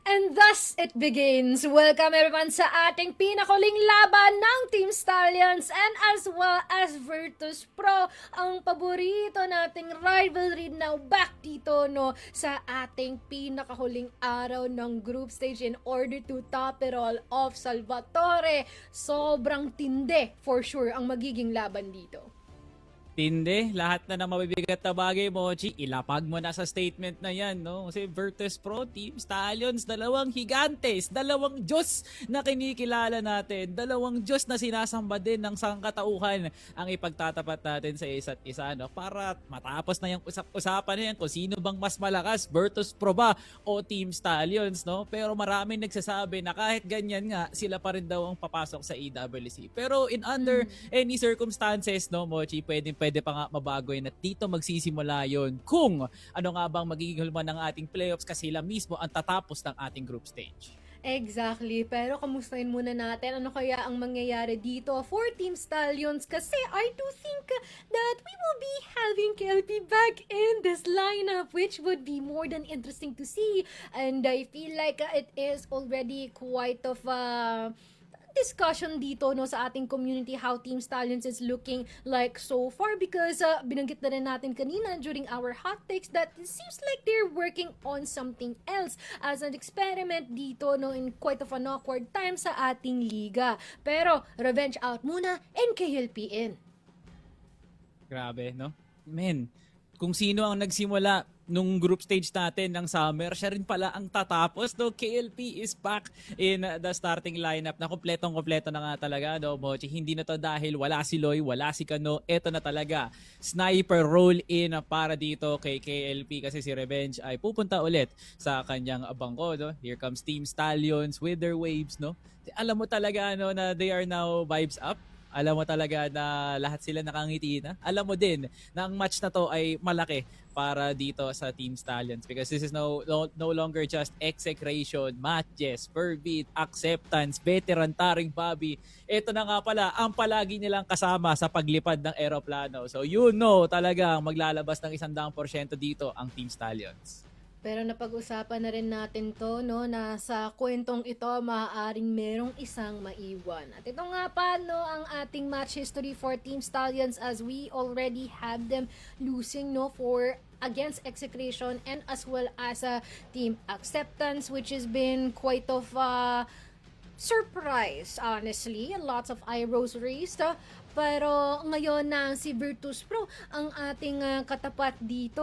And thus it begins. Welcome everyone sa ating pinakuling laban ng Team Stallions and as well as Virtus.pro, ang paborito nating rivalry now back dito sa ating pinakahuling araw ng group stage in order to top it all off. Salvatore, sobrang tindi for sure ang magiging laban dito. Tindi, lahat na ng mabibigat na bagay, Mochi, ilapag mo na sa statement na yan, no? Kasi Virtus.pro, Team Stallions, dalawang higantes, dalawang Diyos na kinikilala natin, dalawang Diyos na sinasamba din ng sangkatauhan ang ipagtatapat natin sa isa't isa, no? Para matapos na yung usap-usapan na yan kung sino bang mas malakas, Virtus.pro ba o Team Stallions, no? Pero maraming nagsasabi na kahit ganyan nga, sila pa rin daw ang papasok sa EWC. Pero in under any circumstances, no, Mochi, pwede pa nga mabago yun at dito magsisimula yun kung ano nga bang magiging hulman ng ating playoffs kasi sila mismo ang tatapos ng ating group stage. Exactly, pero kamustahin muna natin ano kaya ang mangyayari dito for Team Stallions kasi I do think that we will be having KLP back in this lineup which would be more than interesting to see, and I feel like it is already quite of discussion dito sa ating community how Team Stallions is looking like so far because binanggit na rin natin kanina during our hot takes that it seems like they're working on something else as an experiment dito in quite of an awkward time sa ating liga. Pero revenge out muna and KLP in. Grabe, no? Men, kung sino ang nagsimula nung group stage natin ng summer, siya rin pala ang tatapos. No? KLP is back in the starting lineup na kompletong-kompleto na nga talaga. No? Mochi, hindi na to dahil wala si Loy, wala si Kano. Ito na talaga. Sniper roll in para dito kay KLP kasi si Revenge ay pupunta ulit sa kanyang bangko. No? Here comes Team Stallions with their waves. No? Alam mo talaga na they are now vibes up. Alam mo talaga na lahat sila nakangiti na. Alam mo din na ang match na to ay malaki para dito sa Team Stallions because this is no longer just execration, matches, verbid, acceptance, veteran, taring Bobby. Ito na nga pala ang palagi nilang kasama sa paglipad ng eroplano. So talagang maglalabas ng 100% dito ang Team Stallions. Pero napag-usapan na rin natin to na sa kwentong ito maaaring merong isang maiwan. At ito nga pa ang ating match history for Team Stallions as we already have them losing for against Execration and as well as Team Acceptance, which has been quite of surprise, honestly. Lots of eyebrows raised. Pero ngayon na si Virtus.pro ang ating katapat dito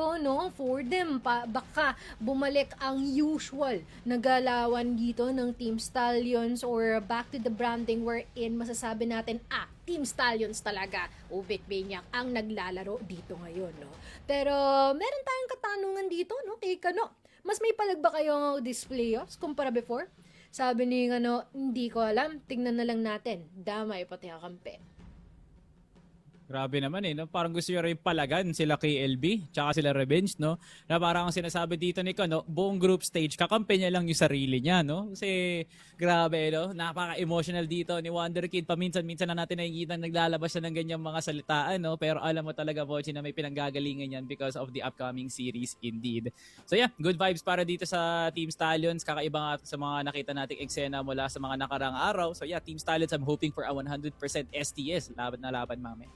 for them baka bumalik ang usual na galawan dito ng Team Stallions or back to the branding wherein masasabi natin Team Stallions talaga o Bitbaniac ang naglalaro dito ngayon. Pero meron tayong katanungan dito kay Kano. Mas may palag ba kayo this playoffs kumpara before? Sabi ni hindi ko alam, tingnan na lang natin. Damay pati kakampi. Grabe naman no? Parang gusto nyo rin palagan sila KLB tsaka sila Revenge, no? Na parang ang sinasabi dito ni Kano, buong group stage, kakampi niya lang yung sarili niya, no? Kasi grabe, no? Napaka-emotional dito ni Wonderkid. Paminsan-minsan na natin nakikita naglalabas siya ng ganyang mga salitaan, no? Pero alam mo talaga, Bochi, na may pinanggagalingan yan because of the upcoming series indeed. So yeah, good vibes para dito sa Team Stallions. Kakaiba nga sa mga nakita nating eksena mula sa mga nakarang araw. So yeah, Team Stallions, I'm hoping for a 100% STS. Laban na laban, mami.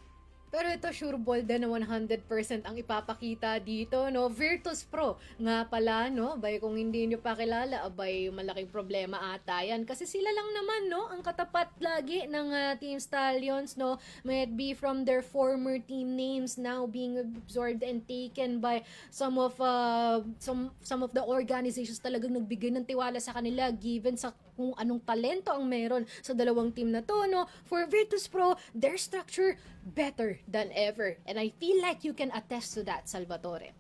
Pero ito sure ball din na 100% ang ipapakita dito, Virtus.pro nga pala, Abay, kung hindi nyo pa kilala, abay, malaking problema ata yan. Kasi sila lang naman, ang katapat lagi ng Team Stallions, May it be from their former team names now being absorbed and taken by some of the organizations talagang nagbigay ng tiwala sa kanila given sa kung anong talento ang meron sa dalawang team na to, For Virtus.pro, their structure better than ever. And I feel like you can attest to that, Salvatore.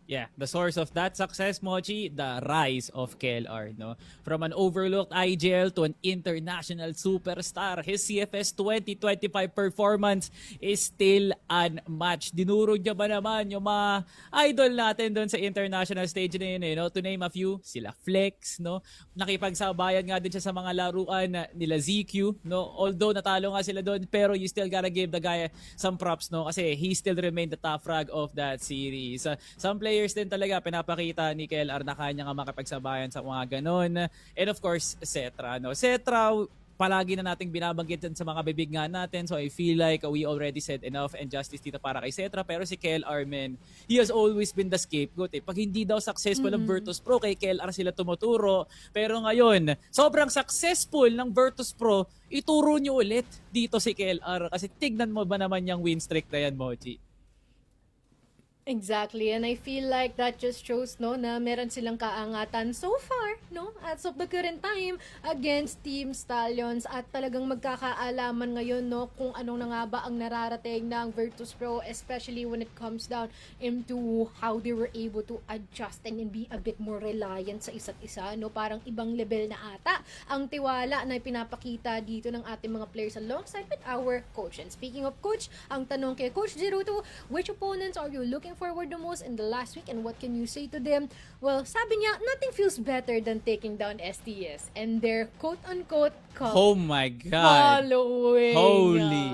Yeah, the source of that success, Mochi, the rise of KLR, From an overlooked IGL to an international superstar, his CFS 2025 performance is still unmatched. Dinuro niya ba naman yung mga idol natin doon sa international stage na yun, To name a few, sila Flex, Nakipagsabayan nga din siya sa mga laruan nila ZQ, Although natalo nga sila doon, pero you still gotta give the guy some props, Kasi he still remained the top frag of that series. Some players players din talaga, pinapakita ni KLR na kanya nga makipagsabayan sa mga ganon. And of course, Cetra. No? Cetra, palagi na nating binabanggit sa mga bibig nga natin. So I feel like we already said enough and justice dito para kay Cetra. Pero si KLR, man, he has always been the scapegoat. Pag hindi daw successful ang Virtus.pro, kay KLR sila tumuturo. Pero ngayon, sobrang successful ng Virtus.pro, ituro nyo ulit dito si KLR. Kasi tignan mo ba naman yung win streak na yan, Mochi? Exactly, and I feel like that just shows no na meron silang kaangatan so far no as of the current time against Team Stallions at talagang magkakaalaman ngayon no kung anong na nga ba ang nararating ng Virtus.pro, especially when it comes down into how they were able to adjust and be a bit more reliant sa isa't isa no, parang ibang level na ata ang tiwala na pinapakita dito ng ating mga players alongside with our coach. And speaking of coach, ang tanong kay Coach 02, which opponents are you looking forward the most in the last week and what can you say to them? Well, sabi niya, nothing feels better than taking down STS and their quote-unquote cup Oh my God. following. Holy.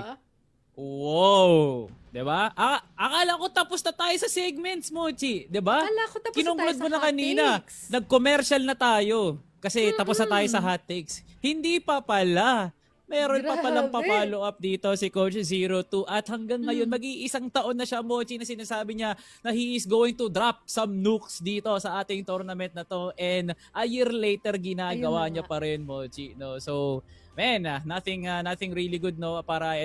Wow. Diba? Akala ko tapos na tayo sa segments, Mochi. Diba? Akala ko tapos na Kinunglad tayo sa mo na hot kanina. takes. Nag-commercial na tayo. Kasi tapos na tayo sa hot takes. Hindi pa pala. Meron pa palang Grabe. pa-follow up dito si Coach 02 at hanggang ngayon mag-iisang taon na siya, Mochi, na sinasabi niya na he is going to drop some nukes dito sa ating tournament na to and a year later ginagawa Ayun na niya nga. pa rin, Mochi, no? So man, nothing really good no para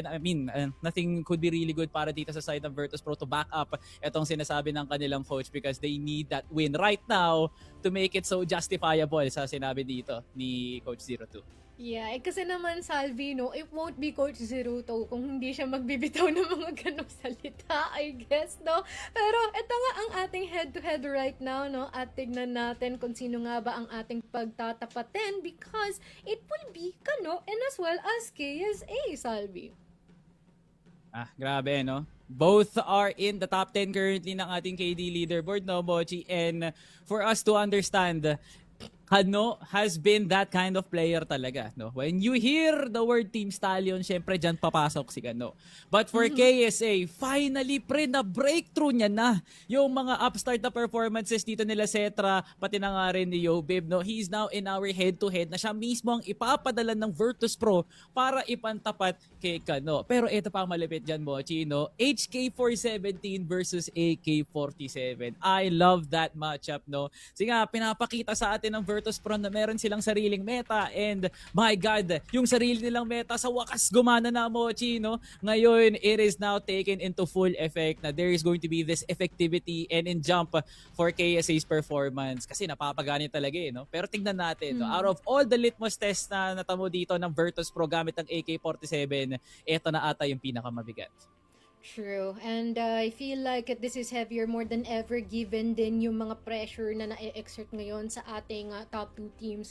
nothing could be really good para dito sa side ng Virtus.pro to back up etong sinasabi ng kanilang coach because they need that win right now to make it so justifiable sa sinabi dito ni Coach 02. Yeah, kasi naman Salvi, no, it won't be Coach 02 kung hindi siya magbibitaw ng mga ganong salita, I guess, no? Pero ito nga ang ating head-to-head right now, no? At tignan natin kung sino nga ba ang ating pagtatapatin because it will be Kano and as well as KSA, Salvi. Grabe, no? Both are in the top 10 currently ng ating KD leaderboard, no, Mochi? And for us to understand, Kano has been that kind of player talaga, no? When you hear the word Team Stallion, syempre dyan papasok si Kano. But for KSA, finally na breakthrough niya na yung mga upstart na performances dito nila Cetra, pati na nga rin ni Yobib, no? He's now in our head-to-head na siya mismo ang ipapadala ng Virtus.pro para ipantapat kay Kano. Pero ito pa ang malapit dyan, Mochi, no? HK417 versus AK47. I love that matchup, no? Sige nga, pinapakita sa atin ng Virtus.pro na meron silang sariling meta and my God, yung sarili nilang meta sa wakas gumana na, Mochi, no? Ngayon, it is now taken into full effect na there is going to be this effectivity and in jump for KSA's performance kasi napapaganit talaga no? Pero tingnan natin, no? Out of all the litmus tests na natamo dito ng Virtus.pro gamit ng AK-47, ito na ata yung pinakamabigat. True. And I feel like this is heavier more than ever given din yung mga pressure na na-exert ngayon sa ating top 2 teams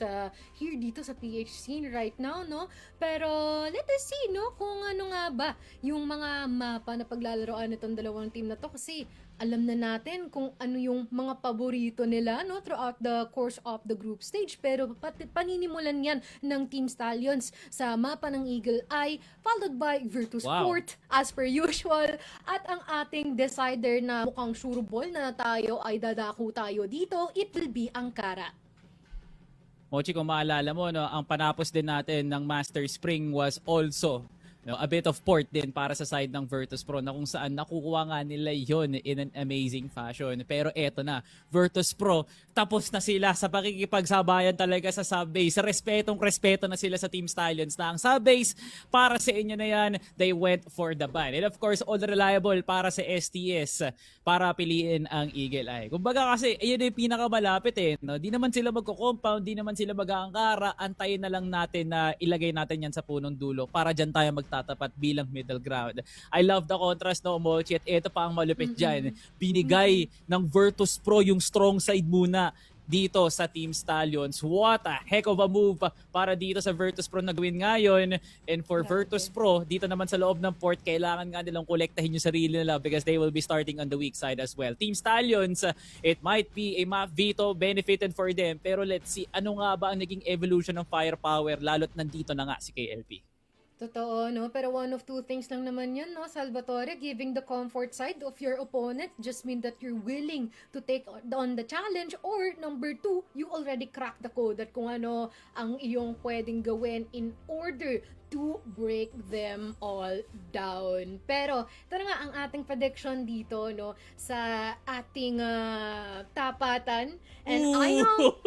here dito sa PH scene right now, no? Pero let us see, no? Kung ano nga ba yung mga mapa na paglalaroan nitong dalawang team na to kasi alam na natin kung ano yung mga paborito nila no throughout the course of the group stage, pero paninimulan yan ng Team Stallions sa mapa ng Eagle Eye followed by Virtus.sport as per usual at ang ating decider na mukhang sure ball na tayo ay dadako tayo dito, it will be Ankara. Mochi, kung maalala mo, no, ang panapos din natin ng Master Spring was also a bit of port din para sa side ng Virtus.pro na kung saan nakukuha nga nila yon in an amazing fashion. Pero eto na, Virtus.pro, tapos na sila sa pakikipagsabayan talaga sa subbase. Respeto na sila sa Team Stallions na ang subbase para sa inyo na yan, they went for the ban. And of course, all reliable para sa STS para piliin ang Eagle Eye. Kumbaga kasi, ayun yung pinakamalapit no? Di naman sila magko-compound, di naman sila mag-aangkara, antayin na lang natin na ilagay natin yan sa punong dulo para dyan tayo magtatapat bilang middle ground. I love the contrast, no, Mochi, at ito pa ang malupit dyan. Binigay ng Virtus.pro yung strong side muna dito sa Team Stallions. What a heck of a move para dito sa Virtus.pro na gawin ngayon. And for Virtus.pro, dito naman sa loob ng port, kailangan nga nilang kolektahin yung sarili nila because they will be starting on the weak side as well. Team Stallions, it might be a map veto benefited for them, pero let's see, ano nga ba ang naging evolution ng firepower lalo't nandito na nga si KLP. Totoo, no? Pero one of two things lang naman yan, no, Salvatore? Giving the comfort side of your opponent just mean that you're willing to take on the challenge, or number two, you already cracked the code at kung ano ang iyong pwedeng gawin in order to break them all down. Pero, ito na nga ang ating prediction dito, no, sa ating tapatan. And I know,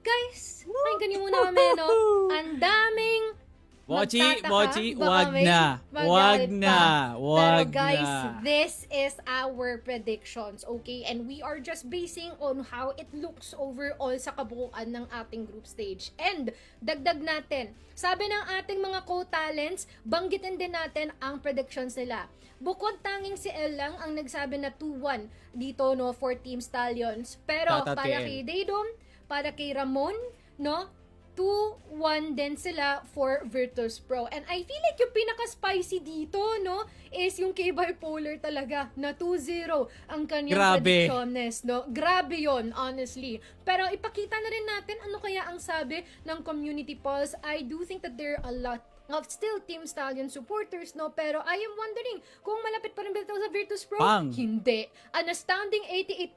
guys, pakinggan niyo muna kami, no? Ang daming Mochi, baka wag may na. magalit Wag na. pa. Wag Pero guys, na. this is our predictions, okay? And we are just basing on how it looks overall sa kabuuan ng ating group stage. And dagdag natin, sabi ng ating mga co-talents, banggitin din natin ang predictions nila. Bukod tanging si El lang ang nagsabi na 2-1 dito, no, for Team Stallions. Pero Shoutout para kay kay Daydom, para kay Ramon, no, 2-1 din sila for Virtus.pro. And I feel like yung pinaka-spicy dito, no, is yung kay Bipolar talaga, na 2-0 ang kanyang Grabe. predictiones, no. Grabe yon, honestly. Pero ipakita na rin natin ano kaya ang sabi ng community polls. I do think that there are a lot of still Team Stallion supporters, no? Pero I am wondering kung malapit pa rin ba ito sa Virtus.pro? Pang. Hindi. An astounding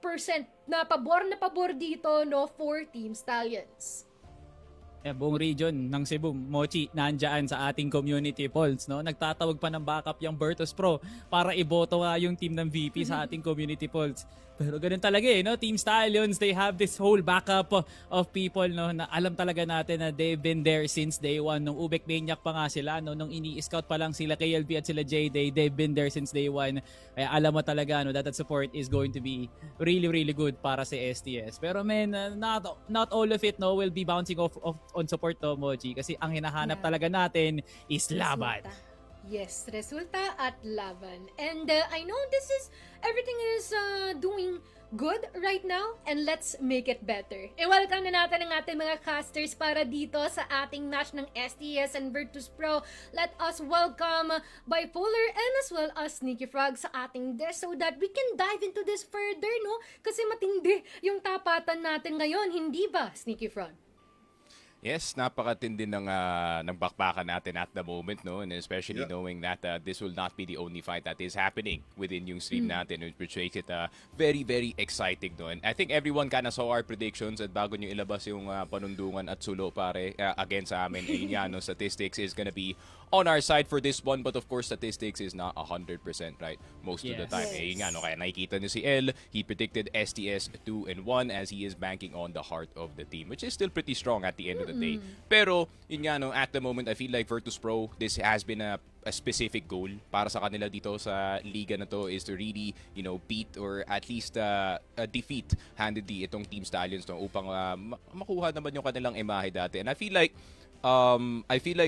88% na pabor dito, no, for Team Stallions. Buong region ng Cebu, Mochi, nandyan sa ating community polls, no? Nagtatawag pa ng backup yung Virtus.pro para iboto yung team ng VP sa ating community polls. Pero ganun talaga no? Team Stallions, they have this whole backup of people, no? Na alam talaga natin na they've been there since day one. Nung Ubek Maniac pa nga sila, no? Nung ini-scout pa lang sila KLB at sila J-Day, they've been there since day one. Kaya alam mo talaga, no, that support is going to be really, really good para sa STS. Pero man, not all of it, no, will be bouncing off on support to, Mochi. Kasi ang hinahanap talaga natin is laban. Yes, resulta at laban. And I know everything is doing good right now, and let's make it better. I-welcome na natin ang ating mga casters para dito sa ating match ng STS and Virtus.pro. Let us welcome Bipolar and as well as Sneaky Frog sa ating desk so that we can dive into this further, no? Kasi matindi yung tapatan natin ngayon, hindi ba, Sneaky Frog? Yes, napakatindi ng bakbakan natin at the moment, no? And especially knowing that this will not be the only fight that is happening within yung stream natin, which makes it very, very exciting, no? And I think everyone kind of saw our predictions at bago nyo ilabas yung panundungan at sulo, pare, again sa amin, ayun nga, no? Statistics is gonna be on our side for this one, but of course, statistics is not 100%, right? Most of the time. Yes. Ayun nga, no? Kaya nakikita nyo si El, he predicted STS 2-1 as he is banking on the heart of the team, which is still pretty strong at the end of the day. Pero, yun nga, no, at the moment, I feel like Virtus.pro, this has been a specific goal para sa kanila dito sa liga na to is to really, you know, beat or at least defeat handedly itong Team Stallions, no, upang makuha naman yung kanilang imahe dati. And I feel like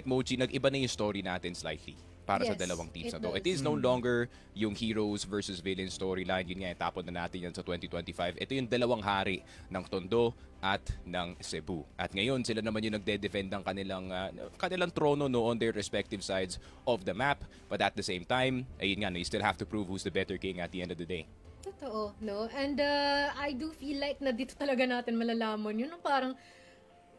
Mochi, nag-iba na yung story natin slightly para sa dalawang teams na to. It is no longer yung heroes versus villain storyline. Yun nga, tapon na natin yan sa 2025. Ito yung dalawang hari ng Tondo at ng Cebu. At ngayon, sila naman yung nagde-defend ng kanilang trono, no, on their respective sides of the map. But at the same time, ayun nga, no, you still have to prove who's the better king at the end of the day. Totoo, no? And I do feel like na dito talaga natin malalaman yun. Parang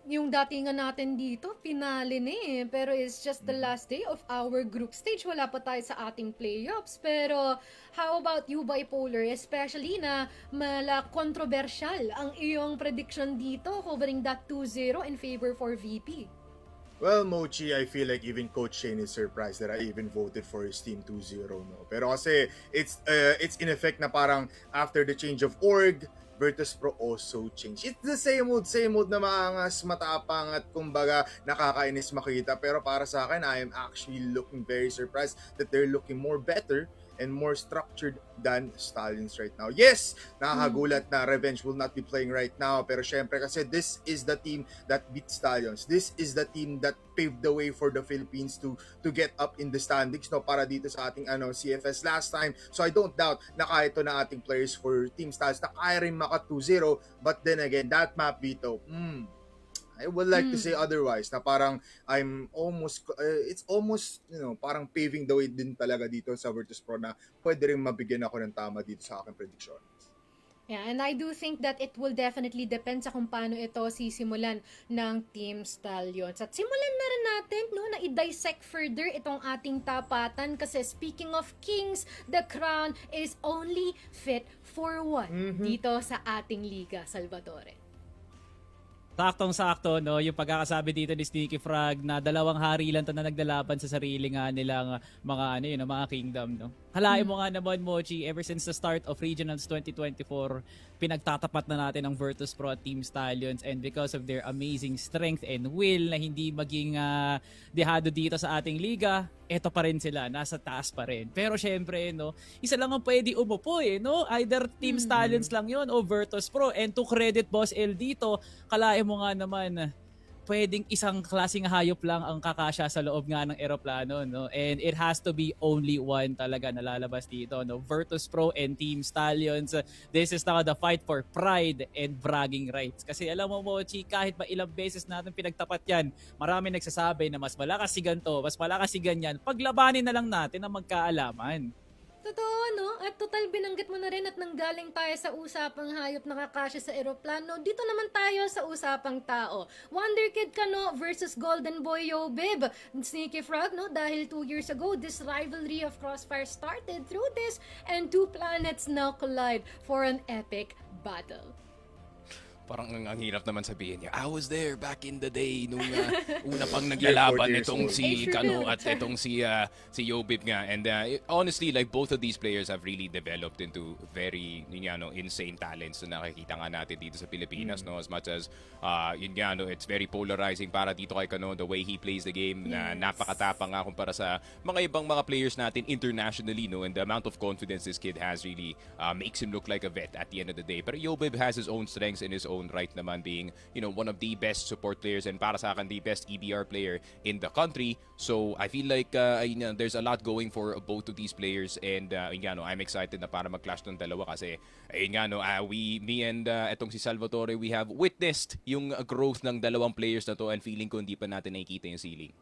yung datingan natin dito, finale na eh. Pero it's just the last day of our group stage. Wala pa tayo sa ating playoffs. Pero how about you, Bipolar? Especially na controversial ang iyong prediction dito, covering that 2-0 in favor for VP. Well, Mochi, I feel like even Coach Shane is surprised that I even voted for his team 2-0, no? Pero kasi it's in effect na parang after the change of org, Virtus.pro also changed. It's the same mood na maangas, matapang at kumbaga nakakainis makita. Pero para sa akin, I am actually looking very surprised that they're looking more better and more structured than Stallions right now. Yes, nakakagulat na Revenge will not be playing right now, pero syempre kasi this is the team that beat Stallions. This is the team that paved the way for the Philippines to get up in the standings, no, para dito sa ating CFS last time. So I don't doubt na kaya ito na ating players for Team Stallions na kaya rin maka 2-0, but then again, that map dito, I would like to say otherwise, na parang it's almost, you know, parang paving the way din talaga dito sa Virtus.pro na pwede rin mabigyan ako ng tama dito sa aking prediction. Yeah, and I do think that it will definitely depend sa kung paano ito sisimulan ng Team Stallions. At simulan na rin natin no, na i-dissect further itong ating tapatan kasi speaking of kings, the crown is only fit for one dito sa ating liga, Salvatore. Saktong-sakto, no? Yung pagkakasabi dito ni Sneaky Frog na 2 hari lang to na naglalaban sa sarili nga nilang mga mga kingdom, no? Halain mo nga naman, Mochi, ever since the start of Regionals 2024, pinagtatapat na natin ang Virtus.pro at Team Stallions, and because of their amazing strength and will na hindi maging dehado dito sa ating liga, eto pa rin sila, nasa taas pa rin. Pero syempre, no, isa lang ang pwede umupo no? Either Team Stallions lang yon o Virtus.pro. And to credit Boss L dito, kalain mo nga naman, pwedeng isang klaseng hayop lang ang kakasya sa loob nga ng eroplano, no? And it has to be only one talaga na lalabas dito, no? Virtus.pro and Team Stallions. This is now the fight for pride and bragging rights. Kasi alam mo, Mochi, kahit ba ilang beses natin pinagtapat yan, marami nagsasabi na mas malakas si ganito, mas malakas si ganyan. Paglabanin na lang natin ang magkaalaman. Totoo, no? At total binanggit mo na rin at nanggaling tayo sa usapang hayop na kakasya sa eroplano. Dito naman tayo sa usapang tao. Wonder Kid Kano versus Golden Boy Yobib. Sneaky Frog, no? Dahil 2 years ago, this rivalry of CROSSFIRE started through this, and 2 planets now collide for an epic battle. Parang ang hirap naman sabihin niya, I was there back in the day nung una pang naglalaban itong si Kano at itong si Yobib nga. And honestly, like both of these players have really developed into very insane talents na nakikita nga natin dito sa Pilipinas, no? As much as it's very polarizing para dito kay Kano, the way he plays the game, na napakatapang nga kumpara sa mga ibang mga players natin internationally, no? And the amount of confidence this kid has really makes him look like a vet at the end of the day. But Yobib has his own strengths and his own right naman, being one of the best support players and para sa akin the best EBR player in the country. So I feel like there's a lot going for both of these players, and I'm excited na para mag-clash ng dalawa kasi me and etong si Salvatore, we have witnessed yung growth ng dalawang players na to, and feeling ko hindi pa natin nakikita yung ceiling.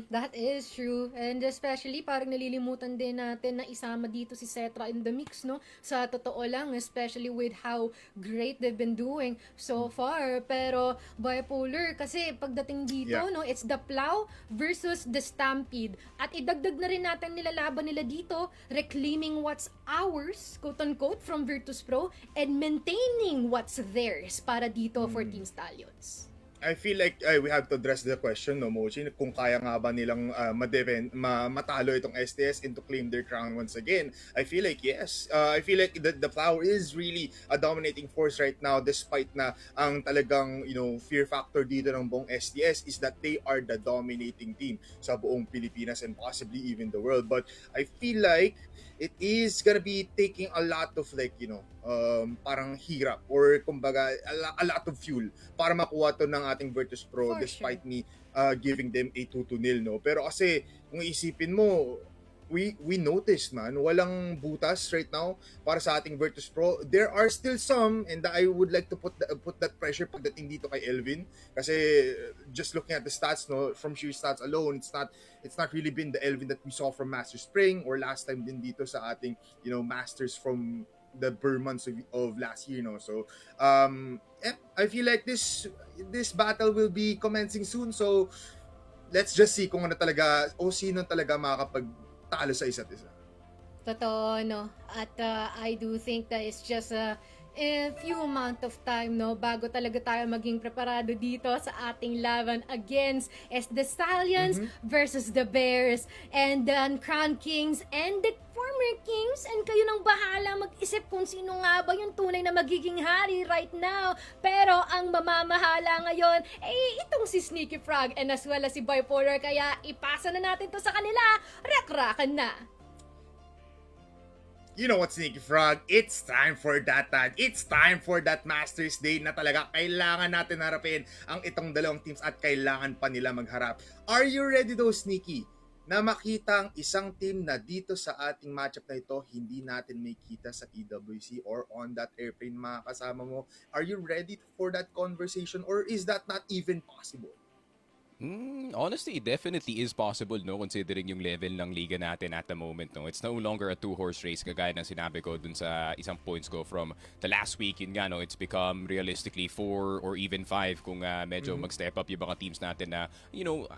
That is true. And especially, parang nalilimutan din natin na isama dito si Cetra in the mix, no? Sa totoo lang, especially with how great they've been doing so far. Pero, bipolar, kasi pagdating dito, no, it's the Plow versus the Stampede. At idagdag na rin natin nilalaban nila dito, reclaiming what's ours, quote-unquote, from Virtus.pro, and maintaining what's theirs para dito for Team Stallions. I feel like we have to address the question, no, Mochi, kung kaya nga ba nilang matalo itong STS and to claim their crown once again. I feel like yes. I feel like the Plow is really a dominating force right now, despite na ang talagang fear factor dito ng buong STS is that they are the dominating team sa buong Pilipinas and possibly even the world. But I feel like it is gonna be taking a lot of parang hirap or kumbaga a lot of fuel para makuha to ng ating Virtus.pro despite me giving them a 2-0, no? Pero kasi kung isipin mo, we noticed, man, walang butas right now para sa ating Virtus.pro. There are still some, and I would like to put that pressure pagdating dito kay Elvin, kasi just looking at the stats, no, from sheer stats alone, it's not really been the Elvin that we saw from Master Spring or last time din dito sa ating Masters from the Burr months of last year, no. So I feel like this battle will be commencing soon, so let's just see kung ano talaga o sino talaga makakapagtalo sa isa't isa. Totoo, no? At I do think that it's just a few amount of time, no, bago talaga tayo maging preparado dito sa ating laban against the Stallions versus the Bears and the Crown Kings and the former Kings, and kayo nang bahala mag-isip kung sino nga ba yung tunay na magiging hari right now. Pero ang mamamahala ngayon itong si Sneaky Frog and as well as si Bipolar, kaya ipasa na natin to sa kanila. Rakrakan na! You know what, Sneaky Frog? It's time for that time. It's time for that Masters Day na talaga kailangan natin harapin ang itong dalawang teams at kailangan pa nila magharap. Are you ready though, Sneaky? Na makita ang isang team na dito sa ating matchup na ito, hindi natin may kita sa PWC or on that airplane mga kasama mo. Are you ready for that conversation or is that not even possible? Honestly, it definitely is possible, no, considering yung level ng liga natin at the moment, no. It's no longer a two-horse race kagaya ng sinabi ko dun sa isang points ko from the last week. Yun nga, no, it's become realistically 4 or even 5 kung medyo mag-step up yung mga teams natin na,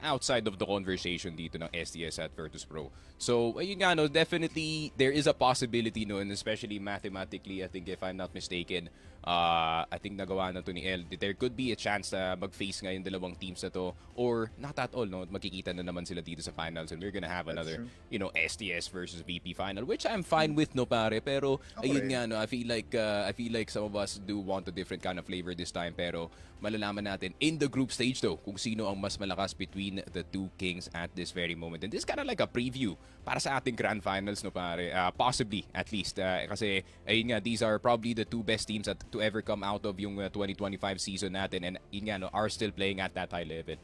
outside of the conversation dito ng SDS at Virtus.pro. So, ayun nga, no, definitely there is a possibility, no, and especially mathematically, I think if I'm not mistaken, I think nagawa na to ni El. There could be a chance na mag-face nga yung dalawang teams na to, or not at all, no? Magkikita na naman sila dito sa finals, and we're gonna have another, SDS versus VP final, which I'm fine with, no, pare. Pero ayun nga, no, I feel like some of us do want a different kind of flavor this time. Pero malalaman natin in the group stage, though, kung sino ang mas malakas between the two kings at this very moment. And this is kind of like a preview para sa ating grand finals, no, pare. Possibly, at least, kasi ayun nga, these are probably the two best teams to ever come out of yung 2025 season natin, and yun nga, no, are still playing at that high level.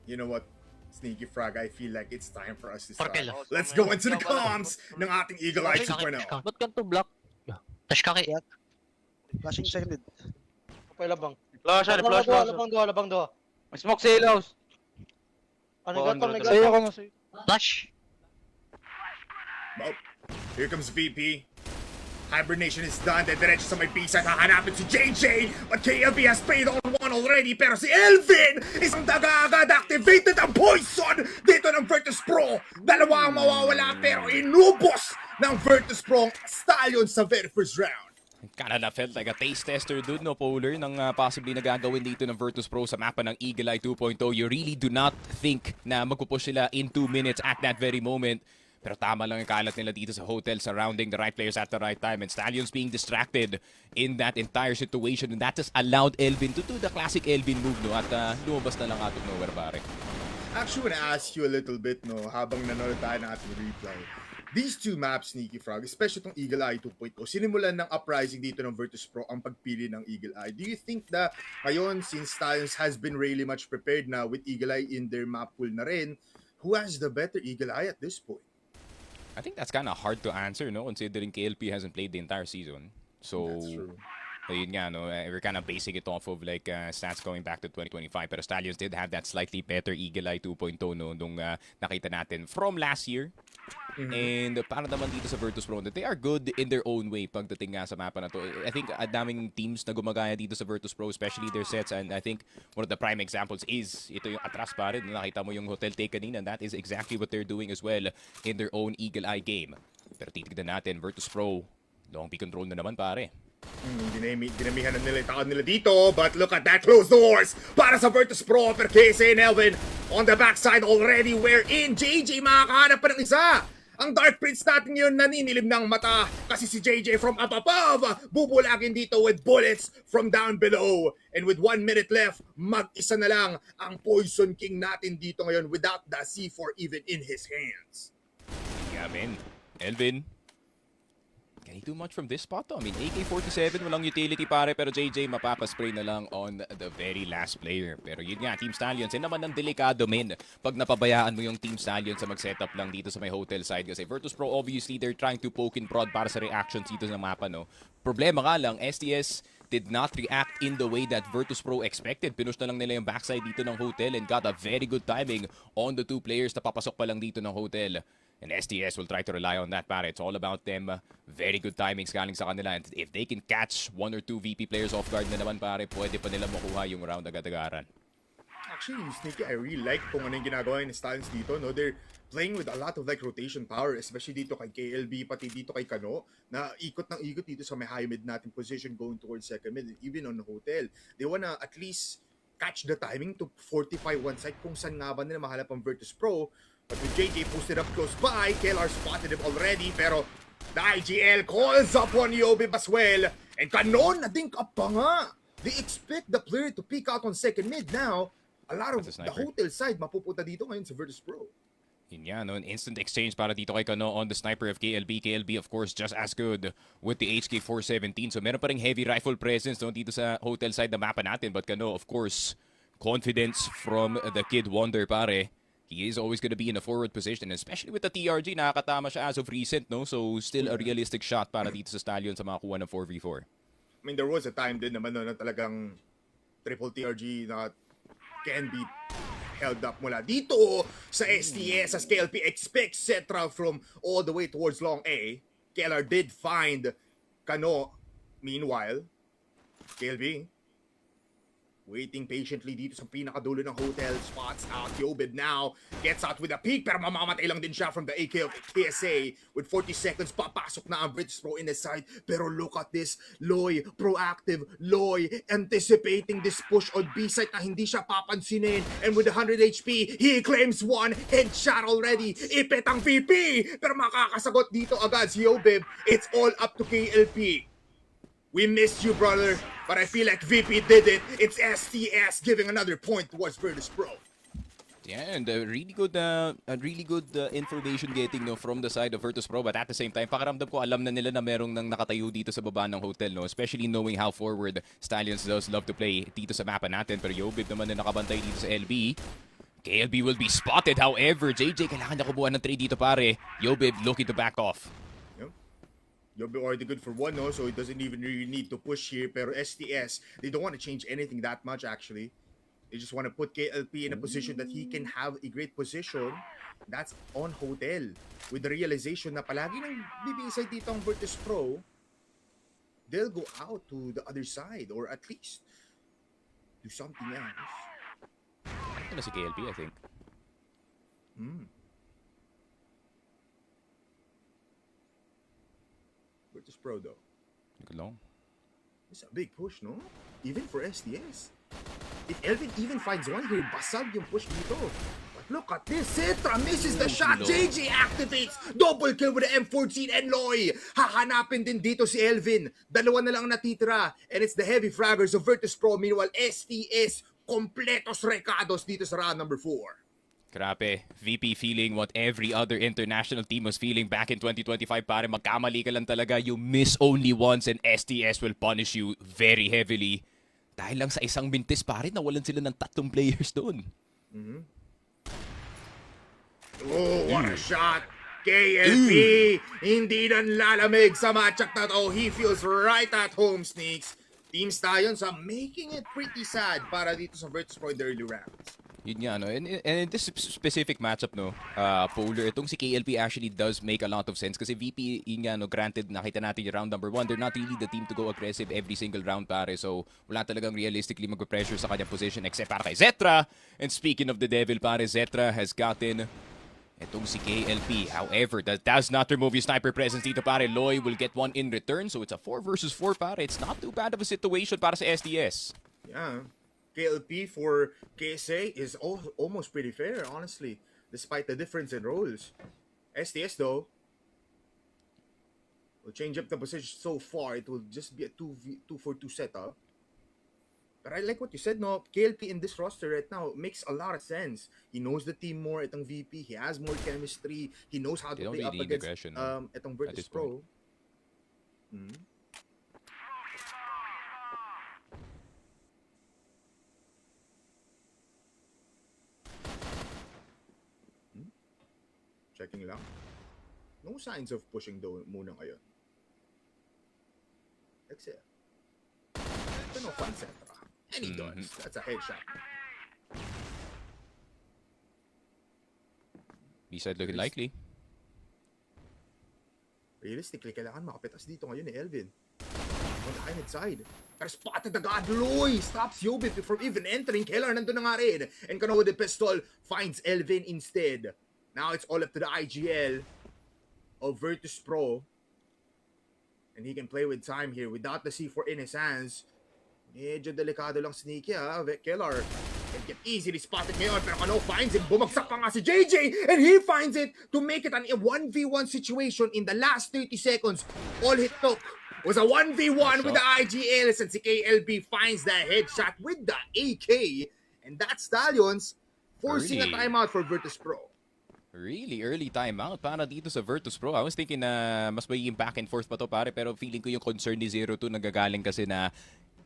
You know what, Sneaky Frog, I feel like it's time for us to start. Parkel. Let's go into the comms ng ating Eagle Eye 2.0. Ba't ganito block? Tash ka kaya. Flashing second mid. Okay, labang. Flash, Labang do. May smoke silos. Ano Oo, gatong ano, nag- ko na sa'yo. Flash. Oh, here comes VP. Hibernation is done. Diretso sa may pisa. Hahanapin si JJ. But KLB has paid on one already. Pero si Elvin, isang daga-agad activated ang poison dito ng Virtus.pro. Dalawa ang mawawala pero inubos ng Virtus.pro ang Stallions sa very first round. Kinda na felt like a taste tester dun, no, Polar, ng possibly nagagawin dito ng Virtus.pro sa mapa ng Eagle Eye 2.0. You really do not think na magpupush sila in 2 minutes at that very moment. Pero tama lang ang kalat nila dito sa hotel, surrounding the right players at the right time, and Stallions being distracted in that entire situation, and that just allowed Elvin to do the classic Elvin move, no, at lumabas na lang out of nowhere, pare. Actually, wanna ask you a little bit, no, habang nanonood tayo ng ating replay. These two maps, Sneaky Frog, especially itong Eagle Eye 2.0, sinimulan ng uprising dito ng Virtus.pro ang pagpili ng Eagle Eye. Do you think that ngayon, since Stallions has been really much prepared na with Eagle Eye in their map pool na rin, who has the better Eagle Eye at this point? I think that's kind of hard to answer, no, considering KLP hasn't played the entire season. So, That's true. ayun nga, no, we're kind of basing it off of like stats going back to 2025. Pero Stallions did have that slightly better Eagle Eye 2.0, no, nung nakita natin from last year. And para naman dito sa Virtus.pro, they are good in their own way pagdating nga sa mapa na to. I think daming teams na gumagaya dito sa Virtus.pro, especially their sets, and I think one of the prime examples is ito yung atras pa rin. Nakita mo yung hotel take kanina, and that is exactly what they're doing as well in their own Eagle Eye game. Pero titignan natin, Virtus.pro, long B control na naman, pare. Dinamihan na nila yung takot nila dito, but look at that, closed doors para sa Virtus.pro. Pero KSA and Elvin on the backside already, wherein JJ makakahanap pa ng isa. Ang Dark Prince natin yun naninilim ng mata kasi si JJ from up above bubulagin dito with bullets from down below. And with 1 minute left, mag-isa na lang ang Poison King natin dito ngayon without the C4 even in his hands. Yeah, man. Elvin, can he do much from this spot, though? I mean, AK-47, walang utility, pare, pero JJ mapapaspray na lang on the very last player. Pero yun nga, Team Stallions, yun naman ang delikado, men. Pag napabayaan mo yung Team Stallions sa mag-setup lang dito sa may hotel side. Kasi Virtus.pro, obviously, they're trying to poke and prod para sa reactions dito sa mapa, no? Problema nga lang, STS did not react in the way that Virtus.pro expected. Pinush na lang nila yung backside dito ng hotel and got a very good timing on the two players na papasok pa lang dito ng hotel. And SDS will try to rely on that, pare. It's all about them. Very good timings galing sa kanila. And if they can catch 1 or 2 VP players off guard na naman, pare, pwede pa nila makuha yung round agad-agaran. Actually, Sneaky, I really like kung ano yung ginagawa ng Stallions dito, no? They're playing with a lot of like rotation power, especially dito kay KLB, pati dito kay Kano, na ikot ng ikot dito sa may high mid natin position going towards second mid, even on the hotel. They wanna at least catch the timing to fortify one side kung saan nga ba nila mahalap ang Virtus.pro. But with JJ posted up close by, KLR spotted him already, pero the IGL calls up on Yobib as well. And Kanon, na-dink up pa nga. They expect the player to pick out on second mid now. A lot of the hotel side mapupunta dito ngayon sa Virtus.pro. Yun yan, no? An instant exchange para dito kay Kano on the sniper of KLB. KLB, of course, just as good with the HK-417. So meron pa ring heavy rifle presence, no, dito sa hotel side na mapa natin. But Kano, of course, confidence from the Kid Wonder, pare. He is always going to be in a forward position, especially with the TRG. Nakakatama siya as of recent, no? So, still a realistic shot para dito sa Stallion sa makakuha ng 4v4. I mean, there was a time din naman no, na talagang triple TRG na can be held up mula dito sa STS as KLP expects Cetra from all the way towards long A. KLR did find Kano. Meanwhile, KLB waiting patiently dito sa pinakadulo ng hotel. Spots out Yobib now. Gets out with a peek pero mamamatay lang din siya from the AK of KSA. With 40 seconds, papasok na ang Virtus.pro in the side. Pero look at this. Loy, proactive. Loy, anticipating this push on B-side na hindi siya papansinin. And with 100 HP, he claims one headshot already. Ipet ang VP! Pero makakasagot dito agad si Yobib. It's all up to KLP. We missed you, brother, but I feel like VP did it. It's STS giving another point towards Virtus.pro. Yeah, and really good information getting from the side of Virtus.pro, but at the same time, pakiramdam ko alam na nila na merong nang nakatayo dito sa baba ng hotel, no? Especially knowing how forward Stallions does love to play dito sa mapa natin. Pero Yobib naman na nakabantay dito sa LB. KLB will be spotted, however, JJ kailangan niya kubuha ng trade dito, pare. Yobib looking to back off. You'll be already good for one, no? So it doesn't even really need to push here. Pero STS, they don't want to change anything that much, actually. They just want to put KLP in a position that he can have a great position. That's on hotel. With the realization na palagi nang bibisay dito ang Virtus.pro, they'll go out to the other side or at least do something else. Ito na si KLP, I think. Virtus.pro though. Look long. It's a big push, no? Even for STS. If Elvin even finds one here, basag yung push dito. But look at this. Cetra misses the shot. JJ activates. Double kill with the M14 and Loy. Hahanapin din dito si Elvin. Dalawa na lang natitira. And it's the heavy fraggers of Virtus.pro. Meanwhile, STS, kompletos recados dito sa round number 4. Grabe, VP feeling what every other international team was feeling back in 2025. Pare, magkamali ka lang talaga. You miss only once and STS will punish you very heavily. Dahil lang sa isang mintis, pare, nawalan sila ng 3 players doon. Oh, what a shot! KLP! Hindi na lalamig sa matchup na to. He feels right at home, Sneaks. Team Stallions are making it pretty sad para dito sa Virtus.pro in the early rounds. Yun nga, no? And in this specific matchup, no, Polar, itong si KLP actually does make a lot of sense kasi VP, yun nga, no, granted, nakita natin yung round number 1, they're not really the team to go aggressive every single round, pare. So, wala talagang realistically mag-pressure sa kanyang position except para kay Zetra. And speaking of the devil, pare, Zetra has gotten itong si KLP. However, that does not remove your sniper presence dito, pare. Loy will get one in return. So, it's a 4 versus 4, pare. It's not too bad of a situation para sa SDS. Yeah. KLP for KSA is almost pretty fair, honestly, despite the difference in roles. STS, though, will change up the position so far. It will just be a 2-4-2 setup. But I like what you said, no? KLP in this roster right now makes a lot of sense. He knows the team more, itong VP. He has more chemistry. He knows how to play up against itong Virtus.pro. Checking lang. No signs of pushing though muna ngayon. Except, ito no fun Cetra. And he does. That's a headshot. B-side looking likely. Realistically, kailangan makapitas dito ngayon ni Elvin. On the Kyned side. Pero spotted agad. Loy stops Yobib from even entering. Keller nandun na nga rin. And Kano with the pistol finds Elvin instead. Now it's all up to the IGL of Virtus.pro. And he can play with time here without the C4 in his hands. Medyo delikado lang Sneaky, ha? Keller can get easily spotted ngayon. Pero Kano finds it. Bumagsak pa nga si JJ. And he finds it to make it an 1v1 situation in the last 30 seconds. All it took was a 1v1 with the IGL. And si KLB finds the headshot with the AK. And that's Stallions forcing a timeout for Virtus.pro. Really early timeout para dito sa Virtus.pro. I was thinking na mas magiging back and forth pa to, pare, pero feeling ko yung concern ni 0-2 nagagaling kasi na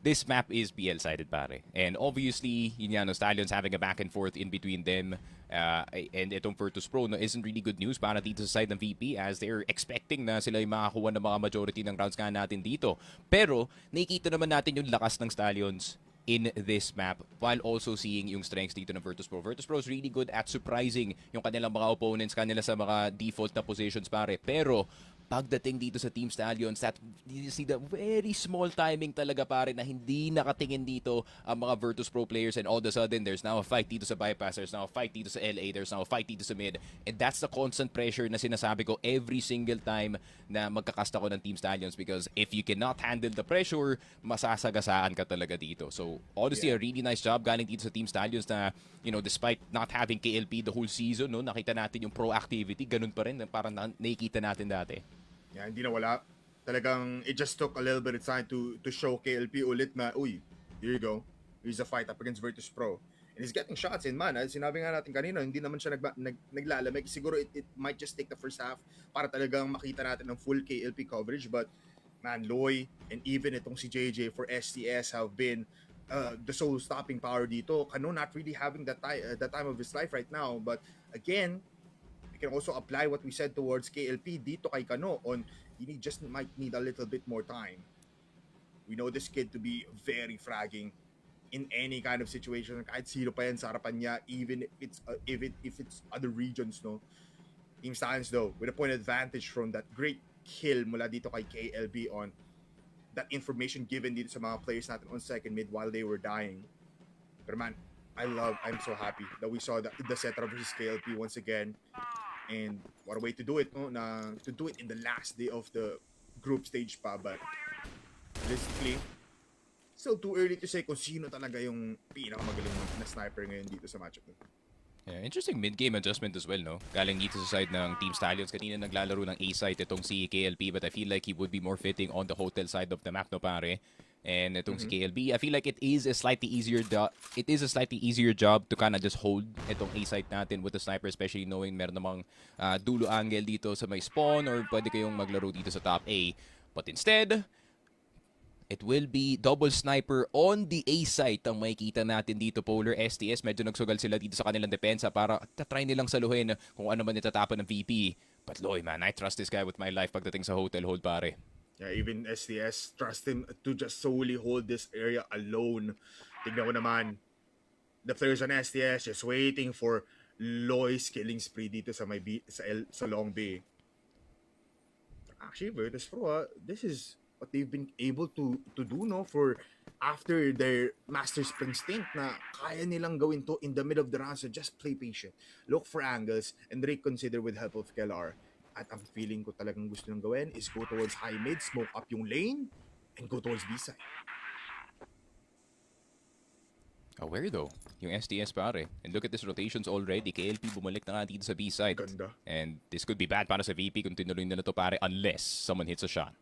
this map is BL-sided, pare. And obviously, yun yan, no, Stallions having a back and forth in between them and itong Virtus.pro no, isn't really good news para dito sa side ng VP as they're expecting na sila yung makakuha ng mga majority ng rounds nga natin dito. Pero, nakikita naman natin yung lakas ng Stallions in this map while also seeing yung strengths dito ng Virtus.pro. Virtus.pro is really good at surprising yung kanilang mga opponents, kanila sa mga default na positions pare. Pero pagdating dito sa Team Stallions, that you see the very small timing talaga pare na hindi nakatingin dito ang mga Virtus.pro players, and all of a sudden there's now a fight dito sa bypass, there's now a fight dito sa LA, there's now a fight dito sa mid, and that's the constant pressure na sinasabi ko every single time na magkakasta ko ng Team Stallions, because if you cannot handle the pressure, masasagasaan ka talaga dito. So honestly, a really nice job galing dito sa Team Stallions na, you know, despite not having KLP the whole season, no, nakita natin yung proactivity, ganun pa rin, parang nakikita natin dati. Yeah, hindi na wala. Talagang it just took a little bit of time to show KLP ulit na, uy, here you go. Here's a fight up against Virtus.pro. And he's getting shots in, man. Sinabi nga natin kanina, hindi naman siya naglalamig. Siguro it might just take the first half para talagang makita natin ng full KLP coverage. But, man, Loy and even itong si JJ for STS have been the sole stopping power dito. Kano not really having the time of his life right now. But, again, can also apply what we said towards KLP dito kay Kano on he might need a little bit more time. We know this kid to be very fragging in any kind of situation. Kahit sino pa yan sa harapan niya, even if it's other regions, no. Team Stallions though, with a point advantage from that great kill mula dito kay KLB on that information given dito sa mga players natin on second mid while they were dying. Pero man, I'm so happy that we saw the Cetra versus KLP once again. And what a way to do it, no? To do it in the last day of the group stage pa. But realistically, still too early to say kung sino talaga yung pinakamagaling na sniper ngayon dito sa matchup. Yeah, interesting mid-game adjustment as well, no? Galing dito sa side ng Team Stallions. Kanina naglalaro ng A-site itong si KLP, but I feel like he would be more fitting on the hotel side of the map, no pare? And itong si KLB, I feel like it is a slightly easier job to kind of just hold itong A-site natin with the sniper, especially knowing meron namang dulo angle dito sa may spawn, or pwede kayong maglaro dito sa top A. But instead, it will be double sniper on the A site ang makikita natin dito. Polar STS, medyo nagsugal sila dito sa kanilang depensa para try nilang saluhin kung ano man itatapon ng VP. But Loy, man, I trust this guy with my life pagdating sa hotel hold, pare. Yeah, even STS trust him to just solely hold this area alone. Tignan ko naman, the players on STS just waiting for Loy's killing spree dito sa may sa long B. Actually, Virtus.pro, this is what they've been able to do, no, for after their master sprint stint, na kaya nilang gawin to in the middle of the round. So just play patient, look for angles, and reconsider with help of KLR. At ang feeling ko talagang gusto nang gawin is go towards high mid, smoke up yung lane, and go towards B side. Aware though, yung STS pare. And look at this rotations already. KLP bumalik na nga dito sa B side. Ganda. And this could be bad para sa VP kung tinuloy na to pare, unless someone hits a shot.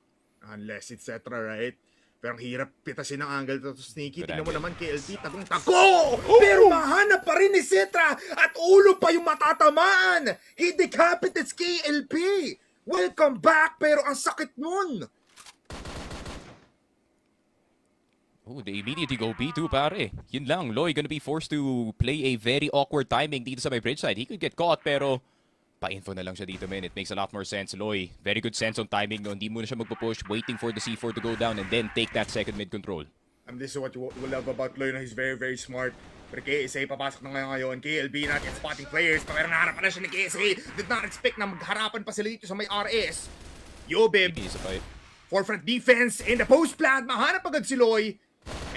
Unless etc., right? Pero ang hirap pitasin ng angle to Sneaky. Good Tingnan mo angle. naman KLP, tagong-tago! Pero mahanap pa rin ni Cetra at ulo pa yung matatamaan! He decapitates KLP! Welcome back, pero ang sakit nun! Oh, they immediately go B2, pare. Yun lang, Loy gonna be forced to play a very awkward timing dito sa may bridge side. He could get caught, pero pa-info na lang siya dito, man. It makes a lot more sense. Loy, very good sense on timing. No? Hindi muna siya magpo-push, waiting for the C4 to go down and then take that second mid control. This is what you will love about Loy, no? He's very, very smart. Pero KSA, papasok na ngayon. KLB not yet spotting players. Pero naharapan na siya ni KSA. Did not expect na magharapan pa sila dito sa may RS. Yo, Bib. He is a fight. Forefront defense in the post plant. Mahanap agad si Loy.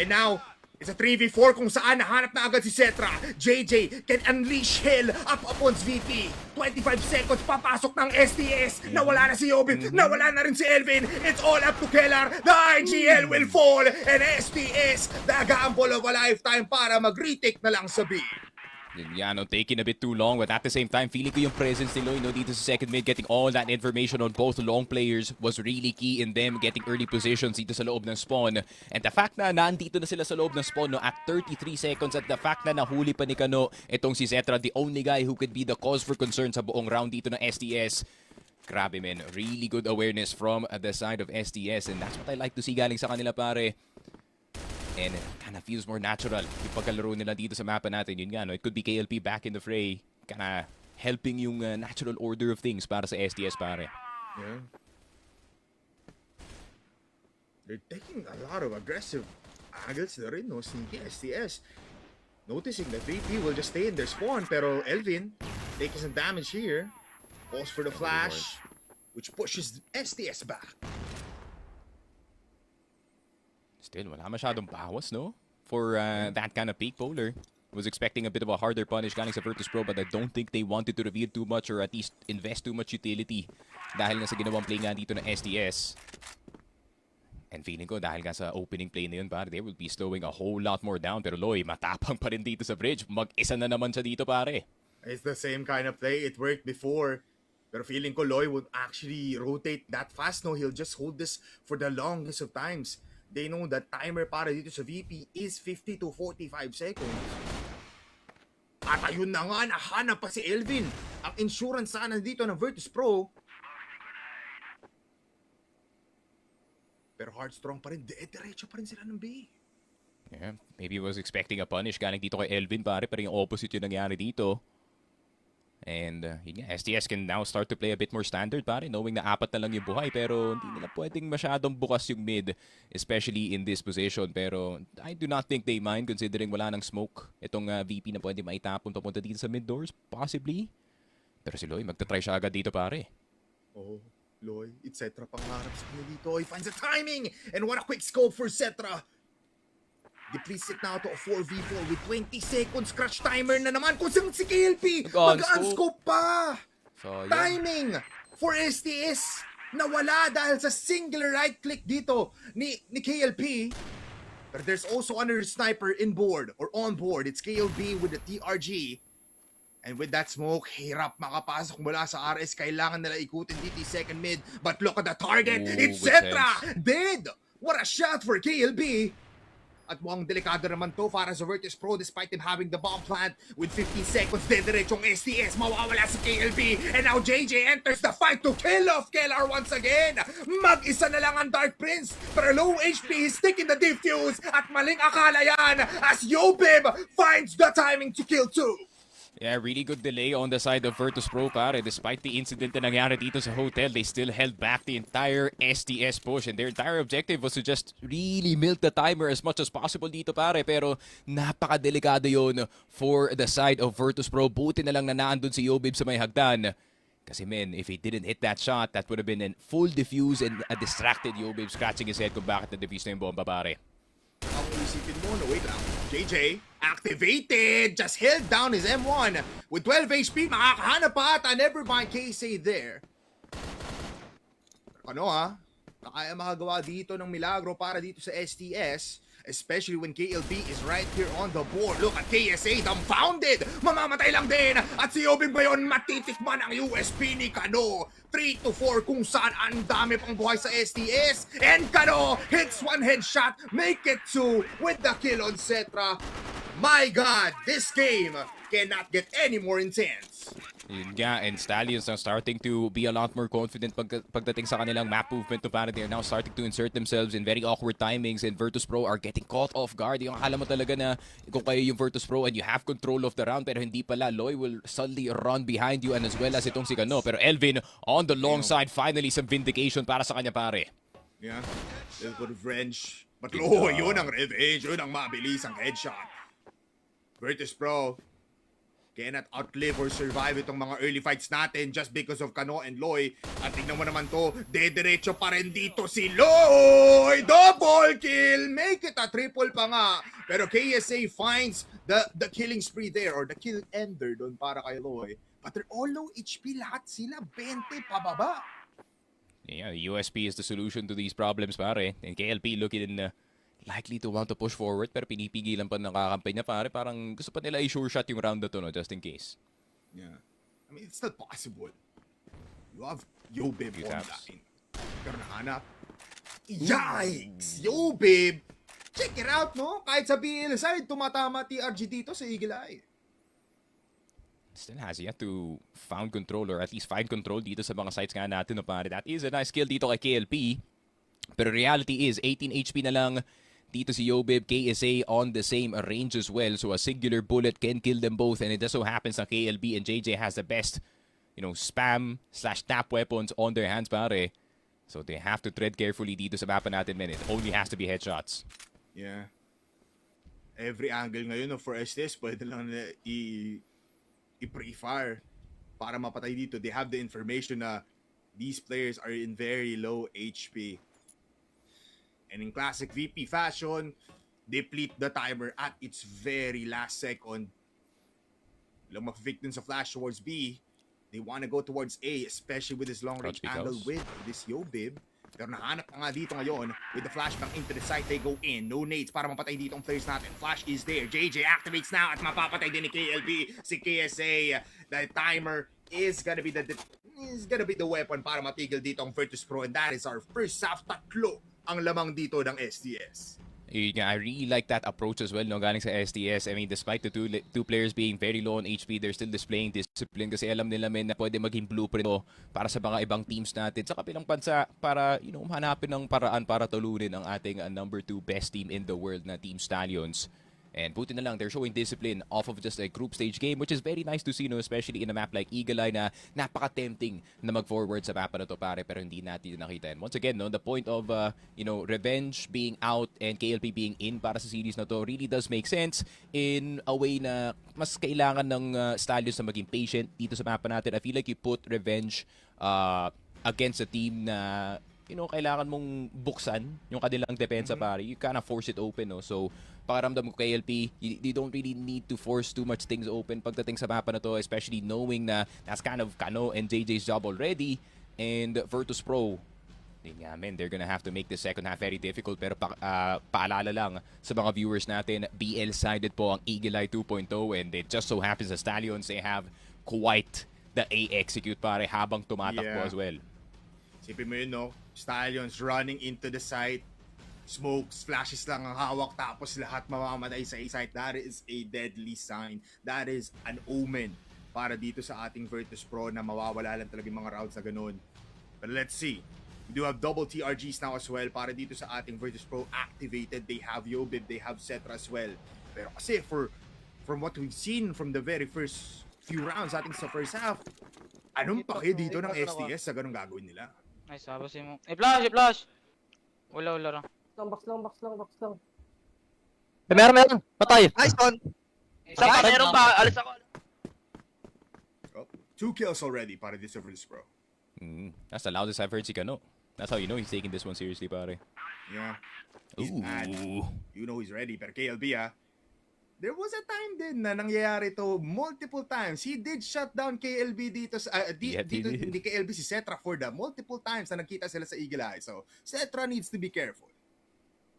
And now, it's a 3v4 kung saan nahanap na agad si Cetra. JJ can unleash hell up upon VP. 25 seconds, papasok ng STS. Nawala na si Yobin. Nawala na rin si Elvin. It's all up to Kellar. The IGL will fall. And STS, the gamble of a lifetime para mag-retake na lang sa B. Yeah, no, taking a bit too long, but at the same time, feeling ko yung presence ni Loy, no, dito sa second mid, getting all that information on both long players was really key in them getting early positions dito sa loob ng spawn. And the fact na nandito na sila sa loob ng spawn, no, at 33 seconds, at the fact na nahuli pa ni Kano itong si Cetra, the only guy who could be the cause for concern sa buong round dito ng STS. Grabe, man. Really good awareness from the side of STS, and that's what I like to see galing sa kanila, pare. And it kind of feels more natural yung pagkalaro nila dito sa mapa natin. Yun nga, no? It could be KLP back in the fray. Kind of helping yung natural order of things para sa STS, pare. Yeah. They're taking a lot of aggressive Haggles na rin, no? Sneaky STS. Noticing that VP will just stay in their spawn, pero Elvin taking some damage here. Falls for the flash, which pushes STS back. Still, wala masyadong bawas, no? For that kind of peak Polar. Was expecting a bit of a harder punish galing sa Virtus.pro, but I don't think they wanted to reveal too much or at least invest too much utility dahil nga sa ginawang play nga dito ng STS. And feeling ko dahil nga sa opening play na yun, pare, they will be slowing a whole lot more down. Pero Loy, matapang pa rin dito sa bridge. Mag-isa na naman siya dito, pare. It's the same kind of play. It worked before. Pero feeling ko Loy would actually rotate that fast, no? He'll just hold this for the longest of times. They know that timer para dito sa VP is 50 to 45 seconds. At ayun na nga, nahanap pa si Elvin. Ang insurance sana dito ng Virtus.pro. Pero Heartstrong pa rin, diretso pa rin sila ng B. Yeah, maybe he was expecting a punish galing dito kay Elvin, pare, pero yung opposite yung nangyari dito. And yun nga, STS can now start to play a bit more standard, pare, knowing na apat na lang yung buhay, pero hindi nila pwedeng masyadong bukas yung mid, especially in this position. Pero I do not think they mind considering wala nang smoke itong VP na pwede maitapon papunta dito sa mid doors, possibly. Pero si Loy, magta-try siya agad dito, pare. Oh, Loy, etc. pangarap sa kanya dito. He finds the timing! And what a quick scope for Cetra! Depletes it now to a 4v4 with 20 seconds. Crush timer na naman kung saan si KLP mag-unscope pa! So, yeah. Timing for STS nawala dahil sa single right click dito ni KLP. But there's also another sniper in board or on board. It's KLB with the TRG. And with that smoke, hirap makapasok mula sa RS. Kailangan nila ikutin dito yung second mid. But look at the target. Ooh, It's good Cetra! sense. Dead! What a shot for KLB! At mukhang delikado naman to para sa Virtus.pro despite him having the bomb plant with 15 seconds. Diretsyong STS, mawawala si KLB. And now JJ enters the fight to kill off Kellar once again. Mag-isa na lang ang Dark Prince. Pero low HP, he's taking the defuse. At maling akala yan as Yobib finds the timing to kill two. Yeah, really good delay on the side of Virtus.pro, pare. Despite the incident na nangyari dito sa hotel, they still held back the entire STS push. And their entire objective was to just really milk the timer as much as possible dito, pare. Pero napakadelikado yun for the side of Virtus.pro. Buti na lang na naandun si Yobib sa may hagdan. Kasi men, if he didn't hit that shot, that would have been a full defuse and a distracted Yobib scratching his head kung bakit na-defuse na yung bomba, pare. Ang isipin mo, no, wait lang. JJ, activated! Just held down his M1. With 12 HP, makakahanap pa ata. Never mind KSA there. Ano kaya makagawa dito ng milagro para dito sa STS. Especially when KLB is right here on the board. Look at KSA, dumbfounded! Mamamatay lang din! At si Yobin ba yun matitikman ang USP ni Kano? 3 to 4 kung saan ang dami pang buhay sa STS. And Kano hits one headshot, make it 2 with the kill on Cetra. My God, this game cannot get any more intense. Yun nga, and Stallions are starting to be a lot more confident pagdating sa kanilang map movement. Para they're now starting to insert themselves in very awkward timings, and Virtus.pro are getting caught off guard. Yung akala mo talaga na kung kayo yung Virtus.pro and you have control of the round, pero hindi pala. Loy will suddenly run behind you and as well as itong si Kano. Pero Elvin on the long side, finally some vindication para sa kanya, pare. Yeah, little bit of revenge. But Loy, yun ang revenge. Yun ang mabilis ang headshot. Virtus.pro cannot outlive or survive itong mga early fights natin just because of Kano and Loy. At tingnan mo naman to, dediretso pa rin dito si Loy! Double kill! Make it a triple pa nga. Pero KSA finds the killing spree there or the kill ender doon para kay Loy. But they're all low HP, lahat sila 20 pababa. Yeah, USP is the solution to these problems, pare. And KLP looking likely to want to push forward, pero pinipigilan pa ng kakampay niya, pare. Parang gusto pa nila i-sure shot yung round na to, no? Just in case. Yeah. I mean, it's not possible. You have Yobib online. Pero nahanap. Yikes! Yobib! Check it out, no? Kahit sa BL side, tumatama TRG dito sa Eagle Eye. Still has yet to found control or at least find control dito sa mga sites nga natin, no, pare. That is a nice kill dito kay KLP. Pero reality is, 18 HP na lang dito si Yobib, KSA on the same range as well. So a singular bullet can kill them both. And it just so happens that KLB and JJ has the best, spam/tap weapons on their hands, pare. So they have to tread carefully dito sa mapa natin, man. It only has to be headshots. Yeah. every angle ngayon no, for STS, pwede lang na i-pre-fire para mapatay dito. They have the information na these players are in very low HP. And in classic VP fashion, deplete the timer at its very last second. Lang victims of flash towards B. They want to go towards A, especially with this long range Crouch angle because. with this Yobib. Pero nahanap pa nga dito ngayon with the flashbang into the site. They go in. No nades para mapatay dito ang players natin. Flash is there. JJ activates now at mapapatay din ni KLB. Si KSA. The timer is gonna be the weapon para matigil dito ang Virtus.pro, and that is our first half. Tatlo ang lamang dito ng STS. I really like that approach as well, no, galing sa STS. I mean, despite the two players being very low on HP, they're still displaying discipline kasi alam nila men na pwede maging blueprint para sa mga ibang teams natin sa kabilang bansa para, hanapin ng paraan para tulunin ang ating number 2 best team in the world na Team Stallions. And buti na lang, they're showing discipline off of just a group stage game, which is very nice to see, no? Especially in a map like Eagle Eye na napaka-tempting na mag-forward sa map na to, pare, pero hindi natin nakita. And once again, no, the point of, Revenge being out and KLP being in para sa series na to really does make sense in a way na mas kailangan ng Stallions na maging patient dito sa map natin. I feel like you put Revenge against a team na kailangan mong buksan yung kanilang depensa, pare. You kind of force it open, no? So, pakiramdam ko KLP, you don't really need to force too much things open pagdating sa mapa na to, especially knowing na that's kind of Kano and JJ's job already. And Virtus.pro, they're gonna have to make the second half very difficult. Pero paalala lang sa mga viewers natin, BL-sided po ang Eagle Eye 2.0, and it just so happens the Stallions, they have quite the A-execute, pare, habang tumatakbo as well. Sipin mo yun, no? Stallions running into the site. Smokes, flashes lang ang hawak, tapos lahat mamamatay sa site. That is a deadly sign. That is an omen para dito sa ating Virtus.pro na mawawala lang talaga yung mga rounds na ganun. But let's see. We do have double TRGs now as well para dito sa ating Virtus.pro activated. They have Yobib, they have Cetra as well. Pero kasi from what we've seen from the very first few rounds ating sa first half, anong pake dito ng STS sa ganung gagawin nila? Nice, habasin mo. I-flash! Wala lang. Box lang. Meron. Patay. Nice one. Meron pa. Alis ako. 2 kills already para dito sa Virtus.pro. That's the loudest I've heard si Kano. That's how you know he's taking this one seriously, pare. Yeah. He's mad. You know he's ready. Pero KLB, there was a time din na nangyayari to multiple times. He did shut down KLB dito sa dito hindi KLB si Cetra for the multiple times na nagkita sila sa Eagle Eye. So, Cetra needs to be careful.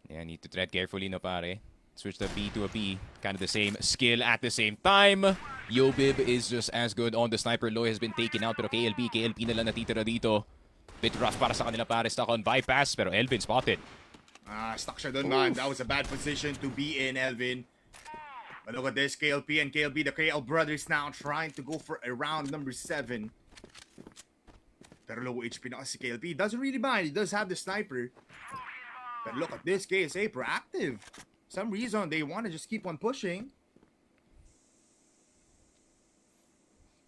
Yeah, need to tread carefully, no, pare. Switch the B to a B. Kind of the same skill at the same time. Yobib is just as good on the sniper. Loy has been taken out, pero KLP na lang natitira dito. Bit rough para sa kanila, pare. Stuck on bypass, pero Elvin spotted. Stuck siya doon, man. That was a bad position to be in, Elvin. But look at this, KLP and KLB, the KL brothers now trying to go for a round number 7. Pero low HP na kasi KLP. Doesn't really mind. He does have the sniper. But look at this, KSA proactive. Some reason they want to just keep on pushing.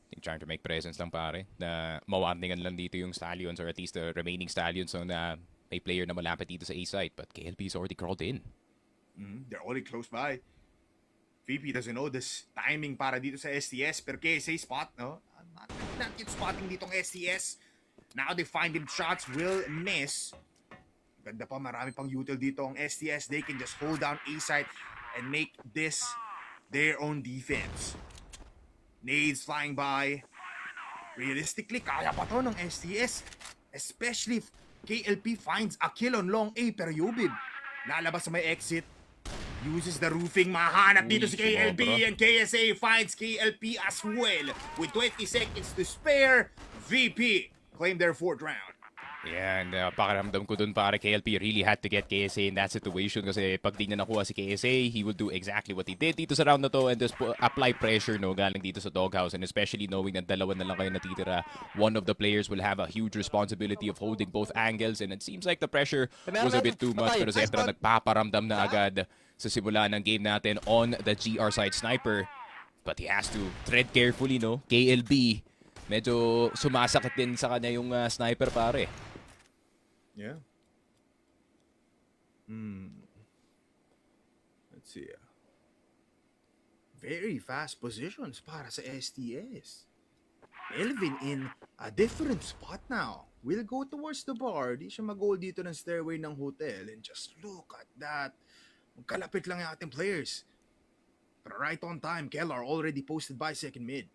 They're trying to make presence lang, pare. Na mawarningan lang dito yung Stallions, or at least the remaining Stallions, so na may player na malapit dito sa A site. But KLP is already crawled in. They're already close by. VP doesn't know this timing para dito sa STS, pero KSA spot, no? Not yet spotting ditong STS. Now they find him, shots will miss. Ganda pa, marami pang util dito ang STS. They can just hold down A site and make this their own defense. Nades flying by. Realistically, kaya pa to ng STS. Especially if KLP finds a kill on long A, pero Yobib lalabas sa may exit. Uses the roofing, mahanap dito si KLB, and KSA finds KLP as well. With 20 seconds to spare, VP claim their 4th round. Yeah, and pakiramdam ko dun, pare, KLP really had to get KSA in that situation kasi pag di niya nakuha si KSA, he will do exactly what he did dito sa round na to and just apply pressure, no, galing dito sa doghouse, and especially knowing na dalawa na lang kayo natitira, one of the players will have a huge responsibility of holding both angles, and it seems like the pressure was a bit too much, pero Zetra nagpaparamdam na agad sa simula ng game natin on the GR side sniper, but he has to tread carefully, no. KLB, medyo sumasakit din sa kanya yung sniper, pare. Yeah. Let's see. Very fast positions para sa STS. Elvin in a different spot now. Will go towards the bar. Di siya mag-goal dito ng stairway ng hotel. And just look at that. Magkalapit lang yung ating players. Pero right on time, Kellar already posted by second mid.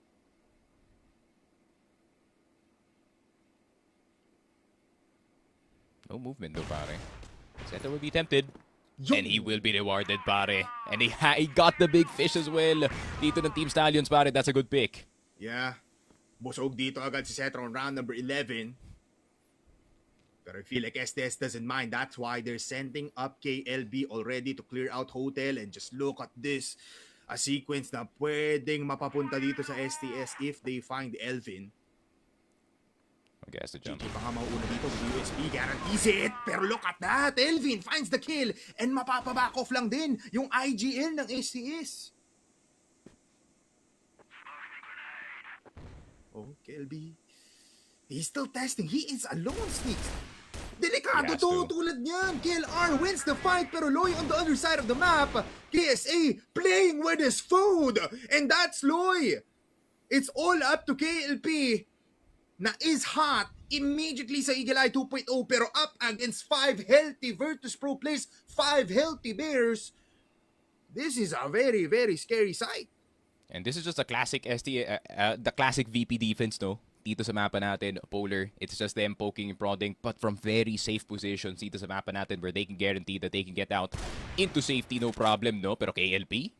No movement though, pare. Setter will be tempted. And he will be rewarded, pare. And he got the big fish as well. Dito ng Team Stallions, pare. That's a good pick. Yeah. Busog dito agad si Setter on round number 11. But I feel like STS doesn't mind. That's why they're sending up KLB already to clear out hotel. And just look at this. A sequence na pwedeng mapapunta dito sa STS if they find Elvin. Okay, that's the jump. GG pa nga mauuna dito with USB. Guarantees it. Pero look at that. Elvin finds the kill. And mapapaback off lang din yung IGL ng STS. Oh, KLB. He's still testing. He is alone, Sneaks. Delikado to, tulad niyan. KLR wins the fight, pero Loy on the other side of the map. KSA playing with his food. And that's Loy. It's all up to KLP na is hot immediately sa Eagle Eye 2.0 pero up against 5 healthy Virtus.pro players, 5 healthy Bears. This is a very, very scary sight. And this is just a classic the classic VP defense, no? Dito sa mapa natin, Polar. It's just them poking and prodding, but from very safe positions dito sa mapa natin where they can guarantee that they can get out into safety, no problem, no? Pero KLP,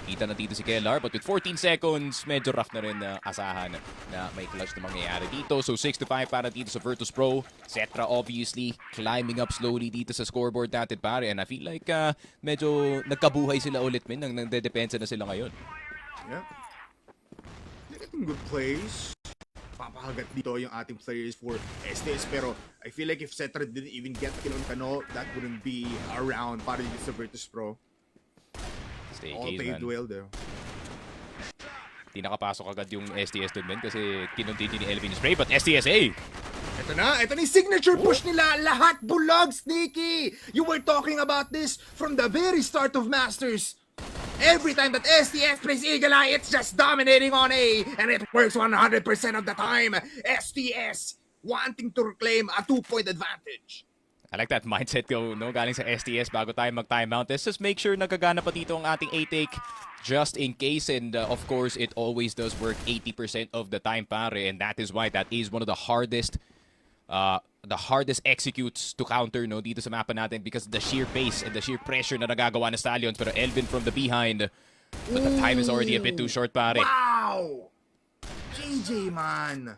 kita na dito si KLR, but with 14 seconds, medyo rough na rin na asahan na may clutch na mangyayari dito. So 6-5 para dito sa Virtus.pro. Cetra obviously climbing up slowly dito sa scoreboard natin, pare. And I feel like medyo nagkabuhay sila ulit, men. Nagdedepensa na sila ngayon. Yeah. They're getting good plays. Papahagat dito yung ating players for STS. Pero I feel like if Cetra didn't even get kill on Kano, that wouldn't be around para dito sa Virtus.pro. Stay All case, played man. well there. Di nakapasok agad yung STS dun, men, kasi kinunditi ni Elvin spray. But STSA! Ito na yung signature push nila. Lahat bulag, Sneaky. You were talking about this from the very start of Masters. Every time that STS plays Eagle Eye, it's just dominating on A. And it works 100% of the time. STS wanting to reclaim a 2-point advantage. I like that mindset ko, no? Galing sa STS bago tayo mag-timeout. Let's just make sure nagagana pa dito ang ating A-take just in case. And of course, it always does work 80% of the time, pare. And that is why that is one of the hardest executes to counter, no, dito sa mapa natin because the sheer pace and the sheer pressure na nagagawa ng Stallions. Pero Elvin from the behind, but the time is already a bit too short, pare. Wow! JJ, man.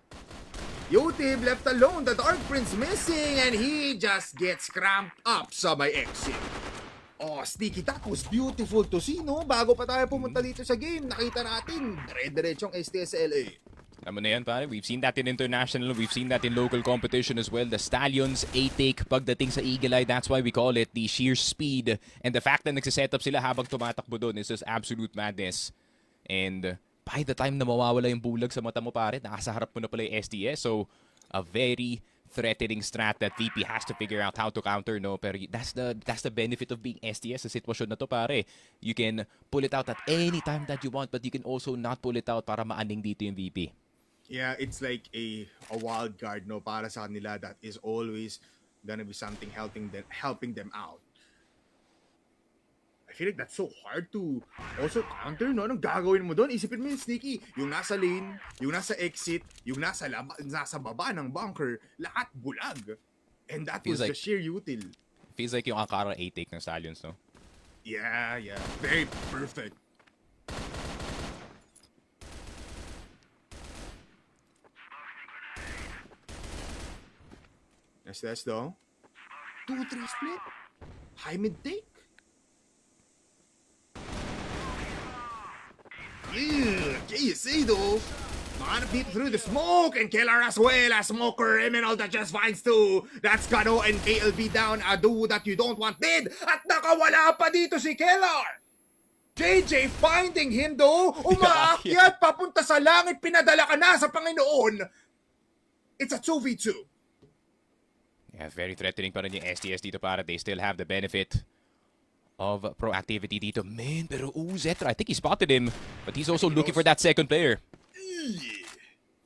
Yotib left alone, the Dark Prince missing, and he just gets cramped up sa may exit. Oh, Sneaky, that was beautiful to see, no? Bago pa tayo pumunta dito sa game, nakita natin, dire-diretsong STS LA. Alam mo na yan, pare. We've seen that in international. We've seen that in local competition as well. The Stallions A-take pagdating sa Eagle Eye. That's why we call it the sheer speed. And the fact na nagsiset up sila habang tumatakbo doon is just absolute madness. And by the time na mawawala yung bulag sa mata mo, pare, nasa harap mo na pala yung STS. So, a very threatening strat that VP has to figure out how to counter, no? Pero that's the benefit of being STS sa sitwasyon na to, pare. You can pull it out at any time that you want, but you can also not pull it out para maaning dito yung VP. Yeah, it's like a wild card, no, para sa kanila that is always gonna be something helping them out. I feel like that's so hard to also counter, no? Anong gagawin mo doon? Isipin mo yung Sneaky, yung nasa lane, yung nasa exit, yung nasa baba ng bunker, lahat bulag. And that was the sheer util. Feels like yung Akara A-take ng Stallions, no? Yeah. Very perfect. SS though. 2-3 split. High mid take. Yeah, KSA though. Mana peep through the smoke and Killer as well as Smoker. Emerald that just finds two. That's Kano and KLB down. A duo that you don't want dead. At nakawala pa dito si Killer. JJ finding him though. Umaakyat papunta sa langit. Pinadala ka na sa Panginoon. It's a 2v2. Yeah, very threatening pa rin yung STS dito, para they still have the benefit of proactivity dito. Man, pero Zetra, I think he spotted him. But he's also looking for that second player.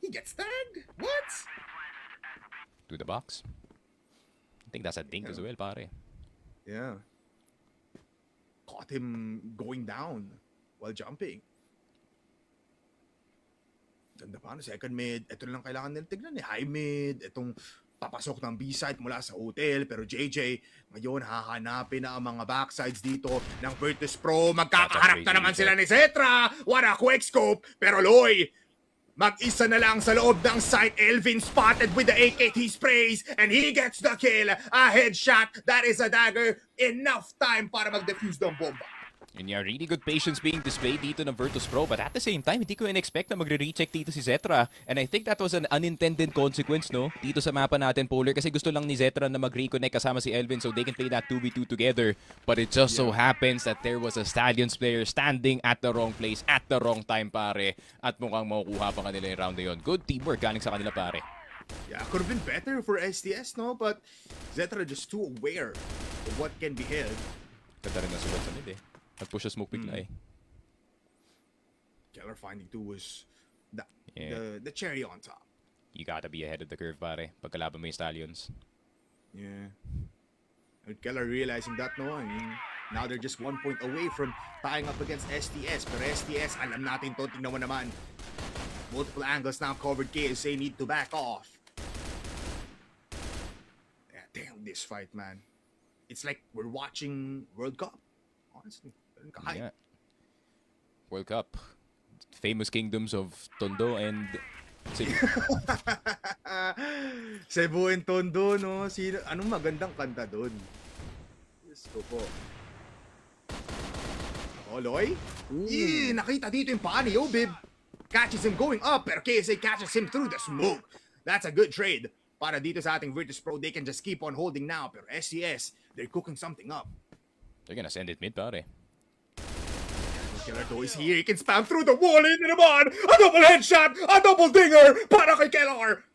He gets tagged? What? To the box. I think that's a dink as well, pare. Yeah. Caught him going down while jumping. Ganda pa, second mid. Ito lang kailangan nila tignan. High mid. Itong papasok ng B-side mula sa hotel. Pero JJ, ngayon hahanapin na ang mga backsides dito ng Virtus.pro. Magkakaharap na naman sila ni Zetra. What a quick scope. Pero Loy, mag-isa na lang sa loob ng site. Elvin spotted with the AK. He sprays and he gets the kill. A headshot. That is a dagger. Enough time para mag-defuse ng bomba. And yeah, really good patience being displayed dito ng Virtus.pro. But at the same time, hindi ko in-expect na magre-recheck dito si Zetra. And I think that was an unintended consequence, no? Dito sa mapa natin, Polar. Kasi gusto lang ni Zetra na mag-reconnect kasama si Elvin so they can play that 2v2 together. But it just so happens that there was a Stallions player standing at the wrong place at the wrong time, pare. At mukhang makukuha pa kanila yung round na yun. Good teamwork galing sa kanila, pare. Yeah, could have been better for STS, no? But Zetra just too aware of what can be held. Ganda rin na sulat sa mid, eh. Nag-push sa smoke bigla, eh. Keller finding two was the cherry on top. You gotta be ahead of the curve, pare. Pagkalaban mo yung Stallions. Yeah. And Keller realizing that, no? I mean, now they're just 1 point away from tying up against STS. Pero STS, alam natin to, tingnan mo naman. Multiple angles now covered. KSA need to back off. Yeah, damn this fight, man. It's like we're watching World Cup. Honestly. Yeah. World Cup. Famous kingdoms of Tondo and Cebu. Cebu and Tondo, no? Anong magandang kanta doon? Yes ko po. Oloy? Nakita dito yung paa ni Yobib. Catches him going up, pero KSA catches him through the smoke. That's a good trade. Para dito sa ating Virtus.pro, they can just keep on holding now. Pero SCS, they're cooking something up. They're gonna send it mid, pare. Killer Doe is here. He can spam through the wall. In naman! A double headshot! A double dinger! Para kay Keller!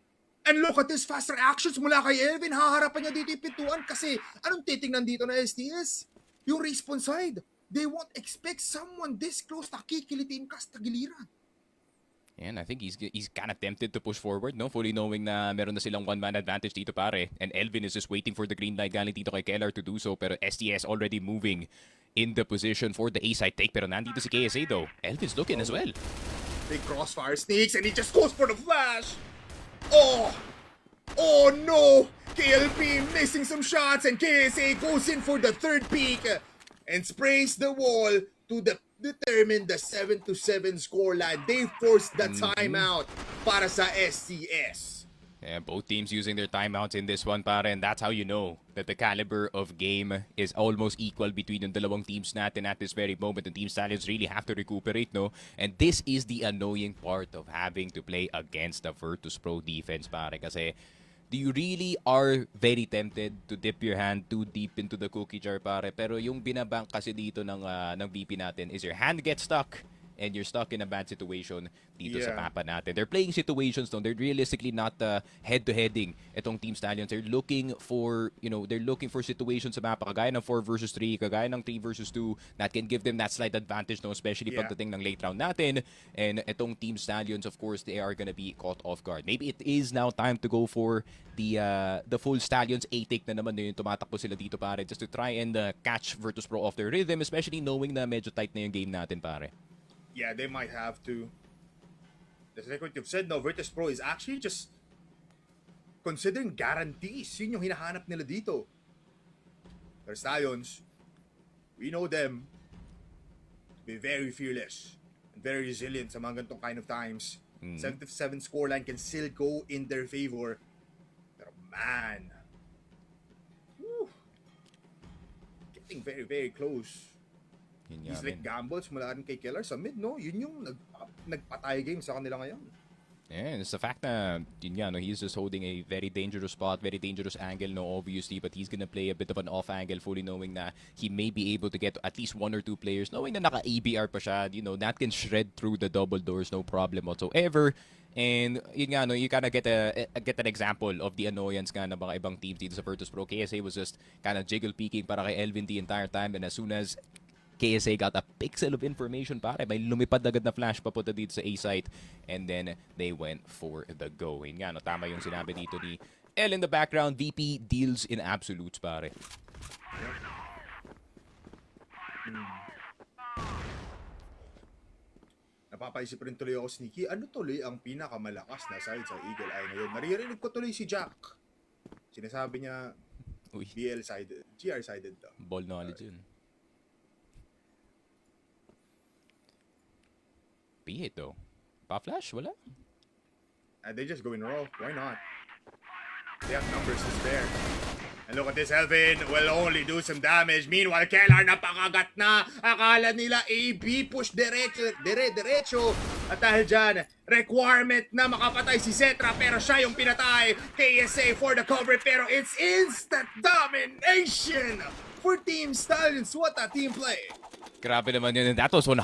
And look at this fast reactions mula kay Elvin. Haharapan niya dito yung pintuan kasi anong titingnan dito na STS? Yung respawn side. They won't expect someone this close na kikilitin ka sa tagiliran. And I think he's kind of tempted to push forward, no? Fully knowing na meron na silang one-man advantage dito, pare. And Elvin is just waiting for the green light galing dito kay Keller to do so. Pero STS already moving in the position for the A-side take. Pero nandito si KSA, though. Elvin's looking as well. Big crossfire sneaks and he just goes for the flash. Oh! Oh no! KLP missing some shots and KSA goes in for the third peak and sprays the wall to determine the 7-7 scoreline. They forced the timeout para sa SCS. Yeah, both teams using their timeouts in this one, pare, and that's how you know that the caliber of game is almost equal between the dalawang teams natin at this very moment. The Team Stallions really have to recuperate, no? And this is the annoying part of having to play against the Virtus.pro defense, pare, kasi you really are very tempted to dip your hand too deep into the cookie jar, pare. Pero yung binabank kasi dito ng VP natin is your hand gets stuck and you're stuck in a bad situation dito sa mapa natin. They're playing situations, no? They're realistically not head-to-heading itong Team Stallions. They're looking for, they're looking for situations sa mapa, kagaya ng 4 versus 3, kagaya ng 3 versus 2, that can give them that slight advantage, no? Especially pagdating ng late round natin. And itong Team Stallions, of course, they are gonna be caught off guard. Maybe it is now time to go for the full Stallions A-take na naman yung tumatakbo sila dito, pare, just to try and catch Virtus.pro off their rhythm, especially knowing na medyo tight na yung game natin, pare. Yeah, they might have to. Just like what you've said, no, Virtus.pro is actually just considering guarantees. Yun yung hinahanap nila dito. Pero Stallions, we know them to be very fearless and very resilient sa mga ganitong kind of times. 7-7 scoreline can still go in their favor. Pero man, getting very, very close. He's like gambles mula rin kay Keller sa mid, no? Yun yung nagpatay game sa kanila ngayon. And it's the fact that he's just holding a very dangerous spot, very dangerous angle, no, obviously, but he's gonna play a bit of an off angle, fully knowing that he may be able to get at least 1 or 2 players, knowing na naka-ABR pa siya, that can shred through the double doors, no problem whatsoever. And you kind of get an example of the annoyance nga ng mga ibang teams dito sa Virtus.pro. KSA was just kind of jiggle peeking para kay Elvin the entire time, and as soon as KSA got a pixel of information, pare, may lumipad agad na flash papunta dito sa A site, and then they went for the go. Yun nga, tama yung sinabi dito ni L in the background. VP deals in absolutes, pare. Napapaisip rin tuloy ako, Sneaky, ano tuloy ang pinakamalakas na side sa Eagle Eye ngayon? Naririnig ko tuloy si Jack. Sinasabi niya, BL-sided, GR-sided daw. Ball knowledge yun. P-hit though. Pa-flash? Wala? And they just go in raw. Why not? They have numbers to spare. And look at this, Elvin will only do some damage. Meanwhile, Kellar napakagat na. Akala nila AB push diretso. At dahil dyan, requirement na makapatay si Zetra, pero siya yung pinatay. KSA for the cover, pero it's instant domination for Team Stallions. What a team play! Grabe naman yun. And that was 100%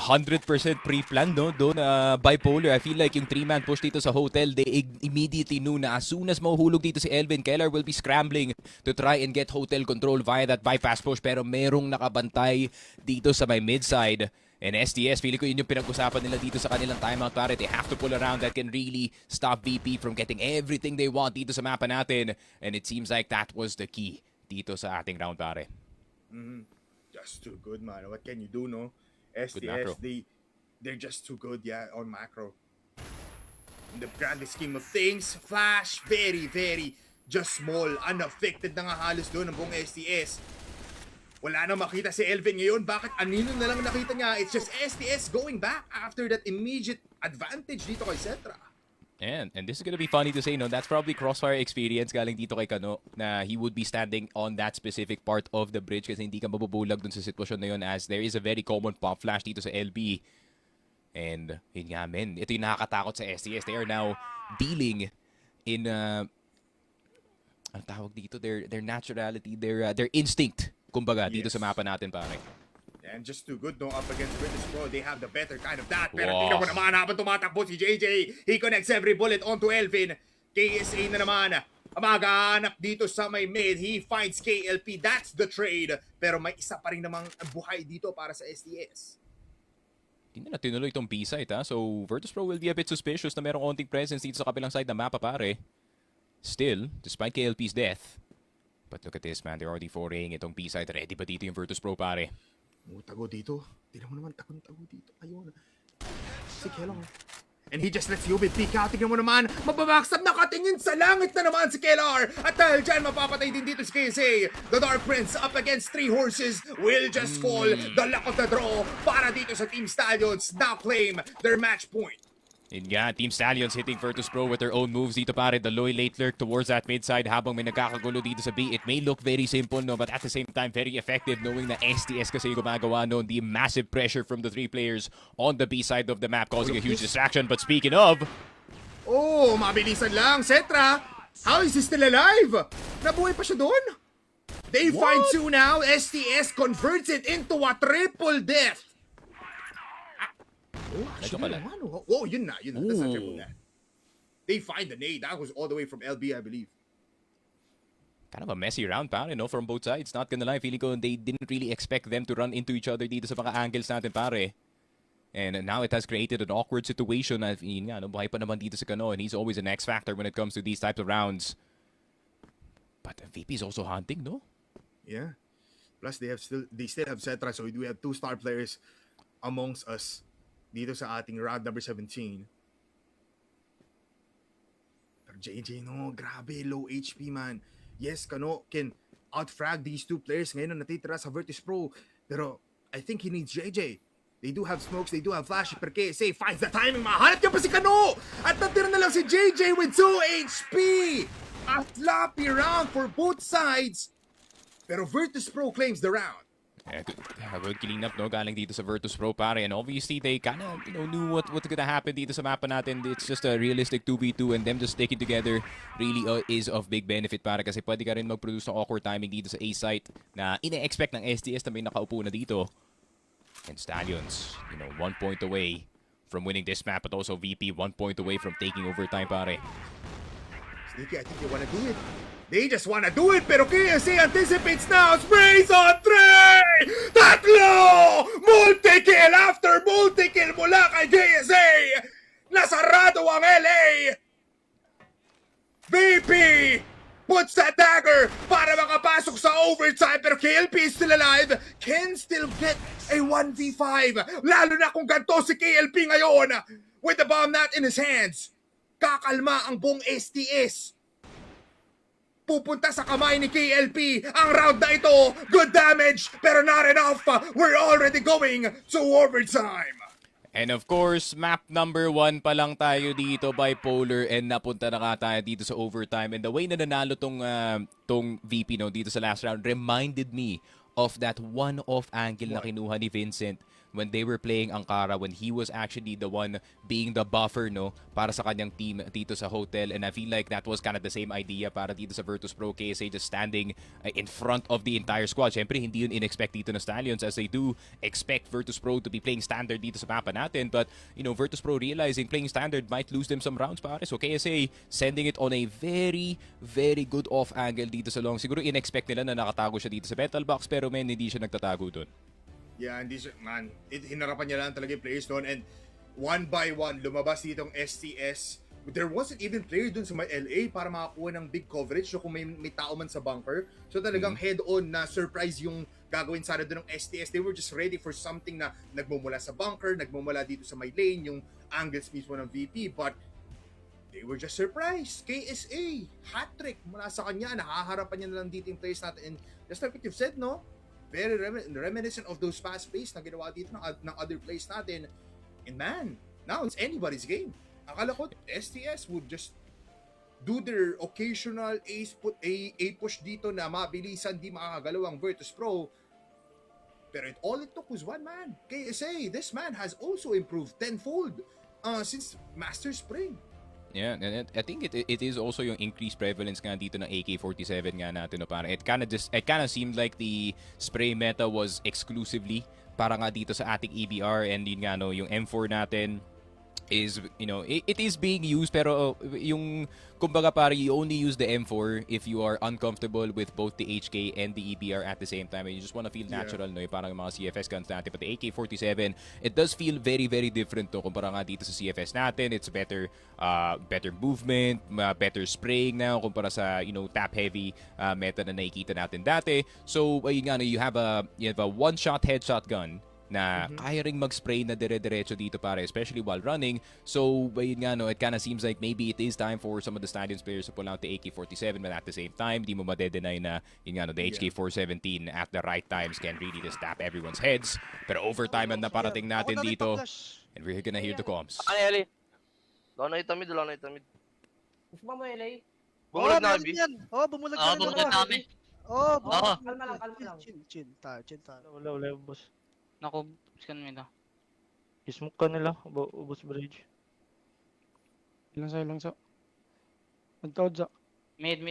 pre-planned, no? Doon, bipolar. I feel like yung 3-man push dito sa hotel, they immediately knew na as soon as mahuhulog dito si Elvin, Kellar will be scrambling to try and get hotel control via that bypass push. Pero merong nakabantay dito sa may mid-side. And SDS, feeling ko yun yung pinag-usapan nila dito sa kanilang timeout, pare. They have to pull around that can really stop VP from getting everything they want dito sa mapa natin. And it seems like that was the key dito sa ating round, pare. Just too good, man. What can you do, no? SDS, they're just too good, yeah, on macro. In the grand scheme of things, Flash, very, just small, unaffected na nga halos doon ng buong SDS. Wala na makita si Elvin ngayon. Bakit anino na lang nakita niya? It's just SDS going back after that immediate advantage dito kay Cetra. And this is gonna be funny to say, no? That's probably CROSSFIRE experience galing dito kay Kano na he would be standing on that specific part of the bridge kasi hindi ka mabubulag dun sa sitwasyon na yun as there is a very common pop flash dito sa LB. And yun nga, men, ito yung nakakatakot sa SDS. They are now dealing in ano tawag dito? Their naturality, their instinct, kumbaga, dito sa mapa natin, pare. And just too good, no, up against Virtus.pro. They have the better kind of that. Pero tingnan mo naman habang tumatakbo si JJ. He connects every bullet onto Elvin. KSA na naman. Magahanap dito sa may mid. He finds KLP. That's the trade. Pero may isa pa rin namang buhay dito para sa SDS. Hindi na tinuloy itong B-side, ha? So, Virtus.pro will be a bit suspicious na merong onting presence dito sa kabilang side ng mapa, pare. Still, despite KLP's death. But look at this, man. They're already foraying itong B-side. Ready ba dito yung Virtus.pro, pare? Tago dito. Tignan mo naman, tago dito. Ayun. Si Kellar. And he just lets Yubin peek out. Tignan mo naman, mababackstab, nakatingin sa langit na naman si Kellar. At dahil dyan, mapapatay din dito si KSA. The Dark Prince up against 3 horses will just fall. The luck of the draw para dito sa Team Stallions. Now claim their match point. Yun nga, Team Stallions hitting Virtus.pro with their own moves dito, pare. The Loy late lurk towards that mid side habang may nagkakagulo dito sa B. It may look very simple, no, but at the same time, very effective knowing na SDS kasi yung gumagawa noon. The massive pressure from the 3 players on the B side of the map causing a huge distraction. But speaking of... Oh, mabilisan lang. Cetra, how is he still alive? Nabuhay pa siya doon? They find 2 now. SDS converts it into a triple death. Oh, yun na. That's a triple death. They find the nade. That was all the way from LB, I believe. Kind of a messy round, pare, no, from both sides. Not gonna lie, feeling ko they didn't really expect them to run into each other dito sa mga angles natin, pare. And now it has created an awkward situation. Yun nga, no, buhay pa naman dito sa Kano, and he's always an X factor when it comes to these types of rounds. But VP is also hunting, no? Yeah. Plus, they still have Cetra, so we do have 2 star players amongst us dito sa ating round number 17. Pero JJ, no, grabe, low HP, man. Yes, Kano can outfrag these 2 players ngayon na natitira sa Virtus.pro. Pero I think he needs JJ. They do have smokes, they do have flash. Pero KSA finds the timing. Mahanap niya pa si Kano! At natira na lang si JJ with 2 HP! A floppy round for both sides. Pero Virtus.pro claims the round. Good clean up, no? Galing dito sa Virtus.pro, pare. And obviously, they kind of, knew what's gonna happen dito sa mapa natin. It's just a realistic 2v2 and them just sticking together really is of big benefit, pare. Kasi pwede ka rin mag-produce ng awkward timing dito sa A site na ine-expect ng STS na may nakaupo na dito. And Stallions, 1 point away from winning this map, but also VP 1 point away from taking over time, pare. Sneaky, I think they wanna do it. They just wanna do it, pero KSA anticipates now. Sprays on 3! Tatlo! Multi-kill after multi-kill mula kay KSA! Nasarado ang LA! VP puts that dagger para makapasok sa overtime, pero KLP is still alive, can still get a 1v5, lalo na kung ganito si KLP ngayon with the bomb knot in his hands. Kakalma ang buong STS. Pupunta sa kamay ni KLP ang round na ito. Good damage, pero not enough. We're already going to overtime. And of course, map number 1 pa lang tayo dito, bipolar, and napunta na nga tayo dito sa overtime. And the way na nanalo tong VP dito sa last round reminded me of that one-off angle na kinuha ni Vincent when they were playing Ankara, when he was actually the one being the buffer para sa kanyang team dito sa hotel. And I feel like that was kind of the same idea para dito sa Virtus.pro. KSA just standing in front of the entire squad. Siyempre, hindi yun in-expect dito na Stallions, as they do expect Virtus.pro to be playing standard dito sa mapa natin. But, Virtus.pro realizing playing standard might lose them some rounds, pare. So KSA sending it on a very, very good off angle dito sa long. Siguro in-expect nila na nakatago siya dito sa metal box, pero hindi siya nagtatago doon. Yeah, hindi siya, man, hinarapan niya lang talaga yung players doon, and one by one, lumabas ditong STS. There wasn't even player doon sa may LA para makakuha ng big coverage, so kung may tao man sa bunker. So talagang head-on na surprise yung gagawin sana doon ng STS. They were just ready for something na nagmumula sa bunker, nagmumula dito sa may lane, yung angles mismo ng VP, but they were just surprised. KSA, hat-trick mula sa kanya, nakaharapan niya na lang dito yung players natin. And just like what you've said, very reminiscent of those fast plays na ginawa dito ng other plays natin. And man, now it's anybody's game. Akala ko STS would just do their occasional ace put a push dito na mabilisan, di makakagalaw ang Virtus.pro. Pero all it took was one man. KSA, this man has also improved tenfold since Master Spring. Yeah, and I think it is also yung increased prevalence nga dito ng AK-47 nga natin, para it kind of seemed like the spray meta was exclusively para nga dito sa ating EBR, and yun nga yung M4 natin is, it is being used, pero yung kumbaga pare, you only use the M4 if you are uncomfortable with both the HK and the EBR at the same time, and you just want to feel natural, parang yung mga CFS guns natin. But the AK-47, it does feel very, very different kumpara nga dito sa CFS natin. It's better movement, better spraying now kumpara sa tap heavy meta na nakikita natin dati. So ayun nga, you have a one-shot headshot gun na kaya ring mag-spray na dire-diretso dito, pare, especially while running. So, yun nga, it kind of seems like maybe it is time for some of the Stallions players to pull out the AK-47, but at the same time, di mo ma-deny na, yun nga, the HK-417 at the right times can really just tap everyone's heads. Pero overtime ang naparating natin dito, and we're gonna hear the comms. Ano LA? Wala na itamid, wala na itamid. Gusto mo LA? Bumulag na, namin yan. Bumulag Oo, bumulag namin. Kalma lang. Chill tayo. Wala, boss. Naku, scan mo nila. Ismoke ka nila, ubos bridge. Ilang sa. Nagtawad sa. Mid.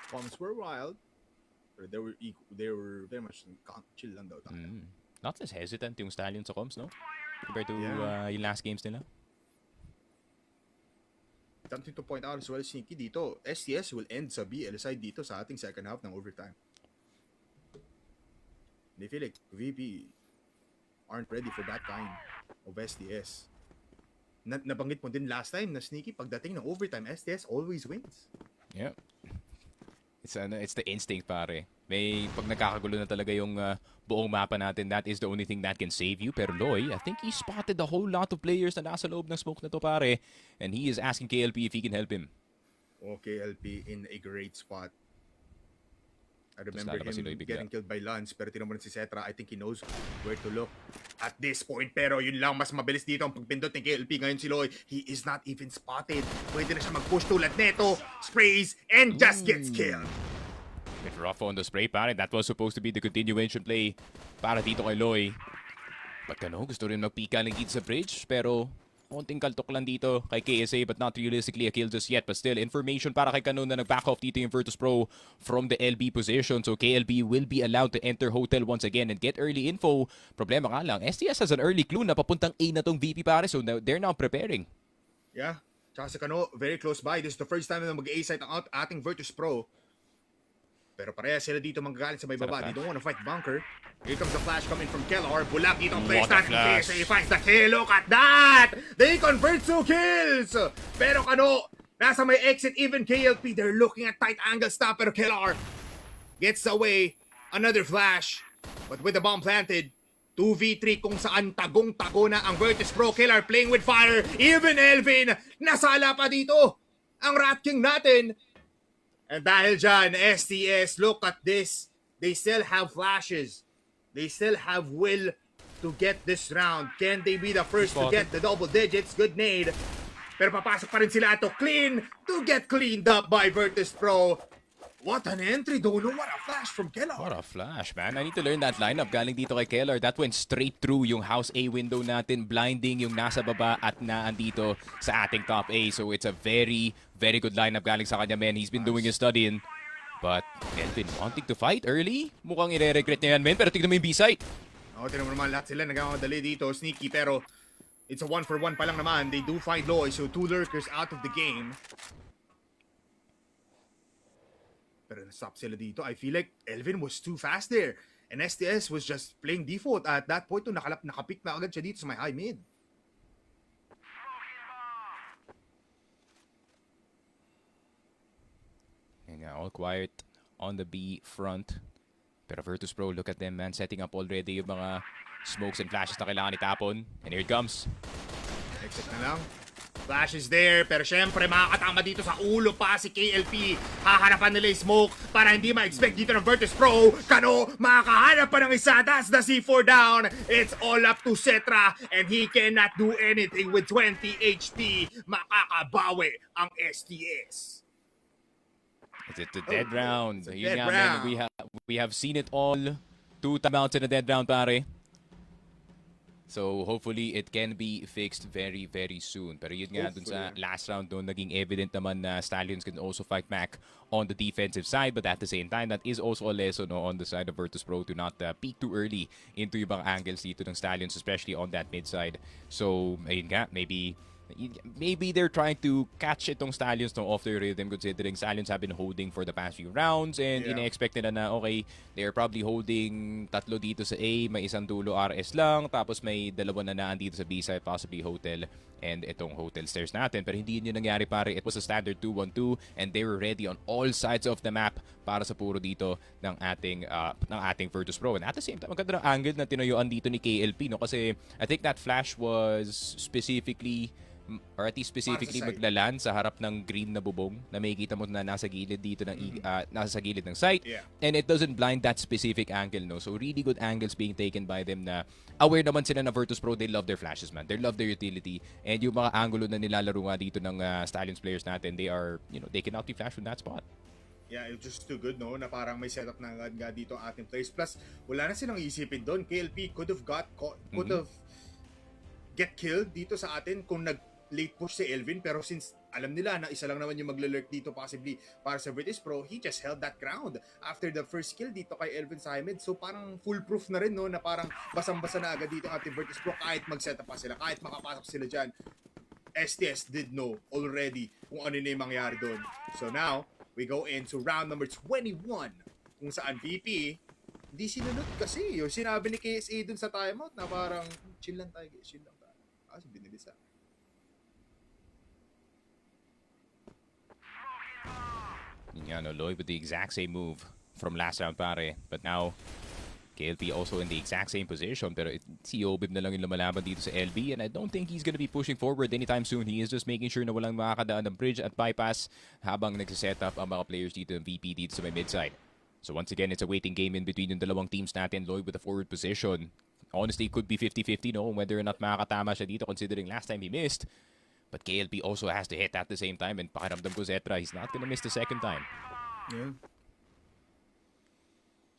Comms were wild, but they were very much chill lang daw. Not as hesitant yung Stallions sa comms, no? Compared to yung last games nila. Something to point out as well, Sneaky, dito, STS will end sa BL side dito sa ating second half ng overtime. They feel like VP aren't ready for that kind of STS. Nabanggit mo din last time na, Sneaky, pagdating ng overtime, STS always wins. Yeah. It's the instinct, pare. Pag nagkakagulo na talaga yung buong mapa natin, that is the only thing that can save you. Pero Loy, I think he spotted a whole lot of players na nasa loob ng smoke na to, pare. And he is asking KLP if he can help him. KLP in a great spot. I remember him getting killed by Lance, pero tinan mo rin si Cetra, I think he knows where to look at this point. Pero yun lang, mas mabilis dito ang pagpindot ni KLP. Ngayon si Loy, he is not even spotted. Pwede na siya mag-push tulad neto, sprays, and just gets killed. Bit rough on the spray pare. That was supposed to be the continuation play para dito kay Loy. But gusto rin magpika ng dito sa bridge. Pero konting kaltok lang dito kay KSA but not realistically a kill just yet. But still, information para kay Kano na nag-back off dito yung Virtus.pro from the LB position. So KLB will be allowed to enter hotel once again and get early info. Problema nga lang, STS has an early clue na papuntang A na tong VP pare. So they're now preparing. Yeah. Tsaka si Kano, very close by. This is the first time na mag-A site ang ating Virtus.pro. Pero pareha sila dito manggagaling sa may baba. They don't want to fight bunker. Here comes the flash coming from Kellar. Bulag dito ang place natin. KSA finds the kill. Look at that! They convert 2 kills! Pero Kano, nasa may exit. Even KLP, they're looking at tight angle stop. Pero Kellar gets away. Another flash. But with the bomb planted, 2v3 kung saan tagong-tago na ang Virtus.pro. Kellar playing with fire. Even Elvin, nasala pa dito. Ang Rat King natin. And dahil dyan, STS, look at this. They still have flashes. They still have will to get this round. Can they be the first to get the double digits? Good nade. Pero papasok pa rin sila ito. Clean to get cleaned up by Virtus.pro. What an entry, Dono. What a flash from Kellar. What a flash, man. I need to learn that lineup. Galing dito kay Kellar. That went straight through yung house A window natin, blinding yung nasa baba at naandito sa ating top A. So it's a very, very good lineup galing sa kanya, man. He's been doing his studying. But Elvin wanting to fight early. Mukhang ire-regret niya yan, man. Pero tignan mo yung B-site. Tignan mo naman lahat sila nagkamadali dito. Sneaky, pero it's a 1-for-1 pa lang naman. They do find Loy, so 2 lurkers out of the game. Pero na-stop sila dito. I feel like Elvin was too fast there. And STS was just playing default. At that point, nakapik na agad siya dito sa may high mid. And all quiet on the B front. Pero Virtus.pro, look at them, man. Setting up already yung mga smokes and flashes na kailangan itapon. And here it comes. Exit na lang. Flash is there, pero syempre makakatama dito sa ulo pa si KLP. Hahanapan nila yung smoke para hindi ma-expect dito ng Virtus.pro. Kano, makakahanap pa ng isa. That's the C4 down. It's all up to Cetra and he cannot do anything with 20 HP. Makakabawi ang STS. It's a dead round. It's a Yun dead nga, man, round. we have seen it all. 2 timeouts in a dead round, pare. So hopefully it can be fixed very, very soon. Pero yun nga, dun sa last round doon, naging evident naman na Stallions can also fight back on the defensive side. But at the same time, that is also a lesson on the side of Virtus.pro to not peek too early into yung mga angles dito ng Stallions, especially on that mid side. So ayun nga, maybe they're trying to catch itong Stallions no, off their rhythm, considering Stallions have been holding for the past few rounds and ina-expect nila na okay, they're probably holding 3 dito sa A, may isang dulo RS lang, tapos may 2 na naan dito sa B side, possibly hotel and itong hotel stairs natin. Pero hindi yun yung nangyari, pare. It was a standard 2-1-2 and they were ready on all sides of the map para sa puro dito ng ating Virtus.pro. And at the same time, maganda ng angle na tinayuan dito ni KLP, no? Kasi I think that flash was specifically maglalan sa harap ng green na bubong na makikita mo na nasa gilid dito ng nasa gilid ng site, and it doesn't blind that specific angle, no? So really good angles being taken by them na aware naman sila na Virtus.pro, they love their flashes, man. They love their utility, and yung mga angulo na nilalaro nga dito ng Stallions players natin, they are, they cannot be flash from that spot. Yeah, it was just too good, no? Na parang may setup na agad dito ang ating players. Plus, wala na silang isipin doon. KLP could have get killed dito sa atin kung late push si Elvin, pero since alam nila na isa lang naman yung maglalurk dito possibly para sa Virtus.pro, he just held that ground after the first kill dito kay Elvin sa mid. So parang foolproof na rin, no, na parang basang-basa na agad dito ating Virtus.pro kahit mag-setup pa sila, kahit makapasok sila dyan. STS did know already kung ano na yung mangyari doon. So now, we go into round number 21 kung saan VP hindi sinunod kasi yung sinabi ni KSA dun sa timeout na parang chill lang tayo, chill lang tayo. Kasi binilisa. Loy with the exact same move from last round, pare. But now, KLP also in the exact same position. Pero si Obib na lang yung lumalaban dito sa LB. And I don't think he's gonna be pushing forward anytime soon. He is just making sure na walang makakadaan ng bridge at bypass habang nagsiset up ang mga players dito ng VP dito sa may mid-side. So once again, it's a waiting game in between yung dalawang teams natin. Loy with the forward position. Honestly, it could be 50-50, no? Whether or not makakatama siya dito considering last time he missed. But KLP also has to hit at the same time, and pakiramdam ko Zetra, he's not gonna miss the second time. Yeah.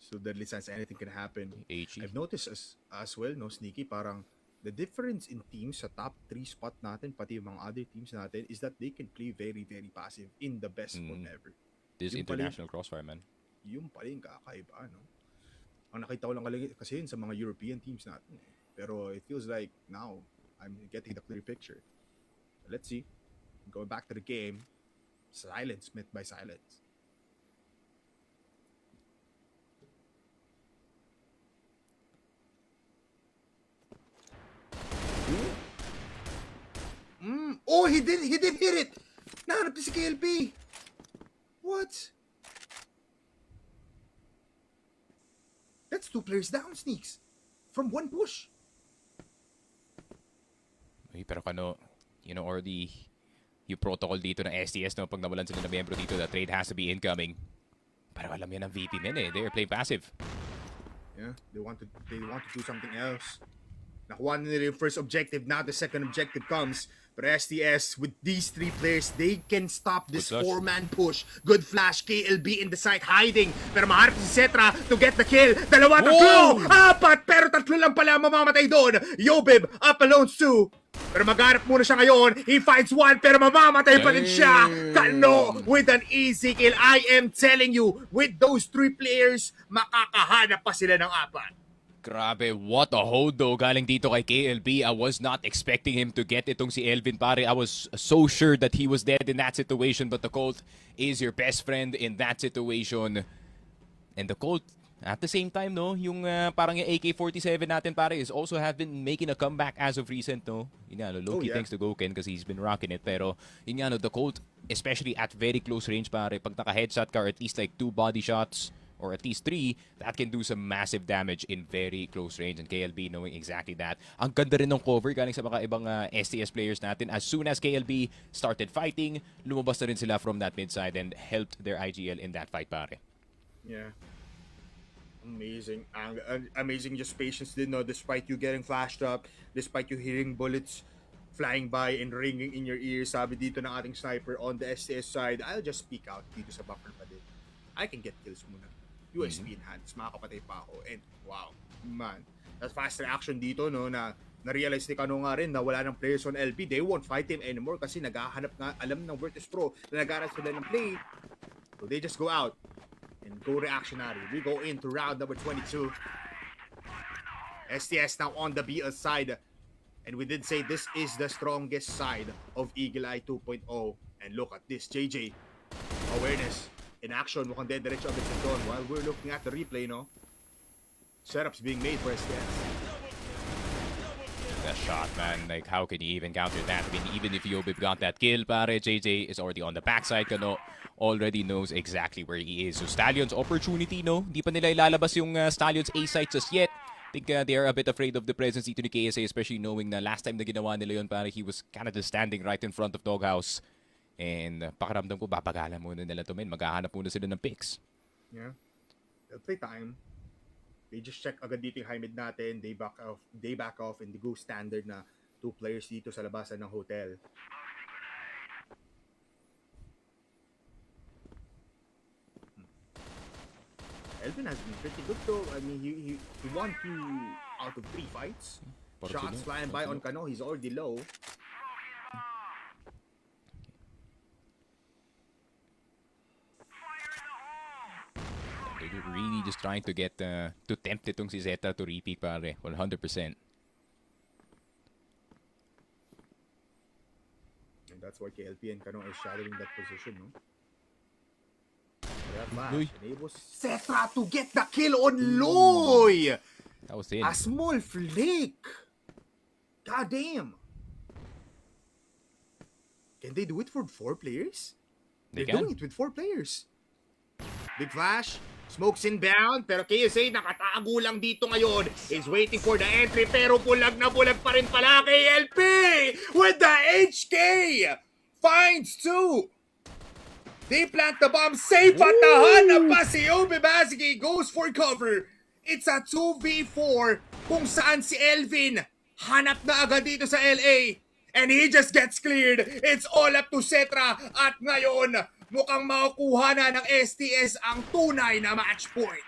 So deadly sense, anything can happen. HE. I've noticed as well, no, Sneaky, parang the difference in teams sa top 3 spot natin, pati yung mga other teams natin, is that they can play very, very passive in the best mode ever. This Yung pala international crossfire, man. Yung pala yung kakaiba, no? Ang nakita ko lang kasi yun sa mga European teams natin. Eh. Pero it feels like now, I'm getting the clear picture. So let's see. Going back to the game, silence met by silence. Oh, he did hit it. Nahanap niya si KLP. What? That's 2 players down, Sneaks. From 1 push. Uy, pero kano, or yung protocol dito ng STS, no, pag nawalan sila ng miyembro dito, the trade has to be incoming. Pero alam yan ng VP men eh. They're playing passive. Yeah, they want to do something else. Nakuha na nila yung first objective. Now the second objective comes. But STS, with these 3 players, they can stop this Good flash. 4-man push. Good flash. KLB in the site hiding. Pero maharap si Cetra to get the kill. 2, 3, 4. Pero 3 lang pala mamamatay doon. Yobib up alone 2. Pero magharap muna siya ngayon. He finds 1 pero mamamatay pa din siya. Kano with an easy kill. I am telling you, with those 3 players, makakahanap pa sila ng 4. Grabe, what a hold though galing dito kay KLB. I was not expecting him to get itong si Elvin, pare. I was so sure that he was dead in that situation, but the Colt is your best friend in that situation. And the Colt, at the same time, no, yung parang yung AK-47 natin, pare, is also have been making a comeback as of recent, no? Yun nga, no, low-key thanks to Goken kasi he's been rocking it. Pero, yun nga, no, the Colt, especially at very close range, pare, pag naka-headshot ka or at least like 2 body shots, or at least 3, that can do some massive damage in very close range. And KLB knowing exactly that. Ang ganda rin ng cover galing sa mga ibang STS players natin. As soon as KLB started fighting, lumabas na rin sila from that mid side and helped their IGL in that fight, pare. Yeah. Amazing. Amazing just patience din, no? Despite you getting flashed up, despite you hearing bullets flying by and ringing in your ears, sabi dito ng ating sniper on the STS side, I'll just speak out dito sa buffer pa din. I can get kills muna. USP in hands, makakapatay pa ako. And wow, man. That's fast reaction dito, no, na na-realize ni Kano nga rin na wala ng players on LP. They won't fight him anymore kasi naghahanap nga, alam ng Virtus.pro na nag-aaral sila ng play. So they just go out and go reactionary. We go into round number 22. STS now on the BL side. And we did say this is the strongest side of Eagle Eye 2.0. And look at this, JJ. Awareness. In action, mukhang dead diretso agad sa doon. While we're looking at the replay, no? Setups being made for STS. That shot, man. Like, how can you even counter that? I mean, even if Yobib got that kill, pare, JJ is already on the backside. Kano already knows exactly where he is. So, Stallions opportunity, no? Di pa nila ilalabas yung Stallions A site just yet. I think they are a bit afraid of the presence dito ni KSA, especially knowing na last time na ginawa nila yun, pare, he was kind of just standing right in front of Doghouse. And pakiramdam ko, babagalan muna nila to, men. Maghahanap muna sila ng picks. Yeah. They'll play time. They just check agad dito yung high mid natin. They back off and they go standard na 2 players dito sa labasan ng hotel. Elvin has been pretty good though. I mean, he won 2 out of 3 fights. Shots flying by on Kano. He's already low. They're really just trying to get to tempt itong si Zeta to repeat, pare. 100%. And that's why KLP and Kano are shadowing that position, no? Uy. Enables Cetra to get the kill on Loy! That was in. A small flake! God damn! Can they do it for 4 players? They They're can. doing it with 4 players. Big flash. Smokes inbound, pero KSA nakatago lang dito ngayon. Is waiting for the entry, pero bulag na bulag pa rin pala KLP! With the HK! Finds 2! They plant the bomb, safe at nahanap pa si Obi Basigi, goes for cover. It's a 2v4 kung saan si Elvin hanap na agad dito sa LA. And he just gets cleared. It's all up to Cetra. At ngayon, mukhang makukuha na ng STS ang tunay na match point.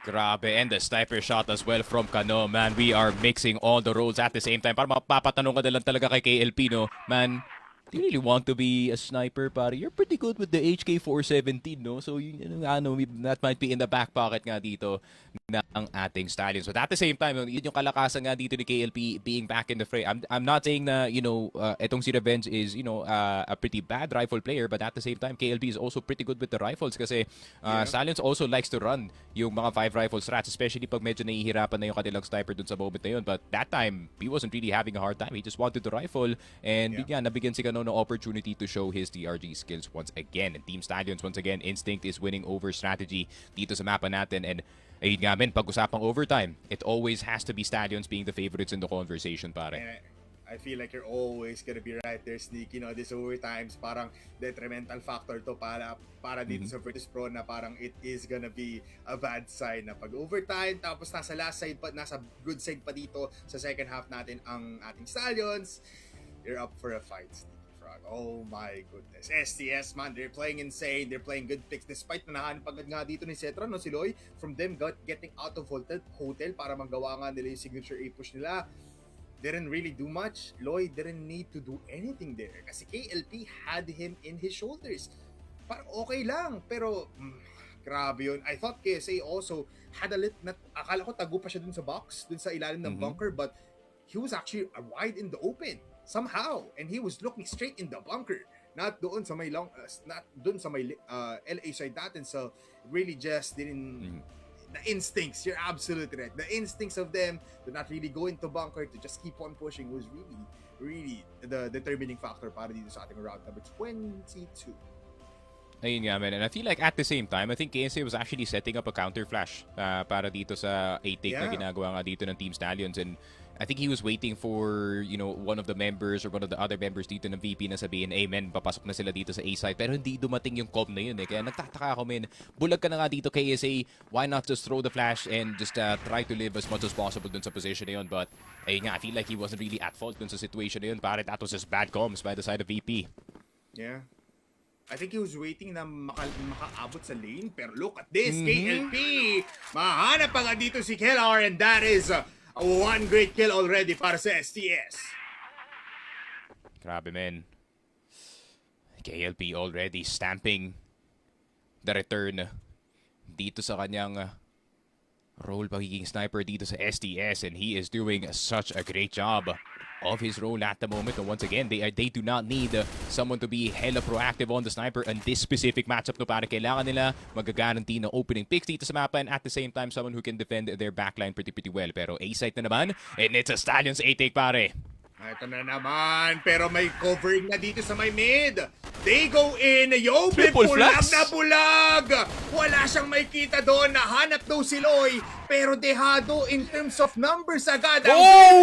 Grabe, and the sniper shot as well from Kano. Man, we are mixing all the roles at the same time. Para mapapatanong ka na lang talaga kay KLP, no? Man, do you really want to be a sniper, pare? You're pretty good with the HK417, no? So, that might be in the back pocket nga dito ng ating Stallions. But at the same time, yun yung kalakasan nga dito ni KLP being back in the fray. I'm not saying na, etong si Revenge is, a pretty bad rifle player, but at the same time, KLP is also pretty good with the rifles kasi Stallions also likes to run yung mga 5 rifle strats, especially pag medyo nahihirapan na yung kanilang sniper dun sa moment na yun. But that time, he wasn't really having a hard time. He just wanted the rifle, and bigyan, nabigyan si Kano ng opportunity to show his TRG skills once again. And Team Stallions, once again, instinct is winning over strategy dito sa mapa natin. And ayun nga men, pag-usapang overtime, it always has to be Stallions being the favorites in the conversation, pare. And I feel like you're always gonna be right there, Sneak. This overtimes parang detrimental factor to para dito sa Virtus.pro na parang it is gonna be a bad sign na pag overtime tapos nasa last side pa, nasa good side pa dito sa second half natin ang ating Stallions. You're up for a fight, Sneak. Oh my goodness. STS, man, they're playing insane. They're playing good picks despite na nahanap agad nga dito ni Cetra, no, si Loy, from them getting out of hotel para magawa nga nila yung signature A-push nila. Didn't really do much. Loy didn't need to do anything there kasi KLP had him in his shoulders. Parang okay lang, pero grabe yun. I thought KSA also had a akala ko tago pa siya dun sa box, dun sa ilalim ng bunker, but he was actually wide in the open somehow, and he was looking straight in the bunker, not doon sa may not doon sa may LA side natin. So really just didn't the instincts, you're absolutely right, the instincts of them to not really go into bunker, to just keep on pushing was really the determining factor para dito sa ating round number 22. Ayun nga, man. And I feel like at the same time, I think KSA was actually setting up a counter flash para dito sa 8-take na ginagawa nga dito ng Team Stallions. And I think he was waiting for, one of the members or one of the other members dito ng VP na sabihin, amen, papasok na sila dito sa A-side. Pero hindi dumating yung comm na yun eh. Kaya nagtataka ako, men. Bulag ka na nga dito kay KSA. Why not just throw the flash and just try to live as much as possible dun sa position na yun? But, ayun nga, I feel like he wasn't really at fault dun sa situation na yun. Pare, that was just bad comms by the side of VP. Yeah. I think he was waiting na makaabot sa lane. Pero look at this, KLP! Mahanap pa nga dito si Kellar, and that is one great kill already para sa STS. Grabe, men. KLP already stamping the return dito sa kanyang role pagiging sniper dito sa STS, and he is doing such a great job of his role at the moment. And once again, they do not need someone to be hella proactive on the sniper on this specific matchup, no, para kailangan nila mag-guarantee ng opening picks dito sa mapa, and at the same time someone who can defend their backline pretty well. Pero A-site na naman, and it's a Stallions A-take, pare. Ito na naman, pero may covering na dito sa may mid. They go in, yo, Triple bulag flash. na bulag! Wala siyang may kita doon, nahanap daw si Loy, pero dehado in terms of numbers agad ang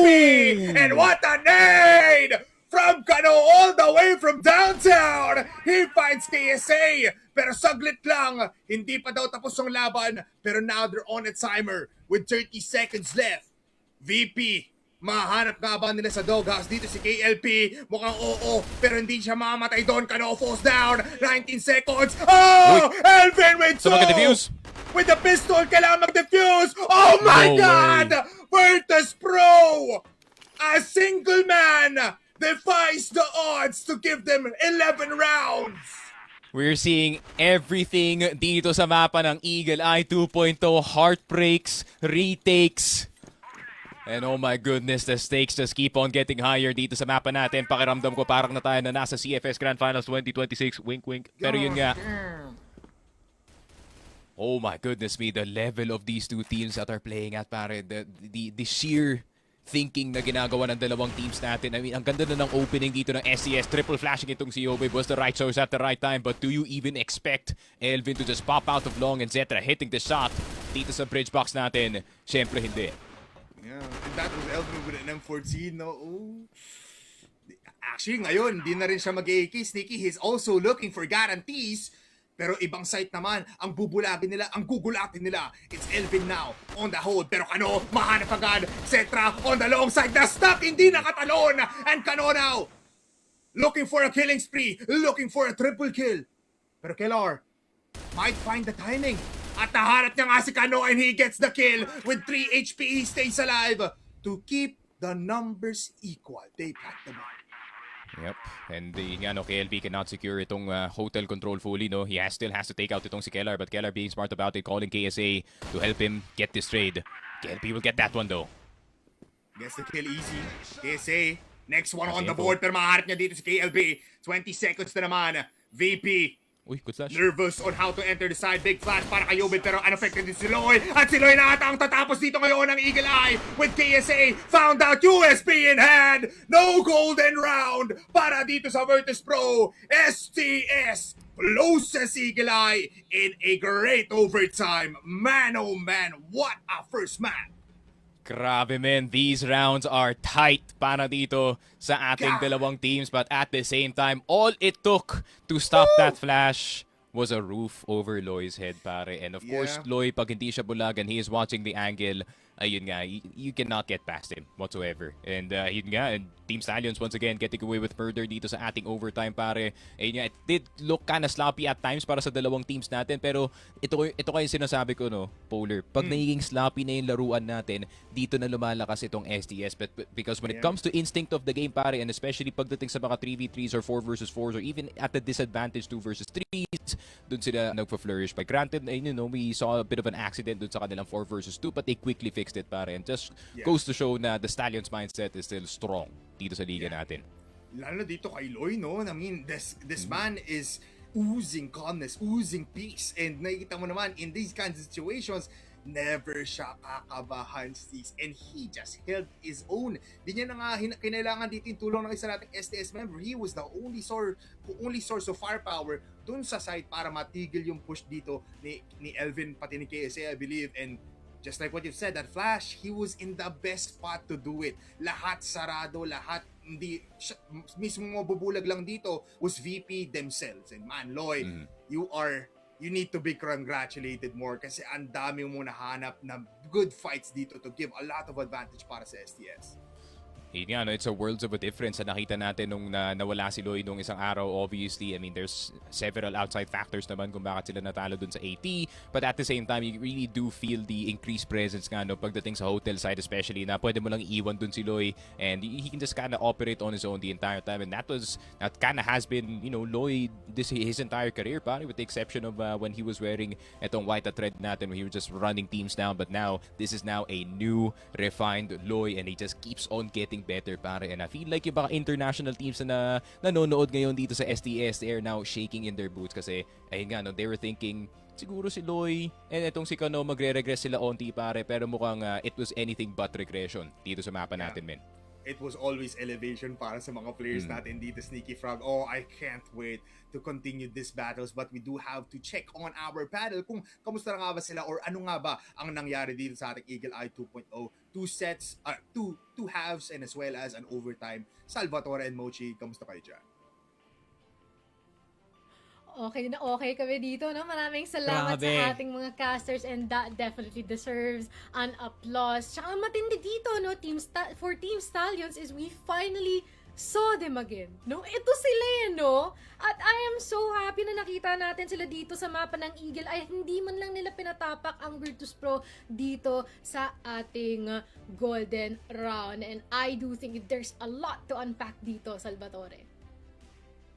VP! And what a nade! From Kano all the way from downtown, he finds KSA, pero saglit lang, hindi pa daw tapos ang laban, pero now they're on a timer with 30 seconds left. VP, mahanap nga ba nila sa doghouse dito si KLP? Mukhang oo, pero hindi siya mamamatay doon. Kano falls down. 19 seconds. Oh! Elvin with 2! Mag-defuse. With the pistol, kailangan mag-defuse. Oh my No God! Virtus.pro! A single man defies the odds to give them 11 rounds. We're seeing everything dito sa mapa ng Eagle Eye 2.0. Heartbreaks, retakes. And oh my goodness, the stakes just keep on getting higher dito sa mapa natin. Pakiramdam ko parang na tayo na nasa CFS Grand Finals 2026. Wink, wink. Pero yun nga. Oh my goodness me, the level of these two teams that are playing at, pare. The sheer thinking na ginagawa ng dalawang teams natin. I mean, ang ganda na ng opening dito ng SCS. Triple flashing itong si Yobe was the right choice at the right time. But do you even expect Elvin to just pop out of long and Zetra hitting the shot dito sa bridge box natin? Siyempre hindi. Yeah, and that was Elvin with an M14, no? Ooh. Actually, ngayon, di na rin siya mag-AK, Sneaky. He's also looking for guarantees. Pero ibang site naman, ang bubulagin nila, ang gugulatin nila. It's Elvin now, on the hold. Pero Kano, mahanap agad. Cetra, on the long side, na stuck, hindi nakatalon. And Kano now, looking for a killing spree, looking for a triple kill. Pero Kellar might find the timing. At nahanap niya nga si Kano and he gets the kill with 3 HP. He stays alive to keep the numbers equal. They pack the ball. Yep. And KLP cannot secure itong hotel control fully, no? He still has to take out itong si Kellar, but Kellar being smart about it, calling KSA to help him get this trade. KLP will get that one though. Gets the kill easy. KSA, next one on the board, pero maharap niya dito si KLB. 20 seconds na naman. VP, Uy, good slash. nervous on how to enter the side. Big flash para kay Yobin, pero unaffected din si Loy. At si Loy na ata ang tatapos dito ngayon ng Eagle Eye with KSA. Found out USP in hand. No golden round para dito sa Virtus.pro. STS closes Eagle Eye in a great overtime. Man, oh man, what a first match. Grabe men, these rounds are tight para dito sa ating dalawang teams, but at the same time, all it took to stop that flash was a roof over Loy's head, pare. And of course, Loy, pag hindi siya bulag and he is watching the angle, ayun nga, you cannot get past him whatsoever. And yun nga, and Team Stallions once again getting away with murder dito sa ating overtime, pare. Ayun nga, it did look kinda sloppy at times para sa dalawang teams natin, pero ito kayo sinasabi ko, no, Polar. Pag nagiging sloppy na yung laruan natin, dito na lumalakas itong STS. But because when it comes to instinct of the game, pare, and especially pagdating sa mga 3v3s or 4 versus 4s or even at the disadvantage 2 versus 3s, dun sila nagpa-flourish. But granted, you know, we saw a bit of an accident dun sa kanilang 4 versus 2, but they quickly fixed it, pare. And just goes to show na the Stallions mindset is still strong dito sa liga natin. Lalo na dito kay Loy, no? I mean, this man is oozing calmness, oozing peace. And nakikita mo naman, in these kinds of situations, never siya kakabahan, Steez. And he just held his own. Di niya na nga kinailangan dito yung tulong ng isa nating STS member. He was the only source of firepower dun sa side para matigil yung push dito ni Elvin, pati ni KSA, I believe. And just like what you said, that flash, he was in the best spot to do it. Lahat sarado, lahat hindi, mismo mabubulag lang dito was VP themselves. And man, Loy, you need to be congratulated more kasi ang dami mo nahanap na good fights dito to give a lot of advantage para sa STS. Yun nga, no, it's a worlds of a difference na nakita natin nung nawala si Loy nung isang araw. Obviously, I mean, there's several outside factors naman kung bakit sila natalo dun sa AT. But at the same time, you really do feel the increased presence nga, no, pagdating sa hotel side especially, na pwede mo lang iwan dun si Loy and he can just kind of operate on his own the entire time. And that kind of has been, you know, Loy his entire career, pare, with the exception of when he was wearing etong white at red natin, when he was just running teams down. But now, this is now a new, refined Loy and he just keeps on getting better, pare. And I feel like yung baka international teams na nanonood ngayon dito sa STS, they are now shaking in their boots kasi, ayun nga, no, they were thinking, siguro si Loy and itong si Kano magre-regress sila onti, pare, pero mukhang it was anything but regression dito sa mapa natin, men. It was always elevation para sa mga players natin dito, Sneaky Frog. Oh, I can't wait to continue these battles, but we do have to check on our battle kung kamusta na nga ba sila or ano nga ba ang nangyari dito sa ating Eagle Eye 2.0. Two sets, two halves and as well as an overtime. Salvatore and Mochi, kamusta kayo dyan? Okay na okay kami dito, no? Maraming salamat Grabe. sa ating mga casters and that definitely deserves an applause. Tsaka matindi dito, no? For Team Stallions is we finally saw them again, no? Ito sila yan, no? At I am so happy na nakita natin sila dito sa mapa ng Eagle ay hindi man lang nila pinatapak ang Virtus.pro dito sa ating golden round. And I do think there's a lot to unpack dito, Salvatore.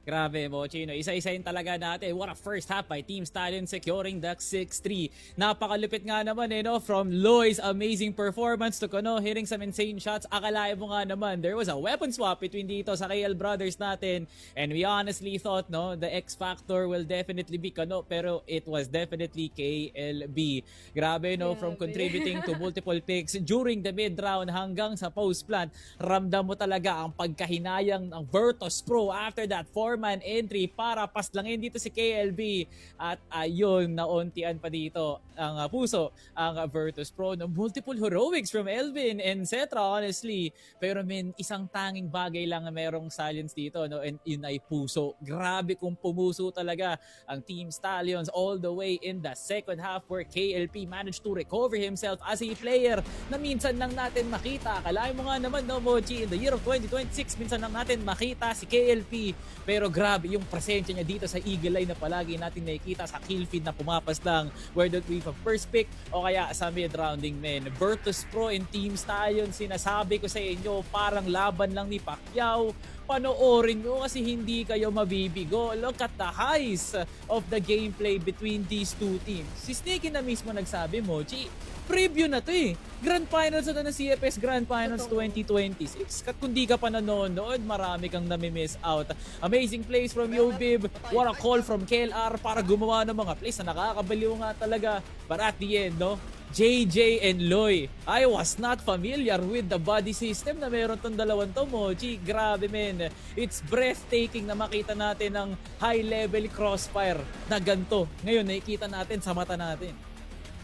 Grabe, Mochi, no? Isa-isayin talaga natin. What a first half by Team Stallions securing the 6-3. Napakalupit nga naman, no? From Loy's amazing performance to Kano hitting some insane shots. Akalain mo nga naman, there was a weapon swap between dito sa KL brothers natin. And we honestly thought, no, the X factor will definitely be Kano, pero it was definitely KLB. Grabe, no? From contributing to multiple picks during the mid-round hanggang sa post-plant, ramdam mo talaga ang pagkahinayang ng Virtus.pro after that 4-man entry para paslangin dito si KLB. At ayun, nauntian pa dito ang puso ang Virtus.pro. No, multiple heroics from Elvin and Cetra, honestly. Pero isang tanging bagay lang na merong Stallions dito, no? And yun ay puso. Grabe kung pumuso talaga ang Team Stallions all the way in the second half where KLP managed to recover himself as a player na minsan lang natin makita. Kalahin mo nga naman, no, Mochi, in the year of 2026, minsan lang natin makita si KLP. Pero Pero grabe yung presensya niya dito sa Eagle Eye na palagi natin nakikita sa kill feed na pumapas lang, whether it be for first pick o kaya sa mid-rounding men. Virtus.pro and Team Stallions, sinasabi ko sa inyo, parang laban lang ni Pacquiao. Panoorin nyo kasi hindi kayo mabibigo. Look at the highs of the gameplay between these two teams. Si Sneaky na mismo nagsabi, Mochi, preview na to eh. Grand Finals na ng CFS Grand Finals 2026. Kat kung di ka pa nanonood, marami kang nami-miss out. Amazing plays from Yobib. What a call from KLR para gumawa ng mga plays na nakakabaliw nga talaga. But at the end, no? JJ and Loy, I was not familiar with the body system na meron tong dalawang to, Mochi. Grabe men, it's breathtaking na makita natin ang high level crossfire na ganito. Ngayon nakikita natin sa mata natin.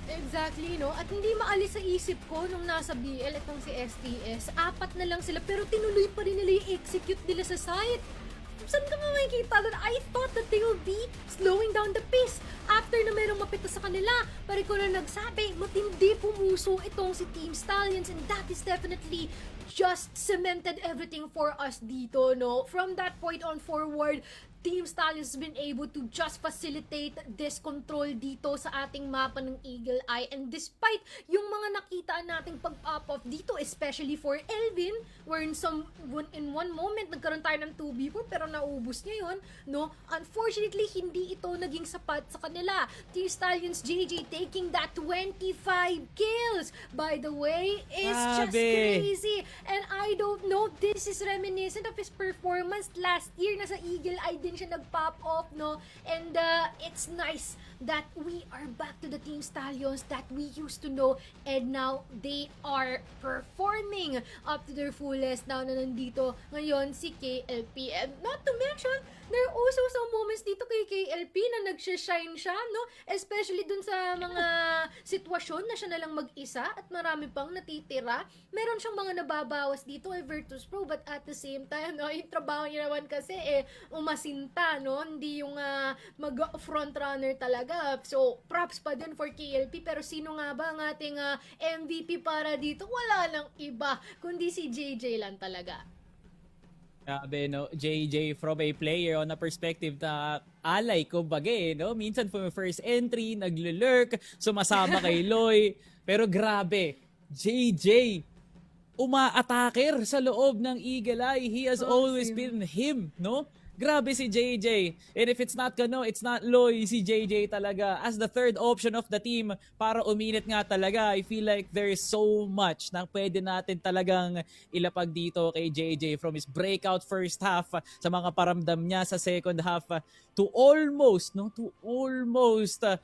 Exactly, no? At hindi maalis sa isip ko nung nasa BL itong si STS. 4 na lang sila pero tinuloy pa rin nila yung execute nila sa site. Saan ka makikita doon? I thought that they will be slowing down the pace after na merong mapita sa kanila. Pero ko na nagsabi, matindi pumuso itong si Team Stallions and that is definitely just cemented everything for us dito, no? From that point on forward, Team Stallions has been able to just facilitate this control dito sa ating mapa ng Eagle Eye. And despite yung mga nakita nating pag-pop off dito, especially for Elvin, where in one moment nagkaroon tayo ng 2v4 pero naubos niya yun, no? Unfortunately, hindi ito naging sapat sa kanila. Team Stallions JJ taking that 25 kills, by the way, is just crazy. And I don't know, this is reminiscent of his performance last year na sa Eagle Eye din siya nag-pop off, no? And it's nice that we are back to the Team Stallions that we used to know and now they are performing up to their fullest now na nandito ngayon si KLP. And not to mention, there are also some moments dito kay KLP na nagsishine siya, no? Especially dun sa mga sitwasyon na siya na lang mag-isa at marami pang natitira. Meron siyang mga nababawas dito kay Virtus.pro but at the same time, no, yung trabaho niya naman kasi umasinta, no? Hindi yung mag-front runner talaga. So, props pa din for KLP. Pero sino nga ba ang ating MVP para dito? Wala lang iba, kundi si JJ lang talaga. Grabe, no? JJ from a player on a perspective na alay ko bagay, no? Minsan from first entry, nagle-lurk, sumasama kay Loy. Pero grabe, JJ, uma-attacker sa loob ng Eagle Eye. He has always been him, no? Grabe si JJ. And if it's not Kano, it's not Loy, si JJ talaga. As the third option of the team para uminit nga talaga, I feel like there is so much na pwede natin talagang ilapag dito kay JJ from his breakout first half sa mga paramdam niya sa second half to almost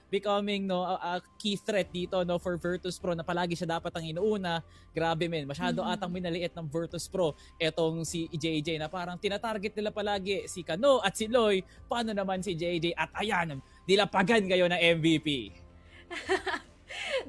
becoming a key threat dito for Virtus.pro na palagi siya dapat ang inuuna. Grabe men, masyado atang minaliit ng Virtus.pro etong si JJ na parang tinatarget nila palagi si Kano at si Loy. Paano naman si JJ? At ayan, dilapagan kayo ng MVP.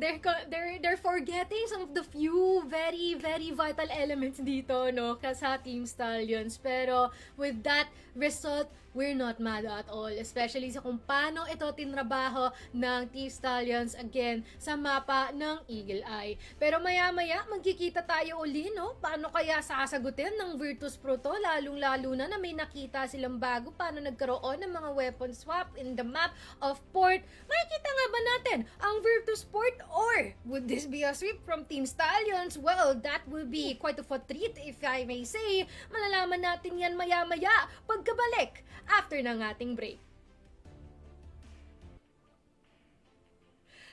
They're forgetting some of the few very vital elements dito, no, sa Team Stallions. Pero with that result, we're not mad at all, especially sa kung paano ito tinrabaho ng Team Stallions again sa mapa ng Eagle Eye. Pero maya-maya magkikita tayo uli, no? Paano kaya sasagutin ng Virtus.pro to, lalong-lalo na may nakita silang bago, paano nagkaroon ng mga weapon swap in the map of port. Makikita nga ba natin ang Virtus port or would this be a sweep from Team Stallions? Well, that will be quite of a treat if I may say. Malalaman natin yan maya-maya pagkabalik after ng ating break.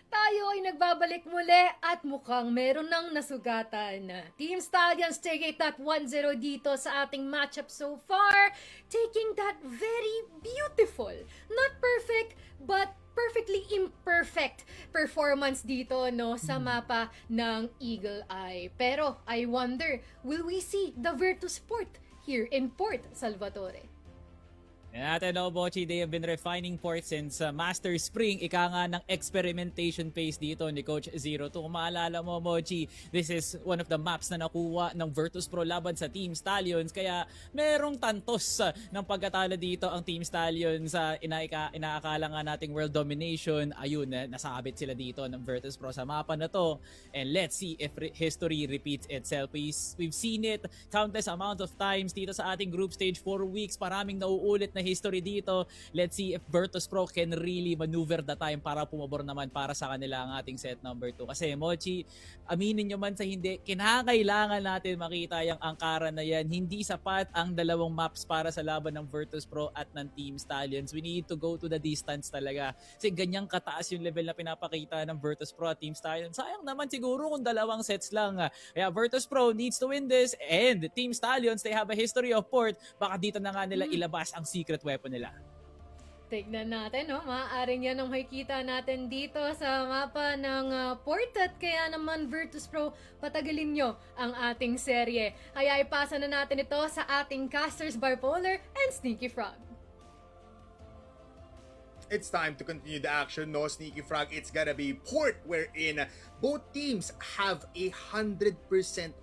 Tayo ay nagbabalik muli at mukhang meron ng nasugatan. Team Stallions taking that 1-0 dito sa ating matchup so far. Taking that very beautiful, not perfect, but perfectly imperfect performance dito, no, sa mapa ng Eagle Eye. Pero I wonder, will we see the Virtus port here in Port Salvatore? Yan natin, no, Bochi, they have been refining port since Master Spring. Ika nga ng experimentation phase dito ni Coach Zero. Kung maalala mo, Mochi, this is one of the maps na nakuha ng Virtus.pro laban sa Team Stallions. Kaya merong tantos ng pagkatalo dito ang Team Stallions. Inaakala nga nating world domination. Ayun, nasabit sila dito ng Virtus.pro sa mapa na to. And let's see if history repeats itself. We've seen it countless amount of times dito sa ating group stage, 4 weeks. Maraming nauulit na na history dito. Let's see if Virtus.pro can really maneuver the time para pumabor naman para sa kanila ang ating set number 2. Kasi Mochi, aminin nyo man sa hindi, kinakailangan natin makita yung angkaran na yan. Hindi sapat ang dalawang maps para sa laban ng Virtus.pro at ng Team Stallions. We need to go to the distance talaga. Kasi ganyang kataas yung level na pinapakita ng Virtus.pro at Team Stallions. Sayang naman siguro kung dalawang sets lang. Kaya Virtus.pro needs to win this, and Team Stallions, they have a history of port. Baka dito na nga nila ilabas ang secret weapon nila. Tignan natin, no? Maaaring yan ang makikita natin dito sa mapa ng port, at kaya naman Virtus.pro, patagalin nyo ang ating serye. Kaya ipasa na natin ito sa ating casters, Bipolar and Sneaky Frog. It's time to continue the action, no, Sneaky Frog. It's gonna be port wherein both teams have 100%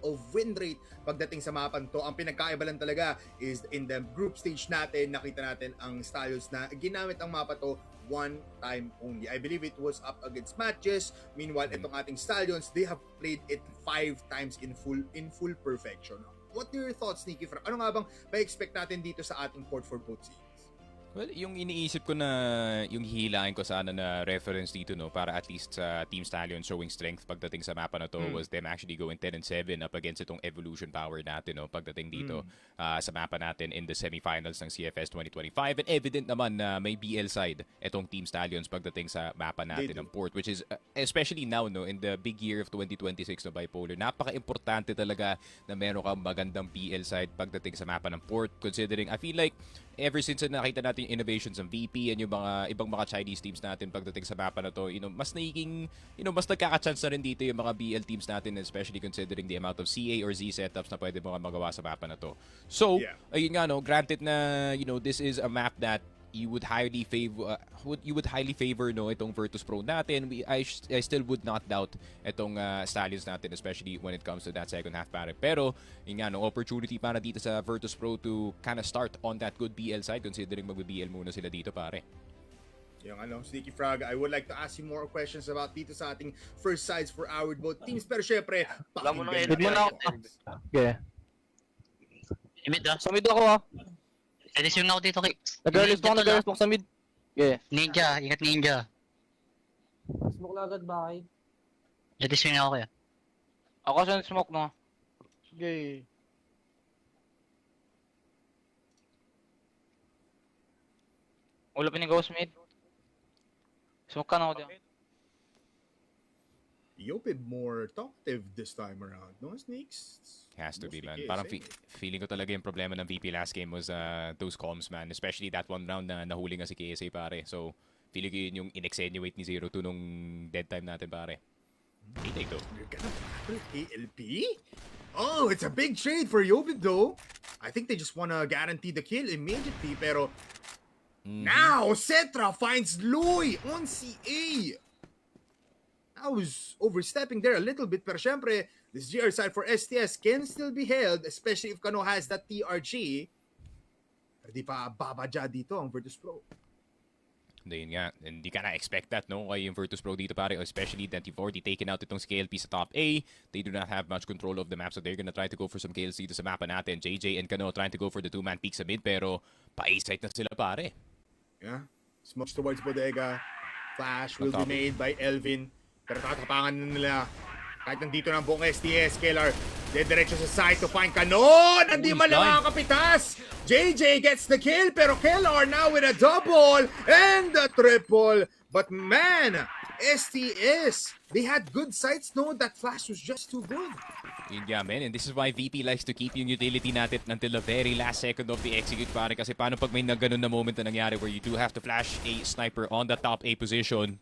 of win rate pagdating sa mapan to. Ang pinagkaiba lang talaga is in the group stage natin, nakita natin ang Stallions na ginamit ang mapa to one time only. I believe it was up against matches. Meanwhile, itong ating Stallions, they have played it 5 times in full perfection. What are your thoughts, Sneaky Frog? Ano nga bang pa-expect natin dito sa ating port for both teams? Well, yung iniisip ko na yung hihilahin ko sana na reference dito, no, para at least sa Team Stallions showing strength pagdating sa mapa na to was them actually going 10-7 up against itong evolution power natin, no, pagdating dito sa mapa natin in the semifinals ng CFS 2025. And evident naman na may BL side itong Team Stallions pagdating sa mapa natin ng port, which is especially now, no, in the big year of 2026 na Bipolar, napaka-importante talaga na meron kang magandang BL side pagdating sa mapa ng port, considering I feel like ever since na nakita natin yung innovations ng VP and yung mga ibang mga Chinese teams natin pagdating sa mapa na to, mas nagiging, mas nagkaka-chance na rin dito yung mga BL teams natin, especially considering the amount of CA or Z setups na pwede mga magawa sa mapa na to. So, ayun nga, no, granted na, this is a map that you would highly favor no itong Virtus.pro natin. I still would not doubt itong Stallions natin, especially when it comes to that second half pare. Pero yun nga, no, opportunity para dito sa Virtus.pro to kind of start on that good BL side, considering mag-BL muna sila dito pare. Yung Sneaky Frog, I would like to ask you more questions about dito sa ating first sides for our both teams. Pero syempre, Alam mo na pakinggan edit mo na ako. Okay. Mid ah. Sa mid ako Edisyon ako dito kay... Nag-smoke sa mid. Okay. Ninja, ingat ninja. Smoke na agad ba kayo? Edisyon ako kaya. Ako sa smoke no. Okay. Wala pa ni Ghost mid. Smoke ka na ako dyan. Yopid more talkative this time around, no, Sneaks? Has to be, man. Mostly Parang KSA. feeling ko talaga yung problema ng VP last game was those comms, man. Especially that one round na nahuli nga si KSA, pare. So, feeling ko yun yung in-extenuate ni 0-2 nung dead time natin, pare. Hey, take though. You're gonna battle KLP? Oh, it's a big trade for Yopid though. I think they just wanna guarantee the kill immediately, pero now Cetra finds Louie on CA. I was overstepping there a little bit, pero syempre, this GR side for STS can still be held, especially if Kano has that TRG. Di pa babadya dito ang Virtus.pro. Hindi nga, hindi ka na-expect that, no? Kaya yung Virtus.pro dito, pare, especially that you've already taken out itong KLP sa top A. They do not have much control of the map, so they're gonna try to go for some kills dito sa mapa natin. JJ and Kano trying to go for the two-man peak sa mid, pero pa-A-site na sila, pare. Yeah. Smokes towards Bodega. Flash will be made by Elvin. Pero tatapangan na nila. Kahit nandito na ang buong STS, Keller. Diretso sa side to find Kanon! Hindi man lang makakapitas! JJ gets the kill, pero Keller now with a double and a triple. But man, STS, they had good sights, no? That flash was just too good. Yeah, man, and this is why VP likes to keep yung utility natin until the very last second of the execute, pare. Kasi paano pag may ganun na moment na nangyari where you do have to flash a sniper on the top A position?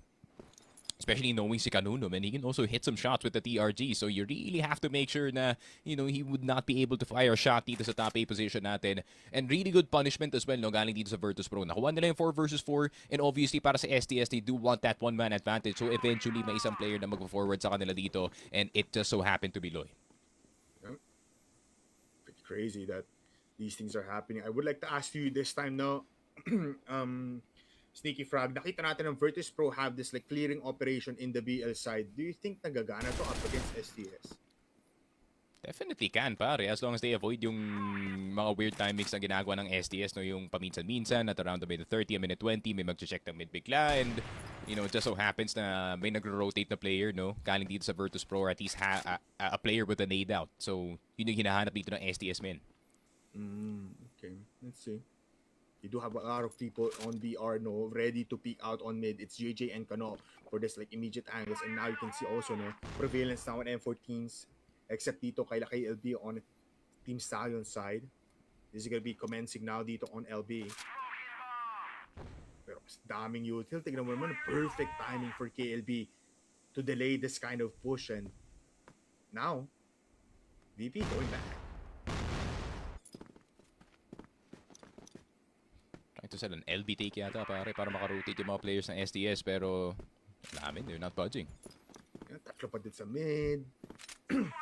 Especially knowing si Kanuno, man, he can also hit some shots with the TRG. So you really have to make sure na, he would not be able to fire a shot dito sa top A position natin. And really good punishment as well, no, galing dito sa Virtus.pro. Nakuha nila yung 4 versus 4. And obviously, para sa STS, they do want that one-man advantage. So eventually, may isang player na mag-forward sa kanila dito. And it just so happened to be Loy. Pretty crazy that these things are happening. I would like to ask you this time, no? Sneaky Frog, nakita natin ng Virtus.pro have this like clearing operation in the BL side. Do you think nagagana to up against STS? Definitely can, pare, as long as they avoid yung mga weird timings na ginagawa ng STS, no, yung paminsan-minsan at around the minute 30, a minute 20, may mag-check ng mid bigla, and you know, it just so happens na may nagro-rotate na player, no, galing dito sa Virtus.pro, or at least a player with a nade out. So, yun yung hinahanap dito ng STS, men. Okay, let's see. You do have a lot of people on BR, no, ready to peek out on mid. It's JJ and Kano for this like immediate angles, and now you can see also, no, prevalence now on M14s, except dito kay LB on Team Stallions side. This is gonna be commencing now dito on LB. Pero mas daming util. Tignan mo naman, perfect timing for KLB to delay this kind of push, and now VP going back. Trying to sell an LB take yata, pare, para makarotate yung mga players ng STS, pero namin, they're not budging. Tatlo pa din sa mid.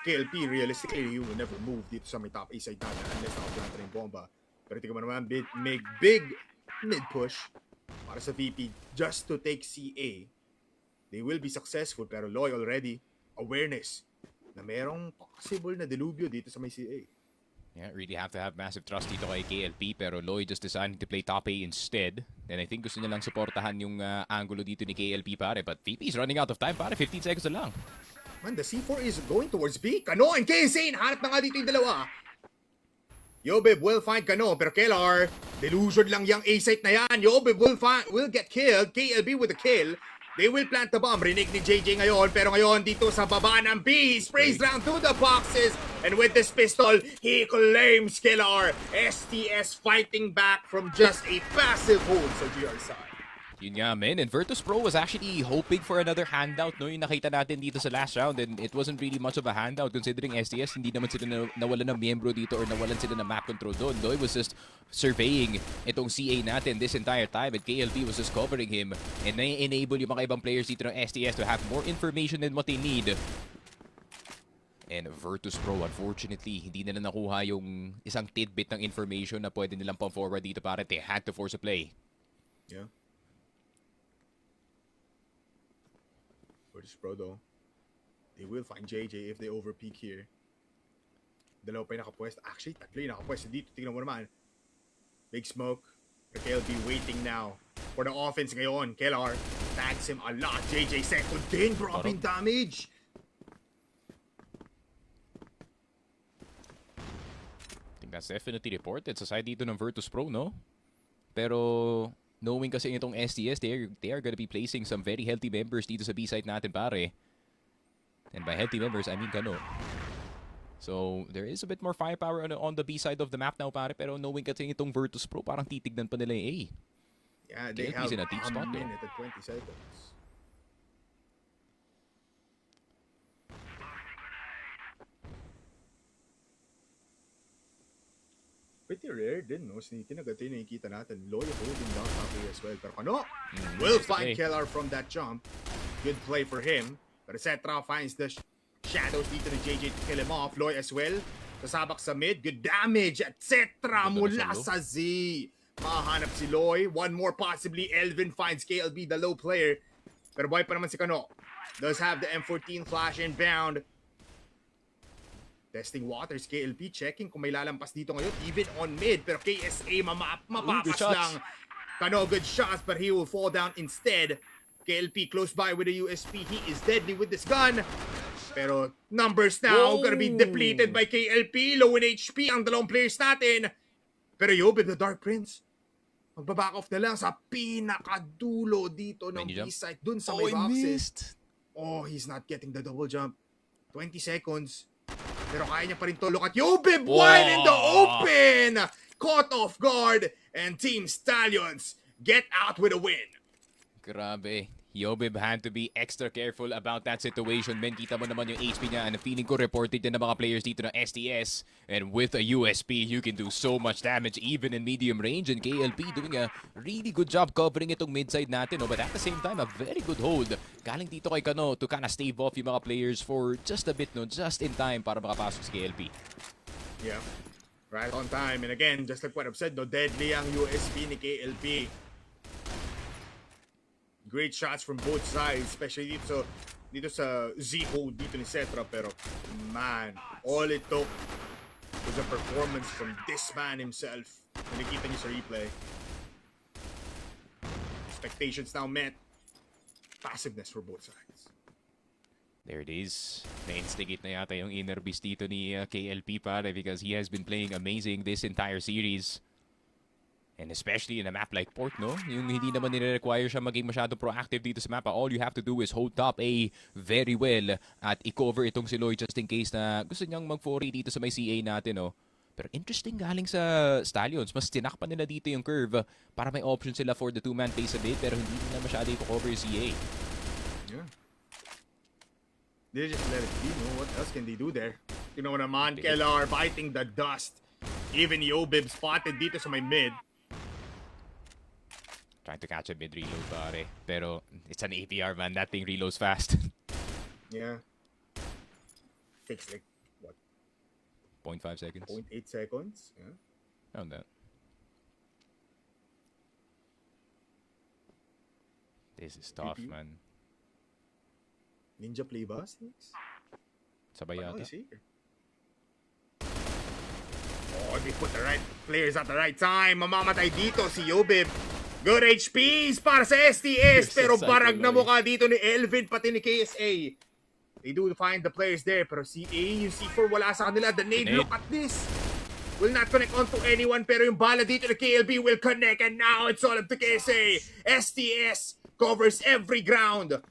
KLP, realistically, you will never move dito sa may top A side natin unless nakaplant na yung bomba. Pero tingnan mo naman, make big mid push para sa VP just to take CA. They will be successful, pero Loy already awareness na merong possible na delubyo dito sa may CA. Yeah, really have to have massive trust dito kay KLP, pero Lloyd just deciding to play top A instead. And I think gusto niya lang suportahan yung angulo dito ni KLP, pare. But VP is running out of time, pare. 15 seconds na lang. Man, the C4 is going towards B. Kano and KSA, hanap na nga dito yung dalawa. Yobib will find Kano, pero Kellar, delusion lang yung A-site na yan. Yobib will get killed. KLB with a kill. They will plant the bomb. Rinig ni JJ ngayon, pero ngayon dito sa baba ng B, he sprays down through the boxes, and with this pistol, he claims Kellar. STS fighting back from just a passive hold sa GR side. Yun nga, men. And Virtus.pro was actually hoping for another handout, no? Yung nakita natin dito sa last round, and it wasn't really much of a handout considering STS, hindi naman sila nawalan ng miyembro dito or nawalan sila ng map control doon. Loy was just surveying itong CA natin this entire time, and KLB was just covering him, and na-enable yung mga ibang players dito ng STS to have more information than what they need. And Virtus.pro, unfortunately, hindi nila nakuha yung isang tidbit ng information na pwede nilang pang-forward dito, para they had to force a play. Yeah. Virtus.pro though, they will find JJ if they overpeak here. Dalawa pa yung nakapwesto. Actually, tatlo yung nakapwesto dito. Tingnan mo naman. Big smoke. KLB waiting now for the offense ngayon. Kellar tags him a lot. JJ second din. Dropping damage. I think that's definitely reported sa side dito ng Virtus.pro, no? Pero knowing kasi itong STS, they are gonna be placing some very healthy members dito sa B-side natin, pare. And by healthy members, I mean Kano. So, there is a bit more firepower on the B-side of the map now, pare. Pero knowing kasi itong Virtus.pro, parang titignan pa nila yung A. Yeah, they KLP's have in a deep spot, a though. minute and 20 seconds. Pretty rare din, no? Sneaky na gato yung nakikita natin. Loy holding down top A as well. Pero Kano will find Kellar from that jump. Good play for him. Pero Cetra finds the shadows dito ni JJ to kill him off. Loy as well. Sasabak sa mid. Good damage at Cetra mula sa Z. Mahanap si Loy. One more possibly. Elvin finds KLB, the low player. Pero boy pa naman si Kano. Does have the M14 flash inbound. Testing waters, KLP checking kung may lalampas dito ngayon, even on mid, pero KSA mapapas lang. Kano, good shots, but he will fall down instead. KLP close by with a USP, he is deadly with this gun. Pero numbers now gonna be depleted by KLP, low in HP ang dalawang players natin. Pero Yobib, the Dark Prince, magbaback off na lang sa pinakadulo dito ng B-side, dun sa may boxes. Oh, he's not getting the double jump. 20 seconds. Pero kaya niya pa rin to. Look at Yobib, wide in the open! Caught off guard, and Team Stallions get out with a win. Grabe. Yobib had to be extra careful about that situation. Men, kita mo naman yung HP niya, and feeling ko reported din ng mga players dito ng STS. And with a USP, you can do so much damage even in medium range. And KLP doing a really good job covering itong mid-side natin. No? But at the same time, a very good hold. Galing dito kay Kano to kind of stave off yung mga players for just a bit, no? Just in time para makapasok si KLP. Yeah, right on time. And again, just like what I've said, no, deadly ang USP ni KLP. Great shots from both sides, especially dito dito sa Z-hold dito ni Cetra, pero man, all it took was a performance from this man himself. Nakikita niyo sa replay. Expectations now met. Passiveness for both sides. There it is. Na-instigate na yata yung inner beast dito ni KLP pare because he has been playing amazing this entire series. And especially in a map like Port, no? Yung hindi naman nire-require siya maging masyado proactive dito sa map. All you have to do is hold top A very well at i-cover itong si Lloyd just in case na gusto niyang mag-4 dito sa may CA natin, no? Pero interesting galing sa Stallions. Mas tinakpan nila dito yung curve para may option sila for the two-man face a bit pero hindi nila masyado i-cover yung CA. Yeah. They just let it be, no? What else can they do there? You know naman, Kellar biting the dust. Even Yobib spotted dito sa may mid. Trying to catch a mid reload pare. Pero it's an APR man. That thing reloads fast. Yeah. Takes like, what, 0.5 seconds. 0.8 seconds? Yeah. Around that. This is tough, GP. man. Ninja play ba? Snakes? Sabay Oh, yata. he's here. Oh, they put the right players at the right time. Mamamatay dito si Yobib. Good HPs para sa STS. Pero barag na mukha dito ni Elvin pati ni KSA. They do find the players there. Pero CA, yung C4 wala sa kanila. The nade, look at this. Will not connect onto anyone. Pero yung bala dito ni KLB will connect. And now it's all up to KSA. STS covers every ground.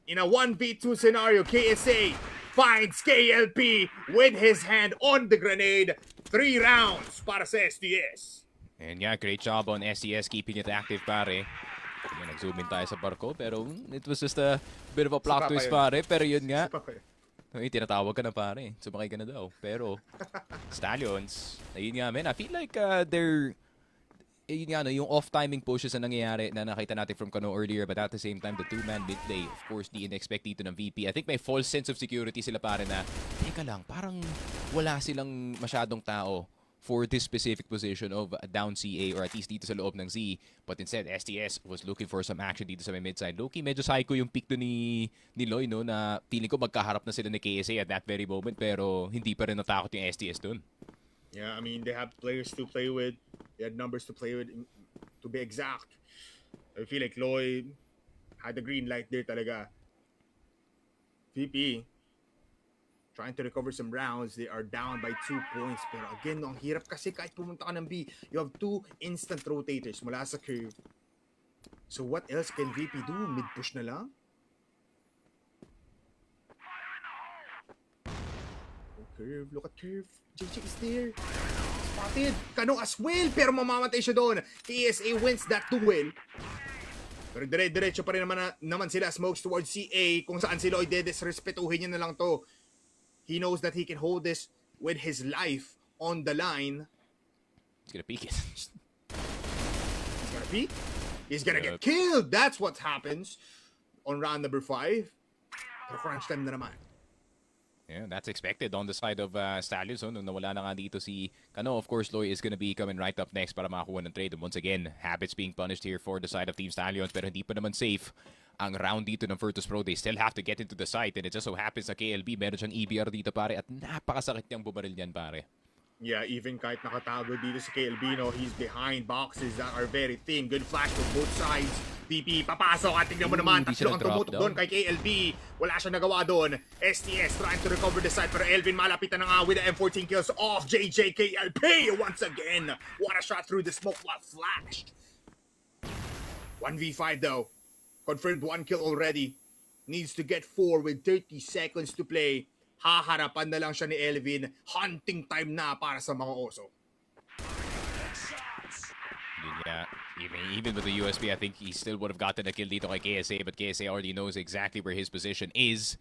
In a 1v2 scenario, KSA finds KLP with his hand on the grenade. 3 rounds para sa STS. And yeah, great job on SES keeping it active pare. Yan, nag-zoom in tayo sa barko pero it was just a bit of a plot Papa twist yun. pare. Pero yun nga, Okay. ay, tinatawag ka na pare. Sumakay ka na daw. Pero Stallions, ayun nga men, I feel like they're yun nga, no, yung off-timing pushes na nangyayari na nakita natin from Kano earlier, but at the same time, the two-man mid play, of course, di in-expect dito ng VP. I think may false sense of security sila pare na, teka lang, parang wala silang masyadong tao for this specific position of down CA or at least dito sa loob ng Z. But instead, STS was looking for some action dito sa may mid-side. Low-key, medyo psycho yung pick doon ni Loy, no, na feeling ko magkaharap na sila ni KSA at that very moment, pero hindi pa rin natakot yung STS doon. Yeah, I mean, they have players to play with. They had numbers to play with, to be exact. I feel like Lloyd had the green light there talaga. VP, trying to recover some rounds. They are down by 2 points. Pero again, no, ang hirap kasi kahit pumunta ka ng B, you have 2 instant rotators mula sa curve. So what else can VP do? Mid-push na lang? Oh, curve. Look at curve. JJ is there. Spotted. Kano as well, pero mamamatay siya doon. KSA wins that duel. Pero dire-diretso pa rin naman sila. Smokes towards CA. Kung saan si Lloyd disrespetuhin niya na lang to. He knows that he can hold this with his life on the line. He's gonna peek it. He's gonna peek. He's gonna get killed. That's what happens on round number 5. Pero crunch time na naman. Yeah, that's expected on the side of Stallions. Nung nawala na nga dito si Kano, of course, Loy is gonna be coming right up next para makakuha ng trade. And once again, habits being punished here for the side of Team Stallions. Pero hindi pa naman safe ang round dito ng Virtus.pro. They still have to get into the site. And it just so happens na KLB, meron siyang EBR dito pare. At napakasakit niyang bumaril niyan pare. Yeah, even kahit nakatago dito si KLB, no, he's behind boxes that are very thin. Good flash from both sides. VP, papasok at tingnan mo naman. Hindi siya Tatlo ang na-drop tumutok doon kay KLB. Wala siya nagawa doon. STS trying to recover the side. Pero Elvin malapitan na nga with the M14 kills off JJ KLP once again. What a shot through the smoke while flashed. 1v5 though. Confirmed 1 kill already. Needs to get 4 with 30 seconds to play. Haharapan na lang siya ni Elvin. Hunting time na para sa mga oso. Yeah, even with the USB, I think he still would have gotten a kill dito kay KSA, but KSA already knows exactly where his position is.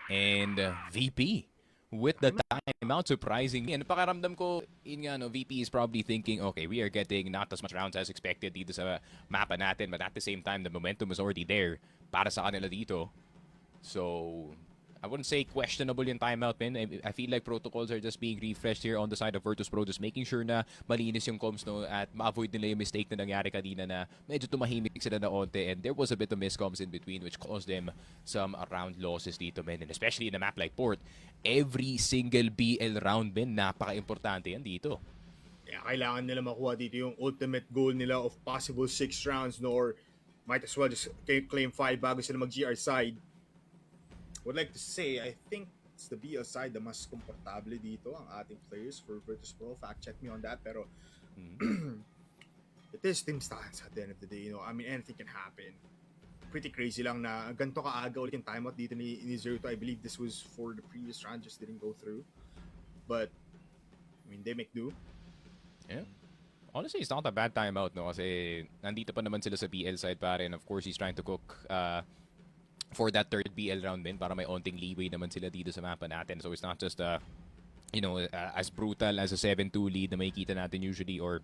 And VP with the timeout, surprisingly. And pakaramdam ko, yun nga, no, VP is probably thinking, okay, we are getting not as much rounds as expected dito sa mapa natin, but at the same time, the momentum was already there para sa kanila dito. So, I wouldn't say questionable yung timeout, man. I feel like protocols are just being refreshed here on the side of Virtus.pro, just making sure na malinis yung comms, no, at ma-avoid nila yung mistake na nangyari kanina na medyo tumahimik sila na onte, and there was a bit of miscoms in between which caused them some round losses dito, man. And especially in a map like Port, every single BL round, man, napaka-importante yan dito. Yeah, kailangan nila makuha dito yung ultimate goal nila of possible 6 rounds, no, or might as well just claim 5 bago sila mag-GR side. Would like to say, I think it's the BL side na mas komportable dito ang ating players for Virtus.pro. Fact check me on that, pero it is Team Stallions at the end of the day. You know, I mean, anything can happen. Pretty crazy lang na ganito kaaga ulit yung timeout dito ni Zero. I believe this was for the previous round, just didn't go through. But, I mean, they make do. Yeah. Honestly, it's not a bad timeout, no? Kasi nandito pa naman sila sa BL side, pare. And of course, he's trying to cook for that third BL round din para may onting leeway naman sila dito sa mapa natin. So it's not just as brutal as a 7-2 lead na makikita natin usually, or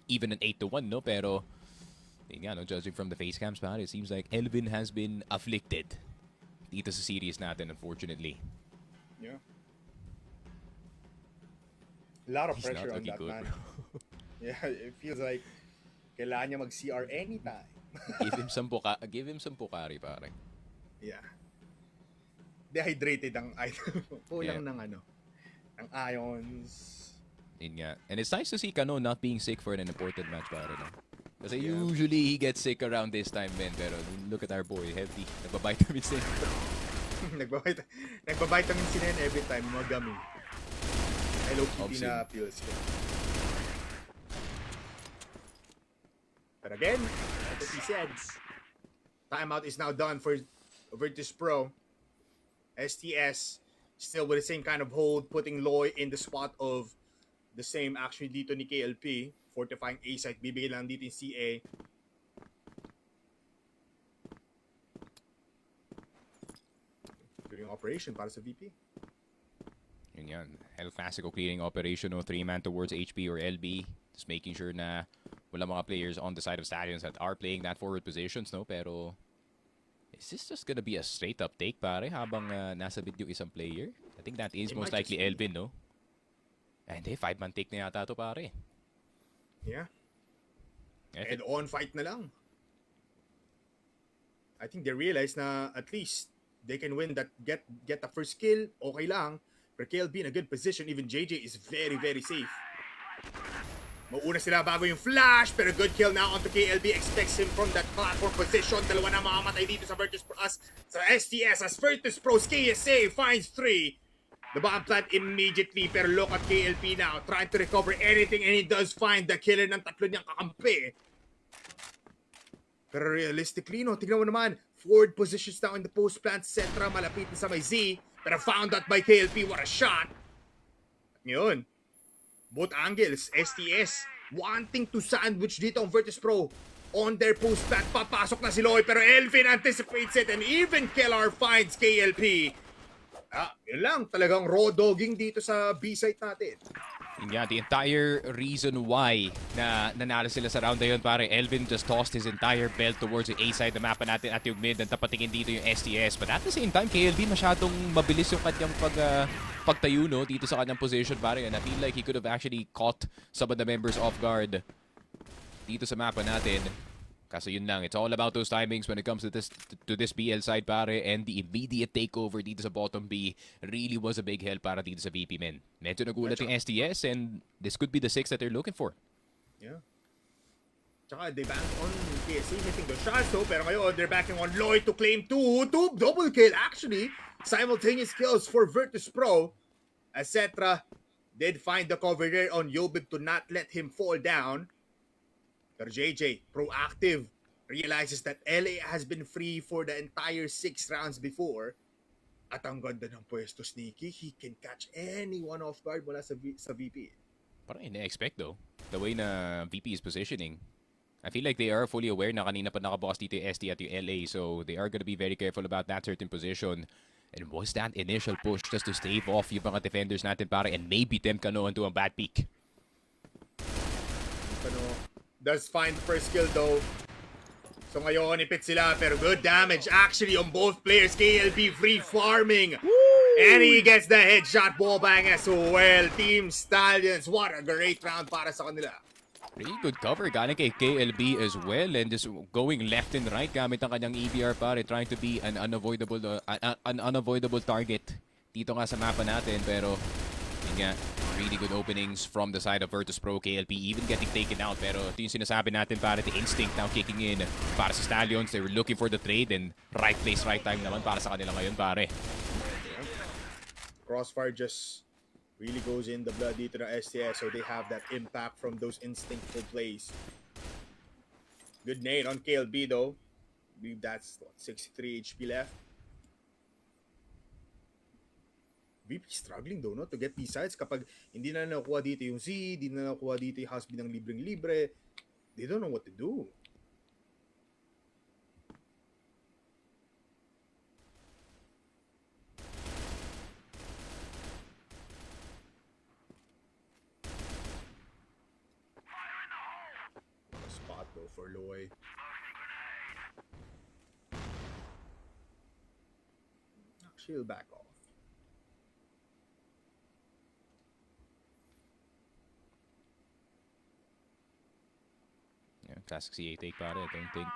even an 8-1, no? Pero yun nga, no, judging from the face cams, pare, it seems like Elvin has been afflicted dito sa series natin, unfortunately. Yeah. A lot of He's pressure not on looking that good, man. bro. Yeah, it feels like kailangan niya mag-CR anytime. Give him some Pocari, pare. Yeah. Dehydrated ang idol. Kulang ng ng ions. Yun nga. And it's nice to see Kano not being sick for an important match, pare, no? Kasi Yeah. usually he gets sick around this time, man. Pero look at our boy, healthy. Nagbabitamins din. Nagbabitamin sila yan every time, mga gummy. Hello Kitty Obviously. na pills ko. But again, like he said, timeout is now done for Virtus.pro. STS still with the same kind of hold, putting Loy in the spot of the same actually dito ni KLP, fortifying A site, bibigay lang dito yung CA. During operation para sa VP. Yun yan. El Clasico clearing operation, no? 3-man towards HP or LB. Just making sure na wala mga players on the side of Stallions that are playing that forward positions, no? Pero is this just gonna be a straight up take, pare, habang nasa mid yung isang player? I think that is It most might likely just be. Elvin, no? And 5-man take na yata to, pare. Yeah. If And on fight na lang. I think they realize na at least they can win that, get the first kill, okay lang. Pero KLB in a good position, even JJ is very, very safe. Mauna sila bago yung flash, pero good kill now onto KLB. Expects him from that platform position. Dalawa na mamamatay dito sa Virtus.pro. Sa STS, as Virtus.pro's KSA finds 3. The bomb plant immediately, pero look at KLP now, trying to recover anything, and he does find the killer ng tatlo niyang kakampi. Pero realistically, no, tignan mo naman, forward positions now in the post plant, Centra, malapit na sa may Z, pero found out by KLP, what a shot! At ngayon, both angles, STS, wanting to sandwich dito ang Virtus.pro on their post plant, papasok na si Loy, pero Elvin anticipates it, and even Kellar finds KLP. Yun lang, talagang raw dogging dito sa B-site natin. Yeah, the entire reason why na nanalo sila sa round na yun, pare, Elvin just tossed his entire belt towards the A side na mapa natin at yung mid, and tapatingin dito yung STS. But at the same time, KLB masyadong mabilis yung kanyang pagtayo, no, dito sa kanyang position, pare, and I feel like he could have actually caught some of the members off guard dito sa mapa natin. Kaso yun lang, it's all about those timings when it comes to this BL side, pare, and the immediate takeover dito sa bottom B really was a big help para dito sa VP, men. Medyo nagulat yung STS, and this could be the 6 that they're looking for. Yeah. Tsaka they bank on KSA hitting the shots, though, pero ngayon they're backing on Loy to claim 2 double kill, actually. Simultaneous kills for Virtus.pro. Etc. Did find the cover there on Yobib to not let him fall down. Pero JJ, proactive, realizes that LA has been free for the entire 6 rounds before. At ang ganda ng pwesto, Sneaky. He can catch anyone off guard mula sa VP. Parang ina-expect, though, the way na VP is positioning. I feel like they are fully aware na kanina pa nakaboss dito yung ST at yung LA, so they are gonna be very careful about that certain position. And was that initial push just to stave off yung mga defenders natin, pare, and maybe tempt Kano into a bad peak? Kano does find the first kill, though. So ngayon, ipit sila, pero good damage actually on both players. KLP free farming. And he gets the headshot ball bang as well. Team Stallions, what a great round para sa kanila. Really good cover galing kay KLB as well, and just going left and right gamit ang kanyang EBR pare, trying to be an unavoidable target dito nga sa mapa natin. Pero yun nga, really good openings from the side of Virtus.pro. KLP even getting taken out, pero ito yung sinasabi natin pare, the instinct now kicking in para sa Stallions. They were looking for the trade, and right place, right time naman para sa kanila ngayon pare. CROSSFIRE just really goes in the blood dito ng STS, so they have that impact from those instinctful plays. Good nade on KLB though. I believe that's what, 63 HP left. VP struggling though, no, to get these sides. Kapag hindi na nakuha dito yung Z, hindi na nakuha dito yung Hasbi ng libreng-libre, they don't know what to do. Spot though for Loy. She'll back off. Yeah, classic CA take pare. I don't think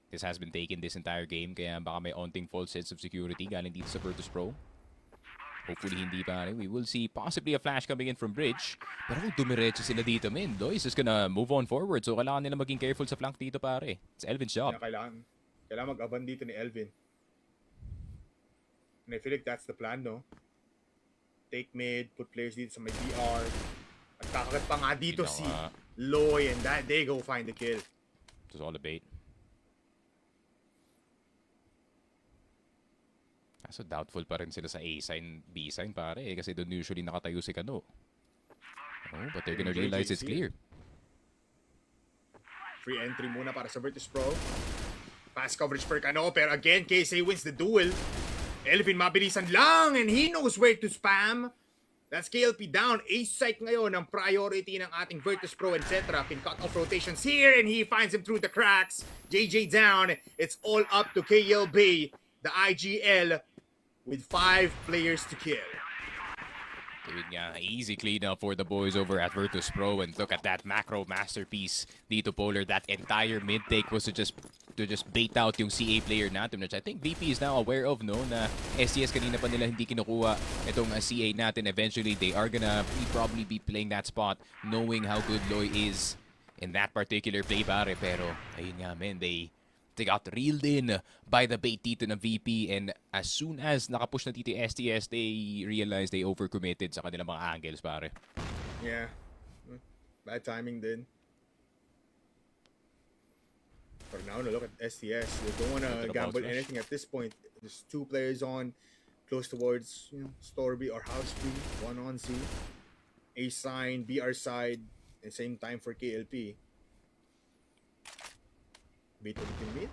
this has been taken this entire game, kaya baka may onting false sense of security galing dito sa Virtus.pro. Hopefully hindi pare. We will see possibly a flash coming in from bridge. Pero kung dumiretso sila dito, man, Lois is gonna move on forward. So kailangan nila maging careful sa flank dito pare. It's Elvin's job. Kaya kailangan mag-aban dito ni Elvin. And I feel like that's the plan, no? Take mid, put players dito sa may BR. At kakagat pa nga dito si Loy, and that they go find the kill. It was all a bait. Kaso doubtful pa rin sila sa A sign, B sign pare, kasi doon usually nakatayo si Kano. Oh, but they're gonna realize it's clear. Free entry muna para sa Virtus.pro. Fast coverage for Kano, pero again, KSA wins the duel. Elvin mabilisan lang, and he knows where to spam. That's KLP down. Ace site ngayon ang priority ng ating Virtus.pro, etc. Can cut off rotations here, and he finds him through the cracks. JJ down. It's all up to KLB, the IGL, with 5 players to kill. Yun nga, easy clean up for the boys over at Virtus.pro, and look at that macro masterpiece dito, Polar. That entire mid take was to just bait out yung CA player natin, which I think VP is now aware of, no, na STS kanina pa nila hindi kinukuha itong CA natin. Eventually they are gonna probably be playing that spot, knowing how good Loy is in that particular play pare. Pero ayun nga men, they got reeled in by the bait dito ng VP, and as soon as nakapush na dito yung STS, they realized they overcommitted sa kanilang mga angles pare. Yeah. Bad timing din. For now, no, look at STS. They don't want to gamble anything at this point. There's 2 players on, close towards, you know, Storby or House B. 1 on C. A sign, BR side, and same time for KLP. Bait ulit yung mid.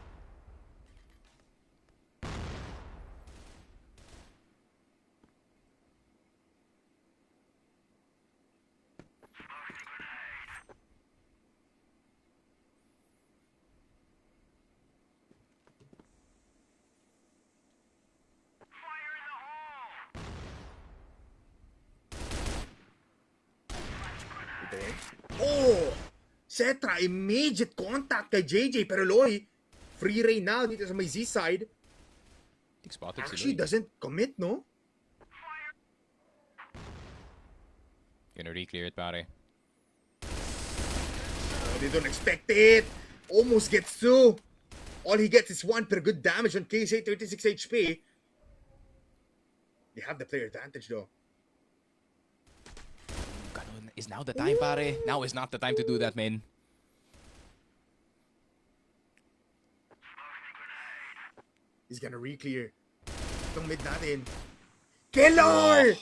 Oh! Cetra, immediate contact kay JJ, pero Loy, free reign now dito sa may Z side. Actually doesn't commit, no? Gonna re-clear it pare. Oh, they don't expect it. Almost gets 2. All he gets is 1 per good damage on KSA, 36 HP. They have the player advantage though. Is now the time pare. Now is not the time to do that, man. He's gonna re-clear. Itong mid natin. Killer!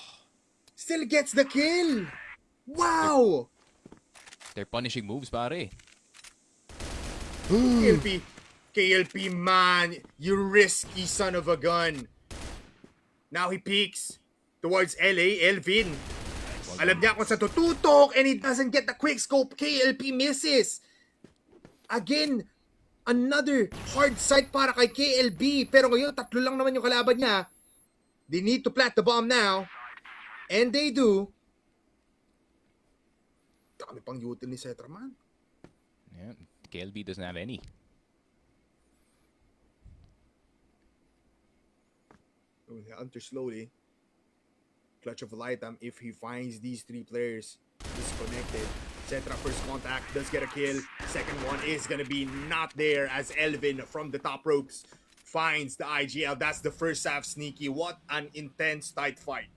Still gets the kill! Wow! They're punishing moves pare. KLP, man, you risky son of a gun. Now he peeks towards LA, Elvin. Alam niya kung sa tututok, and he doesn't get the quick scope. KLP misses. Again, Another hard site para kay KLB. Pero ngayon, 3 lang naman yung kalaban niya. They need to plant the bomb now. And they do. Dami pang util ni Cetra, man. Yeah, KLB doesn't have any. Hunter slowly. Clutch of a light if he finds these 3 players disconnected. Cetra first contact does get a kill. Second one is gonna be not there as Elvin from the top ropes finds the IGL. That's the first half, Sneaky. What an intense tight fight.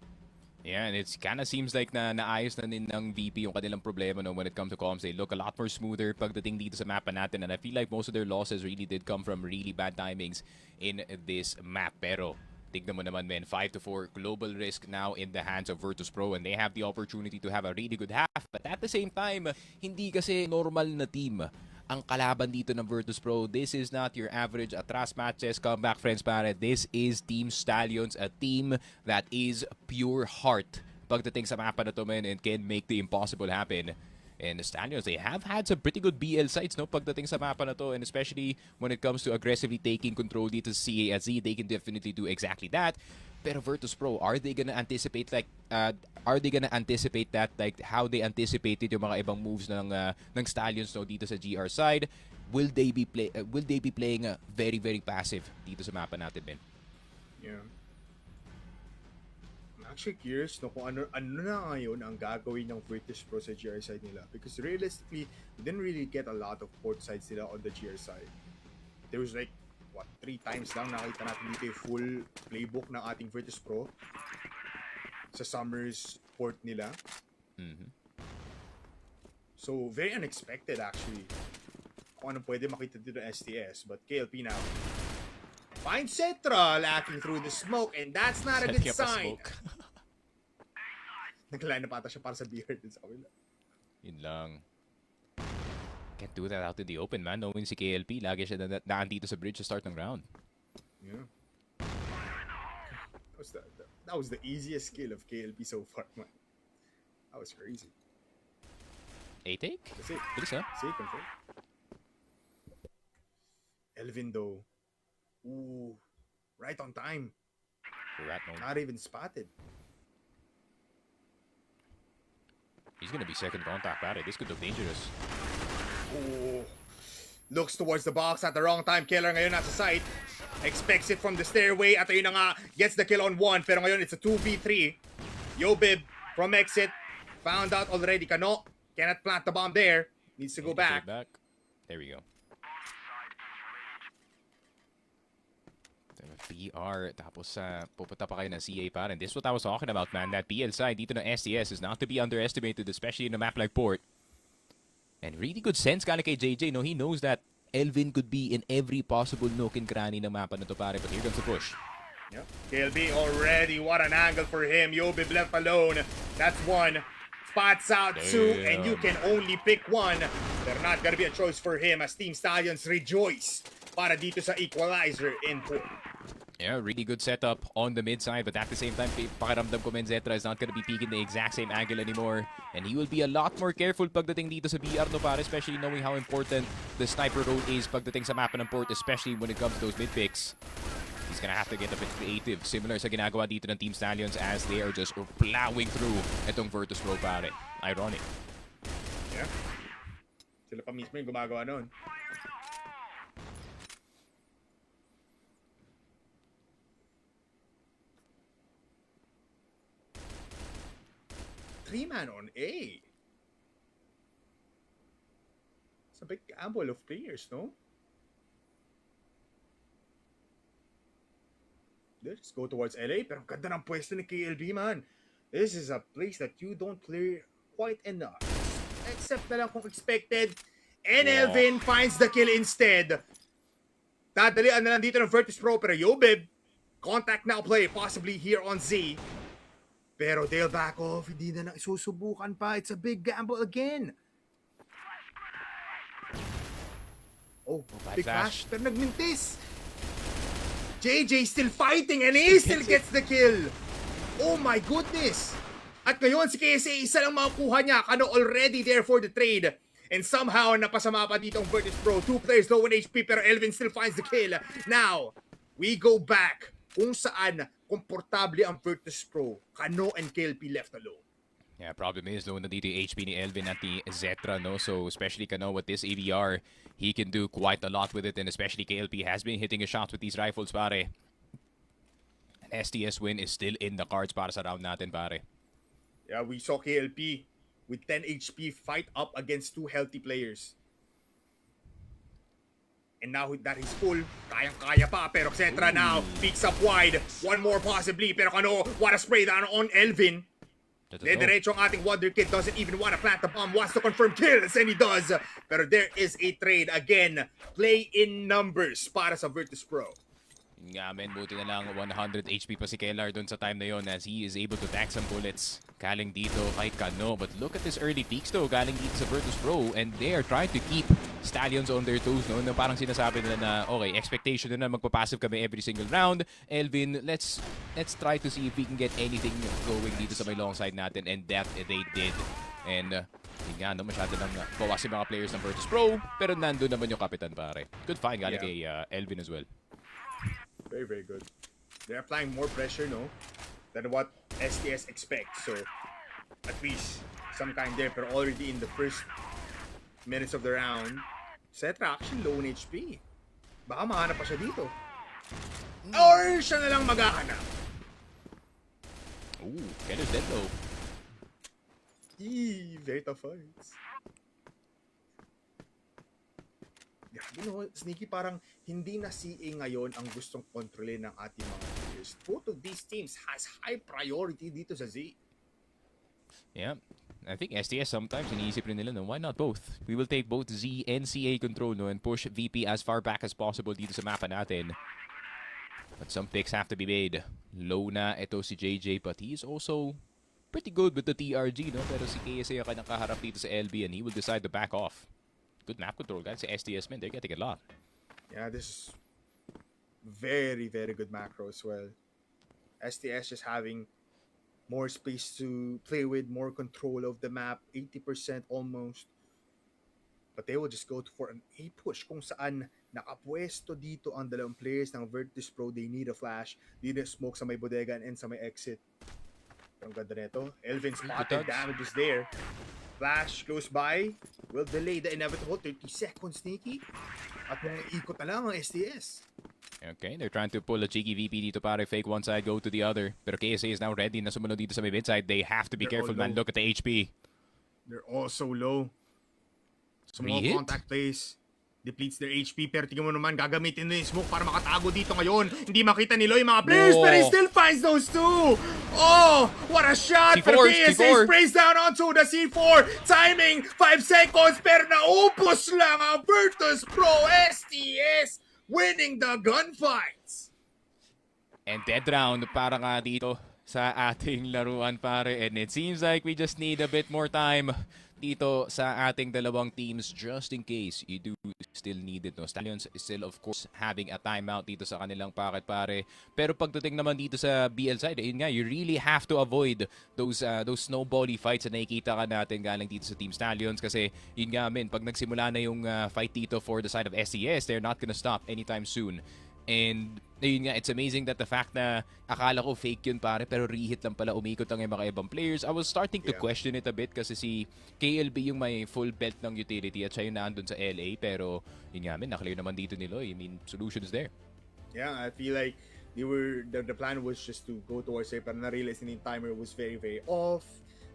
Yeah, and it kind of seems like naayos na din ng VP yung kanilang problema no, when it comes to comms. They look a lot more smoother pagdating dito sa mapa natin, and I feel like most of their losses really did come from really bad timings in this map. Pero tignan mo naman, men, 5-4 global risk now in the hands of Virtus.pro, and they have the opportunity to have a really good half. But at the same time, hindi kasi normal na team ang kalaban dito ng Virtus.pro. This is not your average atras matches, comeback friends pare. This is Team Stallions, a team that is pure heart pagdating sa mapa na to, man, and can make the impossible happen. And the Stallions, they have had some pretty good BL sites, no, pagdating sa mapa na to, and especially when it comes to aggressively taking control dito sa CASZ, they can definitely do exactly that. Pero Virtus.pro, are they gonna anticipate that like how they anticipated yung mga ibang moves ng Stallions no dito sa GR side? Will they be playing very very passive dito sa mapa natin, Ben? Yeah. I'm actually curious no kung ano na ngayon ang gagawin ng Virtus.pro sa GR side nila, because realistically, we didn't really get a lot of port sides nila on the GR side. There was like 3 times lang nakita natin dito yung full playbook ng ating Virtus.pro sa Summers port nila. So, very unexpected actually kung ano pwede makita dito ng STS. But KLP now finds Cetra lacking through the smoke, and that's not a good sign. Nagline na pata siya para sa beard din sa kabila. Yun lang. Can't do that out in the open, man. Knowing si KLP, lagi siya daan dito sa bridge to start ng round. Yeah. That was the easiest kill of KLP so far, man. That was crazy. A-take? That's it. Bilis, ha? Safe confirm. Elvin though. Ooh. Right on time. Rat mode. Not even spotted. He's gonna be second contact, pare. This could look dangerous. Oh, looks towards the box at the wrong time. Killer ngayon nasa site. Expects it from the stairway. At ayun na nga, gets the kill on 1. Pero ngayon, it's a 2v3. Yobib from exit. Found out already. Kano cannot plant the bomb there. Needs to go back. There we go. PR, tapos pupunta pa kayo ng CA pa rin. This is what I was talking about, man. That BL side dito ng STS is not to be underestimated, especially in a map like Port. And really good sense kala kay JJ, no? He knows that Elvin could be in every possible nook and cranny ng mapa na to, pare. But here comes the push. Yep. KLB already. What an angle for him. Yobib left alone. That's 1. Spots out 2, and you can only pick 1. They're not gonna be a choice for him as Team Stallions rejoice para dito sa equalizer in Port. Yeah, really good setup on the mid side, but at the same time, pakiramdam ko Menzetra is not going to be peeking the exact same angle anymore. And he will be a lot more careful pagdating dito sa BR, no pare, especially knowing how important the sniper role is pagdating sa mapa ng Port, especially when it comes to those mid picks. He's going to have to get a bit creative, similar sa ginagawa dito ng Team Stallions as they are just plowing through itong Virtus.pro, pare. Ironic. Yeah. Sila pa mismo yung gumagawa nun. Three-man on A. It's a big gamble of players, no? Let's go towards LA, pero ang ganda ng pwesto ni KLB, man. This is a place that you don't clear quite enough. Except na lang kung expected. And Elvin finds the kill instead. Dadalian na lang dito ng Virtus.pro, pero Yobib, contact now play, possibly here on Z. Pero they'll back off. Hindi na lang isusubukan pa. It's a big gamble again. Oh, big flash. Pero nagmintis. JJ still fighting and he still gets the kill. Oh my goodness. At ngayon si KSA isa lang makukuha niya. Kano already there for the trade. And somehow, napasama pa dito ang Virtus.pro. 2 players low in HP, pero Elvin still finds the kill. Now, we go back kung saan komportable ang Virtus.pro. Kano and KLP left alone. Yeah, problem is, low na dito yung HP ni Elvin at the Zetra, no? So, especially Kano with this AVR, he can do quite a lot with it, and especially KLP has been hitting a shot with these rifles, pare. An STS win is still in the cards para sa round natin, pare. Yeah, we saw KLP with 10 HP fight up against 2 healthy players. And now that he's full, kayang-kaya pa, pero Zetra now peeks up wide. One more possibly, pero Kano, what a spray down on Elvin. Diretso ang ating Wonder Kid, doesn't even want to plant the bomb, wants to confirm kills, and he does. Pero there is a trade again. Play in numbers para sa Virtus.pro. Nga men, buti na lang 100 HP pa si Kellar doon sa time na yon as he is able to tank some bullets. Galing dito kay Kano. But look at this early peaks though, galing dito sa Virtus.pro, and they are trying to keep Stallions on their toes, no? Na parang sinasabi nila na, okay, expectation na magpapassive kami every single round. Elvin, let's try to see if we can get anything going dito sa may long side natin, and that they did. And yun nga, no, masyado nang bawas yung mga players ng Virtus.pro, pero nandun naman yung kapitan, pare. Good find galing kay Elvin as well. Very, very good. They're applying more pressure, no? Than what STS expects. So, at least, some kind there. Pero already in the first minutes of the round, Zetra actually low in HP. Baka mahanap pa siya dito. Or siya na lang maghahanap. Ooh, Keller's dead though. Very tough fights. You know, Sneaky, parang hindi na CA ngayon ang gustong kontrolin ng ating mga players. Both of these teams has high priority dito sa Z. Yeah, I think STS sometimes iniisip rin nila, no, why not both? We will take both Z and CA control, no, and push VP as far back as possible dito sa mapa natin. But some picks have to be made. Low na ito si JJ, but he is also pretty good with the TRG, no? Pero si KSA ang kanyang kaharap dito sa LB, and he will decide to back off. Good map control, guys. Si STS, man, they're getting a lot. Yeah, this is very, very good macro as well. STS just having more space to play with, more control of the map, 80% almost. But they will just go for an A push kung saan nakapwesto dito ang dalawang players ng Virtus.pro. They need a flash. They need a smoke sa may bodega and sa may exit. Ang ganda nito. Elvin spotted, damage is there. Flash close by will delay the inevitable 30 seconds, Sneaky. At mga ikot na lang ang STS. Okay, they're trying to pull a cheeky VP dito para fake one side, go to the other. Pero KSA is now ready na sumunod dito sa may mid side. They have to be careful, man. Look at the HP. They're all so low. Small Re-hit? contact plays. Depletes their HP. Pero tingnan mo naman, gagamitin na yung smoke para makatago dito ngayon. Hindi makita nila yung mga players, pero he still finds those two. Oh, what a shot! Pero KSA sprays down onto the C4. Timing, 5 seconds, pero naupos lang ang Virtus.pro. STS winning the gunfights. And dead round para nga dito sa ating laruan, pare. And it seems like we just need a bit more time dito sa ating dalawang teams just in case you do still need it, no? Stallions is still of course having a timeout dito sa kanilang packet, pare. Pero pagdating naman dito sa BL side, yun nga, you really have to avoid those snowbally fights na nakikita ka natin galing dito sa Team Stallions kasi yun nga, men, pag nagsimula na yung fight dito for the side of SCS, they're not gonna stop anytime soon. And yun nga, it's amazing that the fact na akala ko fake yun, pare, pero reheat lang pala, umikot ang mga ibang players. I was starting to question it a bit kasi si KLB yung may full belt ng utility at siya yung naandun sa LA, pero yun nga, men, nakalayo naman dito ni Loy. I mean, solution is there. Yeah, I feel like the plan was just to go towards it, pero na-realize yung timer was very, very off.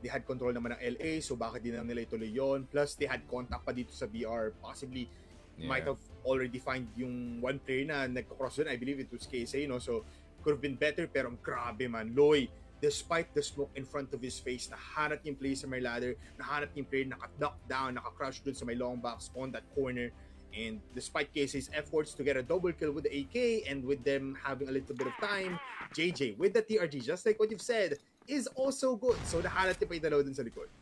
They had control naman ng LA, so bakit di na nila ituloy yun? Plus, they had contact pa dito sa BR. Possibly, might have already find yung one player na nagka-cross dun. I believe it was KSA, no? So, could have been better, pero grabe man. Loy, despite the smoke in front of his face, nahanap yung player sa may ladder, nahanap yung player, naka-duck down, naka-crush dun sa may long box on that corner. And despite KSA's efforts to get a double kill with the AK and with them having a little bit of time, JJ with the TRG, just like what you've said, is also good. So, nahanap niya pa yung dalawa dun sa likod.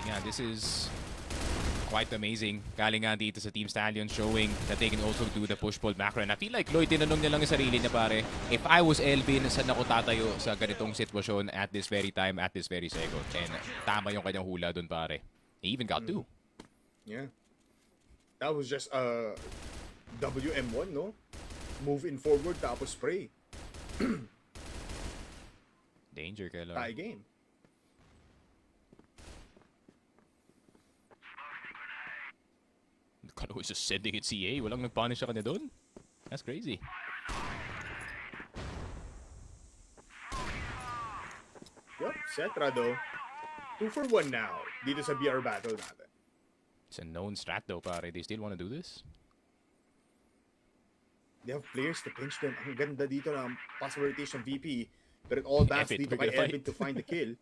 Yeah, this is quite amazing. Galing nga dito sa Team Stallion showing that they can also do the push-pull macro. And I feel like Lloyd, tinanong niya lang yung sarili niya, pare. If I was Elvin, saan ako tatayo sa ganitong sitwasyon at this very time, at this very second? And tama yung kanyang hula dun, pare. He even got two. Yeah. That was just WM1, no? Move in forward tapos spray. Danger kay Tie game. Kano was just sending it CA. Walang nagpunish sa kanya doon. That's crazy. Yup, Cetra though. 2 for 1 now. Dito sa BR battle natin. It's a known strat though, pare. They still want to do this? They have players to pinch them. Ang ganda dito ng possible rotation VP. But it all backs Epic, dito we're kay gonna Elvin fight. to find the kill.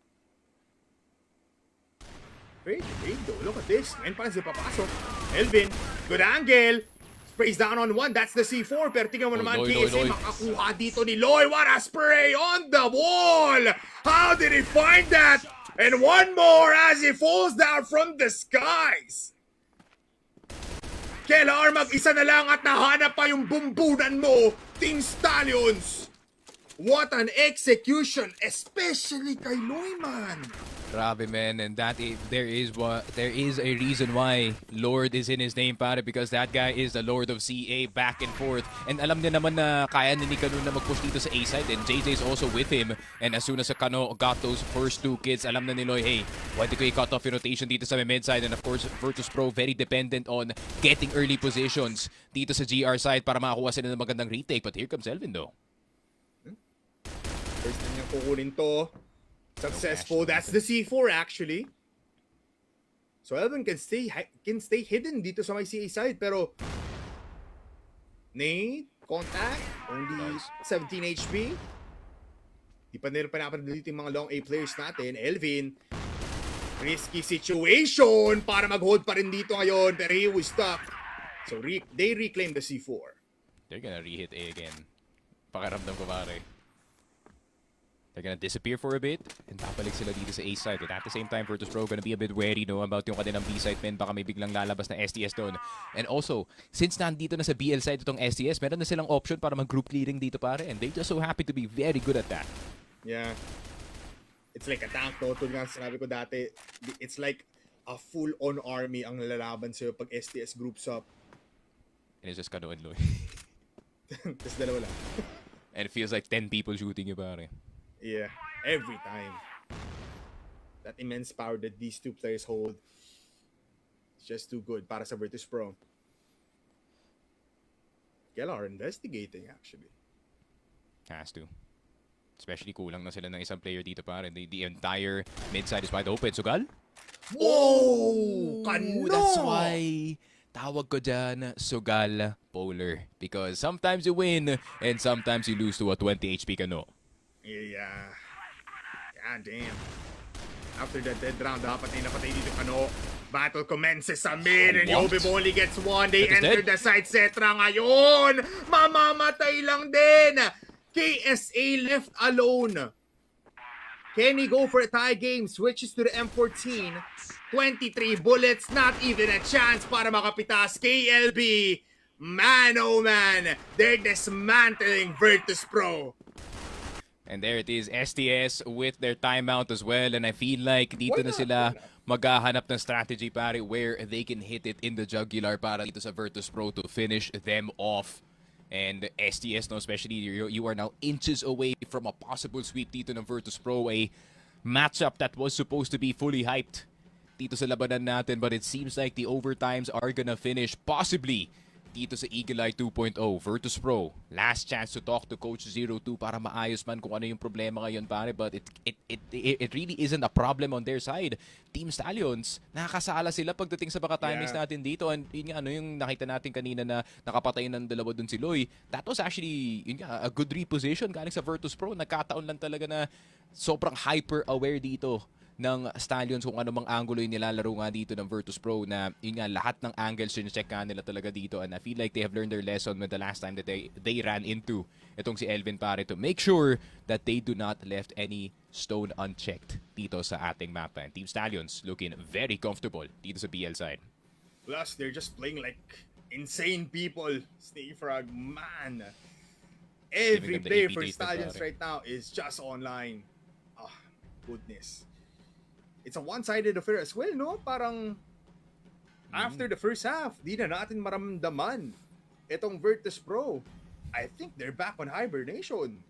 Great trade though. Look at this. Ngayon pa rin siya papasok. Elvin, good angle. Sprays down on one. That's the C4. Pero tingnan mo naman, Loy, KSA Loy. makakuha dito ni Loy. What a spray on the wall. How did he find that? And one more as he falls down from the skies. Kailangan mag-isa na lang at nahanap pa yung bumbunan mo, Team Stallions. What an execution, especially kay Neumann. Grabe, man. And there is a reason why Lord is in his name, pare, because that guy is the Lord of CA back and forth. And alam niya naman na kaya ni Kano na mag-push dito sa A side, and JJ is also with him. And as soon as Kano got those first 2 kills, alam na ni Loy, hey, pwede ko i-cut off yung rotation dito sa mid side. And of course, Virtus.pro very dependent on getting early positions dito sa GR side para makakuha sila ng magandang retake. But here comes Elvin though. First na niyang kukunin to. Successful. That's the C4 actually. So Elvin can stay hidden dito sa may CA side, pero nade, contact, only 17 HP. Di pa nila panapansin dito yung mga long A players natin. Elvin, risky situation para mag-hold pa rin dito ngayon, pero he was stuck. So they reclaim the C4. They're gonna re-hit A again. Pakiramdam ko, pare. They're gonna disappear for a bit and babalik sila dito sa A side. But at the same time, Virtus.pro gonna be a bit wary, no, about yung kanilang B side men. Baka may biglang lalabas na STS doon. And also, since nandito na sa BL side itong STS, meron na silang option para mag-group clearing dito, pare. And they just so happy to be very good at that. Yeah. It's like a tank, no? Tulad nga sinabi ko dati, it's like a full-on army ang lalaban sa'yo pag STS groups up. And it's just Kano and Loy. Tapos dalawa lang. And it feels like 10 people shooting you, pare. Yeah, every time. That immense power that these two players hold, it's just too good para sa Virtus.pro. Kaya are investigating actually. Has to. Especially kulang na sila ng isang player dito, pare. The entire mid side is wide open. Sugal? Whoa! Kano! That's why tawag ko dyan, Sugal Polar. Because sometimes you win and sometimes you lose to a 20 HP Kano. Yeah. Yeah, damn. After that dead round, napatay dito Kano. Battle commences sa mid and What? Yobi only gets one. They That is enter dead? the side Cetra ngayon. Mamamatay lang din. KSA left alone. Can he go for a tie game? Switches to the M14. 23 bullets, not even a chance para makapitas. KLB, man oh man, they're dismantling Virtus.pro. And there it is, STS with their timeout as well. And I feel like dito na sila maghahanap ng strategy, pare, where they can hit it in the jugular para dito sa Virtus.pro to finish them off. And STS, no, especially you are now inches away from a possible sweep dito ng Virtus.pro, a matchup that was supposed to be fully hyped dito sa labanan natin, but it seems like the overtimes are gonna finish possibly dito sa Eagle Eye 2.0. Virtus.pro, last chance to talk to Coach 02 para maayos man kung ano yung problema ngayon, pare, but it really isn't a problem on their side. Team Stallions, nakakasala sila pagdating sa baka timings natin dito, and yun nga, ano yung nakita natin kanina na nakapatay ng dalawa dun si Loy, that was actually yun nga, a good reposition galing sa Virtus.pro. Nagkataon lang talaga na sobrang hyper-aware dito ng Stallions kung ano mang angulo yung nilalaro nga dito ng Virtus.pro, na yun nga, lahat ng angles yung check nila talaga dito, and I feel like they have learned their lesson with the last time that they ran into itong si Elvin, pare, to make sure that they do not left any stone unchecked dito sa ating map. And Team Stallions looking very comfortable dito sa BL side. Plus, they're just playing like insane people. Snake Frog, man. Every Giving them the player AP for treatment, Stallions pare. right now is just online. Ah, goodness. It's a one-sided affair as well, no? Parang After the first half, di na natin maramdaman itong Virtus.pro. I think they're back on hibernation.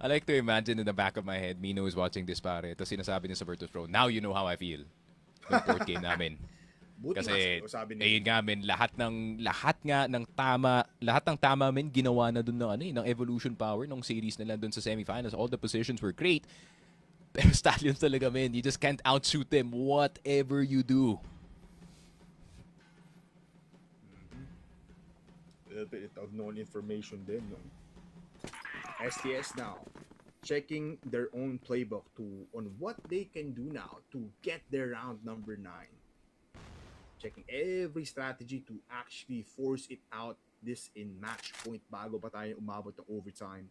I like to imagine in the back of my head, Mino is watching this pare. Tapos sinasabi niya sa Virtus.pro, now you know how I feel. Yung port game namin. Buti nga Kasi, sa'yo, sabi niya. ayun nga men, lahat ng tama men, ginawa na dun ng evolution power ng series nila dun sa semifinals. All the positions were great. Pero Stallions talaga men, you just can't outshoot them whatever you do. A little bit of known information din, no? STS now checking their own playbook on what they can do now to get their round number 9. Checking every strategy to actually force it out this in match point bago pa tayo umabot ng overtime.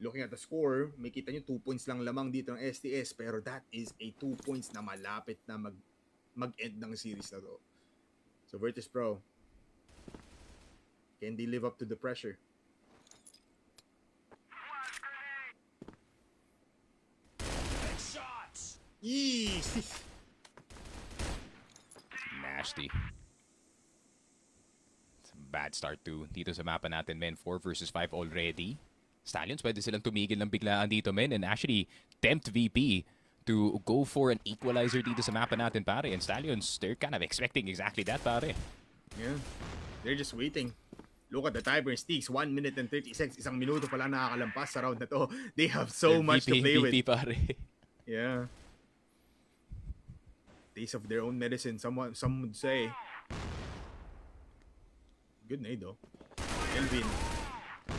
Looking at the score, may kita nyo 2 points lang lamang dito ng STS, pero that is a 2 points na malapit na mag-end ng series na to. So Virtus.pro, can they live up to the pressure? Yeesh! Nasty. It's a bad start to dito sa mapa natin, men. 4 versus 5 already. Stallions, pwede silang tumigil ng biglaan dito, men, and actually tempt VP to go for an equalizer dito sa mapa natin, pare. And Stallions, they're kind of expecting exactly that, pare. Yeah. They're just waiting. Look at the timer sticks. 1 minute and 30 seconds. Isang minuto pa lang nakakalampas sa round na to. They have so much to play with. VP, pare. Yeah. Taste of their own medicine, some would say. Good nade though. Elvin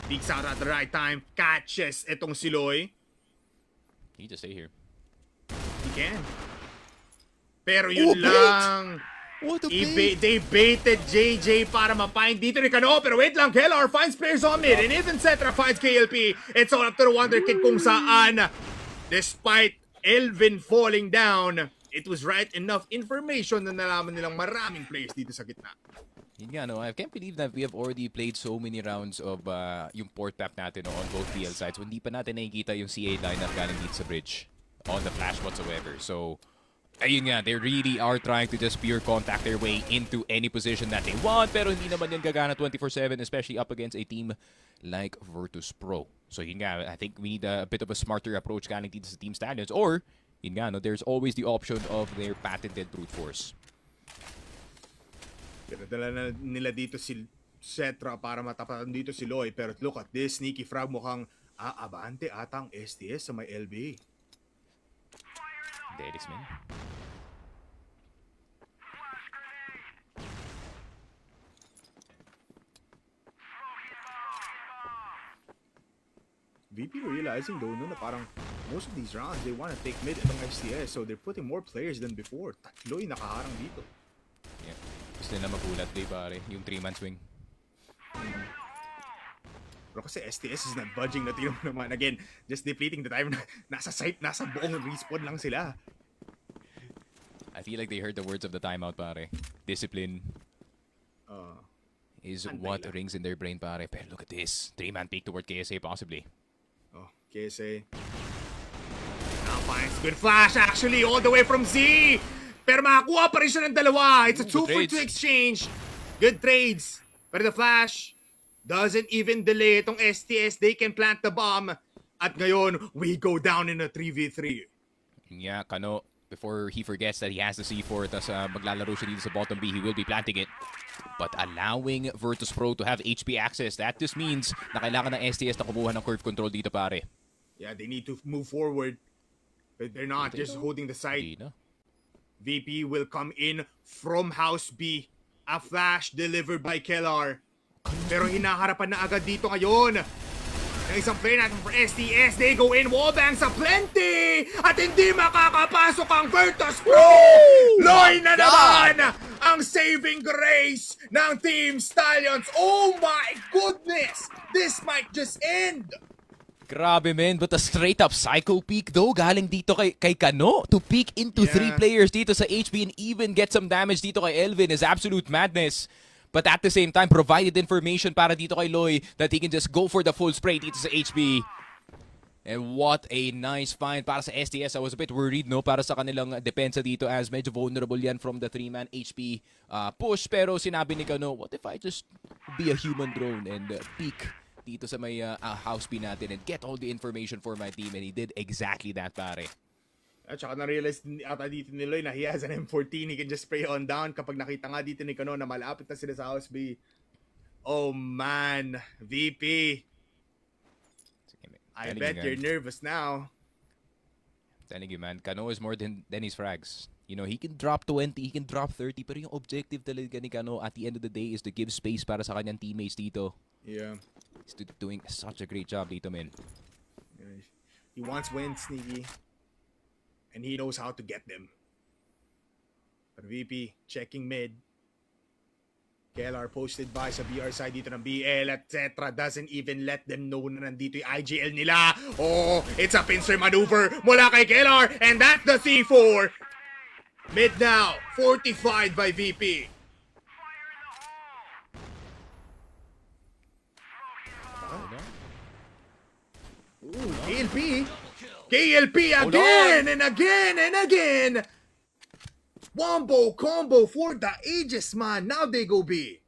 peeks out at the right time, catches etong si Loy. He just stay here. He can. Pero yun lang. What a play! They baited JJ para ma-find dito ni Cano. Pero wait lang, Kellar finds players on mid. And even Cetra finds KLP. It's all up to the Wonder Kid kung saan. Despite Elvin falling down, it was right enough information na nalaman nilang maraming players dito sa gitna. Yun nga, no? I can't believe that we have already played so many rounds of yung port map natin on both PL sides. Hindi pa natin nakikita yung CA lineup galing dito sa bridge on the flash whatsoever. So, ayun nga, they really are trying to just pure contact their way into any position that they want. Pero hindi naman yan gagana 24/7, especially up against a team like Virtus.pro. So, yun nga, I think we need a bit of a smarter approach galing dito sa Team Stallions. Or, yun nga, no, there's always the option of their patented brute force. Pinadala na nila dito si Cetra para matapatan dito si Loy. Pero look at this, sneaky frag, mukhang aabante atang STS sa may LB. Delix, man. VP realizing though no, na parang most of these rounds they want to take mid itong STS, so they're putting more players than before. Tatlo yung nakaharang dito. Yeah. Gusto nila magulat day, pare. Yung 3-man swing. Pero kasi STS is not budging na tingnan mo naman. Again, just depleting the time na nasa site, nasa buong respawn lang sila. I feel like they heard the words of the timeout, pare. Discipline is what rings in their brain, pare. Pero look at this. 3-man peek toward KSA possibly. Oh, KSA. Now finds good flash actually all the way from Z. Pero makakuha pa rin siya ng dalawa. It's a 2-for-2 exchange. Good trades. Pero the flash doesn't even delay itong STS. They can plant the bomb. At ngayon, we go down in a 3v3. Yeah, Kano, before he forgets that he has the C4, tas maglalaro siya dito sa bottom B, he will be planting it. But allowing Virtus.pro to have HP access, that just means na kailangan ng STS na kumuha ng curve control dito, pare. Yeah, they need to move forward. But they're not just holding the site. Hindi na. VP will come in from House B. A flash delivered by Kellar. Pero hinaharapan na agad dito ngayon. Ang isang player natin for STS. They go in. Wallbang sa plenty. At hindi makakapasok ang Virtus.pro. Loy na naman ang saving grace ng Team Stallions. Oh my goodness. This might just end. Grabe, man. But a straight-up psycho peek, though, galing dito kay Kano to peek into 3 players dito sa HB and even get some damage dito kay Elvin is absolute madness. But at the same time, provided information para dito kay Loy that he can just go for the full spray dito sa HB. And what a nice find para sa STS. I was a bit worried, no, para sa kanilang depensa dito as medyo vulnerable yan from the 3-man HP push. Pero sinabi ni Kano, what if I just be a human drone and peek dito sa may house B natin and get all the information for my team? And he did exactly that, pare. At saka na-realize ata dito ni Loy na he has an M14. He can just spray on down kapag nakita nga dito ni Kano na malapit na sila sa house B. Oh man, VP. I bet you're nervous now. Telling you, man, Kano is more than his frags. You know, he can drop 20, he can drop 30, pero yung objective talaga ni Kano at the end of the day is to give space para sa kanyang teammates dito. Yeah. He's doing such a great job dito, man. He wants wins, Sneaky. And he knows how to get them. But VP, checking mid. KLR posted by sa BR side dito ng BL, etc. Doesn't even let them know na nandito yung IGL nila. Oh, it's a pincer maneuver mula kay KLR, and that's the C4. Mid now, fortified by VP. Ooh, KLP. KLP again and again and again. Wombo combo for the ages, man. Now they go B.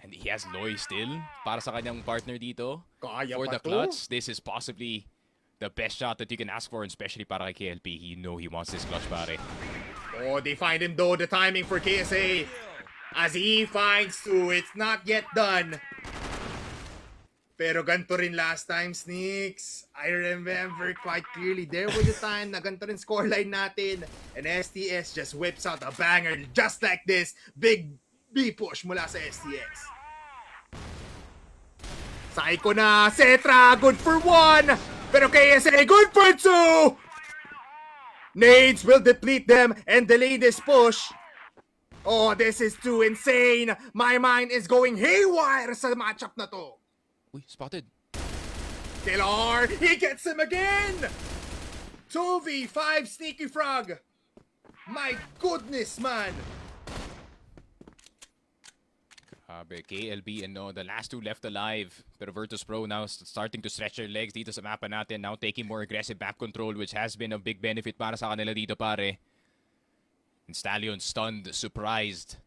And he has Loy still para sa kanyang partner dito. Kaya For pa the to? clutch, this is possibly the best shot that you can ask for, and especially para kay KLP. You know he wants this clutch, pare. Oh, they find him though. The timing for KSA. As he finds two, it's not yet done. Pero ganito rin last time, Sneaks. I remember quite clearly. There was a time na ganito rin scoreline natin. And STS just whips out a banger just like this. Big B push mula sa STS. Psycho na. Cetra, good for 1. Pero KSA, good for 2. Nades will deplete them and delay this push. Oh, this is too insane. My mind is going haywire sa matchup na to. Uy, spotted. KLR, he gets him again! 2v5 Sneaky Frog. My goodness, man. KLB and no, the last two left alive. Pero Virtus.pro now starting to stretch their legs dito sa mapa natin. Now taking more aggressive map control, which has been a big benefit para sa kanila dito, pare. And Stallions stunned, surprised.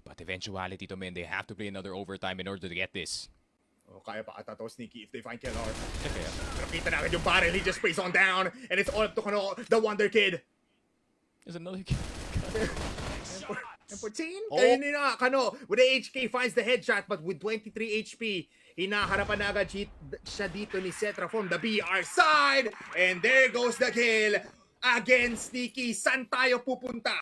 But eventuality to men, they have to play another overtime in order to get this. Oh, kaya pa ata to, Sneaky, if they find KLR. Pero kita na agad yung barrel, he just sprays on down. And it's all up to Kano, the Wonder Kid. There's another kid. M14? Oh. Kaya na, Kano, with the HK finds the headshot, but with 23 HP, hinaharapan na agad siya dito ni Cetra from the BR side. And there goes the kill. Again, Sneaky, saan tayo pupunta?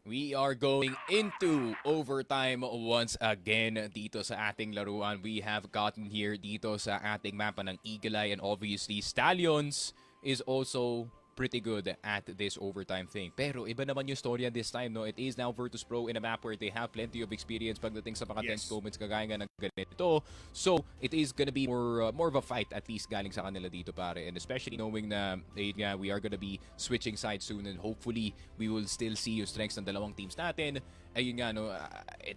We are going into overtime once again dito sa ating laruan. We have gotten here dito sa ating mapa ng Eagle Eye, and obviously Stallions is also pretty good at this overtime thing. Pero iba naman yung storya this time, no? It is now Virtus.pro in a map where they have plenty of experience pagdating sa mga tense moments kagaya nga ng ganito. So, it is gonna be more of a fight at least galing sa kanila dito, pare. And especially knowing na we are gonna be switching sides soon, and hopefully we will still see yung strengths ng dalawang teams natin. Ayun nga, no,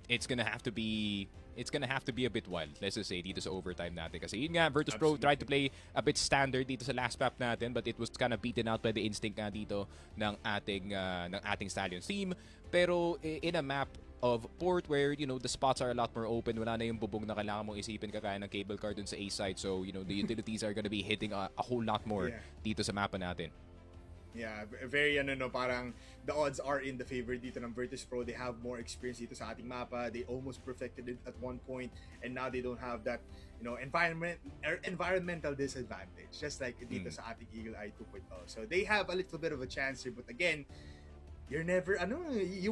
it's gonna have to be a bit wild, let's just say, dito sa overtime natin. Kasi yun nga, Virtus.pro tried to play a bit standard dito sa last map natin, but it was kind of beaten out by the instinct nga dito ng ating Stallions team. Pero in a map of port where, you know, the spots are a lot more open, wala na yung bubong na kailangan mong isipin kagaya ng cable car dun sa A side. So, you know, the utilities are gonna be hitting a whole lot more dito sa mapa natin. Yeah, very parang the odds are in the favor dito ng Virtus.pro. They have more experience dito sa ating mapa. They almost perfected it at one point, and now they don't have that, you know, environmental disadvantage, just like dito sa ating Eagle Eye 2.0. So they have a little bit of a chance here, but again, you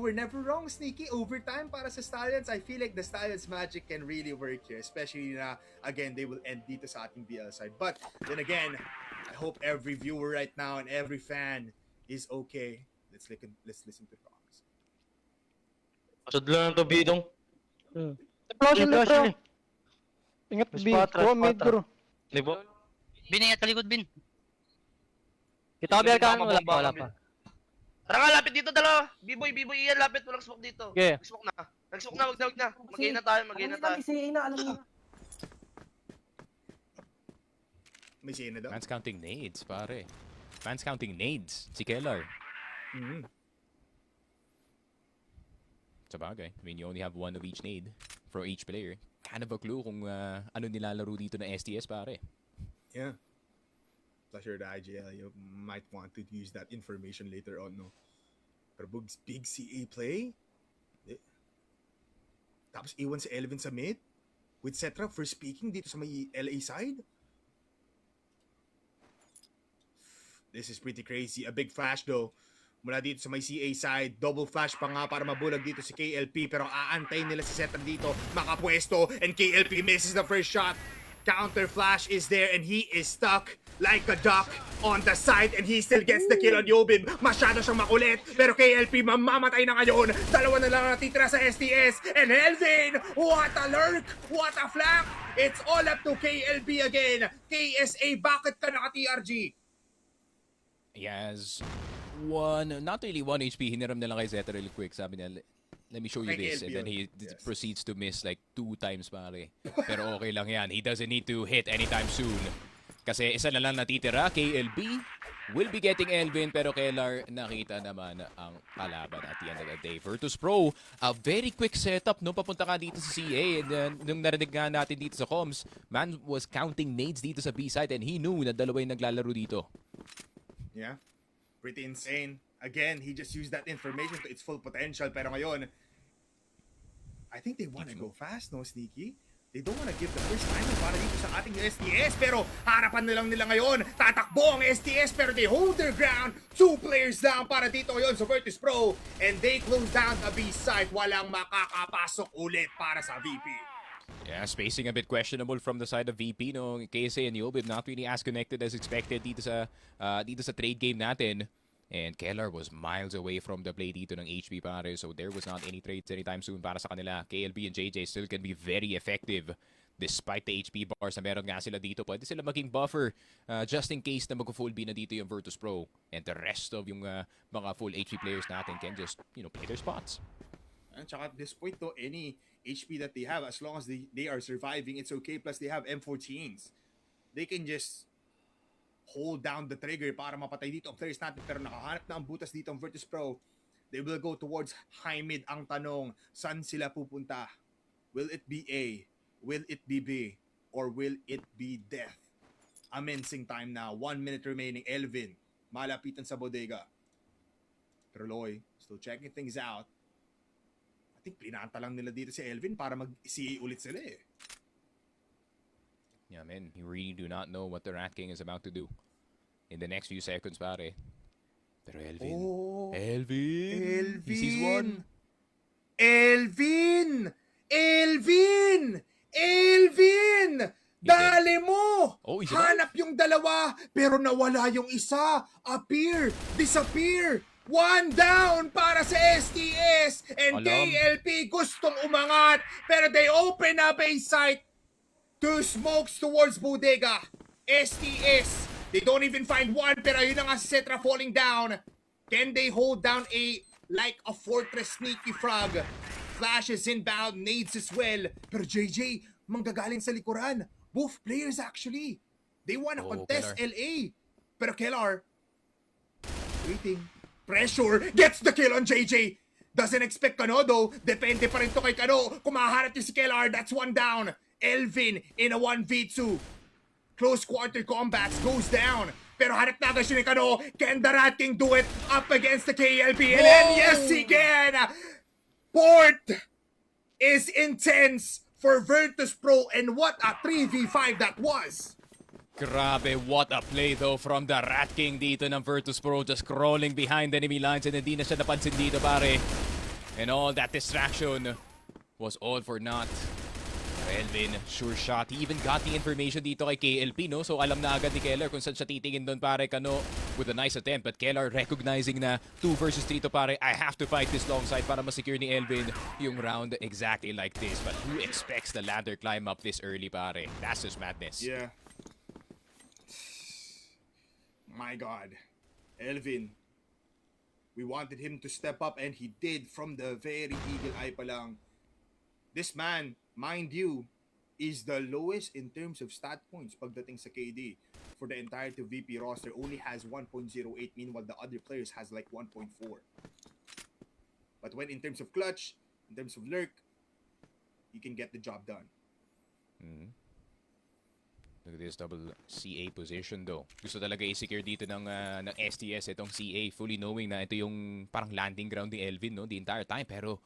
were never wrong, Sneaky. Overtime para sa Stallions. I feel like the Stallions magic can really work here, especially na again they will end dito sa ating BL side. But then again, I hope every viewer right now and every fan is okay. Let's listen to talks. Pasad lang to bidong. Flash ulit, bro. Ingat B. Go mid, bro. Libo. Bin, ingat talikod, Bin. Kita ko biar wala pa. Tara nga, lapit dito dalawa. B-boy, iyan, lapit. Walang smoke dito. Okay. Nag-smoke na. Wag na. Mag-gain na tayo. Alam niya. May sino daw? Man's counting nades, pare. Man's counting nades. Si Kellar. Mhm. Sabagay. I mean, you only have one of each nade for each player. Kind of a clue kung ano nilalaro dito na STS, pare. Yeah. Plus you're the IGL, you might want to use that information later on, no? Pero big CA play? Tapos iwan si Elvin sa mid? With Cetra first speaking dito sa may LA side? This is pretty crazy. A big flash though. Mula dito sa may CA side. Double flash pa nga para mabulag dito si KLP. Pero aantayin nila si Cetra dito. Makapwesto. And KLP misses the first shot. Counter flash is there and he is stuck like a duck on the side and he still gets the kill on Yobin. Masyado siyang makulit. Pero KLP mamamatay na ngayon. Dalawa na lang natitira sa STS. And Elvin, what a lurk! What a flank! It's all up to KLP again. KSA, bakit ka naka-TRG? He has not really one HP. Hiniram na lang kay Zeta really quick. Sabi niya, let me show you Kay this. KLP And then he yes. proceeds to miss like 2 times, pare. Pero okay lang yan. He doesn't need to hit anytime soon. Kasi isa na lang natitira. KLB will be getting Elvin. Pero Kellar nakita naman ang kalaban at the end of the day. Virtus.pro, a very quick setup. No, papunta ka dito sa CA. And nung narinig nga natin dito sa comms, man was counting nades dito sa B-side and he knew na dalawa yung naglalaro dito. Yeah, pretty insane. Again, he just used that information to its full potential. Pero ngayon, I think they want to go fast, no, Sneaky? They don't want to give the first time para dito sa ating STS. Pero harapan na lang nila ngayon. Tatakbo ang STS pero they hold their ground. 2 players down para dito ngayon sa Virtus.pro. And they close down the B site. Walang makakapasok ulit para sa VP. Yeah, spacing a bit questionable from the side of VP. No, KSA and Yobib not really as connected as expected dito sa trade game natin. And Kellar was miles away from the play dito ng HP, pare. So there was not any trades anytime soon para sa kanila. KLB and JJ still can be very effective despite the HP bars na meron nga sila dito. Pwede sila maging buffer just in case na mag-full B na dito yung Virtus.pro. And the rest of yung mga full HP players natin can just, play their spots. And tsaka at this point though, any HP that they have, as long as they are surviving, it's okay. Plus they have M14s. They can just hold down the trigger para mapatay dito ang players natin. Pero nakahanap na ang butas dito ang Virtus.pro. They will go towards high mid. Ang tanong, saan sila pupunta? Will it be A? Will it be B? Or will it be death? Amazing time now. 1 minute remaining. Elvin, malapitan sa bodega. Pero Loy, still checking things out. I think pinanta lang nila dito si Elvin para mag-CA ulit sila eh. Yeah, man, you really do not know what the Rat King is about to do in the next few seconds, pare. Pero Elvin. Oh, Elvin! He sees one. Elvin! Elvin! Elvin! Dali mo! Oh, he's Hanap yung dalawa, pero nawala yung isa. Appear! Disappear! 1 down para sa STS! And Alam. KLP gustong umangat, pero they open up a sight. 2 smokes towards Bodega. STS. They don't even find one, pero yun na nga si Cetra falling down. Can they hold down like a fortress sneaky frog? Flashes inbound, nades as well. Pero JJ, manggagaling sa likuran. Both players actually. They wanna contest Kellar. LA. Pero Kellar, waiting. Pressure, gets the kill on JJ. Doesn't expect Kano though. Depende pa rin to kay Kano. Kung maharap yung si Kellar, that's 1 down. Elvin in a 1v2. Close quarter combats goes down. Pero harap na agad siya ni Kano. Can the Rat King do it up against the KLP? And then yes, he can! Port is intense for Virtus.pro and what a 3v5 that was! Grabe, what a play though from the Rat King dito ng Virtus.pro, just crawling behind enemy lines and hindi na siya napansin dito, pare. And all that distraction was all for naught. Elvin, sure shot. He even got the information dito kay KLP, no? So alam na agad ni Kellar kung saan siya titingin doon, pare. Kano with a nice attempt. But Kellar recognizing na 2 versus 3 to, pare. I have to fight this long side para masecure ni Elvin yung round exactly like this. But who expects the ladder climb up this early, pare? That's just madness. Yeah. My God. Elvin. We wanted him to step up and he did from the very eagle eye pa lang. This man, mind you, is the lowest in terms of stat points pagdating sa KD. for the entire VP roster only has 1.08, meanwhile the other players has like 1.4. But when in terms of clutch, in terms of lurk, you can get the job done. Look at this double CA position though. Gusto talaga i-secure dito ng STS itong CA, fully knowing na ito yung parang landing ground ni Elvin, no, the entire time. Pero,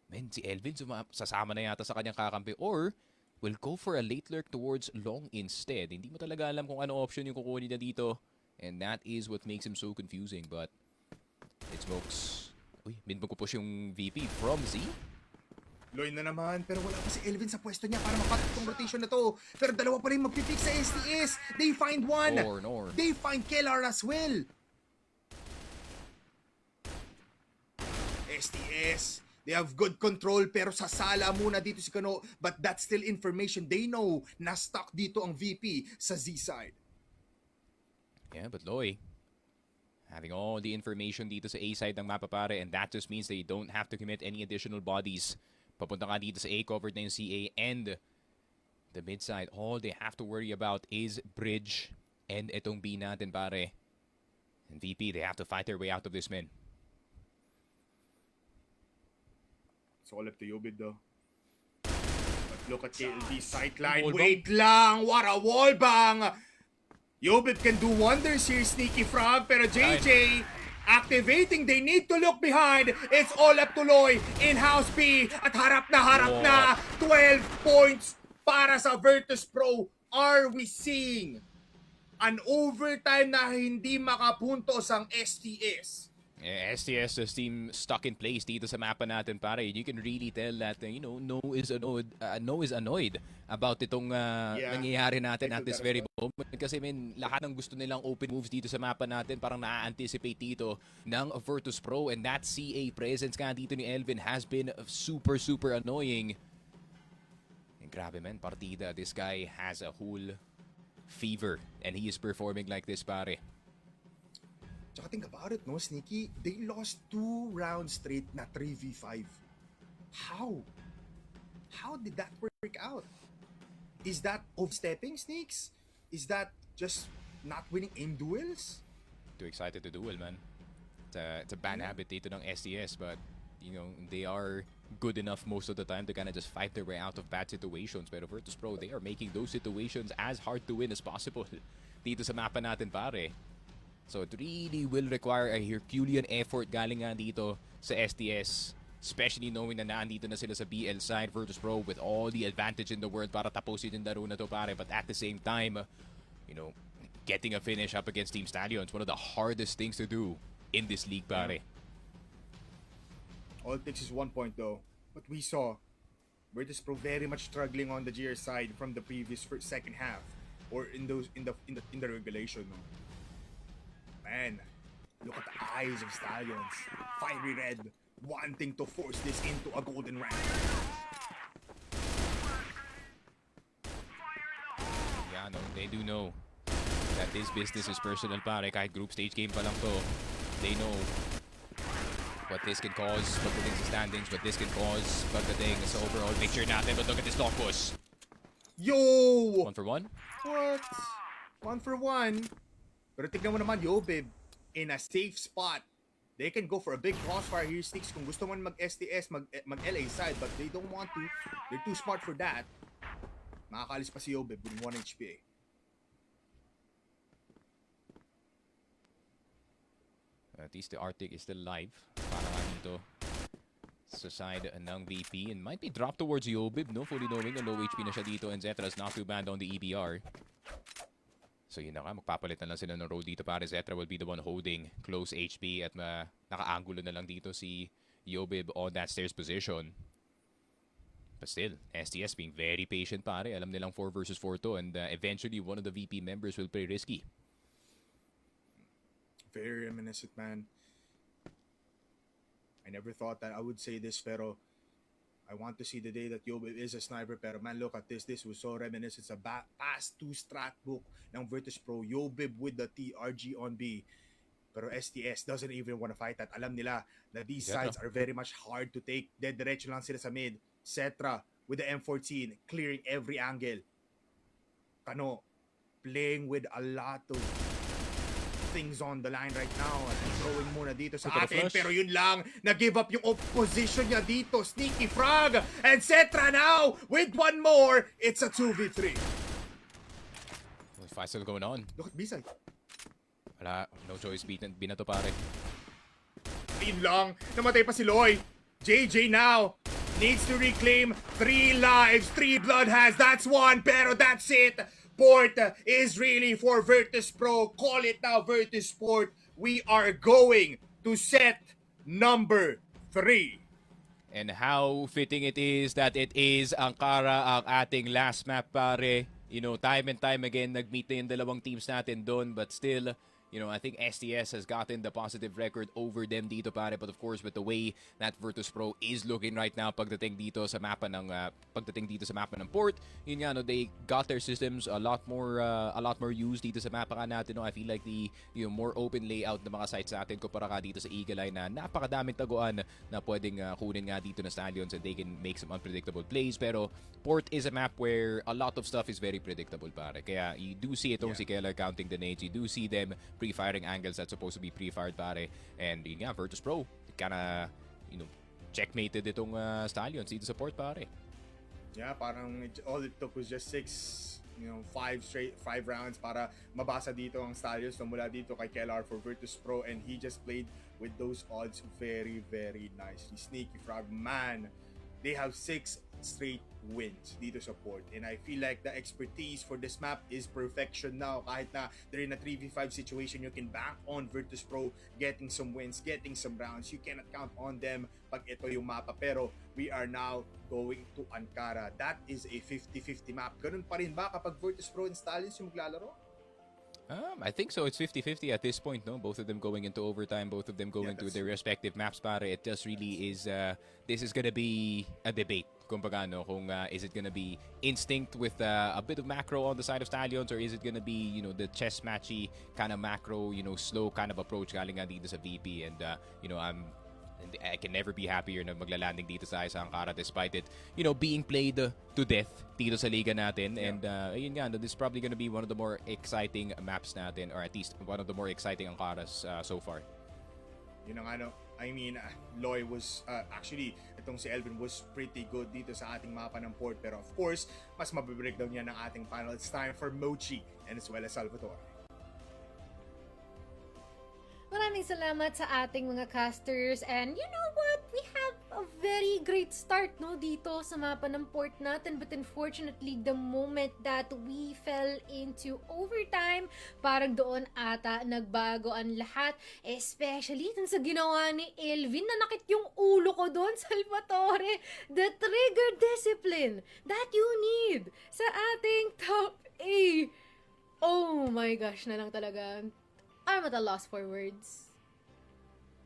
man, si Elvin sasama na yata sa kanyang kakampi or will go for a late lurk towards long instead. Hindi mo talaga alam kung ano option yung kukunin niya dito. And that is what makes him so confusing. But, it smokes. Uy, min-push yung VP from Z. Loy na naman, pero wala pa si Elvin sa pwesto niya para makat itong rotation na to. Pero dalawa pa rin magpipick sa STS. They find one. Nor. They find Kellar as well. STS, they have good control pero sasala muna dito si Kano. But that's still information. They know na stuck dito ang VP sa Z side. Yeah, but Loy, having all the information dito sa A side ng mapa pare, and that just means they don't have to commit any additional bodies. Papunta nga dito sa A, covered na yung CA and the mid side. All they have to worry about is bridge and itong B natin pare. And VP, they have to fight their way out of this, man. It's all up to Yobid though. But look at KLB's sightline. Wait lang! What a wall bang! Yobid can do wonders here, Sneaky Frog. Pero JJ activating, they need to look behind. It's all up to Loy in House B. At harap na 12 points para sa Virtus.pro. Are we seeing an overtime na hindi makapuntos ang STS? Yeah, STS the team stuck in place dito sa mapa natin pare. You can really tell that No is annoyed about itong nangyayari natin at this very moment kasi lahat ng gusto nilang open moves dito sa mapa natin parang na-anticipate dito ng Virtus.pro, and that CA presence nga dito ni Elvin has been super annoying. And grabe man, partida. This guy has a whole fever and he is performing like this pare. Tsaka think about it, no, Sneaky? They lost 2 rounds straight na 3v5. How? How did that work out? Is that overstepping, Sneaks? Is that just not winning aim duels? Too excited to duel, man. It's a bad habit dito ng STS, but they are good enough most of the time to kind of just fight their way out of bad situations. Pero Virtus.pro, they are making those situations as hard to win as possible dito sa mapa natin pare. So it really will require a Herculean effort galing nga dito sa STS, especially knowing na naandito na sila sa BL side. Virtus.pro with all the advantage in the world para tapusin yung laro na to pare, but at the same time, getting a finish up against Team Stallions, one of the hardest things to do in this league pare. All it takes is 1 point though. But we saw Virtus.pro very much struggling on the GR side from the previous second half, or in the regulation. No? Man, look at the eyes of Stallions. Fiery red, wanting to force this into a golden rank. Yeah, no, they do know that this business is personal pare. Kahit group stage game pa lang to, they know what this can cause pagdating sa standings, what this can cause pagdating sa overall picture natin. But look at this long push. Yo! 1 for 1? What? 1 for 1? Pero tignan mo naman, Yobib, in a safe spot. They can go for a big crossfire here, Sticks, kung gusto man mag-STS, mag-LA side, but they don't want to. They're too smart for that. Makakalis pa si Yobib with 1 HP. At least the Arctic is still live. Para nga dito sa side ng VP, and might be dropped towards Yobib, no? Fully knowing na low HP na siya dito, and Zetra's not too bad on the EBR. So yun na nga, magpapalit na lang sila ng role dito pare. Zetra will be the one holding close HP at naka-angulo na lang dito si Yobib on that stairs position. But still, STS being very patient pare. Alam nilang 4 versus 4 to, and eventually one of the VP members will play risky. Very reminiscent, man. I never thought that I would say this, pero I want to see the day that Yobib is a sniper. Pero man, look at this. This was so reminiscent sa past 2 strat book ng Virtus.pro. Yobib with the TRG on B. Pero STS doesn't even want to fight that. Alam nila na these sides are very much hard to take. Dead diretso lang sila sa mid. Cetra with the M14 clearing every angle. Kano playing with a lot of things on the line right now. Throwing muna dito sa Super atin. flush. Pero yun lang, nag-give up yung opposition niya dito. Sneaky Frog. And Cetra now with one more. It's a 2v3. Fight still going on. Look at B-side. Wala, no choice, binato pare. Yun lang, namatay pa si Loy. JJ now needs to reclaim 3 lives, 3 blood hands. That's one, pero that's it. Port is really for Virtus.pro. Call it now, Virtus.sport. We are going to set number 3. And how fitting it is that it is Ankara ang ating last map, pare. You know, time and time again, nag-meet na yung dalawang teams natin doon, but still, you know, I think STS has gotten the positive record over them dito, pare. But of course, with the way that Virtus.pro is looking right now pagdating dito sa mapa ng Port, yun nga, no, they got their systems a lot more used dito sa mapa nga natin. No? I feel like the more open layout ng mga sites natin kumpara ka dito sa Eagle Eye na napakadaming taguan na pwedeng kunin nga dito na Stallions and they can make some unpredictable plays. Pero Port is a map where a lot of stuff is very predictable, pare. Kaya you do see itong si Keller counting the nades. You do see them pre-firing angles that's supposed to be pre-fired, pare. And yun nga, Virtus.pro kinda, you know, checkmated itong Stallions dito sa Port, pare. Yeah, parang all it took was just 5 rounds para mabasa dito ang Stallions mula dito kay Kellar for Virtus.pro, and he just played with those odds very, very nicely. Sneaky Frog, man, they have 6 straight wins dito sa Port, and I feel like the expertise for this map is perfection now. Kahit na they're in a 3v5 situation, you can bank on Virtus.pro getting some wins, getting some rounds. You cannot count on them pag ito yung mapa, pero we are now going to Ankara. That is a 50-50 map. Ganun pa rin ba kapag Virtus.pro and Stallions yung maglalaro? I think so. It's 50-50 at this point, no? Both of them going into overtime, both of them going to their respective maps, pare. It just really is, this is gonna be a debate. Kumbaga, no? Kung is it gonna be instinct with a bit of macro on the side of Stallions, or is it gonna be, you know, the chess matchy kind of macro, you know, slow kind of approach galing nga dito sa VP. And, you know, I can never be happier na maglalanding dito sa Ankara despite it, you know, being played to death dito sa liga natin. And yun nga, this is probably gonna be one of the more exciting maps natin, or at least one of the more exciting Ankaras so far. Yun ang ano, I mean, Loy was, actually, itong si Elvin was pretty good dito sa ating mapa ng Port. Pero of course, mas mabibreakdown niya ng ating panel. It's time for Mochi and as well as Salvatore. Maraming salamat sa ating mga casters, and you know what? We have a very great start, no, dito sa mapa ng Port natin, but unfortunately, the moment that we fell into overtime, parang doon ata nagbago ang lahat, especially dun sa ginawa ni Elvin. Nanakit yung ulo ko doon, Salvatore. The trigger discipline that you need sa ating top A. Oh my gosh, na lang talaga. I'm at a loss for words.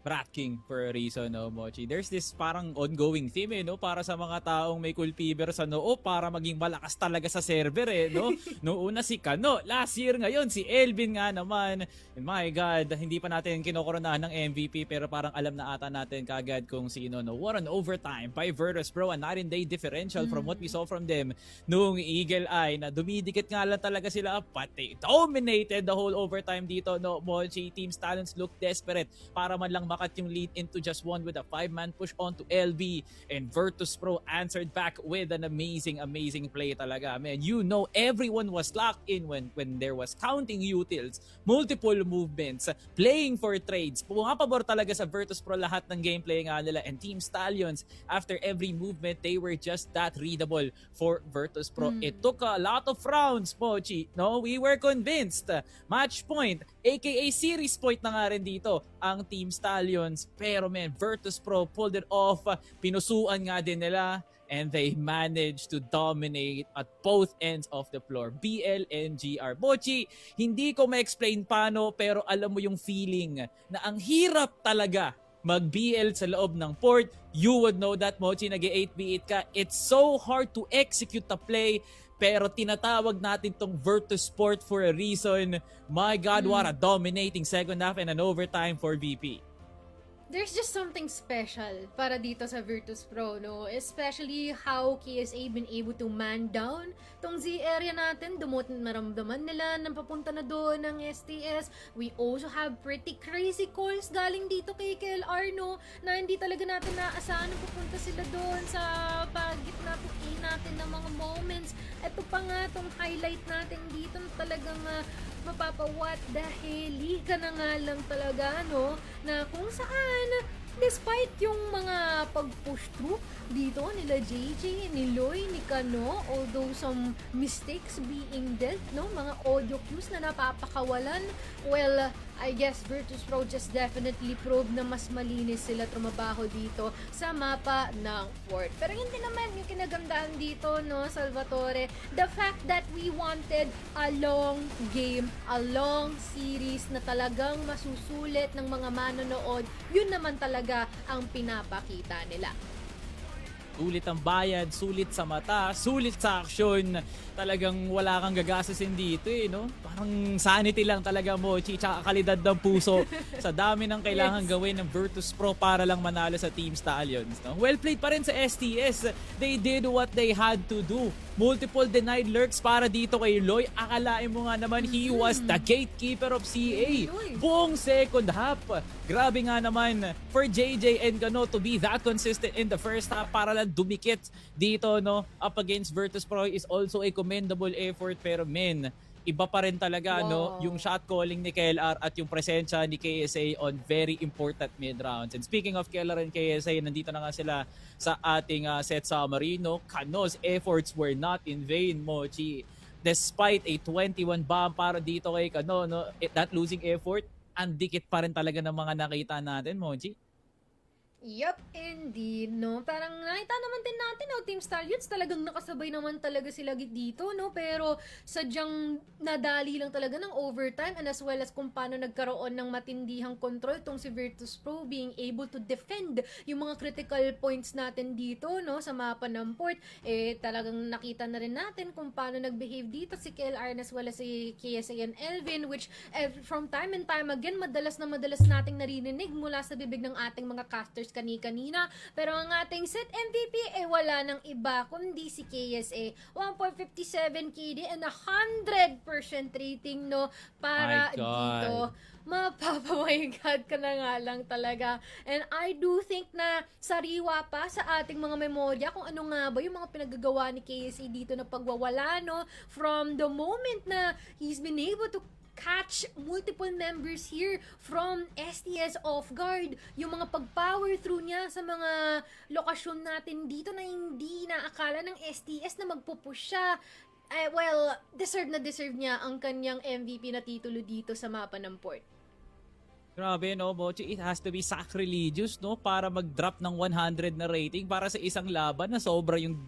Brat King for a reason, no, Mochi. There's this parang ongoing theme, no? Para sa mga taong may cool fever sa noo, para maging malakas talaga sa server, no? Noong una si Kano, last year ngayon si Elvin nga naman. And my God, hindi pa natin kinokoronahan ng MVP, pero parang alam na ata natin kagad kung sino, no? What an overtime by Virtus.pro, a 9-day differential from what we saw from them noong Eagle Eye, na dumidikit nga lang talaga sila, but they dominated the whole overtime dito, no, Mochi. Team Stallions look desperate para man lang makat yung lead into just one with a 5-man push onto LB, and Virtus.pro answered back with an amazing play talaga. Man, you know, everyone was locked in when there was counting utils, multiple movements, playing for trades. Pumapabor talaga sa Virtus.pro lahat ng gameplay nga nila, and Team Stallions, after every movement, they were just that readable for Virtus.pro. It took a lot of rounds, Pochi. No, we were convinced. Match point, aka series point na nga rin dito ang Team Stallions, pero man, Virtus.pro pulled it off. Pinusuan nga din nila, and they managed to dominate at both ends of the floor, BL and GR. Bochi, hindi ko ma-explain paano, pero alam mo yung feeling na ang hirap talaga mag-BL sa loob ng Port. You would know that, Mochi, nag-8v8 ka. It's so hard to execute the play, pero tinatawag natin tong Virtus.sport for a reason. My God, what a dominating second half and an overtime for VP. There's just something special para dito sa Virtus.pro, no? Especially how KSA been able to man down tong Z area natin. Dumot maramdaman nila nang papunta na doon ng STS. We also have pretty crazy calls galing dito kay KLR, no? Na hindi talaga natin naasahan na pupunta sila doon sa pagitna natin ng mga moments. Ito pa nga tong highlight natin dito na talagang mapapawat dahil liga na nga lang talaga, no? Na kung saan, despite yung mga pag-push through dito nila JJ, ni Loy, ni Kano, although some mistakes being dealt, no? Mga audio cues na napapakawalan, well, I guess Virtus.pro just definitely proved na mas malinis sila trumabaho dito sa mapa ng Fort. Pero yun din naman yung kinagandaan dito, no, Salvatore, the fact that we wanted a long game, a long series na talagang masusulit ng mga manonood, yun naman talaga ang pinapakita nila. Sulit ang bayad, sulit sa mata, sulit sa aksyon. Talagang wala kang gagasasin dito no? Parang sanity lang talaga, Mochi, tsaka kalidad ng puso sa dami ng kailangan gawin ng Virtus.pro para lang manalo sa Team Stallions, no? Well played pa rin sa STS. They did what they had to do. Multiple denied lurks para dito kay Loy. Akalain mo nga naman he was the gatekeeper of CA. Buong second half. Grabe nga naman for JJ and Gano to be that consistent in the first half para lang dumikit dito, no, up against Virtus.pro is also a commendable effort, pero men, iba pa rin talaga, no, yung shot calling ni KLR at yung presensya ni KSA on very important mid rounds. And speaking of KLR and KSA, nandito na nga sila sa ating set summary, no. Kano's efforts were not in vain, Mochi. Despite a 21 bomb para dito kay Kano, no, that losing effort, ang dikit pa rin talaga ng mga nakita natin, Mochi. Yup, indeed, no? Parang nakita naman din natin, no? Team Stallions, talagang nakasabay naman talaga sila dito, no? Pero sadyang nadali lang talaga ng overtime and as well as kung paano nagkaroon ng matindihang control tong si Virtus.pro being able to defend yung mga critical points natin dito, no? Sa mapa ng port, talagang nakita na rin natin kung paano nag-behave dito si KLR as well as si KSA and Elvin, which from time and time again, madalas nating narinig mula sa bibig ng ating mga casters kani-kanina. Pero ang ating set MVP wala nang iba kundi si KSA. 1.57 KD and 100% rating, no, para dito. Mapapawagad ka na nga lang talaga. And I do think na sariwa pa sa ating mga memorya kung ano nga ba yung mga pinagagawa ni KSA dito na pagwawala, no, from the moment na he's been able to catch multiple members here from STS off guard. Yung mga pag-power through niya sa mga lokasyon natin dito na hindi naakala ng STS na magpupush siya. Well, deserve niya ang kanyang MVP na titulo dito sa mapa ng port. Grabe, no, Mochi, it has to be sacrilegious, no, para mag-drop ng 100 na rating para sa isang laban na sobra yung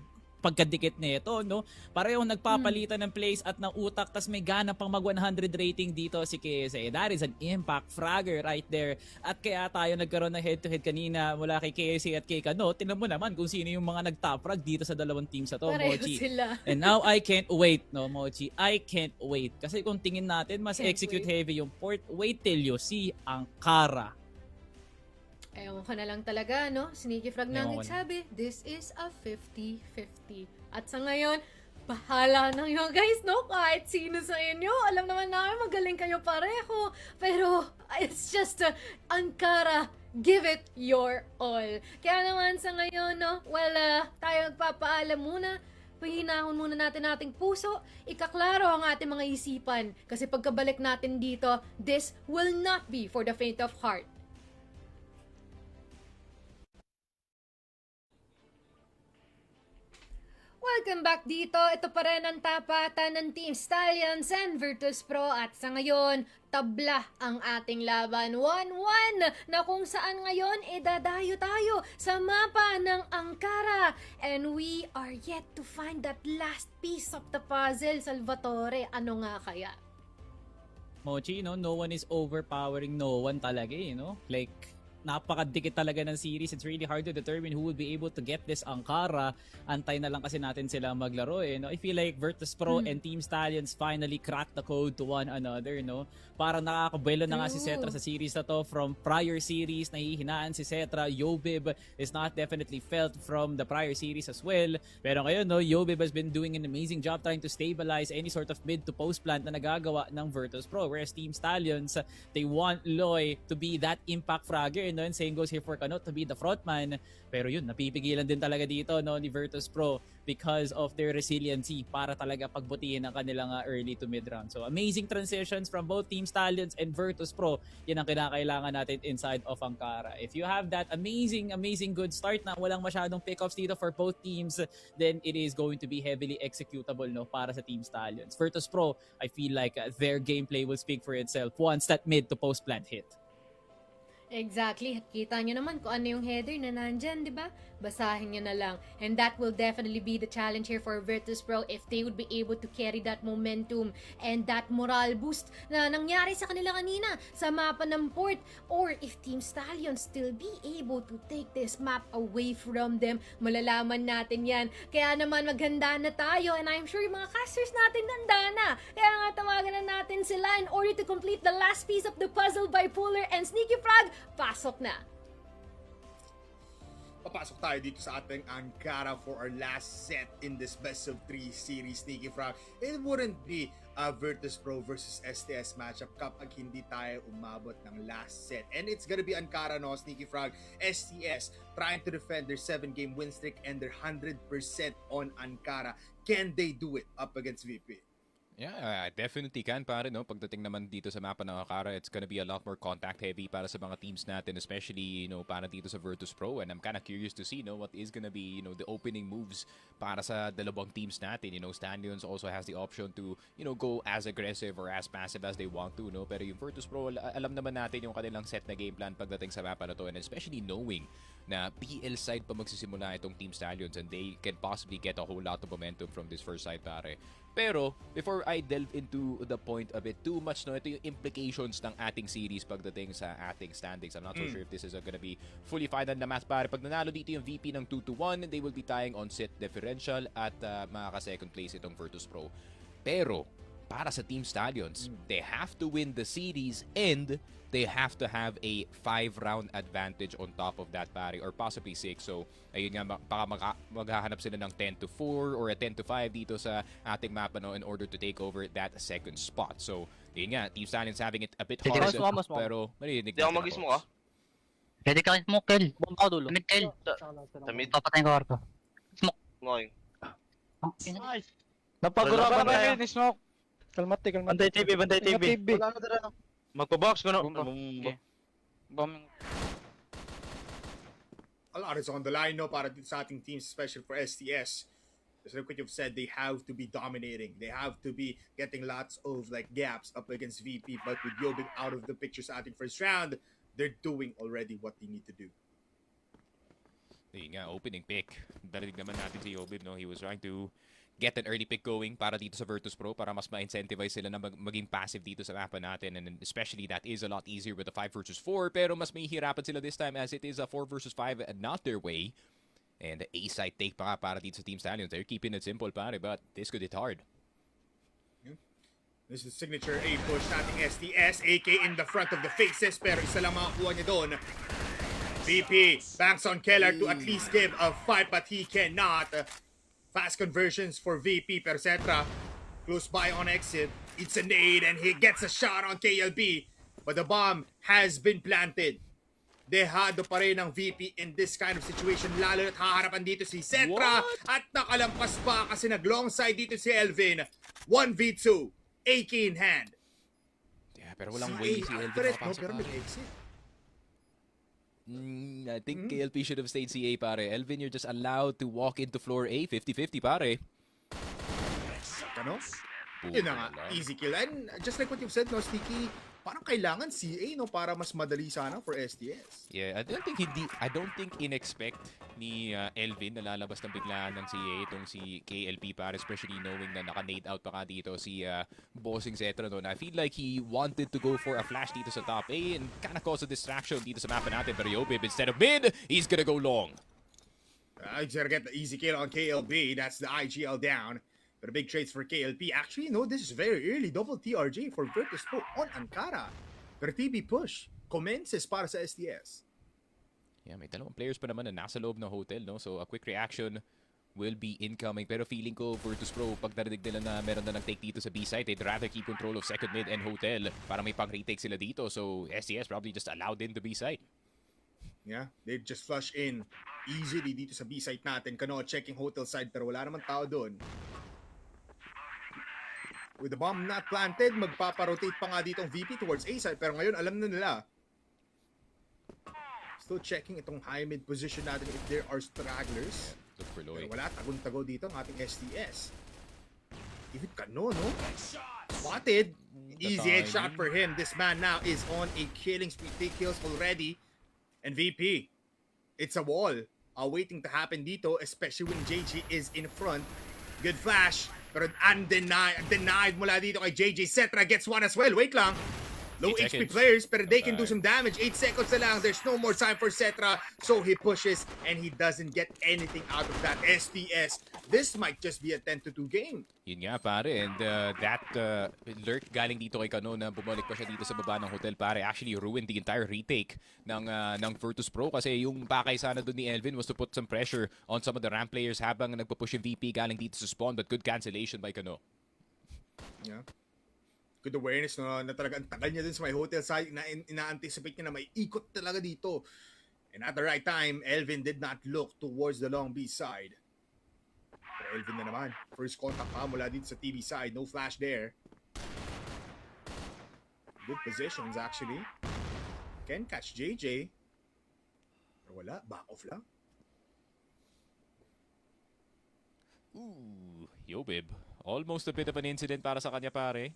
pagkadikit nito, no? Parehong nagpapalitan ng plays at ng utak, tas may gana pang mag 100 rating dito si KSA. That is an impact fragger right there. At kaya tayo nagkaroon ng head-to-head kanina mula kay KSA at kay Kano. Tingnan mo naman kung sino yung mga nag-top frag dito sa dalawang teams na to, Pareho Mochi. sila. And now I can't wait, no, Mochi. I can't wait. Kasi kung tingin natin, mas execute heavy yung port. Wait till you see Ankara. Ewan ko na lang talaga, no? Sneaky Frog na Ewan ko na. nagsabi, this is a 50-50. At sa ngayon, bahala na yun, guys, no? Kahit sino sa inyo, alam naman namin magaling kayo pareho. Pero, it's just Ankara, give it your all. Kaya naman sa ngayon, no? Well, tayo magpapaalam muna. Pahinahon muna natin ating puso, ikaklaro ang ating mga isipan. Kasi pagkabalik natin dito, this will not be for the faint of heart. Welcome back dito. Ito pa rin ang tapatan ng Team Stallions and Virtus.pro at sa ngayon, tabla ang ating laban. 1-1 na kung saan ngayon dadayo tayo sa mapa ng Ankara. And we are yet to find that last piece of the puzzle, Salvatore. Ano nga kaya? Mochi, no one is overpowering no one talaga, no? Like, napakadikit talaga ng series. It's really hard to determine who will be able to get this Ankara. Antay na lang kasi natin sila maglaro eh. No? I feel like Virtus.pro and Team Stallions finally cracked the code to one another. No? Parang nakakabuelo na nga si Cetra sa series na to. From prior series, nahihinaan si Cetra. Yobib is not definitely felt from the prior series as well. Pero ngayon, no, Yobib has been doing an amazing job trying to stabilize any sort of mid to post plant na nagagawa ng Virtus.pro. Whereas Team Stallions, they want Loy to be that impact fragger. No? And same goes here for Kanot to be the frontman. Pero yun, napipigilan din talaga dito, no, ni Virtus.pro because of their resiliency para talaga pagbutihin ang kanilang early to mid round. So amazing transitions from both Team Stallions and Virtus.pro. Yan ang kinakailangan natin inside of Ankara. If you have that amazing good start na walang masyadong pickups dito for both teams, then it is going to be heavily executable, no, para sa Team Stallions. Virtus.pro, I feel like their gameplay will speak for itself once that mid to post plant hit. Exactly. Kita nyo naman kung ano yung header na nandyan, di ba? Basahin nyo na lang. And that will definitely be the challenge here for Virtus.pro if they would be able to carry that momentum and that morale boost na nangyari sa kanila kanina sa mapa ng port. Or if Team Stallions still be able to take this map away from them, malalaman natin yan. Kaya naman maghanda na tayo and I'm sure yung mga casters natin handa na. Kaya nga tawagan na natin sila in order to complete the last piece of the puzzle by Puller and Sneaky Frog. Pasok na! Papasok tayo dito sa ating Ankara for our last set in this best of 3 series, Sneaky Frog. It wouldn't be a Virtus.pro versus STS matchup kapag hindi tayo umabot ng last set. And it's gonna be Ankara, no, Sneaky Frog. STS trying to defend their 7-game win streak and their 100% on Ankara. Can they do it up against VP? Yeah, definitely can, pare, no? Pagdating naman dito sa mapa ng Ankara, it's gonna be a lot more contact heavy para sa mga teams natin, especially, you know, para dito sa Virtus.pro. And I'm kind of curious to see, no, what is gonna be, you know, the opening moves para sa dalawang teams natin. You know, Stallions also has the option to, you know, go as aggressive or as passive as they want to, no? Pero yung Virtus.pro, alam naman natin yung kanilang set na game plan pagdating sa mapa na to, and especially knowing na PL side pa magsisimula itong Team Stallions and they can possibly get a whole lot of momentum from this first side, pare. Pero, before I delve into the point a bit too much, no, ito yung implications ng ating series pagdating sa ating standings. I'm not so sure if this is gonna be fully final na match, pare. Pag nanalo dito yung VP ng 2-1, they will be tying on set differential at makaka-second place itong Virtus.pro. Pero, para sa Team Stallions, they have to win the series and they have to have a 5-round advantage on top of that, pare, or possibly 6. So, ayun nga, baka maghahanap sila ng 10-4 or a 10-5 dito sa ating mapa, no, in order to take over that second spot. So, yun nga, Team Stallions having it a bit hard, pero marinig Hindi ako natin mag-ismo ako. ka. Pwede ka rin smoke, Kel. Bomba ko dulo. Mid, Kel. Sa mid. Papatayin ko orto. Okay. Napagura Wala pa na na smoke. Kalmate. Banday TV. Wala na dala. Magpa-box ko na. Bombing. A lot is on the line, no, para dito sa ating teams, especially for STS. Just like what you've said, they have to be dominating. They have to be getting lots of like gaps up against VP. But with Yobin out of the picture sa ating first round, they're doing already what they need to do. Ayun nga, opening pick. Darating naman natin si Yobib, no? He was trying to get an early pick going para dito sa Virtus.pro para mas ma-incentivize sila na maging passive dito sa mapa natin, and especially that is a lot easier with a 5 versus 4, pero mas may hirapan sila this time as it is a 4 versus 5 and not their way. And the A-side take pa nga para dito sa Team Stallions. They're keeping it simple, pare, but this could hit hard. This is signature A push nating STS. AK in the front of the faces, pero isa lang makakuha niya doon. VP banks on Keller to at least give a fight, but he cannot. Fast conversions for VP, pero Cetra close by on exit. It's a nade and he gets a shot on KLB, but the bomb has been planted. Dehado pa rin ng VP in this kind of situation, lalo na't haharapan dito si Cetra at nakalampas pa kasi nag-long side dito si Elvin. 1v2, AK in hand. Yeah, pero walang way si Elvin makapasok, pero pare. nag-exit. I think KLP should have stayed CA, pare. Elvin, you're just allowed to walk into floor A. 50-50, pare. Ano? Yun na nga, easy kill. And just like what you've said, no, Sticky, parang kailangan CA, no? Para mas madali sana for STS. Yeah, I don't think in-expect ni Elvin na lalabas ng biglaan ng CA itong si KLP para, especially knowing na naka-nade out pa ka dito si Bossing Zetra noon. I feel like he wanted to go for a flash dito sa top A and kind of cause a distraction dito sa map natin. Pero Yobib, instead of mid, he's gonna go long. He's gonna get the easy kill on KLB. That's the IGL down. But big trades for KLP. Actually, no, this is very early. Double TRJ for Virtus.pro on Ankara. Pero TB push commences para sa STS. Yeah, may dalawang players pa naman na nasa loob ng hotel, no? So a quick reaction will be incoming. Pero feeling ko, Virtus.pro, pag narinig nila na meron na nag-take dito sa B-site, they'd rather keep control of second mid and hotel para may pang-retake sila dito. So STS probably just allowed in the B-site. Yeah, they just flush in easily dito sa B-site natin. Kano checking hotel side pero wala naman tao doon. With the bomb not planted, magpaparotate pa nga ditong VP towards A side. Pero ngayon, alam na nila. Still checking itong high mid position natin if there are stragglers. Look for Loy. Pero wala, tagon-tago dito ang ating STS. Even Kano, no? Spotted. Easy headshot for him. This man now is on a killing spree. 3 kills already. And VP, it's a wall waiting to happen dito, especially when JJ is in front. Good flash. Pero denied mula dito kay JJ. Cetra gets one as well. Wait lang. Low 8 HP seconds. players, pero they can do some damage. 8 seconds na lang. There's no more time for Cetra. So he pushes and he doesn't get anything out of that. STS, this might just be a 10-2 game. Yun nga pare, and that lurk galing dito kay Kano na bumalik pa siya dito sa baba ng hotel pare actually ruined the entire retake ng Virtus.pro kasi yung pakay sana doon ni Elvin was to put some pressure on some of the ramp players habang nagpa-push yung VP galing dito sa spawn, but good cancellation by Kano. Yeah. Good awareness na talaga ang tagal niya dun sa may hotel side na ina-anticipate niya na may ikot talaga dito. And at the right time, Elvin did not look towards the long B side. Pero Elvin na naman. First contact pa mula dito sa TV side. No flash there. Good positions actually. Can catch JJ. Pero wala. Back off lang. Ooh, Yobib. Almost a bit of an incident para sa kanya pare.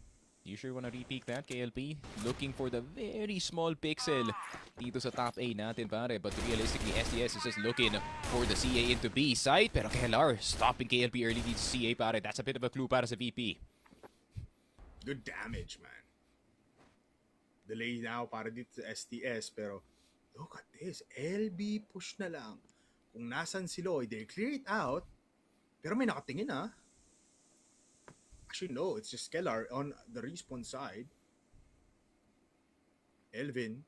You sure wanna repeat that, KLP? Looking for the very small pixel dito sa top A natin, pare. But realistically, STS is just looking for the CA into B side. Pero KLR stopping KLP early dito sa CA, pare. That's a bit of a clue para sa VP. Good damage, man. Delay now para dito sa STS. Pero look at this. LB push na lang. Kung nasan si Lloyd, they clear it out. Pero may nakatingin, ha? Actually, no. It's just Skellar on the respawn side. Elvin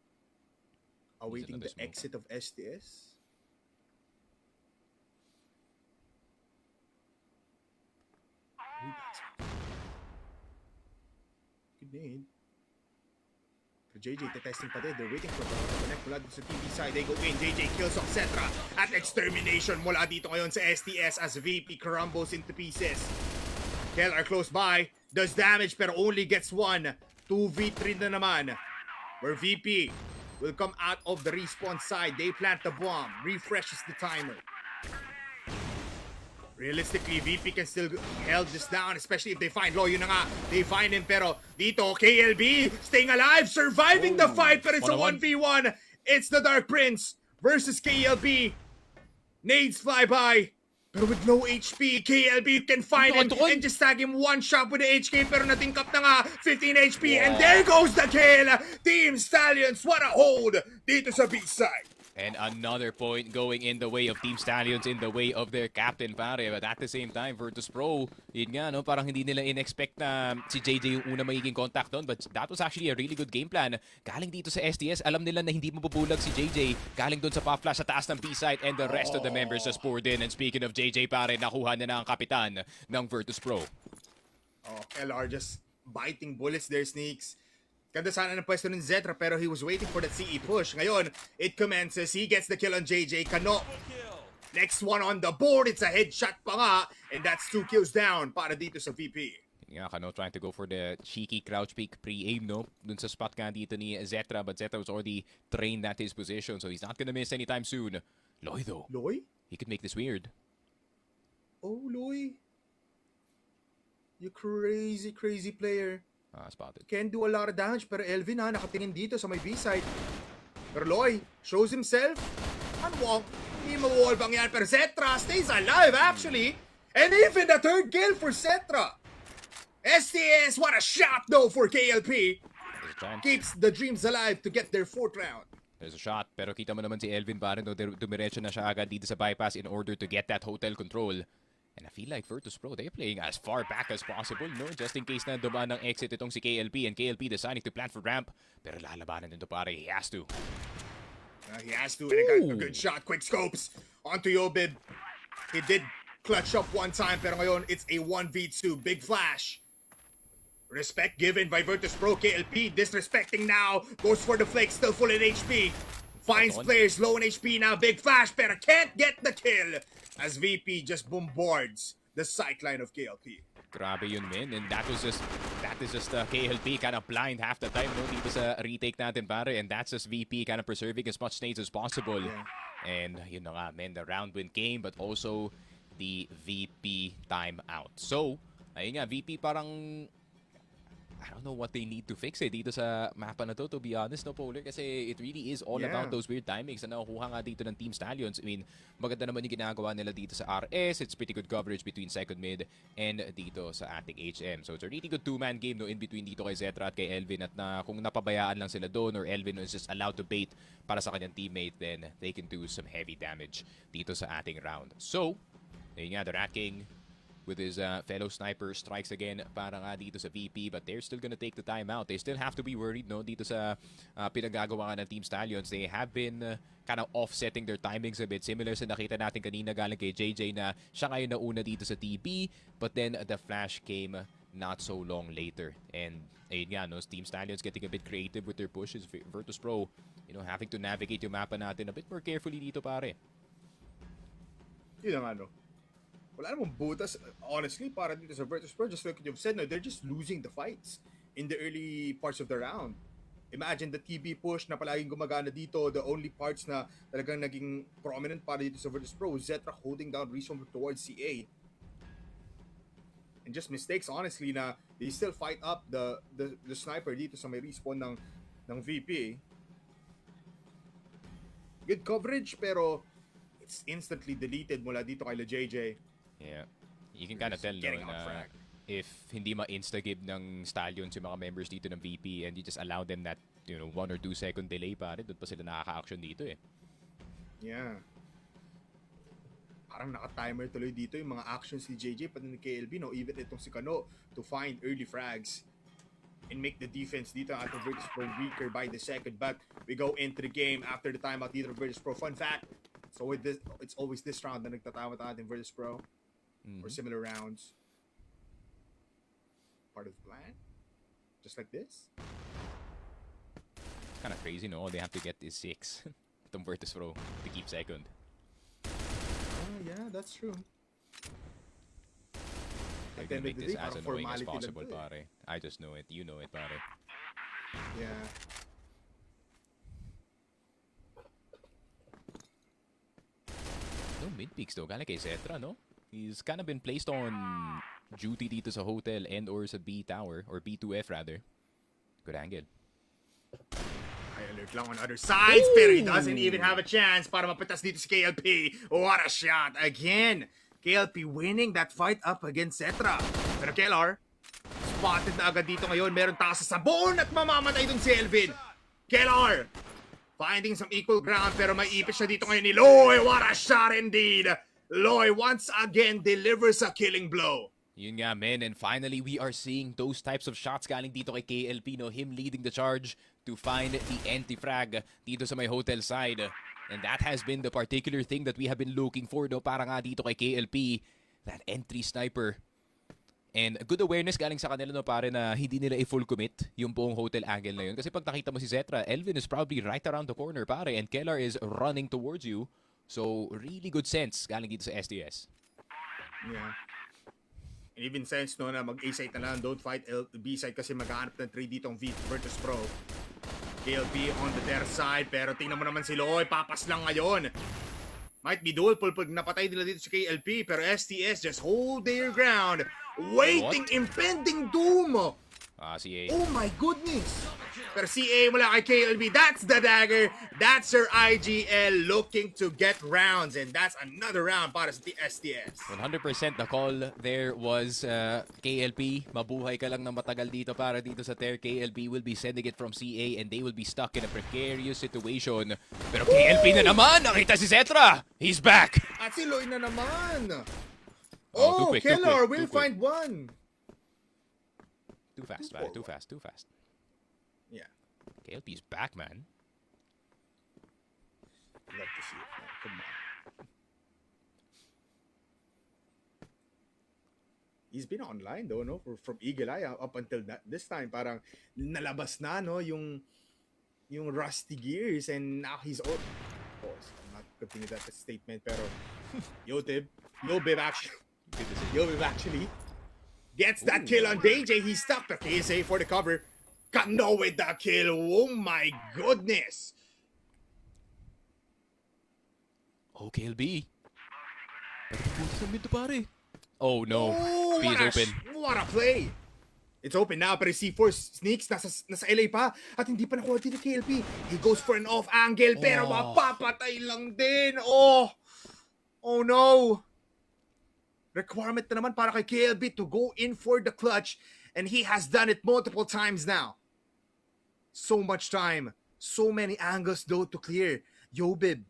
awaiting the smoke. exit of STS. Good nade. For JJ, testing pa din. They're waiting for the connect mula dito sa TV side. They go in. JJ kills off Cetra at extermination mula dito ngayon sa STS as VP crumbles into pieces. Keller close by, does damage pero only gets one. 2v3 na naman. Where VP will come out of the respawn side. They plant the bomb, refreshes the timer. Realistically, VP can still held this down, especially if they find Lo. Yun na nga, they find him. Pero dito, KLB staying alive, surviving the fight. Pero it's a 1v1. It's the Dark Prince versus KLB. Nades fly by. Pero with low HP, KLB can find him and just tag him one shot with the HK. Pero natingkap na nga, 15 HP. And there goes the kill. Team Stallions, what a hold dito sa B-side. And another point going in the way of Team Stallions, in the way of their captain, pare. But at the same time, Virtus.pro, yun nga, no, parang hindi nila in-expect na si JJ yung una magiging contact doon. But that was actually a really good game plan. Galing dito sa STS, alam nila na hindi mabubulag si JJ. Galing doon sa pop flash sa taas ng B-side and the rest of the members just poured in. And speaking of JJ, pare, nakuha na ang kapitan ng Virtus.pro. Oh, LR just biting bullets there, Sneaks. Ganda sana ng pwesto ng Zetra pero he was waiting for that CE push. Ngayon, it commences. He gets the kill on JJ. Kano. Next one on the board. It's a headshot pa nga. And that's 2 kills down para dito sa VP. Yeah, Kano trying to go for the cheeky crouch peek pre-aim, no? Dun sa spot nga dito ni Zetra, but Zetra was already trained at his position, so he's not gonna miss anytime soon. Loy, though. Loy? He could make this weird. Oh, Loy. You crazy, crazy player. Spotted. Can do a lot of damage, pero Elvin nakatingin dito sa may B-side. Pero Loy shows himself. Unwalk. Hindi mawall bang yan, pero Zetra stays alive actually. And even the third kill for Zetra. STS, what a shot though for KLP. There's a chance. Keeps the dreams alive to get their 4th round. There's a shot, pero kita mo naman si Elvin pare no, dumiretso na siya agad dito sa bypass in order to get that hotel control. And I feel like Virtus.pro, they're playing as far back as possible, no? Just in case na dumaan ng exit itong si KLP, and KLP deciding to plan for ramp. Pero lalabanan din to pare, he has to. He has to, and got a good shot. Quick scopes onto Yobib. He did clutch up one time, pero ngayon it's a 1v2. Big flash. Respect given by Virtus.pro. KLP disrespecting now. Goes for the flick, still full in HP. Finds players low in HP now. Big flash, pero can't get the kill. As VP just bombards the sideline of KLP. Grabe yun, man. And that is just KLP kind of blind half the time, no? Dito sa retake natin, pare. And that's just VP kind of preserving as much nades as possible. Yeah. And, yun na nga, man, the round win came, but also the VP timeout. So, ayun nga, VP parang I don't know what they need to fix dito sa mapa na to be honest, no, Polar, kasi it really is all about those weird timings na nakukuha nga dito ng Team Stallions. I mean, maganda naman yung ginagawa nila dito sa RS. It's pretty good coverage between second mid and dito sa ating HM. So it's a really good two-man game, no, in between dito kay Zetra at kay Elvin, at na kung napabayaan lang sila doon or Elvin is just allowed to bait para sa kanyang teammate, then they can do some heavy damage dito sa ating round. So, ayun nga, the Rat King with his fellow sniper strikes again para nga dito sa VP, but they're still gonna take the time out. They still have to be worried, no, dito sa pinagagawa ng Team Stallions. They have been kind of offsetting their timings a bit, similar sa nakita natin kanina galing kay JJ na siya ngayon nauna dito sa TB, but then the flash came not so long later. And ayun nga, no, Team Stallions getting a bit creative with their pushes. Virtus.pro, you know, having to navigate yung mapa natin a bit more carefully dito, pare. Yun ang ano. Wala namang butas, honestly, para dito sa Virtus.pro, just like you've said, no, they're just losing the fights in the early parts of the round. Imagine the TB push na palaging gumagana dito, the only parts na talagang naging prominent para dito sa Virtus.pro, Zetra holding down Respawn towards CA. And just mistakes, honestly, na they still fight up the sniper dito sa may respawn ng VP. Good coverage, pero it's instantly deleted mula dito kay JJ. Yeah. You can kind of tell, no, na if hindi ma-insta-give ng Stallions yung mga members dito ng VP and you just allow them that, you know, 1 or 2 second delay, pare, doon pa sila nakaka-action dito eh. Yeah. Parang naka-timer tuloy dito yung mga actions ni JJ pati ni KLB, no? Even itong si Kano to find early frags and make the defense dito at the Virtus.pro weaker by the second. But we go into the game after the timeout dito ng Virtus.pro. Fun fact, so with this, it's always this round na nagtatamat ating Virtus.pro. Or similar rounds. Part of the plan. Just like this. Kind of crazy, no? All they have to get is 6. Itong Virtus.pro to keep second. Yeah, that's true. They're gonna make this as annoying as possible, pare. I just know it. You know it, pare. Yeah. No mid-peaks though. Galing kay Zetra, no? He's kind of been placed on duty dito sa hotel and or sa B tower, or B2F rather. Good angle. High alert lang on other sides, pero he doesn't even have a chance para mapitas dito si KLP. What a shot again! KLP winning that fight up against Zetra. Pero KLR, spotted na agad dito ngayon. Meron taas sa sabon at mamamatay dun si Elvin. KLR, finding some equal ground, pero may ipis siya dito ngayon ni Loy. What a shot indeed! Loy once again delivers a killing blow. Yun nga, men. And finally, we are seeing those types of shots galing dito kay KLP, no? Him leading the charge to find the anti-frag dito sa may hotel side. And that has been the particular thing that we have been looking for, no? Para nga dito kay KLP, that entry sniper. And good awareness galing sa kanila, no, pare, na hindi nila i-full commit yung buong hotel angle na yun. Kasi pag nakita mo si Zetra, Elvin is probably right around the corner, pare, and Kellar is running towards you. So, really good sense galing dito sa SDS. Yeah. And even sense, no, na mag-A side na lang, don't fight B side kasi maghahanap ng 3 dito ang Virtus.pro. KLB on the their side, pero tingnan mo naman si Loy, papas lang ngayon. Might be dual pull pag napatay nila dito si KLP, pero STS just hold their ground, waiting, impending doom CA. Oh my goodness! Pero CA mula kay KLB, that's the dagger. That's her IGL looking to get rounds. And that's another round para sa STS. 100% the call there was KLP. Mabuhay ka lang na matagal dito para dito sa Ter. KLP will be sending it from CA and they will be stuck in a precarious situation. Pero KLP na naman! Nakita si Zetra! He's back! At si Loy na naman. Oh, too quick, too Killer quick, will too quick. find one. Too fast, pare. Too fast, too fast. Yeah. KLP's back, man. Love to see it, man. Come on. He's been online though, no? From Eagle Eye up until this time. Parang nalabas na, no? Yung rusty gears and now he's all... Oh, I'm not continuing that statement, pero... Yobib actually gets that kill on DJ. He's stuck. The KSA for the cover. Kano with the kill. Oh my goodness. Oh, KLB. Oh no. Oh, B is open. What a play. It's open now, pero C4 sneaks. Nasa LA pa. At hindi pa nakuha dito KLP. He goes for an off angle, pero mapapatay lang din. Oh no. Requirement na naman para kay KLB to go in for the clutch. And he has done it multiple times now. So much time. So many angles though to clear. Yobib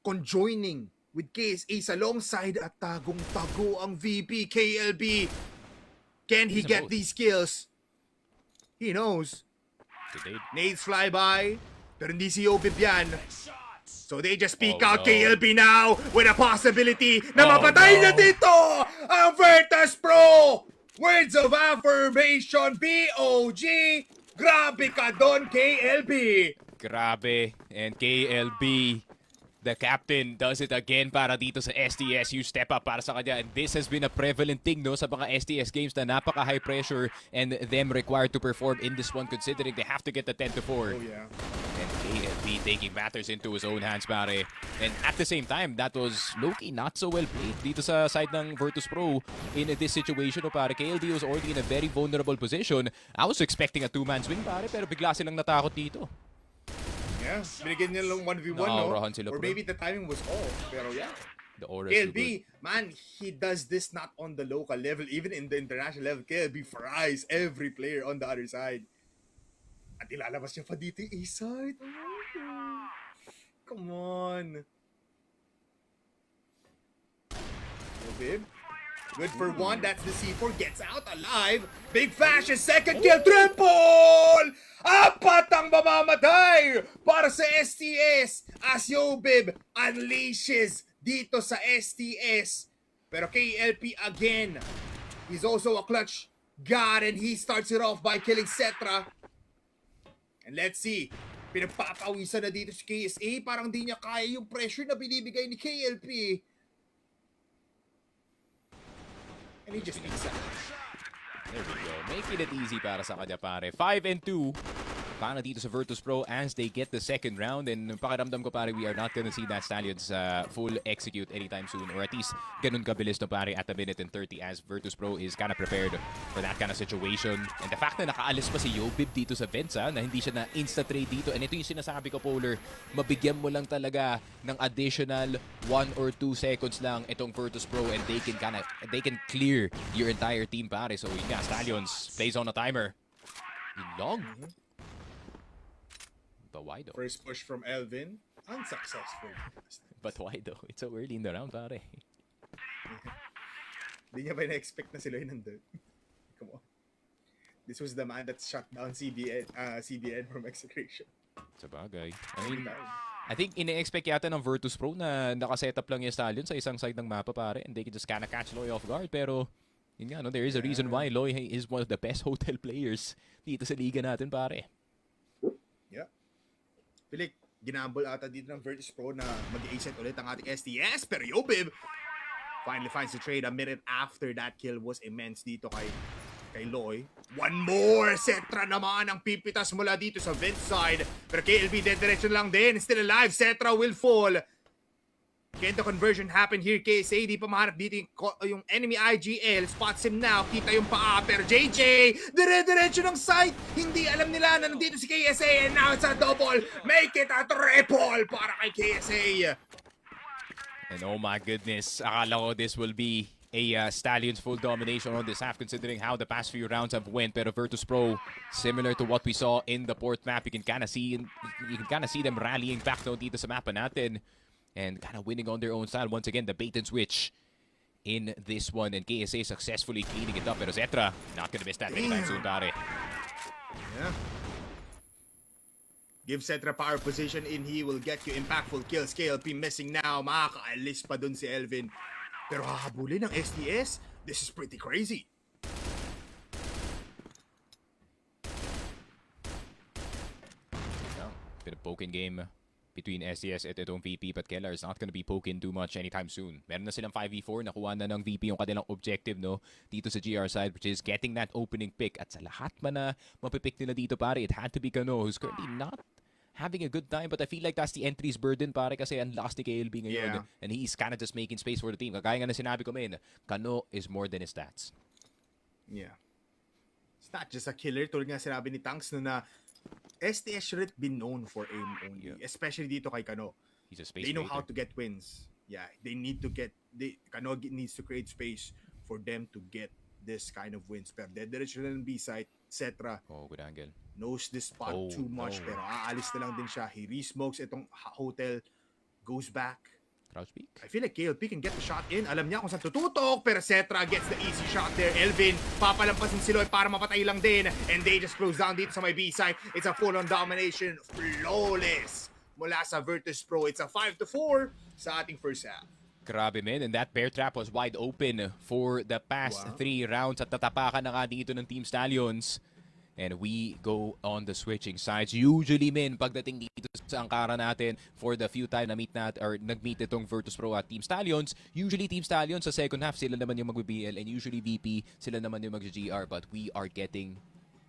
conjoining with KSA alongside at tagong-tago ang VP KLB. Can he get these kills? He knows. Nades fly by. Pero hindi si Yobib yan. So they just speak out KLB now with a possibility na mapatay na dito ang Virtus.pro! Words of affirmation, BOG! Grabe ka doon, KLB! Grabe. And KLB, the captain, does it again para dito sa STS. You step up para sa kanya. And this has been a prevalent thing, no, sa mga STS games na napaka-high pressure and them required to perform in this one considering they have to get the 10-4. Oh, yeah. And KLB taking matters into his own hands, pare. And at the same time, that was low-key not so well played dito sa side ng Virtus.pro in this situation. O pare, KLB was already in a very vulnerable position. I was expecting a two-man swing, pare, pero bigla silang natakot dito. Yeah, binigyan niya lang 1v1, no? Naaurahan sila, Or bro. maybe the timing was off, pero yeah. The aura is too good. KLB, man, he does this not on the local level, even in the international level. KLB fries every player on the other side. At ilalabas niya pa dito yung A-side. Oh, come on. Yobib. Good for one. That's the C4. Gets out alive. Big fashion. Second kill. Triple! Apat ang mamamatay para sa STS as Yobib unleashes dito sa STS. Pero KLP again. He's also a clutch god and he starts it off by killing Cetra. And let's see. Pinagpapawisan na dito si KSA. Parang di niya kaya yung pressure na binibigay ni KLP. And he just makes out. There we go. Making it easy para sa kanya, pare. 5-2. Para dito sa Virtus.pro as they get the second round. And pakiramdam ko, pare, we are not gonna see that Stallions full execute anytime soon. Or at least ganun kabilis, no, pare, at a minute and 30 as Virtus.pro is kind of prepared for that kind of situation. And the fact na nakaalis pa si Yobib dito sa Venza, na hindi siya na insta-trade dito. And ito yung sinasabi ko, Polar, mabigyan mo lang talaga ng additional 1 or 2 seconds lang itong Virtus.pro and they can clear your entire team, pare. So, yeah, Stallions plays on a timer. Long. But why though? First push from Elvin. Unsuccessful. But why though? It's so early in the round, pare. Di niya ba na-expect na sila yun nandun? Come on. This was the man that shut down CBN from execution. Sa bagay. I think ine-expect yata ng Virtus.pro na nakasetup lang yung Stallion sa isang side ng mapa, pare, and they can just kinda catch Loy off guard. Pero, yun nga, no, there is a reason why Loy is one of the best hotel players dito sa liga natin, pare. Yeah. Pilik, ginambol ata dito ng Virtus.pro na mag-a-set ulit ang ating STS. Pero Yobib finally finds the trade a minute after that kill was immense dito kay Loy. One more! Cetra naman ang pipitas mula dito sa vent side. Pero KLB dead direction lang din. Still alive. Cetra will fall. Can the conversion happen here? KSA, di pa mahanap dito yung enemy IGL. Spots him now. Kita yung paa. Pero JJ, dire-diretso ng sight. Hindi alam nila na nandito si KSA. And now it's a double. Make it a triple para kay KSA. And oh my goodness, akala ko this will be a Stallions full domination on this half considering how the past few rounds have went. Pero Virtus.pro, similar to what we saw in the port map, you can kind of see them rallying back though dito sa mapa natin. And kind of winning on their own style. Once again, the bait and switch in this one. And KSA successfully cleaning it up. Pero Zetra, not gonna miss that anytime soon, pare. Yeah. Give Cetra power position in, he will get you impactful kills. KLP missing now. Makakaalis pa dun si Elvin. Pero hahabulin ng STS? This is pretty crazy. Bit of poking game between STS at itong VP, but Keller is not gonna be poking too much anytime soon. Meron na silang 5v4, nakuha na ng VP yung kanilang objective, no, dito sa GR side, which is getting that opening pick. At sa lahat man na mapipick nila dito, pare, it had to be Kano, who's currently not having a good time, but I feel like that's the entry's burden, pare, kasi ang lakas ni KLB ngayon. Yeah. And he's kind of just making space for the team. Kagaya nga na sinabi ko, man, Kano is more than his stats. Yeah. It's not just a killer. Tulad nga sinabi ni Tanks na STS should be known for aim only. Yeah. Especially dito kay Kano. He's a space They know how creator. to get wins. Yeah, they need to get... Kano needs to create space for them to get this kind of wins. Pero dead direction ng B-side, etc. Oh, good angle. Knows this spot Oh, too much. no. Pero aalis na lang din siya. He re-smokes itong hotel. Goes back. Crouch peek. I feel like KLP can get the shot in. Alam niya kung saan tututok, pero Cetra gets the easy shot there. Elvin, papalampasin si Lloyd para mapatay lang din. And they just close down dito sa may B-side. It's a full-on domination. Flawless. Mula sa Virtus.pro. It's a 5-4 sa ating first half. Grabe, man. And that bear trap was wide open for the past 3 rounds. At tatapakan na nga dito ng Team Stallions. And we go on the switching sides. Usually, men, pagdating dito sa angkara natin, for the few time na meet or nag-meet itong Virtus.pro at Team Stallions, usually Team Stallions sa second half, sila naman yung mag-BL, and usually VP, sila naman yung mag-GR. But we are getting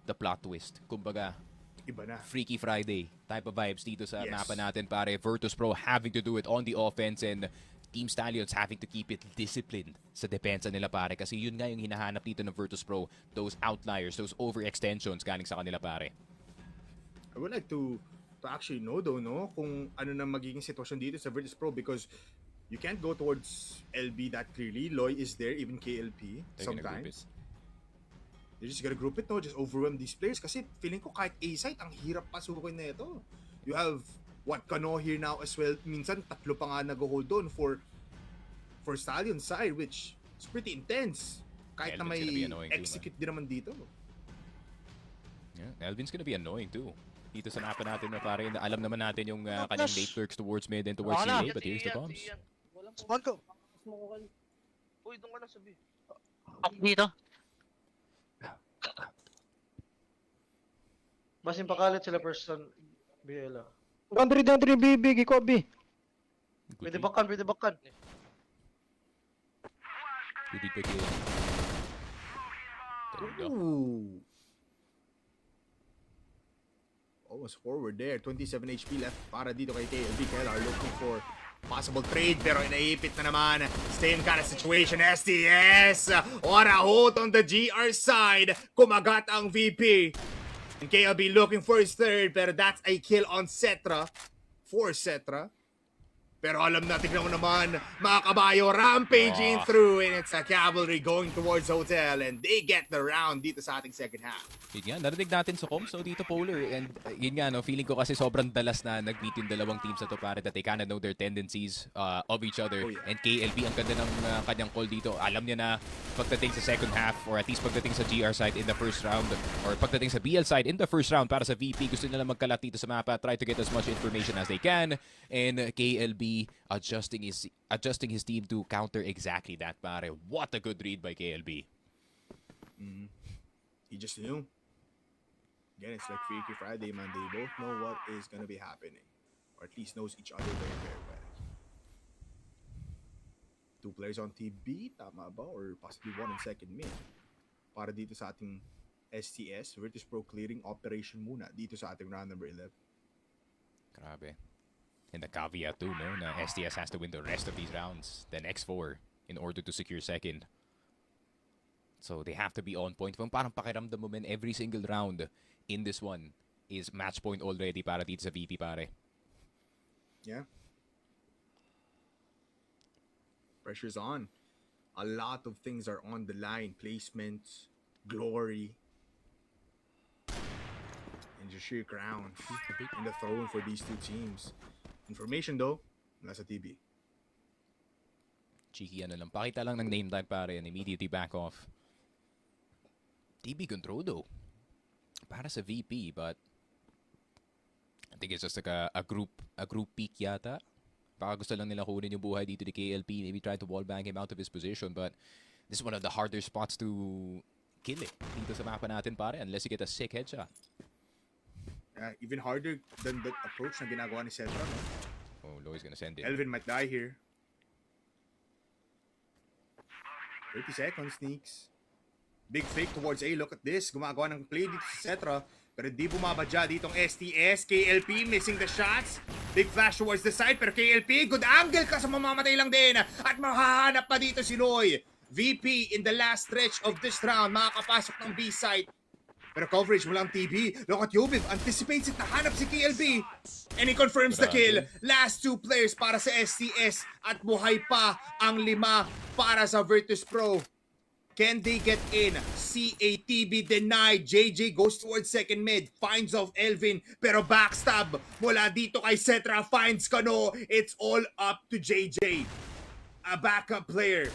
the plot twist. Kumbaga, Iba na. Freaky Friday type of vibes dito sa Yes. mapa natin, pare. Virtus.pro having to do it on the offense and Team Stallions having to keep it disciplined sa depensa nila, pare. Kasi yun nga yung hinahanap dito ng Virtus.pro. Those outliers, those overextensions galing sa kanila, pare. I would like to actually know though, no? Kung ano na magiging sitwasyon dito sa Virtus.pro because you can't go towards LB that clearly. Loy is there, even KLP They're gonna group sometimes. They're just gonna group it, no? Just overwhelm these players kasi feeling ko kahit A-side, ang hirap pasukin na ito. You have Kano here now as well. Minsan, tatlo pa nga nag-hold on for Stallions side, which is pretty intense. Kahit na Elvin's may gonna be annoying too, execute din naman dito. Yeah, Elvin's gonna be annoying too. Dito sa mapa natin, na pare, alam naman natin yung kanyang late lurks towards mid and towards Ako na. CA, but here's the bombs. Spawn ko. Uy, doon ka na sabi. Ako dito. Mas yung pakalit sila person. BL. 100 BB, ko B. Good Pwede read. bakan, pwede bakan. Good read by KL. There you go. Ooh. Almost forward there. 27 HP left para dito kay KLB. KL are looking for possible trade pero inaipit na naman. Same kind of situation. STS. What a hold on the GR side. Kumagat ang VP. And KLB looking for his third pero that's a kill on Cetra. For Cetra. Pero alam na, tignan mo naman, mga kabayo, rampaging through and it's a cavalry going towards hotel and they get the round dito sa ating second half. Yun nga, narinig natin sa comms, so dito Polar. And yun nga, no, feeling ko kasi sobrang dalas na nag-meet yung dalawang teams na to, pare, that they kinda know their tendencies of each other. Oh, yeah. And KLB, ang ganda ng kanyang call dito. Alam niya na pagdating sa second half, or at least pagdating sa GR side in the first round, or pagdating sa BL side in the first round para sa VP, gusto nila magkalat dito sa mapa, try to get as much information as they can. And KLB adjusting his team to counter exactly that, pare. What a good read by KLB. He just knew. Again, it's like Freaky Friday, man. They both know what is gonna be happening. Or at least knows each other very, very well. 2 players on TB, tama ba? Or possibly 1 on second mid. Para dito sa ating STS, Virtus.pro clearing operation muna dito sa ating round number 11. Grabe. And the caveat too, no, na STS has to win the rest of these rounds, the next 4, in order to secure second. So they have to be on point. Parang pakiramdam mo men, every single round in this one is match point already para dito sa VP, pare. Yeah. Pressure's on. A lot of things are on the line. Placements, glory, and just sheer crown in the throne for these two teams. Information though, mula sa TV. Cheeky ano lang. Pakita lang ng name tag, pare, and immediately back off. TB control though. Para sa VP, but I think it's just like a group peak yata. Baka gusto lang nila kunin yung buhay dito ni KLP. Maybe try to wallbang him out of his position, but this is one of the harder spots to kill it dito sa mapa natin, pare, unless you get a sick headshot. Even harder than the approach na ginagawa ni Cetra, no? Oh, Loi's gonna send it. Elvin might die here. 30 seconds, Sneaks. Big fake towards A. Look at this. Gumagawa ng play dito si Cetra. Pero di bumabadya ditong STS. KLP missing the shots. Big flash towards the side. Pero KLP, good angle ka sa mamamatay lang din. At mahahanap pa dito si Loy. VP in the last stretch of this round. Makakapasok ng B side. Pero coverage walang TB. Look at Yobiv. Anticipates it. Nahanap si KLP. And he confirms the kill. Last 2 players para sa STS. At buhay pa ang 5 para sa Virtus.pro. Can they get in? CATB denied. JJ goes towards second mid. Finds off Elvin. Pero backstab mula dito kay Cetra. Finds Kano. It's all up to JJ. A backup player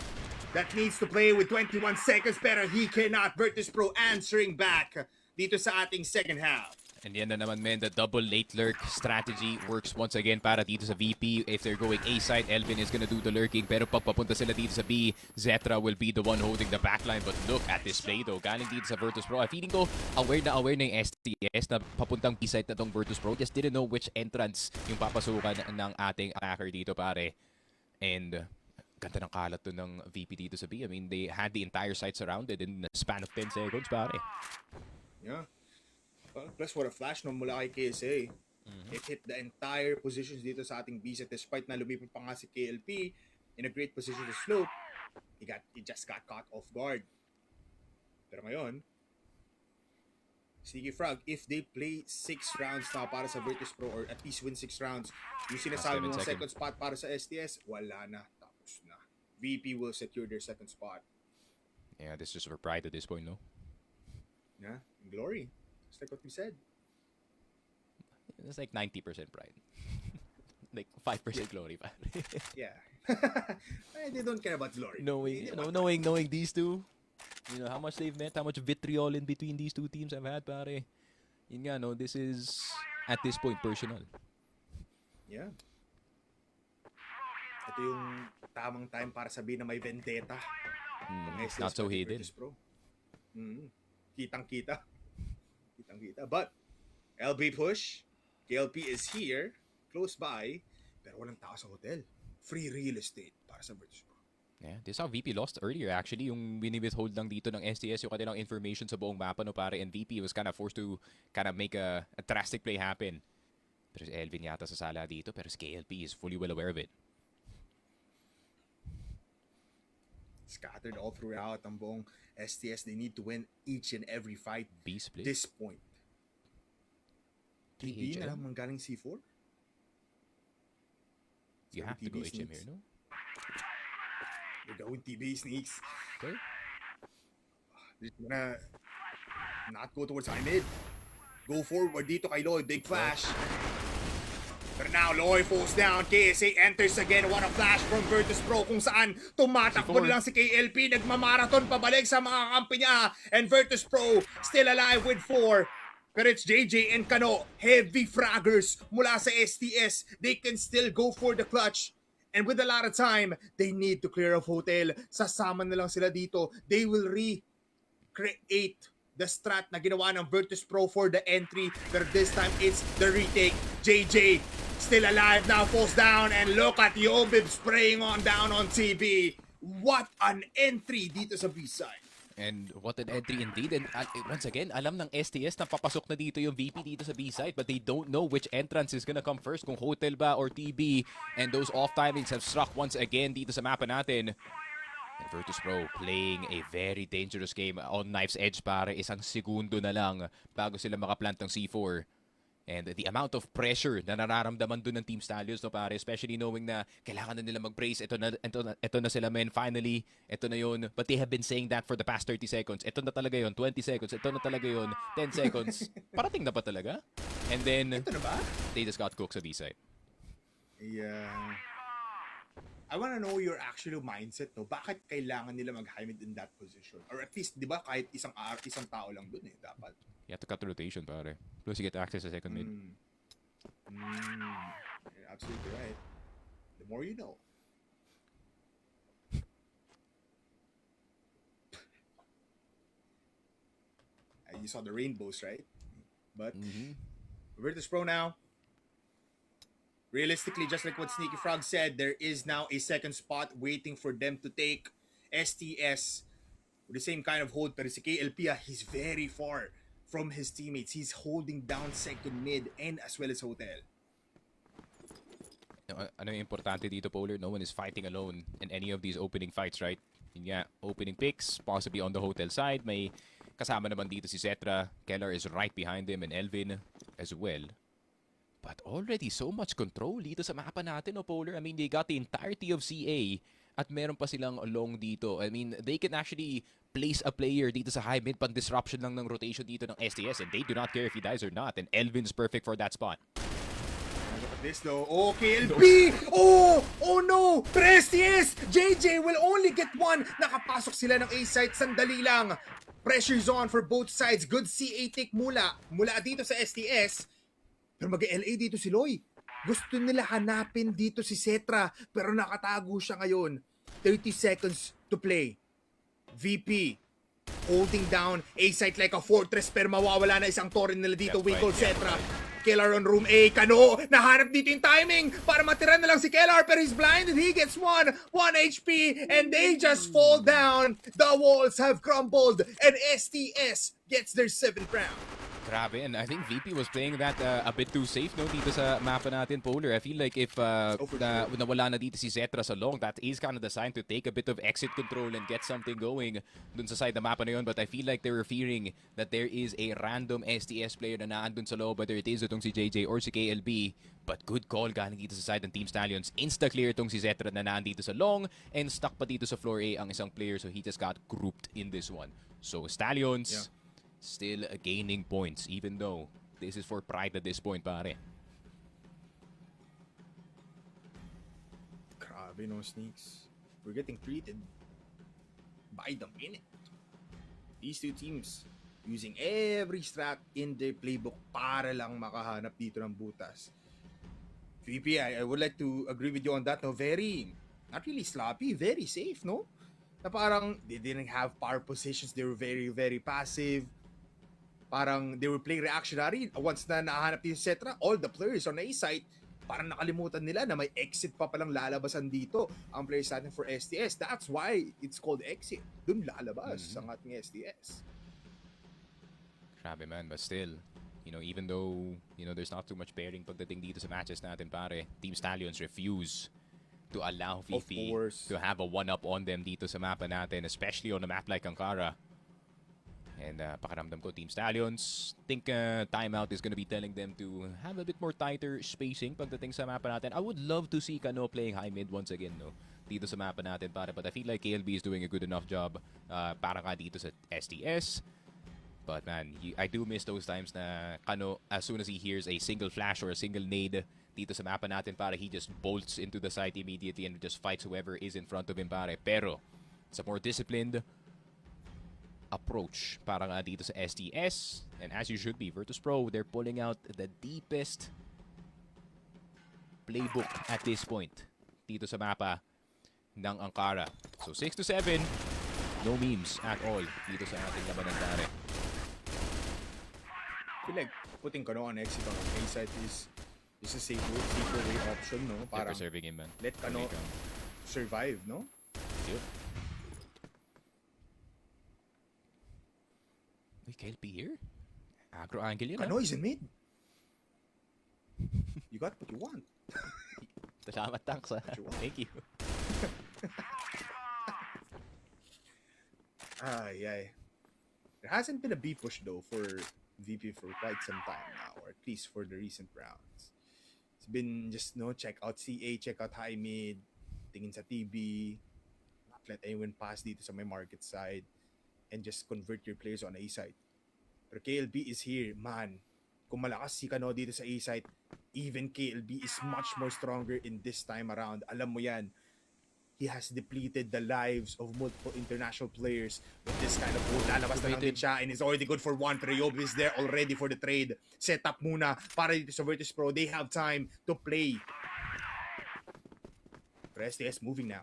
that needs to play with 21 seconds. Pero he cannot. Virtus.pro answering back dito sa ating second half. And yan na naman, men, the double late lurk strategy works once again para dito sa VP. If they're going A side, Elvin is gonna do the lurking. Pero pag papunta sila dito sa B, Zetra will be the one holding the backline. But look at this play though. Galing dito sa Virtus.pro. I feeling ko aware na yung STS na papuntang B side na tong Virtus.pro. Just didn't know which entrance yung papasukan ng ating attacker dito, pare. And ganda ng kalat to ng VP dito sa B. I mean, they had the entire site surrounded in the span of 10 seconds, pare. Yeah. Plus, what a flash no mula kay KSA. It hit the entire positions dito sa ating B set despite na lumipad pa nga si KLP in a great position to slope. He just got caught off guard. Pero ngayon, Sneaky Frog, if they play 6 rounds na para sa Virtus.pro or at least win 6 rounds, yung sinasabi mong second spot para sa STS, wala na. Tapos na. VP will secure their second spot. Yeah, this is for pride at this point, no? Yeah, glory. Just like what we said. It's like 90% pride. Like 5% glory, pare. Yeah. They don't care about glory. Knowing these two, you know how much they've met, how much vitriol in between these two teams I've had, pare. Yun nga, no, this is at this point personal. Yeah. Ito yung tamang time para sabihin na may vendetta. Not so hidden. Kitang-kita. But LB push. KLP is here, close by, pero walang tao sa hotel. Free real estate para sa Virtus.pro. Yeah, this is how VP lost earlier actually. Yung wini-withhold lang dito ng STS yung kanilang information sa buong mapa, no, pare, and VP was kind of forced to kind of make a drastic play happen. Pero si Elvin yata sa sala dito, pero si KLP is fully well aware of it. Scattered all throughout ang buong STS. They need to win each and every fight. B split. This point. TB na lang manggaling C4? You have to go HM here, no? You're going TB, Sneaks. Okay. They're gonna not go towards high mid. Go forward dito kay Loy. Big flash. But now Loy falls down. KSA enters again. What a flash from Virtus.pro kung saan tumatakbo lang si KLP. Nagmamarathon pabalik sa mga kampi niya. And Virtus.pro still alive with 4. Pero it's JJ and Kano. Heavy fraggers mula sa STS. They can still go for the clutch. And with a lot of time, they need to clear off hotel. Sasama na lang sila dito. They will recreate the strat na ginawa ng Virtus.pro for the entry. Pero this time, it's the retake. JJ still alive now, falls down. And look at Yobib spraying on down on TV. What an entry dito sa B-side. And what an entry indeed. And once again, alam ng STS na papasok na dito yung VP dito sa B-side, but they don't know which entrance is gonna come first, kung Hotel ba or TB. And those off timings have struck once again dito sa mapa natin. And Virtus.pro playing a very dangerous game on knife's edge, pare. Isang segundo na lang bago sila makaplant ng C4. And the amount of pressure na nararamdaman dun ng Team Stallions, no, pare, especially knowing na kailangan na nila mag-brace. Ito na sila, men. Finally, ito na yun. But they have been saying that for the past 30 seconds. Ito na talaga yun. 20 seconds. Ito na talaga yun. 10 seconds. Parating na ba talaga? And then, Ito na ba? they just got cooked sa B-side. Yeah. I wanna know your actual mindset, no? Bakit kailangan nila mag-hide in that position? Or at least, di ba, kahit isang tao lang dun eh, dapat. You have to cut the rotation, pare. Plus, you get access sa second mid. You're absolutely right. The more you know. You saw the rainbows, right? But Virtus.pro now. Realistically, just like what Sneaky Frog said, there is now a second spot waiting for them to take. STS with the same kind of hold, pero si KLP, he's very far from his teammates. He's holding down second mid and as well as Hotel. Ano yung importante dito, Polar? No one is fighting alone in any of these opening fights, right? Yun nga, opening picks, possibly on the Hotel side. May kasama naman dito si Cetra. Keller is right behind him and Elvin as well. But already so much control dito sa mapa natin, no, Polar? I mean, they got the entirety of CA at meron pa silang long dito. I mean, they can actually place a player dito sa high mid, pan disruption lang ng rotation dito ng STS, and they do not care if he dies or not. And Elvin's perfect for that spot. Look at this though. Oh, KLP! Oh no! Pero STS! JJ will only get one. Nakapasok sila ng A-site. Sandali lang. Pressure's on for both sides. Good CA tick mula dito sa STS. Pero mag-LA dito si Loy. Gusto nila hanapin dito si Cetra, pero nakatago siya ngayon. 30 seconds to play. VP holding down A-site like a fortress, pero mawawala na isang torrent nila dito. Winkle Cetra. Keller on room A. Kano, nahanap dito yung timing para matira na lang si Keller, pero he's blinded. He gets 1 HP, and they just fall down. The walls have crumbled, and STS gets their 7th round. Grabe, and I think VP was playing that a bit too safe, no, dito sa mapa natin, Polar. I feel like if nawala na dito si Cetra sa long, that is kind of the sign to take a bit of exit control and get something going dun sa side na mapa na yun. But I feel like they were fearing that there is a random STS player na naandun sa loob, whether it is itong si JJ or si KLB. But good call galing dito sa side ng Team Stallions. Insta-clear itong si Cetra na naandito sa long, and stuck pa dito sa floor A ang isang player, so he just got grouped in this one. So Stallions still gaining points, even though this is for pride at this point, pare. Grabe no, Sneaks. We're getting treated by the minute. These two teams using every strat in their playbook para lang makahanap dito ng butas. VP, I would like to agree with you on that. No, very, not really sloppy, very safe, no? Na parang they didn't have power positions. They were very, very passive. Parang they were playing reactionary. Once na nahanap yung Cetra, all the players on the A-site, parang nakalimutan nila na may exit pa palang lalabasan dito ang players natin for STS. That's why it's called exit. Dun lalabas ang ating STS. Grabe, man, but still, you know, even though, you know, there's not too much pairing pagdating dito sa matches natin, pare, Team Stallions refuse to allow VP to have a one-up on them dito sa mapa natin, especially on a map like Ankara. And pakaramdam ko, Team Stallions, think timeout is gonna be telling them to have a bit more tighter spacing pagdating sa mapa natin. I would love to see Kano playing high mid once again, no, dito sa mapa natin, pare. But I feel like KLB is doing a good enough job para nga dito sa STS. But man, I do miss those times na Kano, as soon as he hears a single flash or a single nade dito sa mapa natin, pare, he just bolts into the site immediately and just fights whoever is in front of him, pare. Pero it's a more disciplined approach para nga dito sa STS, and as you should be, Virtus.pro, they're pulling out the deepest playbook at this point dito sa mapa ng Ankara. So 6-7, no memes at all dito sa ating labanan, pare. I feel like putting Kano on exit on A-site is a safer way option, no? Parang preserving him, man. let Kano survive, no? Yep. Uy, KLP here? Agro angle yun, Kano is in mid. You got what you want. Salamat, thanks. What you want. Thank you. Ay. There hasn't been a B push though for VP for quite some time now, or at least for the recent rounds. It's been just check out CA, check out high mid, tingin sa TB, not let anyone pass dito sa my market side, and just convert your players on A side. Pero KLB is here, man. Kung malakas si Kano dito sa A side, even KLB is much more stronger in this time around. Alam mo yan. He has depleted the lives of multiple international players with this kind of move. Lalabas na lang din siya and is already good for one. Pero Yob is there already for the trade. Set up muna para dito sa Virtus.pro. They have time to play. Pero STS moving now.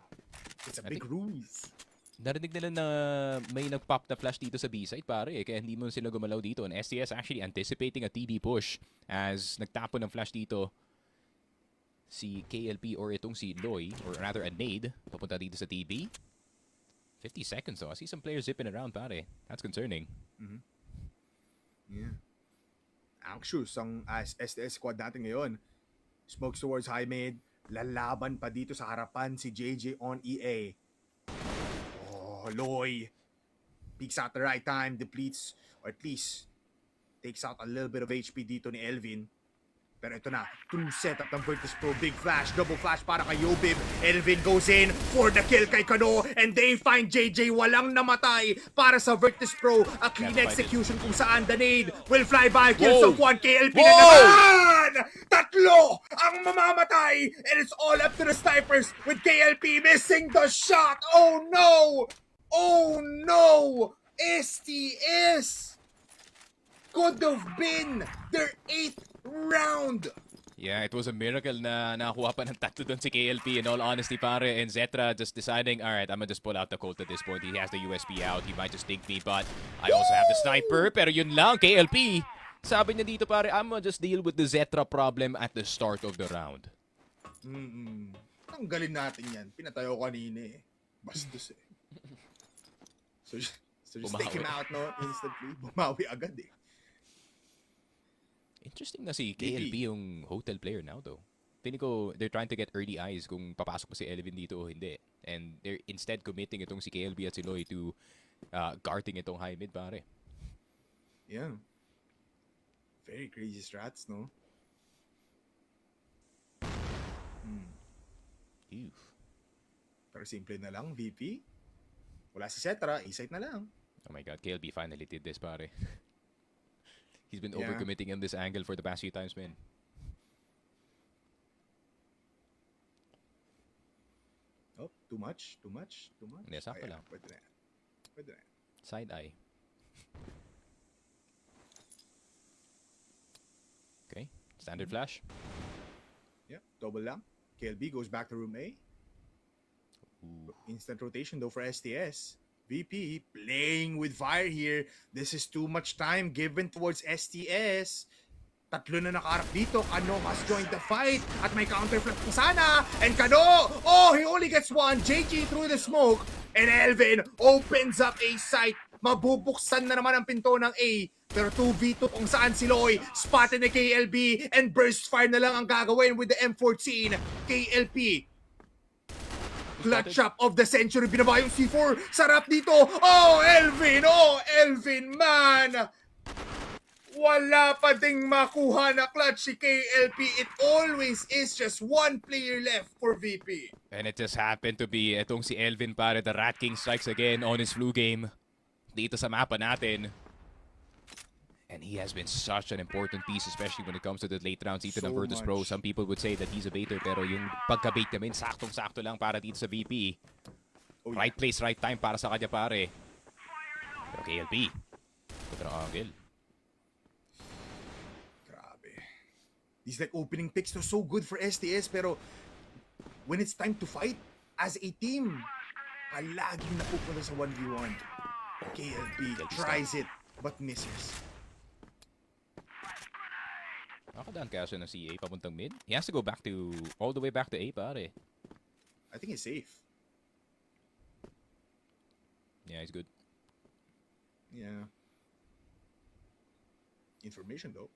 It's a big ruse. Narinig nila na may nag-pop na flash dito sa B-side, pare. Kaya hindi mo sila gumalaw dito. And STS actually anticipating a TB push as nagtapo ng flash dito si KLP or itong si Loy, or rather a nade, papunta dito sa TB. 50 seconds though. I see some players zipping around, pare. That's concerning. Yeah. Anxious ang STS squad natin ngayon. Smokes towards high mid. Lalaban pa dito sa harapan si JJ on EA. Oh, Loy. Peeks out the right time, depletes, or at least takes out a little bit of HP dito ni Elvin. Pero ito na, true setup ng Virtus.pro. Big flash, double flash para kay Yobib. Elvin goes in for the kill kay Kano. And they find JJ walang namatay para sa Virtus.pro. A clean execution kung saan the nade will fly by. Kills of one. KLP na naman! Tatlo ang mamamatay. And it's all up to the snipers with KLP missing the shot. Oh no! Oh no! STS could have been their 8th round. Yeah, it was a miracle na nakakuha pa ng tatlo doon si KLP in all honesty, pare. And Zetra just deciding, alright, I'm gonna just pull out the Colt at this point. He has the USP out. He might just think me, but I also have the sniper. Pero yun lang, KLP. Sabi niya dito, pare, I'm gonna just deal with the Zetra problem at the start of the round. Tanggalin natin yan. Pinatayo ko kanina eh. Bastos eh. So just take him out, no? Instantly. Bumawi agad eh. Interesting na si KLP yung hotel player now though. Feeling ko they're trying to get early eyes kung papasok pa si Elvin dito o hindi. And they're instead committing itong si KLB at si Loy to guarding itong high mid, pare. Yeah. Very crazy strats, no? Ew. Pero simple na lang, VP. Wala si Cetra, A-site na lang. Oh my god, KLB finally did this, pare. He's been overcommitting in this angle for the past few times, man. Oh, too much. Hindi, sakto lang. Pwede na yan. Side eye. Okay, standard flash. Yeah, double lang. KLB goes back to room A. Ooh. Instant rotation though for STS. VP playing with fire here. This is too much time given towards STS. Tatlo na nakaharap dito. Kano has joined the fight. At may counterflip pa sana. And Kano! Oh, he only gets one. JG through the smoke. And Elvin opens up a sight. Mabubuksan na naman ang pinto ng A. Pero 2v2 kung saan si Loy. Spotted ni KLB. And burst fire na lang ang gagawin with the M14. KLP. Clutch up of the century. Binaba yung C4. Sarap dito. Oh, Elvin! Oh, Elvin, man! Wala pa ding makuha na clutch si KLP. It always is just one player left for VP. And it just happened to be itong si Elvin, pare. The Rat King strikes again on his flu game. Dito sa mapa natin. And he has been such an important piece, especially when it comes to the late rounds dito ng Virtus.pro. Some people would say that he's a baiter, pero yung pagka-bait namin, saktong-sakto lang para dito sa VP. Oh, right place, right time para sa kanya, pare. Pero KLP. Ito na angle. Grabe. These like opening picks are so good for STS, pero when it's time to fight as a team, palaging napupunta sa 1v1. KLP tries it, but misses. Nakadaan kaya siya ng CA papuntang mid? He has to go back to, all the way back to A, pare. I think he's safe. Yeah, he's good. Yeah. information though.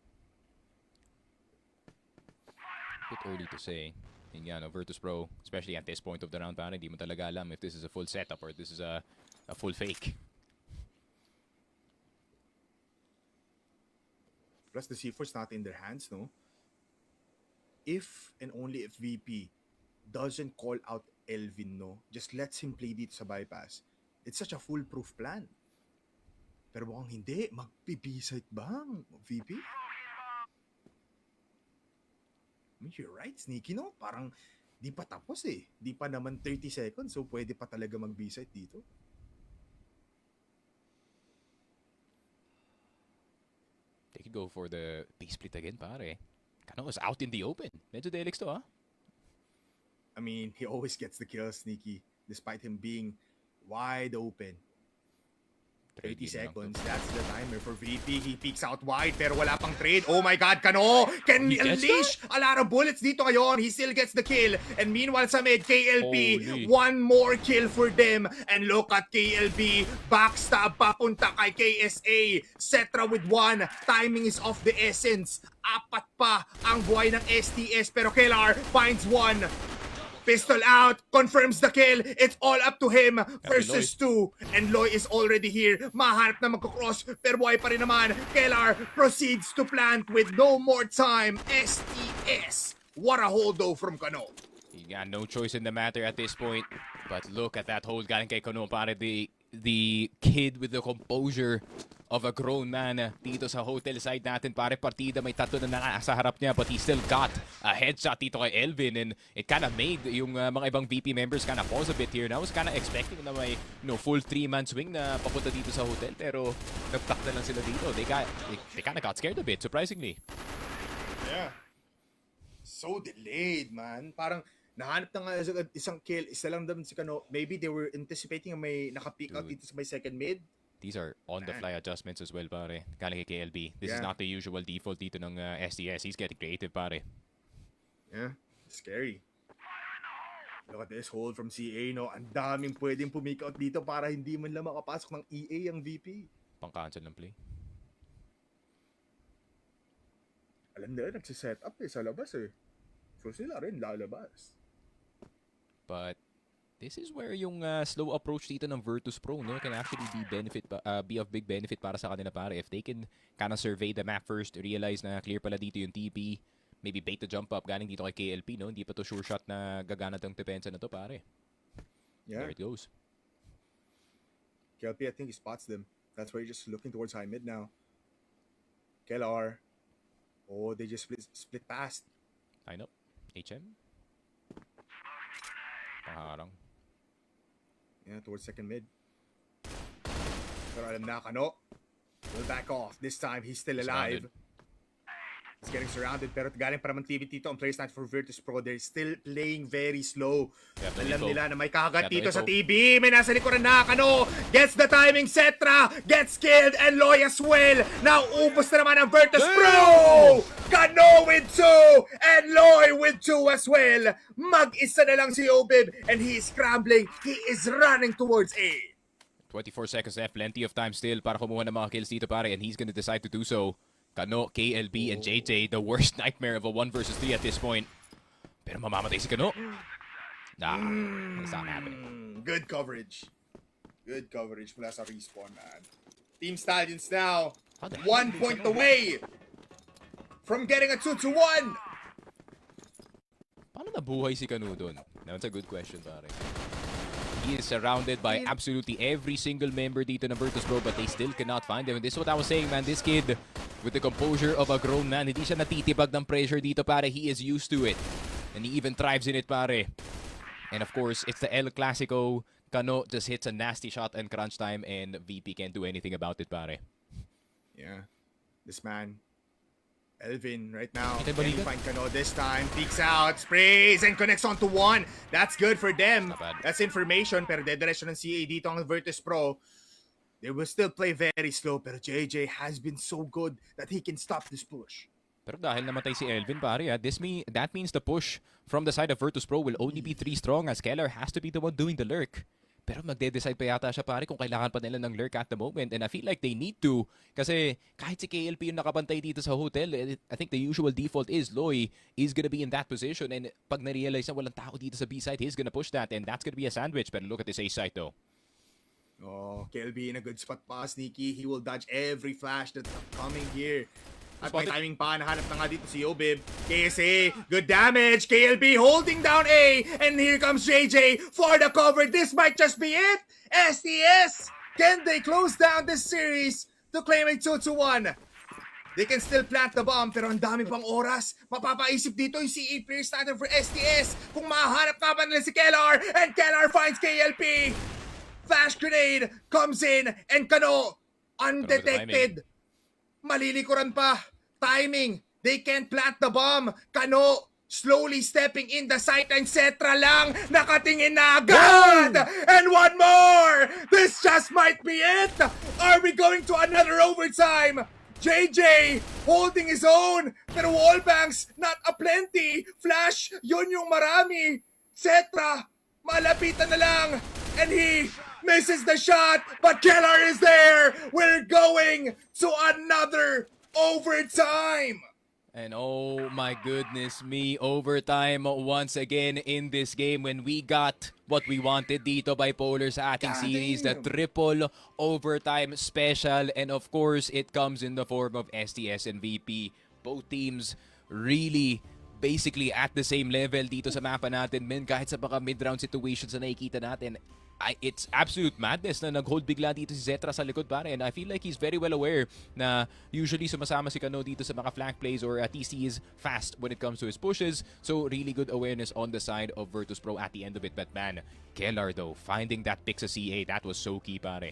Bit early to say. Yun nga, no, Virtus.pro, especially at this point of the round, parang hindi mo talaga alam if this is a full setup or this is a full fake. Plus the C4's not in their hands, no? If and only if VP doesn't call out Elvin, no? Just lets him play dito sa bypass. It's such a foolproof plan. Pero mukhang hindi. Mag-B-site bang VP? I mean, you're right, Sneaky, no? Parang di pa tapos eh. Di pa naman 30 seconds, so pwede pa talaga mag-B-site dito. They could go for the B split again, pare. Kano was out in the open. Medyo delix to, ha? I mean, he always gets the kill, Sneaky, despite him being wide open. 30 seconds, that's the timer for VP. He peeks out wide pero wala pang trade. Oh my God, Kano can He gets unleash a lot of bullets dito ngayon. He still gets the kill. And meanwhile sa mid, KLP, Holy. one more kill for them. And look at KLP, backstab papunta kay KSA. Cetra with one, timing is of the essence. Apat pa ang buhay ng STS pero Kellar finds one. Pistol out, confirms the kill. It's all up to him versus two. And Loy is already here. Mahanap na magkakross, pero buhay pa rin naman. Kellar proceeds to plant with no more time. STS. What a hold though from Kano. He got no choice in the matter at this point. But look at that hold galing kay Kano, pare. The kid with the composure of a grown man dito sa hotel side natin, pare. Partida, may tatlo na nasa harap niya, but he still got a headshot dito kay Elvin, and it kind of made yung mga ibang VP members kind of pause a bit here. Now I was kind of expecting na may full 3-man swing na papunta dito sa hotel, pero nagtak na lang sila dito. They kind of got scared a bit, surprisingly. Yeah. So delayed, man. Parang nahanap na nga isang kill, isa lang naman si Kano. Maybe they were anticipating na may naka-pick out dito sa may second mid. These are on-the-fly adjustments as well, pare. Galing kay KLB. This is not the usual default dito ng STS. He's getting creative, pare. Yeah, scary. Look at this hold from CA, no? Ang daming pwedeng pumick out dito para hindi man lang makapasok ng EA ang VP. Pang-cancel ng play. Alam nila, nagsiset up sa labas eh. So sila rin lalabas. But this is where yung slow approach dito ng Virtus.pro, no, can actually be of big benefit para sa kanila, pare. If they can kind of survey the map first, realize na clear pala dito yung TP, maybe bait the jump up galing dito kay KLP, no? Hindi pa to sure shot na gagana tong depensa na to, pare. Yeah. There it goes. KLP, I think he spots them. That's why he's just looking towards high mid now. Kellar. Oh, they just split past. I know. HM. Paharang. Yeah, towards second mid. Pero alam na, Kano will back off. This time, he's still alive. He's getting surrounded. Pero galing pa naman TV dito ang players natin for Virtus.pro. They're still playing very slow. Alam nila na may kakagat dito sa TV. May nasa likuran na. Kano gets the timing. Cetra gets killed. And Loy as well. Now, ubos na naman ang Virtus.pro. Kano with 2. And Loy with 2 as well. Mag-isa na lang si Obib. And he is scrambling. He is running towards A. 24 seconds left. Plenty of time still para kumuha ng mga kills dito, pare. And he's gonna decide to do so. Kano, KLB, and JJ, the worst nightmare of a 1 versus 3 at this point. Pero mamamatay si Kano. Nah, it's not happening. Good coverage. Good coverage mula sa respawn, man. Team Stallions now, 1 point away from getting a 2-1. Paano nabuhay si Kano dun? That's a good question, pare. He is surrounded by absolutely every single member dito ng Virtus.pro, but they still cannot find him. And this is what I was saying, man. This kid, with the composure of a grown man, hindi siya natitibag ng pressure dito, pare. He is used to it. And he even thrives in it, pare. And of course, it's the El Clasico. Kano just hits a nasty shot in crunch time, and VP can't do anything about it, pare. Yeah, this man, Elvin, right now, Can can he find Kano this time? Peeks out, sprays, and connects onto 1. That's good for them. Not bad. That's information, pero dediretso ng CA dito ang Virtus.pro. They will still play very slow, pero JJ has been so good that he can stop this push. Pero dahil namatay si Elvin, pare, that means the push from the side of Virtus.pro will only be 3 strong, as Keller has to be the one doing the lurk. Pero magde-decide pa yata siya pare kung kailangan pa nila ng lurk at the moment. And I feel like they need to. Kasi kahit si KLP yung nakapantay dito sa hotel, I think the usual default is Loy is gonna be in that position. And pag na-realize na walang tao dito sa B side, he's gonna push that. And that's gonna be a sandwich. Pero look at this A side though. Oh, KLB in a good spot pa, Sneaky. He will dodge every flash that's coming here. At may timing pa, nahanap na nga dito si Obib. KSA, good damage. KLB holding down A. And here comes JJ for the cover. This might just be it. STS, can they close down this series to claim a 2-1? They can still plant the bomb, pero ang dami pang oras. Mapapaisip dito yung CE players natin for STS. Kung mahanap ka pa nila si Kellar. And Kellar finds KLP. Flash grenade comes in. And Kano, undetected. Malilikuran pa. Timing. They can't plant the bomb. Kano slowly stepping in the sight and Cetra lang nakatingin na agad. And one more. This just might be it. Are we going to another overtime? JJ holding his own. Pero wallbangs not aplenty. Flash, yun yung marami. Cetra, malapitan na lang. And he misses the shot. But Kellar is there. We're going to another overtime. And oh my goodness me, overtime once again in this game when we got what we wanted dito bipolar sa ating series, the triple overtime special. And of course, it comes in the form of STS and VP. Both teams really basically at the same level dito sa mapa natin, men, kahit sa baka mid-round situations na nakikita natin. It's absolute madness na nag-hold bigla dito si Zetra sa likod pare, and I feel like he's very well aware na usually sumasama si Kano dito sa mga flank plays or at least he is fast when it comes to his pushes, so really good awareness on the side of Virtus.pro at the end of it. But man, Kellar though, finding that pick sa CA, that was so key pare.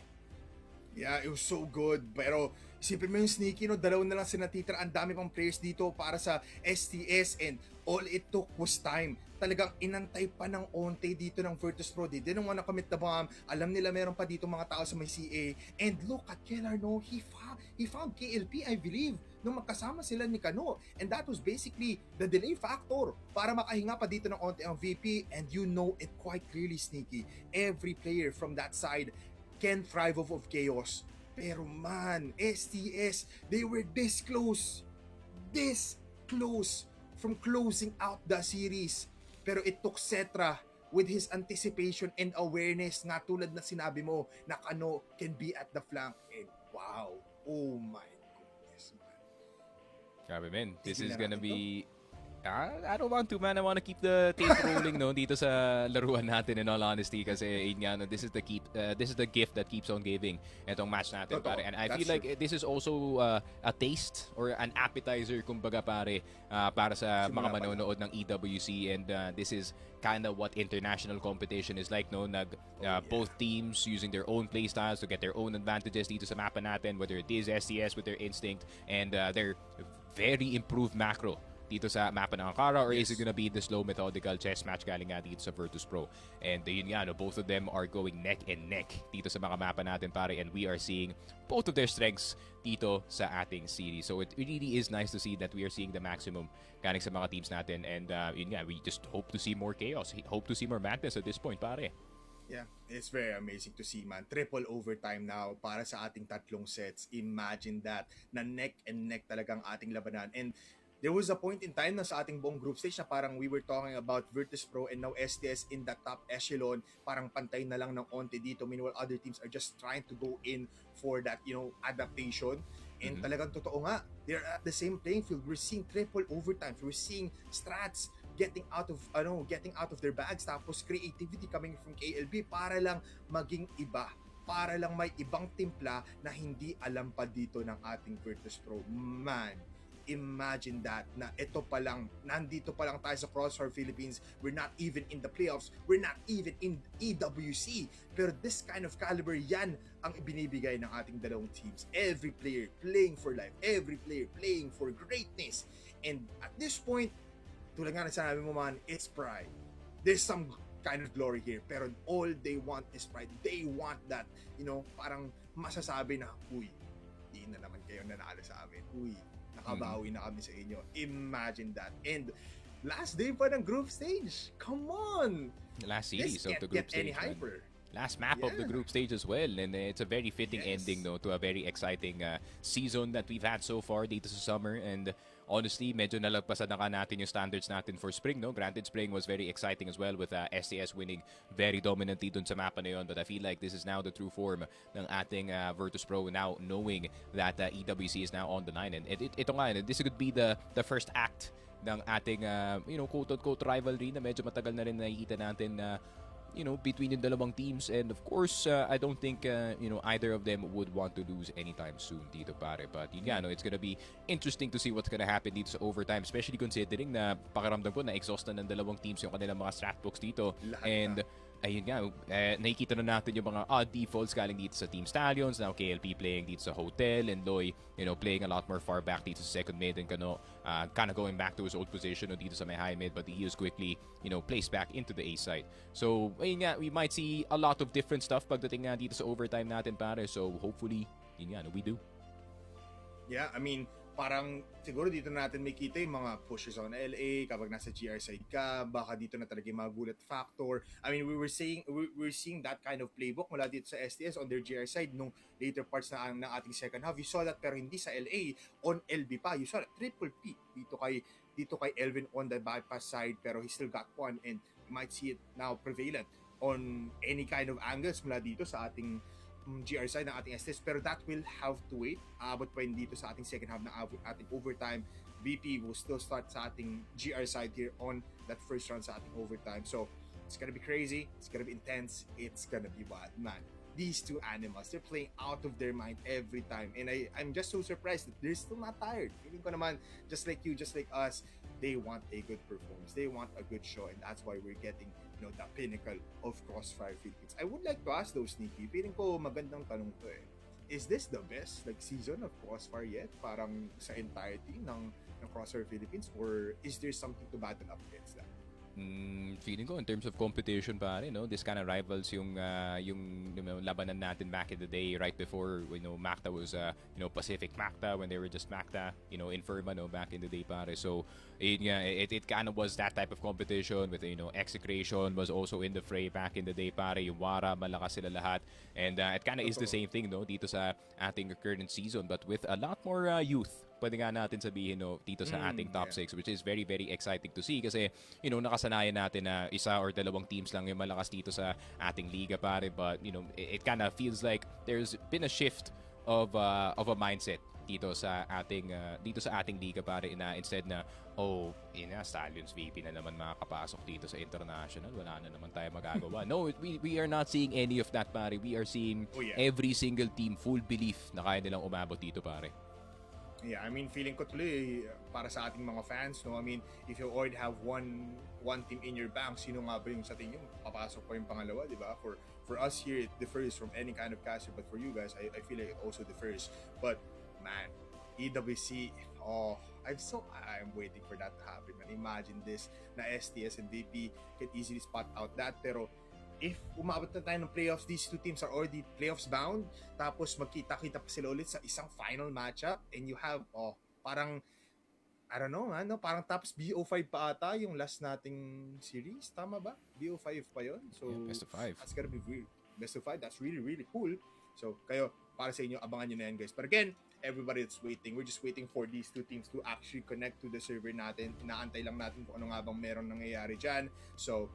Yeah, it was so good. Pero isipin mo yung Sneaky, no? Dalawa na lang sila natitira. Ang dami pang players dito para sa STS and all it took was time. Talagang inantay pa ng onte dito ng Virtus.pro. They didn't wanna commit the bomb. Alam nila meron pa dito mga tao sa may CA. And look at Kellar, no? He found KLP, I believe, nung magkasama sila ni Kano. And that was basically the delay factor para makahinga pa dito ng onte ang VP. And you know it quite clearly, Sneaky. Every player from that side can thrive off of chaos. Pero man, STS, they were this close from closing out the series. Pero it took Cetra with his anticipation and awareness, nga tulad na sinabi mo, na Kano can be at the flank. And wow, oh my goodness, man. Grabe man, this is gonna be... I don't want to, man. I want to keep the tape rolling no dito sa laruan natin, in all honesty, kasi no, this is the gift that keeps on giving itong match natin pare. And I feel like this is also a taste or an appetizer kumbaga pare para sa mga manonood ng EWC, and this is kind of what international competition is like, no? Both teams using their own playstyles to get their own advantages dito sa mapa natin, whether it is STS with their instinct and their very improved macro dito sa mapa ng Ankara, or is it gonna be the slow methodical chess match galing nga dito sa Virtus.pro? And yun nga, no, both of them are going neck and neck dito sa mga mapa natin pare, and we are seeing both of their strengths dito sa ating series. So it really is nice to see that we are seeing the maximum galing sa mga teams natin, and yun nga, we just hope to see more chaos, hope to see more madness at this point pare. Yeah, it's very amazing to see, man. Triple overtime now para sa ating tatlong sets. Imagine that, na neck and neck talagang ating labanan. And there was a point in time na sa ating buong group stage na parang we were talking about Virtus.pro and now STS in the top echelon. Parang pantay na lang ng onte dito. Meanwhile, other teams are just trying to go in for that, adaptation. And talagang totoo nga, they're at the same playing field. We're seeing triple overtimes. We're seeing strats getting out of their bags. Tapos creativity coming from KLB para lang maging iba. Para lang may ibang timpla na hindi alam pa dito ng ating Virtus.pro. Man, imagine that, na ito pa lang, nandito pa lang tayo sa CrossFIRE Philippines. We're not even in the playoffs. We're not even in EWC. Pero this kind of caliber, yan ang ibinibigay ng ating dalawang teams. Every player playing for life. Every player playing for greatness. And at this point, tulad nga na sinabi mo man, it's pride. There's some kind of glory here. Pero all they want is pride. They want that, parang masasabi na, uy, di na naman kayo nanalo sa amin. Uy, nakabawi na kami sa inyo. Imagine that. And last day pa ng group stage. Come on! The last series This of the can't group get any stage. hyper. last map of the Yeah. group stage as well. And it's a very fitting Yes. ending no, to a very exciting season that we've had so far dito sa summer. And honestly, medyo nalagpasan na ka natin yung standards natin for spring. No? Granted, spring was very exciting as well with STS winning very dominantly dun sa mapa na yun. But I feel like this is now the true form ng ating Virtus.pro now knowing that EWC is now on the line. And ito nga, this could be the first act ng ating quote-unquote rivalry na medyo matagal na rin nakikita natin na between yung dalawang teams. And of course, I don't think either of them would want to lose anytime soon dito pare. But yun nga, it's gonna be interesting to see what's gonna happen dito sa overtime, especially considering na pakiramdam ko na exhaust na ng dalawang teams yung kanilang mga strat books dito. Lahat And na. ayun nga, nakikita na natin yung mga odd defaults galing dito sa Team Stallions. Now, KLP playing dito sa Hotel and Loy, playing a lot more far back dito sa second mid and kind of going back to his old position dito sa may high mid, but he is quickly, placed back into the A side. So, ayun nga, we might see a lot of different stuff pagdating nga dito sa overtime natin, pare. So, hopefully, yun nga, we do. Yeah, I mean, parang siguro dito natin may kita yung mga pushes on LA kapag nasa GR side ka, baka dito na talaga yung mga gulat factor. I mean, we're seeing that kind of playbook mula dito sa STS on their GR side nung later parts ng ating second half. You saw that pero hindi sa LA, on LB pa. You saw that triple P dito kay Elvin on the bypass side pero he still got one, and you might see it now prevalent on any kind of angles mula dito sa ating GR side ng ating STS, pero that will have to wait. Abot pa yun dito sa ating second half ng ating overtime. BP will still start sa ating GR side here on that first round sa ating overtime. So, it's gonna be crazy. It's gonna be intense. It's gonna be wild, man. These two animals, they're playing out of their mind every time. And I'm just so surprised that they're still not tired. Feeling ko naman, just like you, just like us, they want a good performance. They want a good show. And that's why we're getting the pinnacle of CrossFIRE Philippines. I would like to ask those Sneaky, feeling ko magandang tanong to eh. Is this the best season of CrossFIRE yet? Parang sa entirety ng CrossFIRE Philippines? Or is there something to battle up against that? Feeling ko in terms of competition pare, this kind of rivals yung labanan natin back in the day right before Macta was Pacific Macta, when they were just Macta, Inferma back in the day pare. So it kind of was that type of competition with Execration was also in the fray back in the day pare. Yung Wara, malakas sila lahat, and it kind of is the same thing dito sa ating current season, but with a lot more youth. Pwede nga natin sabihin dito sa ating top 6, which is very very exciting to see kasi nakasanayan natin na isa or dalawang teams lang yung malakas dito sa ating liga pare, but it kind of feels like there's been a shift of a mindset dito sa ating liga pare, na instead na Stallions VP na naman makakapasok dito sa international, wala na naman tayo magagawa. No, we are not seeing any of that pare. We are seeing every single team full belief na kaya nilang umabot dito pare. Yeah, I mean, feeling ko tuloy para sa ating mga fans, I mean, if you already have one team in your bank, sino nga ba yung sa tingin papasok pa yung pangalawa, di ba? For us here, it differs from any kind of caster, but for you guys, I feel like it also differs. But man, EWC, I'm waiting for that to happen. Man, imagine this na STS and VP can easily spot out that, pero if umabot na tayo ng playoffs, these two teams are already playoffs bound, tapos magkita-kita pa sila ulit sa isang final matchup, and you have, parang, I don't know, parang tapos BO5 pa ata yung last nating series, tama ba? BO5 pa yun? So, best of 5. That's gonna be best of 5, that's really, really cool. So, kayo, para sa inyo, abangan nyo na yan, guys. But again, everybody that's waiting, we're just waiting for these two teams to actually connect to the server natin. Inaantay lang natin kung ano nga bang meron nangyayari dyan. So,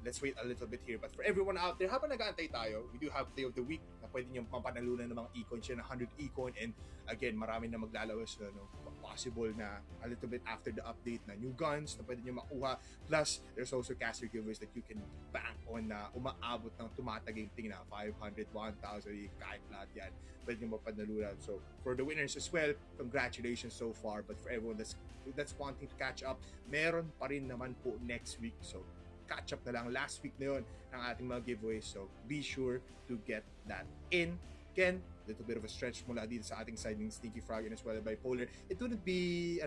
let's wait a little bit here. But for everyone out there, habang nag-aantay tayo, we do have Play of the Week na pwede nyo mapanalunan ng mga econ siya na 100 econ, and again, marami na maglalawas na possible na a little bit after the update na new guns na pwede nyo makuha. Plus, there's also caster giveaways that you can bank on na umaabot ng tumataginting na 500, 1,000, kahit lahat yan. Pwede nyo mapanalunan. So, for the winners as well, congratulations so far. But for everyone that's wanting to catch up, meron pa rin naman po next week. So, catch up na lang last week na yun ng ating mga giveaways, so be sure to get that in. Again, little bit of a stretch mula dito sa ating side ng Sneaky Frog and as well as Bipolar. It wouldn't be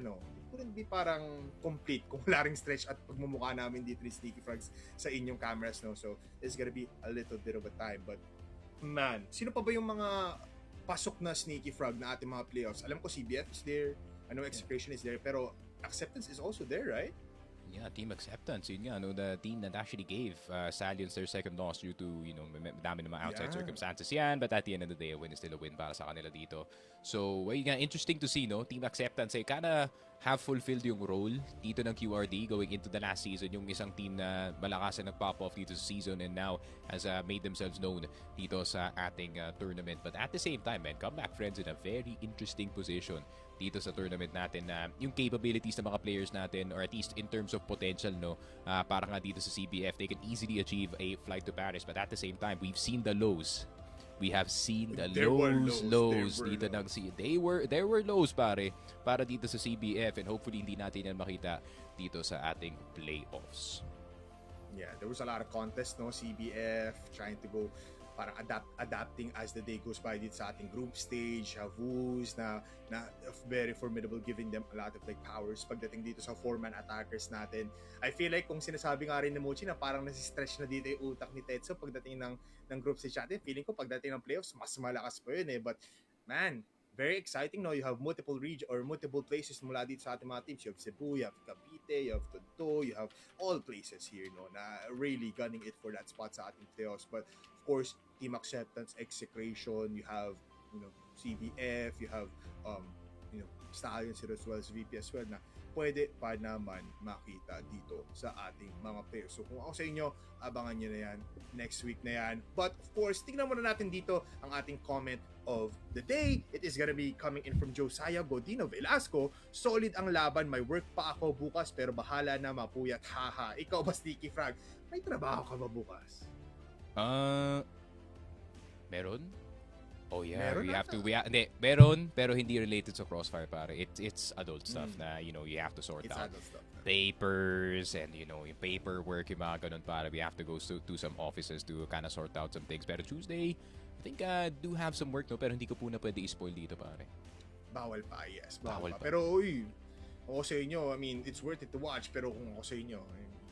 parang complete kung wala ring stretch at pagmumukha namin dito ni Sneaky Frogs sa inyong cameras, no? So it's gonna be a little bit of a time, but man, sino pa ba yung mga pasok na Sneaky Frog na ating mga playoffs? Alam ko CBF is there, I know Execration is there, pero Acceptance is also there, right? Yeah, team acceptance. Yun nga, no, the team that actually gave Stallions their second loss due to, madami naman outside Yeah. circumstances yan. But at the end of the day, a win is still a win para sa kanila dito. So, well, nga, interesting to see, no? Team acceptance ay kinda have fulfilled yung role dito ng QRD going into the last season. Yung isang team na malakas na nag-pop off dito sa season and now has made themselves known dito sa ating tournament. But at the same time, man, Comeback Friends in a very interesting position dito sa tournament natin na yung capabilities ng mga players natin, or at least in terms of potential, no, para nga dito sa CBF, they can easily achieve a flight to Paris. But at the same time, we've seen the lows. We have seen the There were lows there were dito ng lows. there were lows pare para dito sa CBF, and hopefully hindi natin yan makita dito sa ating playoffs. Yeah, there was a lot of contests, no? CBF trying to go parang adapting as the day goes by dito sa ating group stage. Havus na very formidable, giving them a lot of like powers pagdating dito sa 4-man attackers natin. I feel like kung sinasabi nga rin ni Mochi na parang nasi-stretch na dito yung utak ni Tetsu pagdating ng group stage natin, feeling ko pagdating ng playoffs mas malakas pa yun eh. But man, very exciting, no? You have multiple region or multiple places mula dito sa ating mga teams. You have Cebu, you have Cavite, you have Tondo, you have all places here, no, na really gunning it for that spot sa ating playoffs. But of course, team acceptance, execration, you have, CBF, you have, Stallions as well as VP as well, na pwede pa naman makita dito sa ating mga players. So kung ako sa inyo, abangan nyo na yan next week na yan. But of course, tingnan muna natin dito ang ating comment of the day. It is gonna be coming in from Josiah Godino Velasco. Solid ang laban, may work pa ako bukas pero bahala na mapuyat, haha. Ikaw ba, Sticky Frog? May trabaho ka ba bukas? Meron? Oh yeah, Meron we have ata. to. Hindi, meron, pero hindi related sa CROSSFIRE pare. It's adult stuff na, you have to sort It's out. adult stuff. Papers and, yung paperwork, yung mga ganun para. We have to go to some offices to kind of sort out some things. Pero Tuesday, I think do have some work, no? Pero hindi ko po na pwede i-spoil dito pare. Bawal pa, yes. Bawal Bawal pa. pa. Pero, uy, ako sa inyo, I mean, it's worth it to watch. Pero kung ako sa inyo,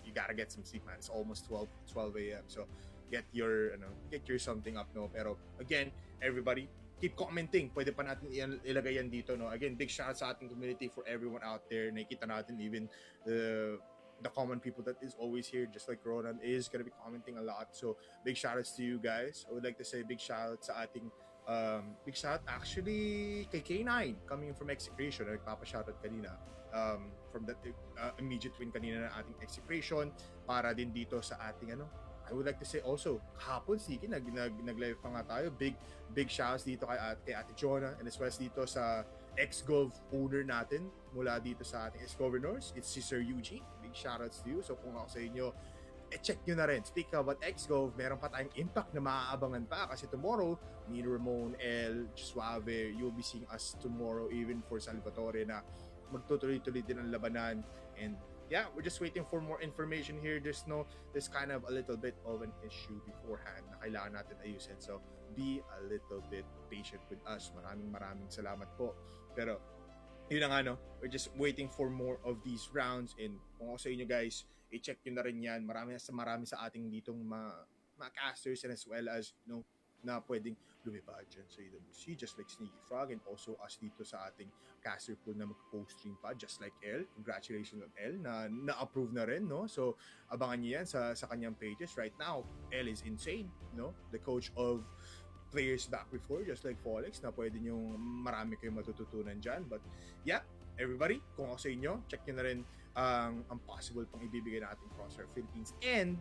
you gotta get some sleep, man. It's almost 12 a.m. So, get your something up, no? Pero, again, everybody, keep commenting. Pwede pa natin ilagay yan dito, no? Again, big shout out sa ating community for everyone out there. Nakikita natin even the common people that is always here, just like Ronan is gonna be commenting a lot. So, big shout outs to you guys. I would like to say big shout out sa ating big shout actually kay K9 coming from Execration. Nagpapa-shoutout kanina from that immediate win kanina ng ating Execration para din dito sa ating I would like to say also kahapon Siki nag-live pa nga tayo. Big shouts dito kay Ate Jonah, and as well as dito sa ex-gov owner natin mula dito sa ating ex-governors. It's si Sir Eugene. Big shoutouts to you. So kung ako sa inyo, check nyo na rin. Speak about ex-gov, meron pa tayong impact na maaabangan pa kasi tomorrow, me, Ramon, El, Suave, you'll be seeing us tomorrow even for Salvatore na magtutuloy-tuloy din ang labanan. And yeah, we're just waiting for more information here. There's kind of a little bit of an issue beforehand na kailangan natin ayusin. So be a little bit patient with us. Maraming salamat po. Pero yun na nga, no? We're just waiting for more of these rounds. And kung ako sa inyo guys, i-check nyo na rin yan. Marami sa ating ditong mga casters, and as well as na pwedeng lumipad dyan sa EWC, just like Sneaky Frog, and also us dito sa ating caster pool na mag-co-stream pa, just like El. Congratulations on El na na-approve na rin, no? So abangan nyo yan sa kanyang pages. Right now, El is insane, no? The coach of players back before, just like Folex, na pwede nyo marami kayong matututunan dyan. But yeah, everybody, kung ako sa inyo, check nyo na rin ang possible pang ibibigay natin CrossFIRE Philippines. And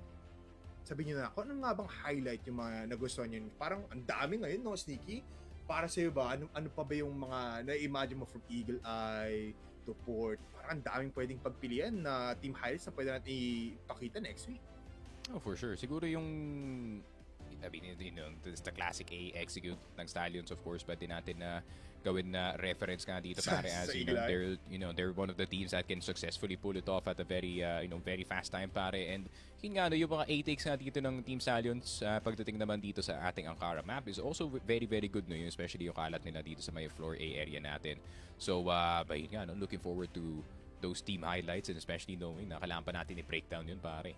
sabihin nyo na ako, ano nga bang highlight yung mga nagustuhan nyo? Parang ang dami ngayon, no, Sneaky? Para sa'yo ba? Ano pa ba yung mga na-imagine mo from Eagle Eye to Port? Parang ang daming pwedeng pagpilian na team highlights na pwede natin ipakita next week. Oh, for sure. Siguro yung this the classic A execute ng Stallions, of course, pwede natin na gawin na reference nga dito pare as they're one of the teams that can successfully pull it off at a very very fast time pare. And yun nga, yung mga A-takes nga dito ng Team Stallions pagdating naman dito sa ating Ankara map is also very very good, no, yung especially yung kalat nila dito sa may floor A area natin. So yun nga, no, looking forward to those team highlights, and especially knowing na kailangan pa natin i-breakdown yun pare.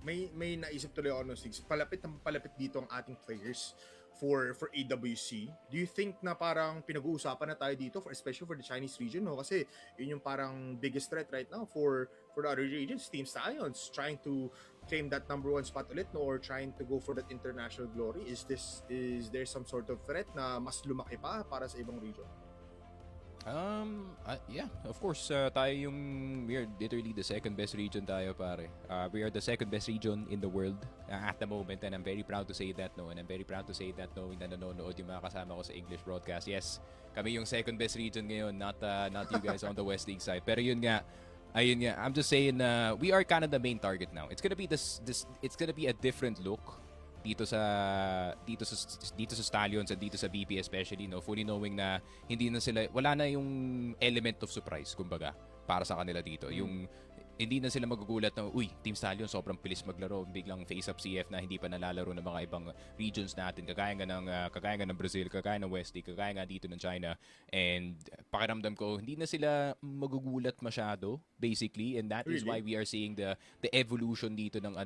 May naisip tuloy ako, no, Six. Palapit dito ang ating players for EWC. Do you think na parang pinag-uusapan na tayo dito for especially for the Chinese region, no? Kasi yun yung parang biggest threat right now for the other regions. Team Stallions trying to claim that number 1 spot ulit, no, or trying to go for that international glory. Is there some sort of threat na mas lumaki pa para sa ibang region? Yeah, of course, we are literally the second best region tayo, pare. We are the second best region in the world at the moment, and I'm very proud to say that, no. And I'm very proud to say that, knowing na nanonood yung mga kasama ko sa English broadcast. Yes, kami yung second best region ngayon, not you guys on the West League side. Pero yun nga, I'm just saying, we are kind of the main target now. It's gonna be it's gonna be a different look dito sa Stallions at dito sa BP especially, no, fully knowing na wala na yung element of surprise kumbaga para sa kanila dito. Yung hindi na sila magugulat na Team Stallions sobrang pilis maglaro, biglang face up CF na hindi pa nalalaro ng mga ibang regions natin, kagaya nga ng Brazil, kagaya ng West League, kagaya nga dito ng China. And pakiramdam ko hindi na sila magugulat masyado basically, and that is why we are seeing the evolution dito ng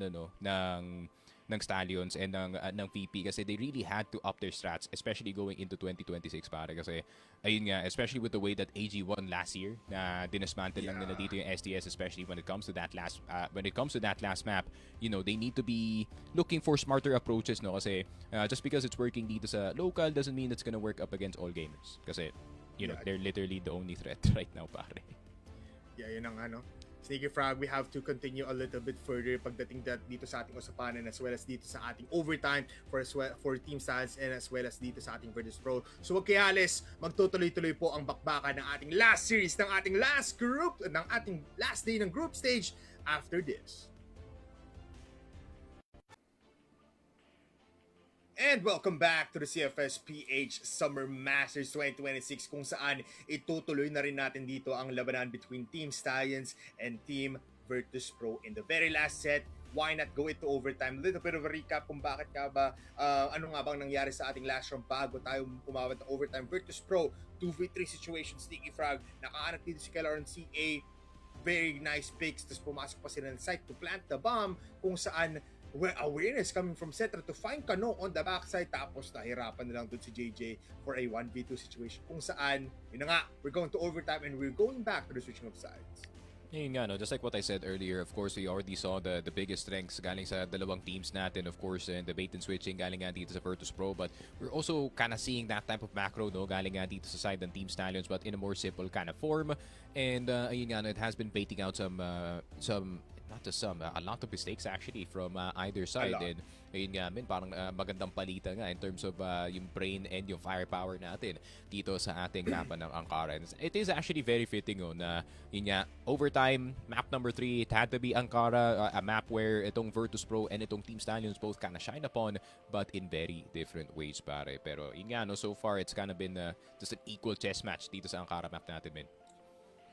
ng Stallions and ng VP, kasi they really had to up their strats, especially going into 2026, pare, kasi ayun nga, especially with the way that AG won last year, na dinasmantle lang nila dito yung STS, especially when it comes to that last map. You know, they need to be looking for smarter approaches, no, kasi just because it's working dito sa local doesn't mean it's gonna work up against all gamers, kasi you know, they're literally the only threat right now, pare. Yeah, yun ang Sneaky Frog, we have to continue a little bit further pagdating dito sa ating usapanan, as well as dito sa ating overtime for Team Stallions, and as well as dito sa ating Virtus.pro. So wag kayo alis, magtutuloy-tuloy po ang bakbakan ng ating last series, ng ating last day ng group stage after this. And welcome back to the CFPH Summer Masters 2026, kung saan itutuloy na rin natin dito ang labanan between Team Stallions and Team Virtus.pro in the very last set. Why not go into overtime? A little bit of a recap kung bakit nga ba, ano nga bang nangyari sa ating last round bago tayo umabot ng overtime. Virtus.pro, 2v3 situation, Sneaky Frog, nakaanap dito si Keller and CA, very nice picks, tapos pumasok pa sila ng site to plant the bomb, kung saan awareness coming from Cetra to find Kano on the backside, tapos nahirapan na lang dun si JJ for a 1v2 situation, kung saan, yun na nga, we're going to overtime and we're going back to the switching of sides. Yun nga, no, just like what I said earlier, of course, we already saw the biggest strengths galing sa dalawang teams natin, of course, and the bait and switching galing nga dito sa Virtus.pro, but we're also kind of seeing that type of macro, no, galing nga dito sa side ng Team Stallions, but in a more simple kind of form. And ayun nga, no, it has been baiting out a lot of mistakes actually from either side. And ayun nga, parang magandang palitan nga in terms of yung brain and yung firepower natin dito sa ating laban ng Ankara. And it is actually very fitting na yun nga, overtime, map number 3, it had to be Ankara, a map where itong Virtus.pro and itong Team Stallions both kind of shine upon, but in very different ways, pare. Pero yun nga, no, so far it's kind of been just an equal chess match dito sa Ankara map natin, man.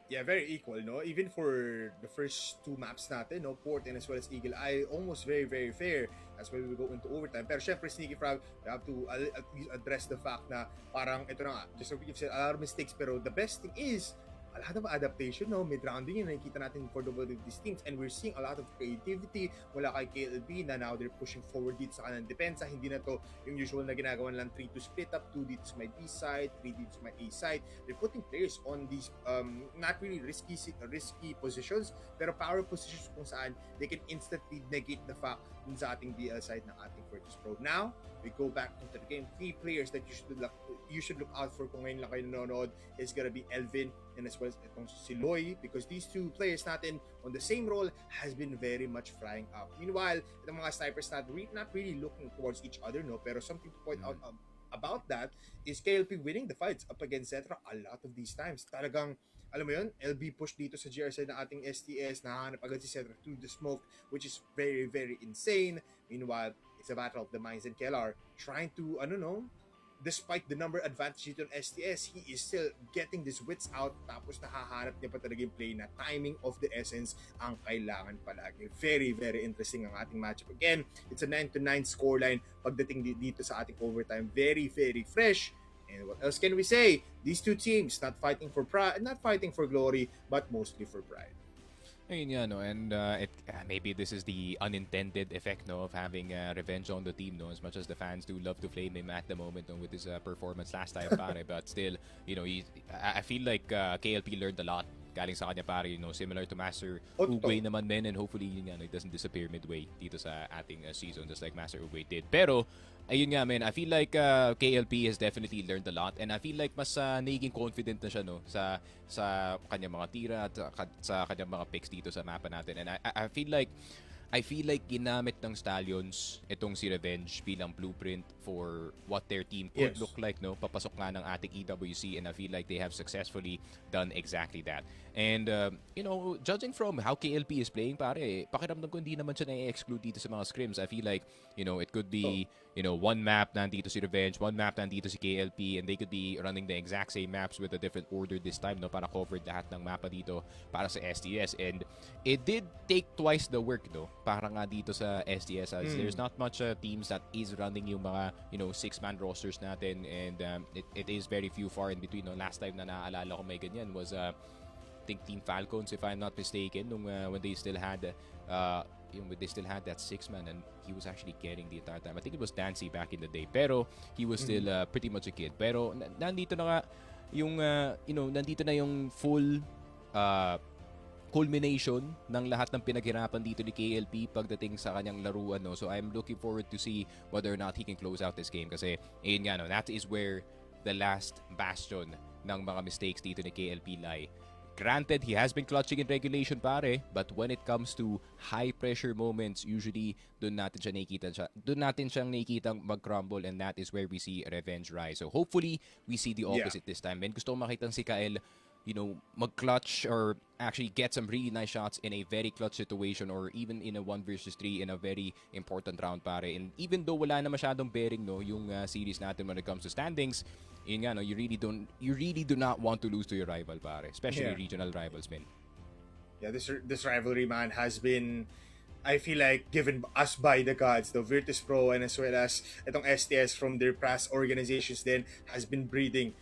Yeah, very equal, no? Even for the first two maps natin, no? Port and as well as Eagle Eye, almost very, very fair. That's why we go into overtime. Pero syempre, Sneaky Frog, we have to at least address the fact na parang, ito na nga, just like you've said, a lot of mistakes, pero the best thing is, a lot of adaptation, no? Mid-rounding yung nakikita natin for the both of these teams, and we're seeing a lot of creativity mula kay KLB na now they're pushing forward dito sa kanilang depensa. Hindi na to yung usual na ginagawa lang 3 to split up, 2 dito sa my B side, 3 dito sa my A side. They're putting players on these not really risky positions, pero power positions kung saan they can instantly negate the fact dun sa ating BL side ng ating Virtus.pro. Now, we go back into the game. 3 players that you should look out for kung ngayon lang kayo nanonood is gonna be Elvin and as well as itong si Loy, because these two players natin on the same role has been very much flying up. Meanwhile, itong mga snipers natin not really looking towards each other, no, pero something to point out about that is KLP winning the fights up against Cetra a lot of these times. Talagang, alam mo yun, LB push dito sa GR side ng ating STS, nahanap agad si Cetra through the smoke, which is very, very insane. Meanwhile, it's a battle of the minds, and KLR trying to, despite the number advantage dito ng STS, he is still getting these wits out, tapos nahahanap niya pa talaga yung play na timing of the essence ang kailangan palagi. Very, very interesting ang ating matchup. Again, it's a 9-9 scoreline pagdating dito sa ating overtime. Very, very fresh. And what else can we say? These two teams not fighting for pride, not fighting for glory, but mostly for pride. Ayun nga, no, and maybe this is the unintended effect, no, of having revenge on the team, no, as much as the fans do love to flame him at the moment, no, with his performance last time, pare, but still, you know, I feel like KLP learned a lot galing sa kanya, pare, you know, similar to Master Ugwe naman, men, and hopefully, yun nga, no, it doesn't disappear midway dito sa ating season, just like Master Ugwe did. Pero, ayun nga, man, I feel like KLP has definitely learned a lot, and I feel like mas naging confident na siya, no, sa kanyang mga tira at sa kanyang mga picks dito sa mapa natin. And I feel like ginamit ng Stallions itong si Revenge bilang blueprint for what their team could look like, no? Papasok nga ng ating EWC, and I feel like they have successfully done exactly that. And, you know, judging from how KLP is playing, pare, pakiramdam ko hindi naman siya na-exclude dito sa mga scrims. I feel like, you know, it could be, you know, one map nandito si Revenge, one map nandito si KLP, and they could be running the exact same maps with a different order this time, no? Para cover lahat ng mapa dito para sa STS. And it did take twice the work, no? Para nga dito sa STS, as there's not much teams that is running yung mga, you know, 6-man rosters natin, and it is very few far in between, no? Last time na naaalala ko may ganyan was I think Team Falcons, if I'm not mistaken, nung when they still had that 6-man, and he was actually getting the entire time. I think it was Dancy back in the day, pero he was still pretty much a kid. Pero nandito na nga yung you know, nandito na yung full culmination ng lahat ng pinaghirapan dito ni KLP pagdating sa kanyang laruan, no? So I'm looking forward to see whether or not he can close out this game, kasi ayun nga, no, that is where the last bastion ng mga mistakes dito ni KLP lie. Granted, he has been clutching in regulation, pare, but when it comes to high-pressure moments, usually doon natin siyang nakikitang mag-crumble, and that is where we see Revenge rise. So hopefully, we see the opposite this time. And gusto ko makita si Kael, you know, mag-clutch or actually get some really nice shots in a very clutch situation, or even in a 1 versus 3 in a very important round, pare. And even though wala na masyadong bearing, no, yung series natin when it comes to standings, yun nga, no, you really do not want to lose to your rival, pare, especially regional rivals, man. Yeah, this rivalry, man, has been, I feel like, given us by the gods. The Virtus.pro and as well as itong STS from their past organizations then has been breeding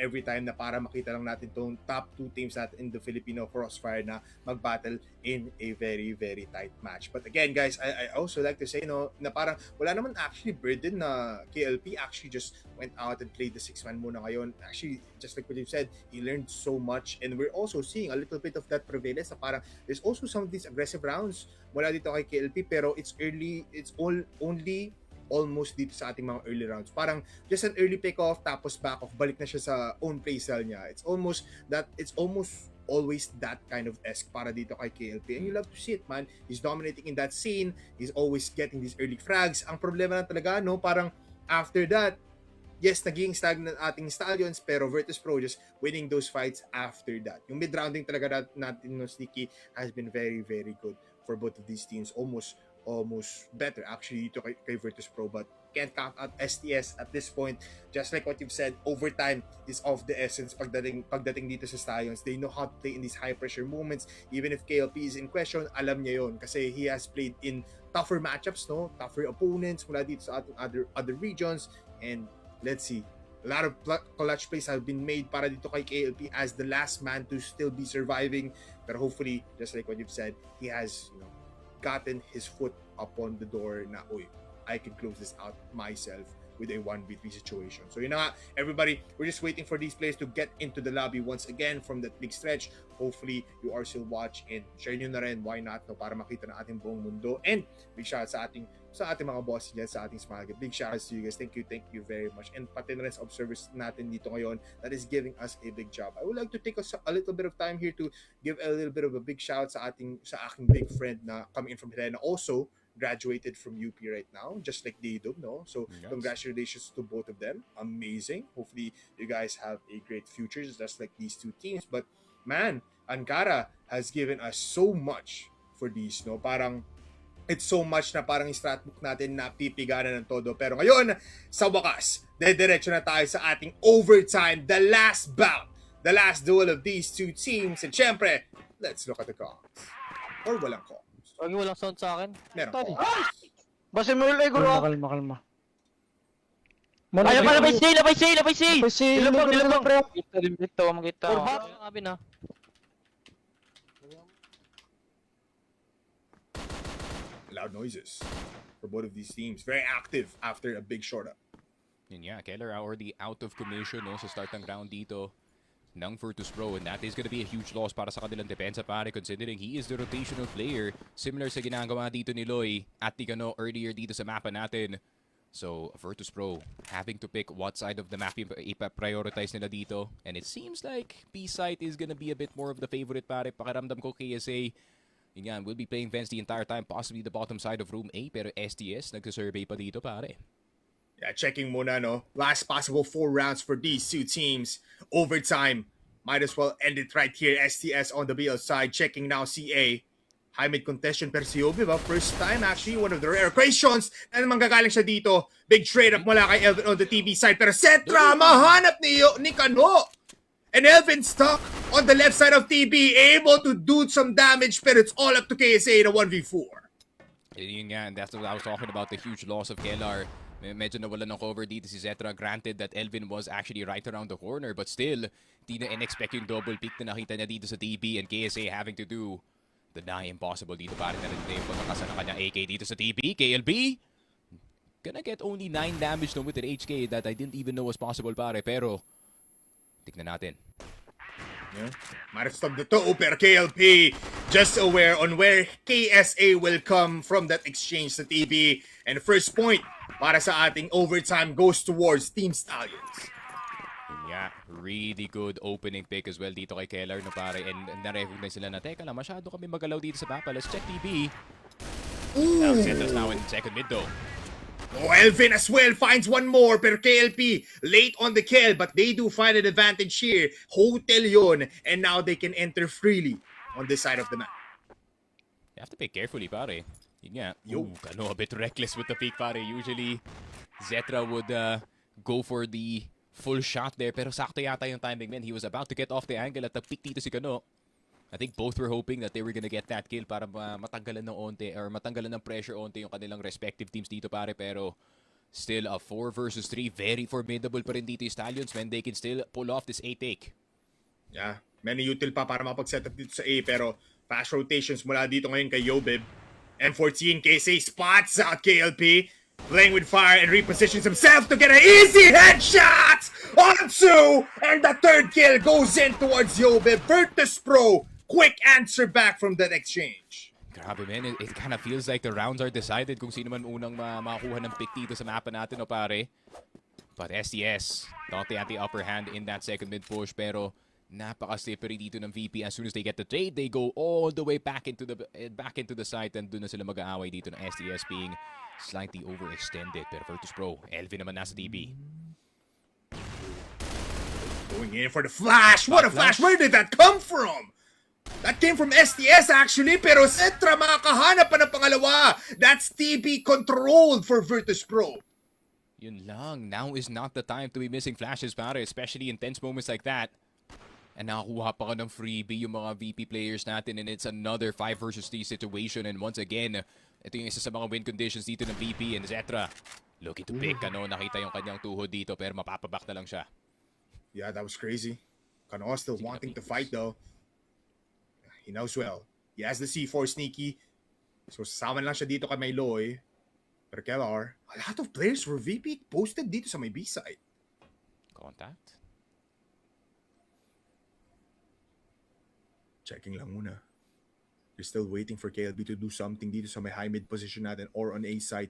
every time na para makita lang natin tong top 2 teams natin in the Filipino CROSSFIRE na mag-battle in a very, very tight match. But again, guys, I also like to say, no, na parang wala naman actually burden na KLP actually just went out and played the 6-man muna ngayon. Actually, just like what you said, he learned so much, and we're also seeing a little bit of that prevalence na parang there's also some of these aggressive rounds mula dito kay KLP, pero it's only almost dito sa ating mga early rounds. Parang just an early pick-off, tapos back-off, balik na siya sa own playstyle niya. It's almost always that kind of esque para dito kay KLP. And you love to see it, man. He's dominating in that scene. He's always getting these early frags. Ang problema lang talaga, no, parang after that, yes, naging stagnant ating Stallions, pero Virtus.pro just winning those fights after that. Yung mid-rounding talaga natin, no, Sneaky, has been very, very good for both of these teams. Almost better actually dito kay Virtus.pro, but can't count out STS at this point. Just like what you've said, overtime is of the essence pagdating dito sa Stallions. They know how to play in these high pressure moments. Even if KLP is in question, alam niya yon kasi he has played in tougher matchups, no, tougher opponents mula dito sa ating other regions. And let's see, a lot of clutch plays have been made para dito kay KLP as the last man to still be surviving. But hopefully, just like what you've said, he has, you know, gotten his foot upon the door na, uy, I can close this out myself with a 1v3 situation. So yun na nga, everybody, we're just waiting for these players to get into the lobby once again from that big stretch. Hopefully, you are still watching, and share nyo na rin, why not, no, para makita na ating buong mundo. And big shout out sa ating mga boss dyan, sa ating Smile. Big shout out to you guys. Thank you very much. And pati na rin sa observers natin dito ngayon that is giving us a big job. I would like to take a little bit of time here to give a little bit of a big shout out sa aking big friend na coming in from Helena, also graduated from UP right now, just like they do, no? So yes, congratulations to both of them. Amazing. Hopefully you guys have a great future just like these two teams. But man, Ankara has given us so much for these, no? Parang it's so much na parang stratbook natin na pipiganan ng todo. Pero ngayon, sa wakas, dediretso na tayo sa ating overtime, the last bout, the last duel of these two teams. And syempre, let's look at the comms. Or walang comms. Wag walang sound sa akin. Meron Tony. comms. Basta mo yung Lego, Kalma. Ay, labay C! Ilabang, pre. Kita. Or ba? Abi na. loud noises for both of these teams. Very active after a big short up. Yun nga, Keller already out of commission no, sa start ng round dito ng Virtus.pro, and that is gonna be a huge loss para sa kanilang depensa pare, considering he is the rotational player similar sa ginagawa dito ni Loy at Ticano earlier dito sa mapa natin. So Virtus.pro having to pick what side of the map ipa-prioritize nila dito, and it seems like B side is gonna be a bit more of the favorite pare. Pakiramdam ko KSA yun nga, will be playing Vents the entire time, possibly the bottom side of room A, pero STS nagsasurvey pa dito pare. Yeah, checking muna, no? Last possible 4 rounds for these two teams. Overtime. Might as well end it right here. STS on the BL side. Checking now CA. High mid contestation per si Yobi, ba? First time, actually, one of the rare questions na naman gagaling siya dito. Big trade up mula kay Elvin on the TB side. Pero Setra, mahanap ni Kano. And Elvin stuck on the left side of TB, able to do some damage, pero it's all up to KSA in a 1v4. Yun nga, and that's what I was talking about, the huge loss of Kellar. Medyo nawala ng cover dito si Zetra. Granted that Elvin was actually right around the corner, but still, di na in-expect yung double pick na nakita niya dito sa TB, and KSA having to do the nigh impossible dito. Parang na rin na yung pagkakasa ng kanyang AK dito sa TB. KLB gonna get only 9 damage no with an HK that I didn't even know was possible pare, pero tignan natin. Yeah. Might have stubbed the toe, pero KLP just aware on where KSA will come from that exchange sa TB. And first point para sa ating overtime goes towards Team Stallions. Yeah, really good opening pick as well dito kay Kellar no pare, and na-recognize sila na teka lang, masyado kami magalaw dito sa mapa. Let's check TB. Now Zetra's now in second mid though. Oh, Elvin as well finds one more, pero KLP late on the kill, but they do find an advantage here. Hotel yun, and now they can enter freely on this side of the map. You have to pick carefully pare. Yun nga, Kano a bit reckless with the pick pare. Usually, Zetra would go for the full shot there, pero sakto yata yung timing, man. He was about to get off the angle at nag-pick dito si Kano. I think both were hoping that they were gonna get that kill para matanggalan ng onte or matanggalan ng pressure onte yung kanilang respective teams dito pare, pero still a 4 versus 3, very formidable pa rin dito yung Stallions, man. They can still pull off this A take. Yeah, many util pa para mapag-setup dito sa A, pero fast rotations mula dito ngayon kay Yobib. M14, KSA spots out KLP, playing with fire and repositions himself to get an easy headshot on 2, and the third kill goes in towards Yobib. Virtus.pro, quick answer back from that exchange. Grabe man, it kind of feels like the rounds are decided kung sino man unang makakuha ng pick dito sa mapa natin, o pare. But STS thought they had the upper hand in that second mid push, pero napaka-slippery dito ng VP. As soon as they get the trade, they go all the way back into the site, and doon na sila mag-aaway dito ng STS being slightly overextended. Pero Virtus.pro, Elvin naman nasa TB. Going in for the flash. What a flash. Where did that come from? That came from STS actually, pero Zetra makakahanap pa ng pangalawa. That's TB controlled for Virtus.pro. Yun lang. Now is not the time to be missing flashes, pare, especially in tense moments like that. And nakakuha pa ka ng freebie yung mga VP players natin, and it's another 5 versus 3 situation. And once again, ito yung isa sa mga win conditions dito ng VP, and Zetra looking to pick. Nakita yung kanyang tuhod dito, pero mapapaback na lang siya. Yeah, that was crazy. Kano still wanting to fight though. He knows well. He has the C4 sneaky. So sasama lang siya dito kay Mayloy. Pero Kellar, a lot of players were VP posted dito sa may B side. Contact? Checking lang muna. You're still waiting for KLB to do something dito sa may high mid position natin or on A side.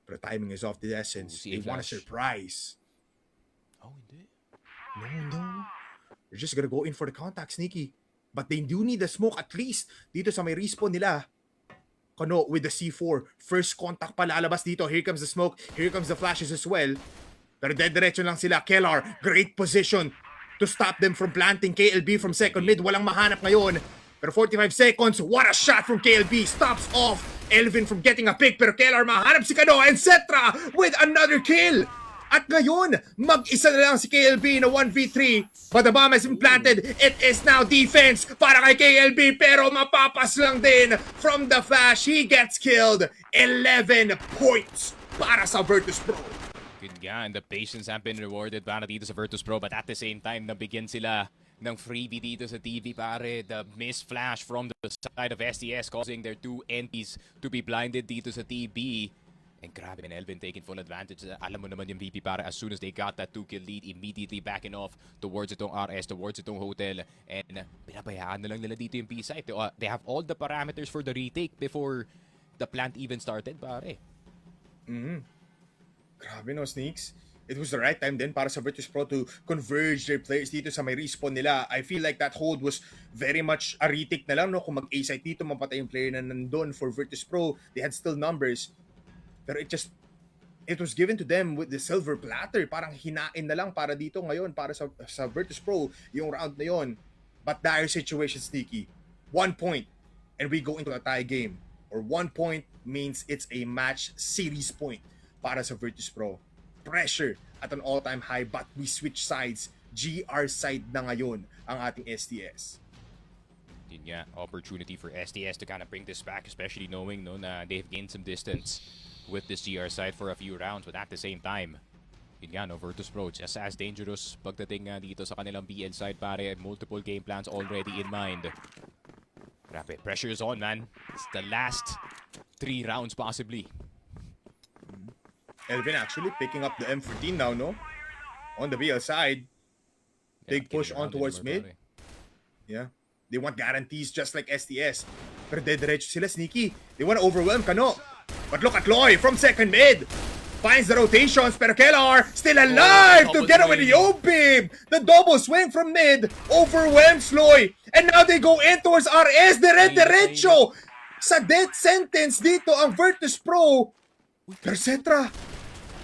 Pero timing is of the essence. They want a surprise. Oh, hindi. No. They're just gonna go in for the contact, sneaky. But they do need a smoke at least dito sa may respawn nila. Kano with the C4. First contact pa lalabas dito. Here comes the smoke. Here comes the flashes as well. Pero dead-diretso lang sila. Kellar, great position to stop them from planting. KLB from second mid. Walang mahanap ngayon. Pero 45 seconds. What a shot from KLB. Stops off Elvin from getting a pick. Pero Kellar mahanap si Kano. And Zetra with another kill. At ngayon, mag-isa na lang si KLB na 1v3. But the bomb has been planted. It is now defense para kay KLB. Pero mapapas lang din from the flash. He gets killed. 11 points para sa Virtus.pro. Good nga, and the patience have been rewarded para dito sa Virtus.pro, but at the same time, nabigyan sila ng freebie dito sa TV, pare. The missed flash from the side of STS causing their two entities to be blinded dito sa TB. And grabe, and Elvin taking full advantage. Alam mo naman yung VP, para as soon as they got that 2-kill lead, immediately backing off towards itong RS, towards itong hotel. And pinabayaan na lang nila dito yung B-site. They have all the parameters for the retake before the plant even started, pare. Grabe no, Sneaks. It was the right time din para sa Virtus.pro to converge their players dito sa may respawn nila. I feel like that hold was very much a retake na lang, no? Kung mag-A-site dito, mapatay yung player na nandun for Virtus.pro. They had still numbers. Pero it was given to them with the silver platter. Parang hinain na lang para dito ngayon, para sa Virtus.pro, yung round na yon. But dire situation, Sneaky. 1 point, and we go into a tie game. Or 1 point means it's a match series point para sa Virtus.pro. Pressure at an all-time high, but we switch sides. GR side na ngayon ang ating STS. Yun nga, opportunity for STS to kind of bring this back, especially knowing na they've gained some distance with this GR side for a few rounds, but at the same time, yun nga, Virtus.pro just as dangerous pagdating dito sa kanilang BL side, pare. Multiple game plans already in mind. Grabe, pressure is on, man. It's the last 3 rounds possibly. Elvin actually picking up the M14 now, no? On the BL side. Big push on towards mid. Yeah. They want guarantees just like STS. Pero dediretso sila, Sneaky. They want to overwhelm Kano. But look at Loy from second mid. Finds the rotations, pero Kellar still alive to get away with the O-Beam. The double swing from mid overwhelms Loy. And now they go in towards RS. Diretso. Sa death sentence dito ang Virtus.pro. Pero Cetra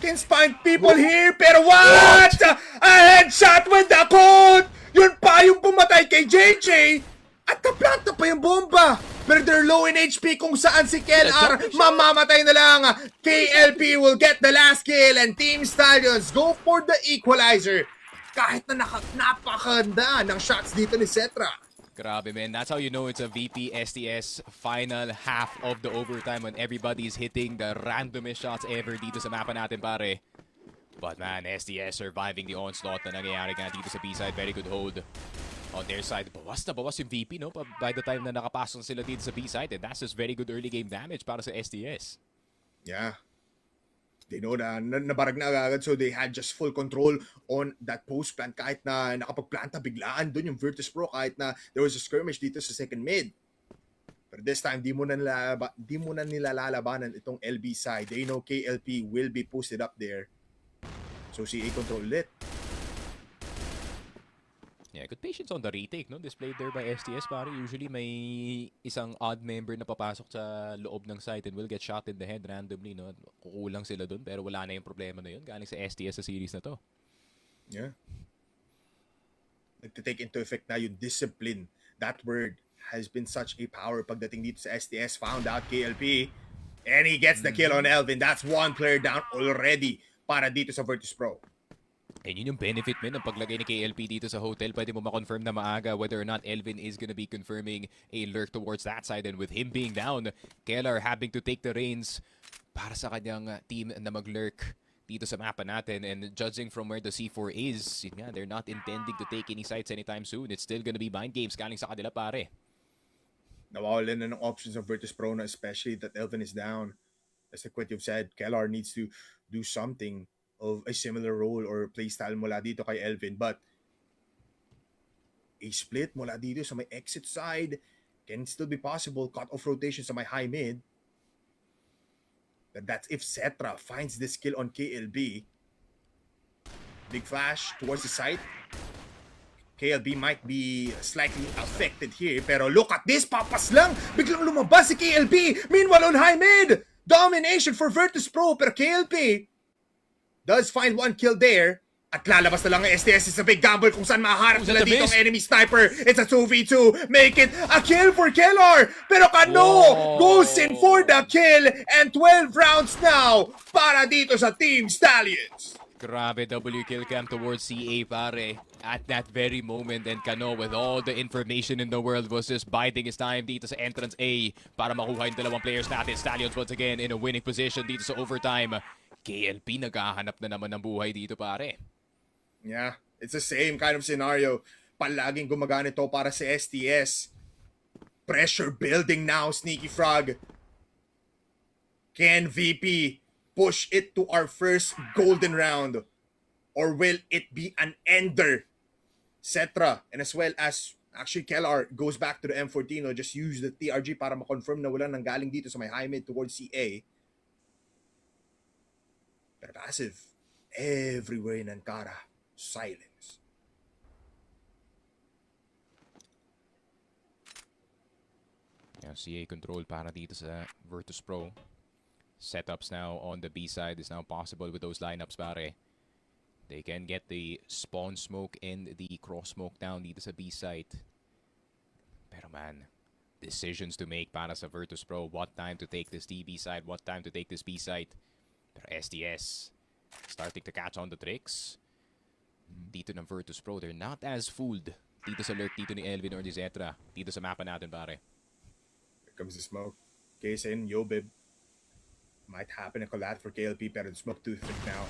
can find people here, pero what? A headshot with the code! Yun pa yung pumatay kay JJ! At naplanta pa yung bomba! Pero they're low in HP kung saan si KLR mamamatay na lang. KLP will get the last kill and Team Stallions go for the equalizer. Kahit na napakaganda ng shots dito ni Cetra. Grabe, man. That's how you know it's a VP STS final half of the overtime when everybody's hitting the randomest shots ever dito sa mapa natin, pare. But man, STS surviving the onslaught na nangyayari nga dito sa B-side. Very good hold on their side. Bawas na bawas yung VP, no? By the time na nakapasok sila dito sa B-side. And that's just very good early game damage para sa STS. Yeah. They know na nabarag na agad, so they had just full control on that post plant kahit na nakapagplanta biglaan doon yung Virtus.pro kahit na there was a skirmish dito sa second mid. But this time, di mo na nila lalabanan itong LB side. They know KLP will be posted up there. So CA control ulit. Yeah, good patience on the retake, no? Displayed there by STS, pare. Usually may isang odd member na papasok sa loob ng site and will get shot in the head randomly, no? Kukulang sila dun, pero wala na yung problema na yun galing sa STS sa series na to. Yeah. To take into effect na yung discipline. That word has been such a power pagdating dito sa STS. Found out KLP. And he gets the kill on Elvin. That's 1 player down already para dito sa Virtus.pro. And yun yung benefit, man, ng paglagay ni KLP dito sa hotel. Pwede mo ma-confirm na maaga whether or not Elvin is gonna be confirming a lurk towards that side. And with him being down, Kellar having to take the reins para sa kanyang team na mag-lurk dito sa mapa natin. And judging from where the C4 is, yun nga, they're not intending to take any sites anytime soon. It's still gonna be mind games galing sa kanila, pare. Nawawalan na ng options of Virtus.pro na, especially that Elvin is down. As the Quit you've said, Kellar needs to do something of a similar role or playstyle mula dito kay Elvin. But a split mula dito sa may exit side can still be possible. Cut off rotation sa may high mid. But that's if Cetra finds this kill on KLB. Big flash towards the side. KLB might be slightly affected here. Pero look at this, papas lang. Biglang lumabas si KLB. Meanwhile on high mid, domination for Virtus.pro. Pero KLB does find 1 kill there. At lalabas na lang ang STS sa big gamble kung saan maharap nila dito ang enemy sniper. It's a 2v2. Make it a kill for Kellar. Pero Kano goes in for the kill. And 12 rounds now para dito sa Team Stallions. Grabe, W kill cam towards CA, pare. At that very moment, and Kano with all the information in the world was just biding his time dito sa entrance A para makuha yung dalawang players natin. Stallions once again in a winning position dito sa overtime. KLP naghahanap na naman ng buhay dito, pare. Yeah, it's the same kind of scenario. palaging gumagana ito para sa STS. Pressure building now, Sneaky Frog. Can VP push it to our first golden round? Or will it be an ender? Cetra, and as well as actually Kellar goes back to the M14, no? Just use the TRG para ma-confirm na wala nang galing dito sa may high mid towards CA. Pero passive, everywhere in Ankara, silence. Yeah, CA control para dito sa Virtus.pro. Setups now on the B side is now possible with those lineups, pare. They can get the spawn smoke and the cross smoke down dito sa B side. Pero man, decisions to make para sa Virtus.pro. What time to take this DB side, what time to take this B side. Pero STS starting to catch on the tricks. Dito ng Virtus.pro, they're not as fooled dito sa lurk dito ni Elvin or ni Zetra. Dito sa mapa natin, pare. Here comes the smoke. Case in, Yobib. Might happen a collab for KLP, pero the smoke too thick now.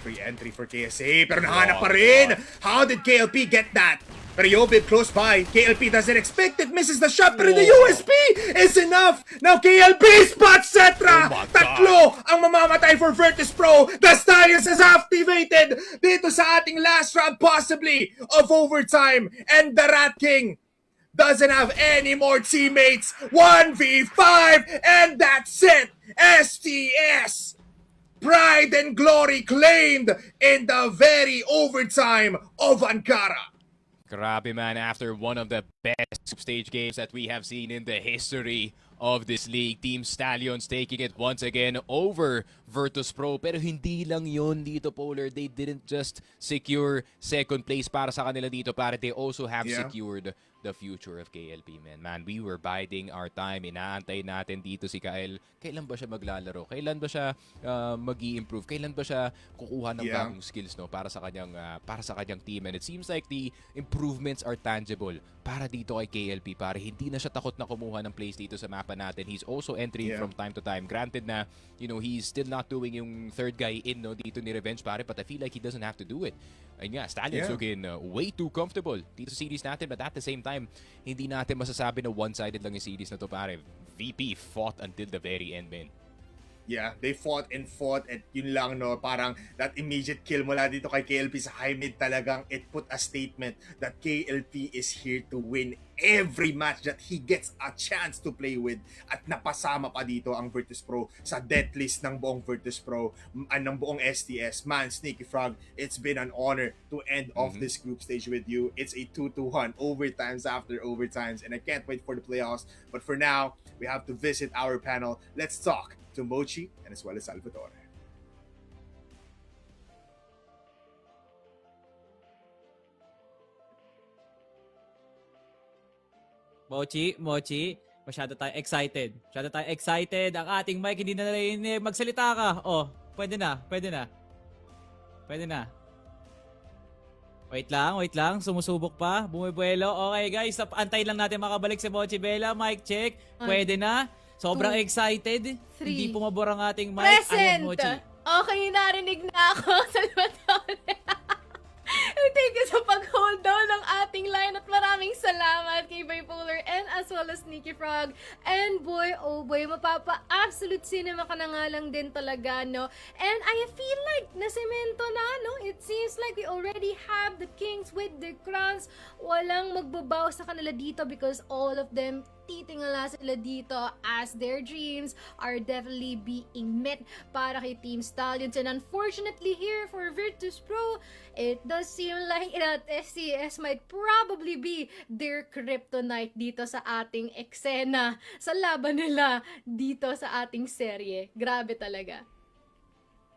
Free entry for KSA, pero nahanap pa rin! How did KLP get that? Pero Yobib close by. KLP doesn't expect it, misses the shot, pero the USP is enough! Now KLP spots Cetra! Tatlo ang mamamatay for Virtus.pro! The Stallions is activated dito sa ating last round, possibly, of overtime. And the Rat King doesn't have any more teammates. 1v5, and that's it! STS! Pride and glory claimed in the very overtime of Ankara. Grabe, man, after one of the best stage games that we have seen in the history of this league, Team Stallions taking it once again over Virtus.pro. Pero hindi lang yun dito, Polar. They didn't just secure second place para sa kanila dito, pare. They also have secured the future of KLP, man. Man, we were biding our time. Inaantay natin dito si Kyle. Kailan ba siya maglalaro? Kailan ba siya mag-i-improve? Kailan ba siya kukuha ng bagong skills, no, para sa kanyang team? And it seems like the improvements are tangible para dito kay KLP, para hindi na siya takot na kumuha ng plays dito sa mapa natin. He's also entering from time to time. Granted na, you know, he's still not doing yung third guy in, no, dito ni Revenge, pare, but I feel like he doesn't have to do it. Ayun nga, Stallions looking way too comfortable dito sa series natin, but at the same time, hindi natin masasabi na one-sided lang yung series na to, pare. VP fought until the very end, man. Yeah, they fought and yun lang, no, parang that immediate kill mula dito kay KLP sa high mid, talagang it put a statement that KLP is here to win every match that he gets a chance to play with, at napasama pa dito ang Virtus.pro sa death list ng buong Virtus.pro, ng buong STS. Man, Sneaky Frog, it's been an honor to end off this group stage with you. It's a 2-1 overtimes after overtimes, and I can't wait for the playoffs. But for now, we have to visit our panel. Let's talk to Mochi and as well as Salvatore. Mochi, masyado tayo excited. Ang ating mic hindi na narinig. Magsalita ka. Oh, pwede na. Wait lang. Sumusubok pa. Bumubuelo. Okay guys, antay lang natin makabalik si Mochi Bella. Mic check. Pwede na. Sobrang excited. 3. Hindi pumabor ang ating mic. Present! Ayan, Mochi. Okay, narinig na ako. Salvatore. Thank you sa pag-hold down ng ating line, at maraming salamat kay Bipolar and as well as Sneaky Frog. And boy, oh boy, mapapa-absolute cinema ka na nga lang din talaga, no? And I feel like nasemento na, no? It seems like we already have the kings with their crowns. Walang magbabaw sa kanila dito because all of them titingala sila dito as their dreams are definitely being met para kay Team Stallions. And unfortunately here for Virtus.pro, it does seem like that SCS might probably be their kryptonite dito sa ating eksena sa laban nila dito sa ating serye. Grabe talaga.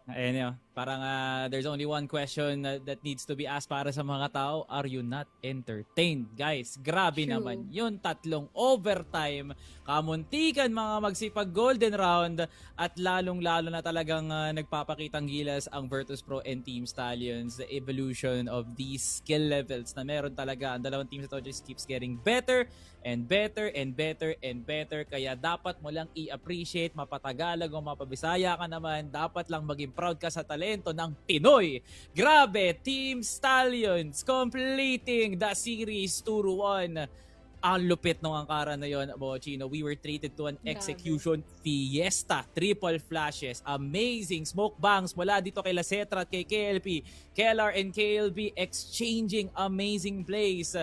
Ayan yun. Parang there's only one question that needs to be asked para sa mga tao. Are you not entertained? Guys, grabe naman. Yun, tatlong overtime. Kamuntikan mga magsipag golden round. At lalong-lalo na talagang nagpapakitang gilas ang Virtus.pro and Team Stallions. The evolution of these skill levels na meron talaga. Ang dalawang teams na to just keeps getting better and better and better and better. Kaya dapat mo lang i-appreciate, mapatagalog o mapabisaya ka naman. Dapat lang maging proud ka sa talent talento ng Pinoy. Grabe, Team Stallions completing the series 2-1. Ang lupit ng angkara na yon, Bochino. We were treated to an execution fiesta. Triple flashes. Amazing smoke bangs mula dito kay Lacetra at kay KLP. KLR and KLB exchanging amazing plays.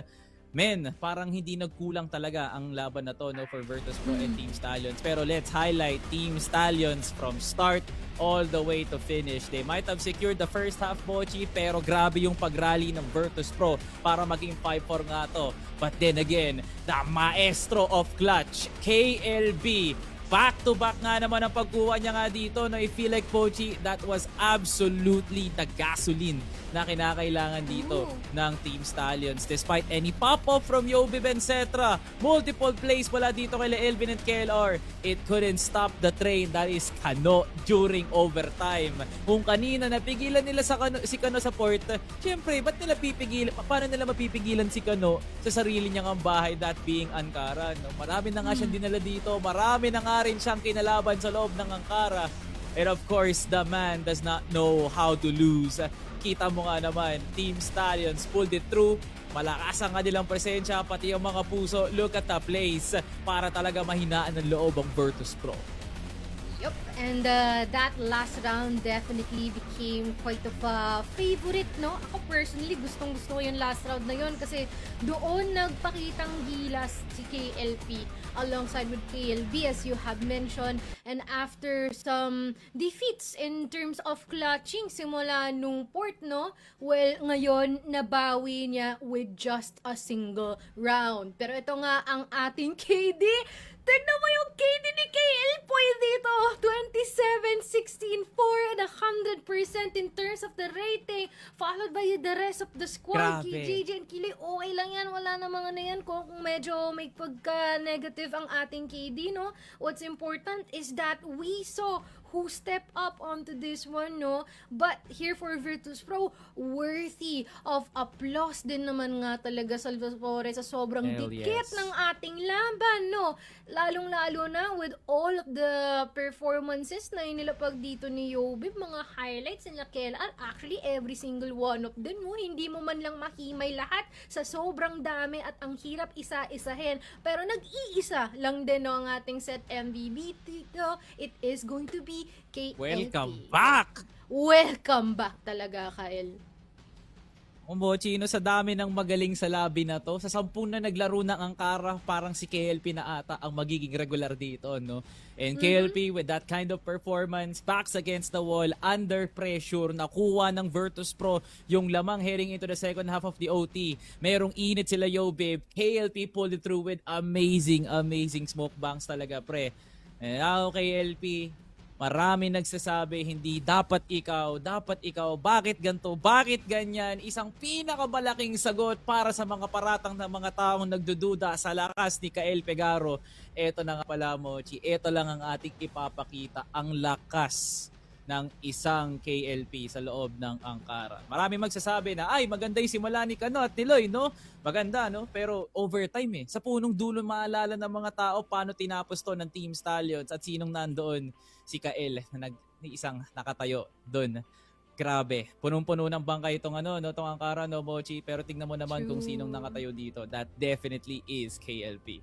Men, parang hindi nagkulang talaga ang laban na to, no, for Virtus.pro and Team Stallions. Pero let's highlight Team Stallions from start all the way to finish. They might have secured the first half, Bochi, pero grabe yung pag-rally ng Virtus.pro para maging 5-4 nga to. But then again, the maestro of clutch, KLB, back-to-back nga naman ang pagkuha niya nga dito. No, I feel like, Pochi, that was absolutely the gasoline na kinakailangan dito ng Team Stallions. Despite any pop-up from Yobib and Cetra, multiple plays wala dito kay Elvin and KLR, it couldn't stop the train that is Kano during overtime. Kung kanina napigilan nila si Kano sa port, syempre, paano nila mapipigilan si Kano sa sarili niyang ang bahay, that being Ankara? No? Marami na nga siyang dinala dito, marami na nga rin siyang kinalaban sa loob ng Ankara. And of course, the man does not know how to lose. Kita mo nga naman, Team Stallions pulled it through. Malakas ang kanilang presensya, pati ang mga puso. Look at the plays para talaga mahinaan ng loob ang Virtus.pro. Yup, and that last round definitely became quite of a favorite, no? Ako personally, gustong-gusto ko yung last round na yun kasi doon nagpakitang gilas si KLP alongside with KLB, as you have mentioned. And after some defeats in terms of clutching simula nung port, no? Well, ngayon, nabawi niya with just a single round. Pero ito nga ang ating KD. Tignan mo yung KD ni KL Poy dito. 27, 16, 4, and 100% in terms of the rating. Followed by the rest of the squad. Grabe. JJ and Kili, okay lang yan. Wala na mga na yan. Kung medyo may pagka-negative ang ating KD, no? What's important is that we saw who stepped up onto this one, no? But here for Virtus.pro, worthy of applause din naman nga talaga Salvatore sa sobrang Hell dikit yes. ng ating laban, no? Lalong-lalo na with all of the performances na inilapag dito ni Yobib, mga highlights nila KLR, actually every single one of them, no? Hindi mo man lang mahimay lahat sa sobrang dami at ang hirap isa-isahin. Pero nag-iisa lang din, no, ang ating set MVP dito. It is going to be KLP. Welcome back! Welcome back talaga, Kyle. Chino, sa dami ng magaling sa labi na to, sa 10 na naglaro ng Ankara, parang si KLP na ata ang magiging regular dito, no? And KLP with that kind of performance, backs against the wall, under pressure, nakuha ng Virtus.pro yung lamang heading into the second half of the OT. Merong init sila Yobib. KLP pulled it through with amazing smoke bangs talaga, pre. And now KLP, marami nagsasabi, hindi dapat ikaw, bakit ganito, bakit ganyan? Isang pinakamalaking sagot para sa mga paratang ng mga taong nagdududa sa lakas ni Kael Pegaro. Eto na nga pala, Mochi, eto lang ang ating ipapakita, ang lakas ng isang KLP sa loob ng Ankara. Marami magsasabi na, ay, maganda yung simula ni Kano at Niloy, no? Maganda, no? Pero overtime, sa punong dulo maalala ng mga tao paano tinapos to ng Team Stallions at sinong nandoon, si Kael na isang nakatayo doon. Grabe, punong-puno ng bangka itong itong Ankara, no, Mochi? Pero tingnan mo naman kung sinong nakatayo dito. That definitely is KLP.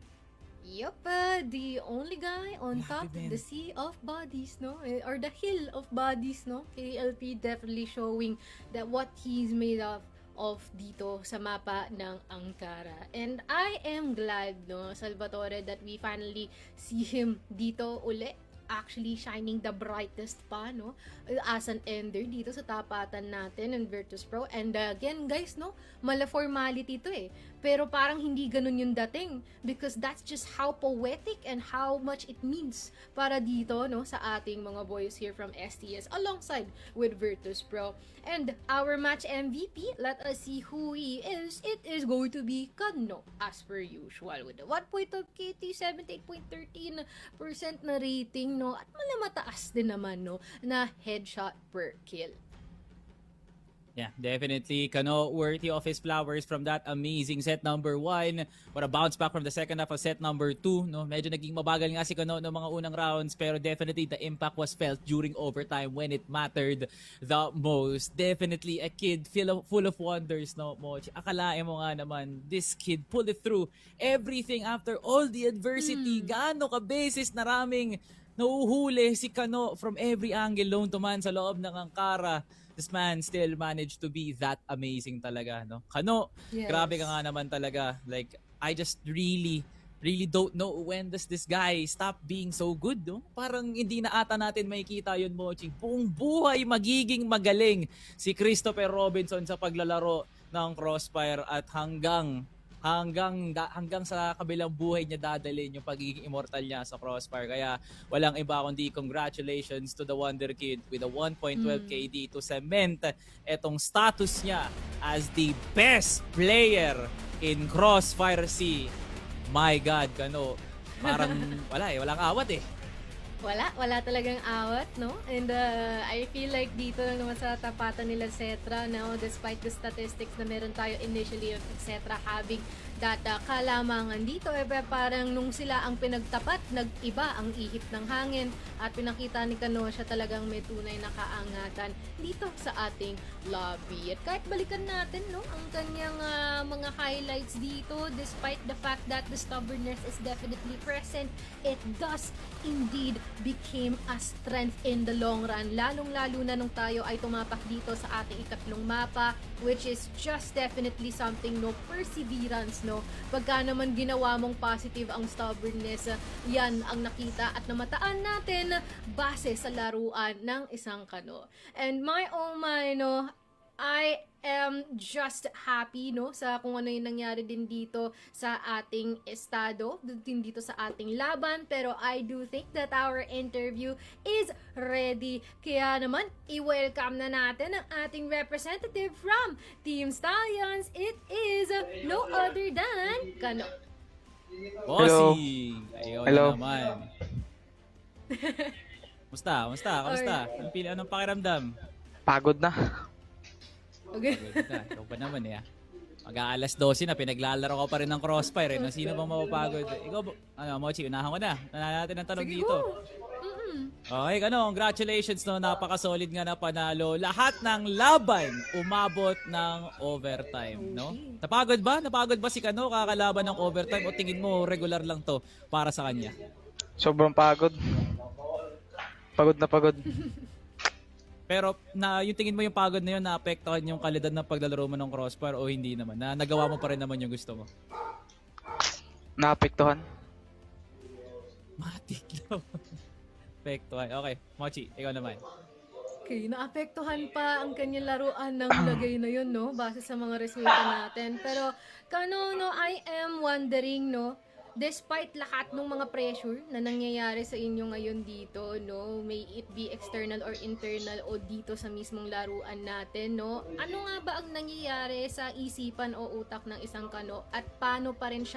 Yup, the only guy on top of the sea of bodies, no? Or the hill of bodies, no? KLP definitely showing that what he's made of dito sa mapa ng Ankara. And I am glad, no, Salvatore, that we finally see him dito uli, actually shining the brightest pa, no, as an ender dito sa tapatan natin ng Virtus.pro. And again, guys, no, mala formality to pero parang hindi ganun yung dating, because that's just how poetic and how much it means para dito, no, sa ating mga boys here from STS alongside with Virtus.pro. And our match MVP, let us see who he is. It is going to be Kano, as per usual, with a 1 point of KT, 78.13% na rating, no, at malamataas din naman, no, na headshot per kill. Yeah, definitely. Kano worthy of his flowers from that amazing set number 1. What a bounce back from the second half of set number 2. No? Medyo naging mabagal nga si Kano ng mga unang rounds, pero definitely the impact was felt during overtime when it mattered the most. Definitely a kid full of wonders, no, Moch? Akalain mo nga naman, this kid pulled it through everything after all the adversity. Gaano ka beses naraming nauhuli si Kano from every angle, lone to man sa loob ng angkara. This man still managed to be that amazing talaga, no? Kano, Yes. grabe ka nga naman talaga. Like, I just really don't know when does this guy stop being so good, no? Parang hindi na ata natin makikita yun, Mochi. Buong buhay magiging magaling si Christopher Robinson sa paglalaro ng CROSSFIRE at hanggang sa kabilang buhay niya dadalhin yung pagiging immortal niya sa CROSSFIRE. Kaya walang iba kundi congratulations to the Wonder Kid with a 1.12 KD to cement etong status niya as the best player in CROSSFIRE C. My God, Kano. Parang walang awat eh. Wala talagang awat, no? And I feel like dito lang naman sa tapatan nila Cetra, no? Despite the statistics na meron tayo initially of Cetra having that kalamangan dito, parang nung sila ang pinagtapat, nag-iba ang ihip ng hangin at pinakita ni Kano siya talagang may tunay na kaangatan dito sa ating lobby. At kahit balikan natin, no, ang kanyang mga highlights dito, despite the fact that the stubbornness is definitely present, it does indeed became a strength in the long run. Lalong-lalo na nung tayo ay tumapak dito sa ating ikatlong mapa, which is just definitely something, no, perseverance, no. Pagka naman ginawa mong positive ang stubbornness, yan ang nakita at namataan natin base sa laruan ng isang Kano. And oh my, no, I am just happy, no, sa kung ano yung nangyari din dito sa ating estado, din dito sa ating laban. Pero I do think that our interview is ready. Kaya naman, i-welcome na natin ang ating representative from Team Stallions. It is no other than Kano. Bossy! Ayaw Hello. na naman. Kamusta? Anong pakiramdam? Pagod na. Okay. Ikaw pa naman eh. Mag-aalas 12 na, pinaglalaro ko pa rin ng CROSSFIRE. Eh. Sino bang mapapagod? Ikaw, Mochi, unahan ko na. Unahan natin ang tanong Sige, dito. go. Okay, congratulations, no. Napaka-solid nga na panalo. Lahat ng laban umabot ng overtime, no? Napagod ba si Kano kakalaban ng overtime o tingin mo regular lang to para sa kanya? Sobrang pagod. Pagod na pagod. Pero yung tingin mo yung pagod na yun naapektuhan yung kalidad ng paglalaro mo ng CROSSFIRE o hindi naman? Na nagawa mo pa rin naman yung gusto mo? Naapektuhan. Matik lang. Apektuhan. Okay, Mochi, ikaw naman. Okay, naapektuhan pa ang kanyang laruan ng lagay na yun, no? Base sa mga resulta natin. Pero, Kano, no, I am wondering, no, despite lahat ng mga pressure na nangyayari sa inyo ngayon dito, no, may it be external or internal o dito sa mismong laruan natin, no, ano nga ba ang nangyayari sa isipan o utak ng isang Kano at paano pa rin